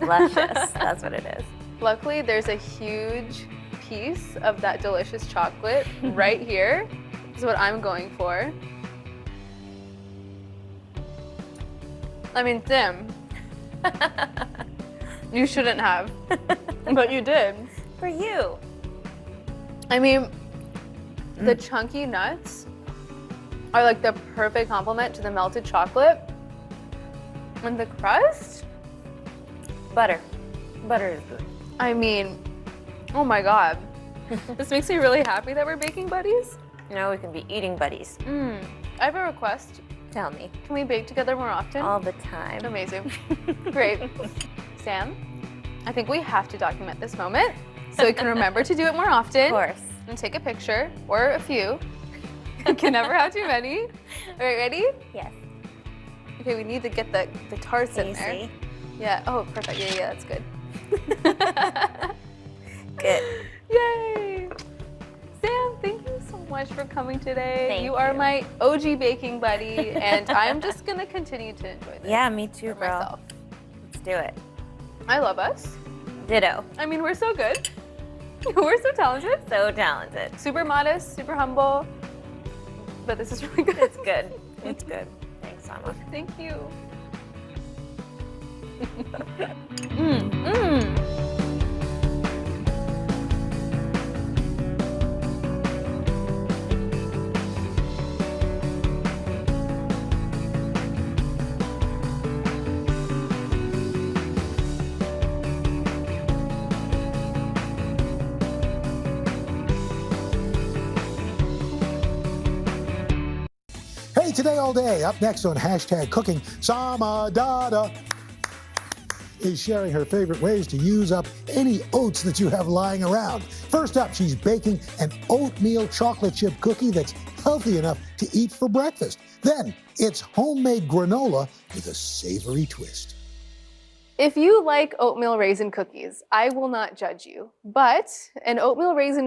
luscious. That's what it is. Luckily, there's a huge piece of that delicious chocolate right here. This is what I'm going for. I mean, Tim, you shouldn't have, but you did. For you. I mean, the chunky nuts are like the perfect complement to the melted chocolate. And the crust? Butter. Butter is good. I mean, oh my God. This makes me really happy that we're baking buddies. Now we can be eating buddies. I have a request. Tell me. Can we bake together more often? All the time. Amazing. Great. Sam, I think we have to document this moment so we can remember to do it more often. Of course. And take a picture, or a few. You can never have too many. All right, ready? Yes. Okay, we need to get the tarts in there. Easy. Yeah, oh, perfect. Yeah, that's good. Good. Yay! Sam, thank you so much for coming today. Thank you are you. my OG baking buddy, and I'm just gonna continue to enjoy this. Yeah, me too, for girl. myself. Let's do it. I love us. Ditto. I mean, we're so good. We're so talented. So talented. Super modest, super humble. But this is really good. It's good. It's good. Thanks, Sama. Thank you. Hey, Today All Day. Up next on Hashtag Cooking, Sama Dada is sharing her favorite ways to use up any oats that you have lying around. First up, she's baking an oatmeal chocolate chip cookie that's healthy enough to eat for breakfast. Then it's homemade granola with a savory twist. If you like oatmeal raisin cookies, I will not judge you. But an oatmeal raisin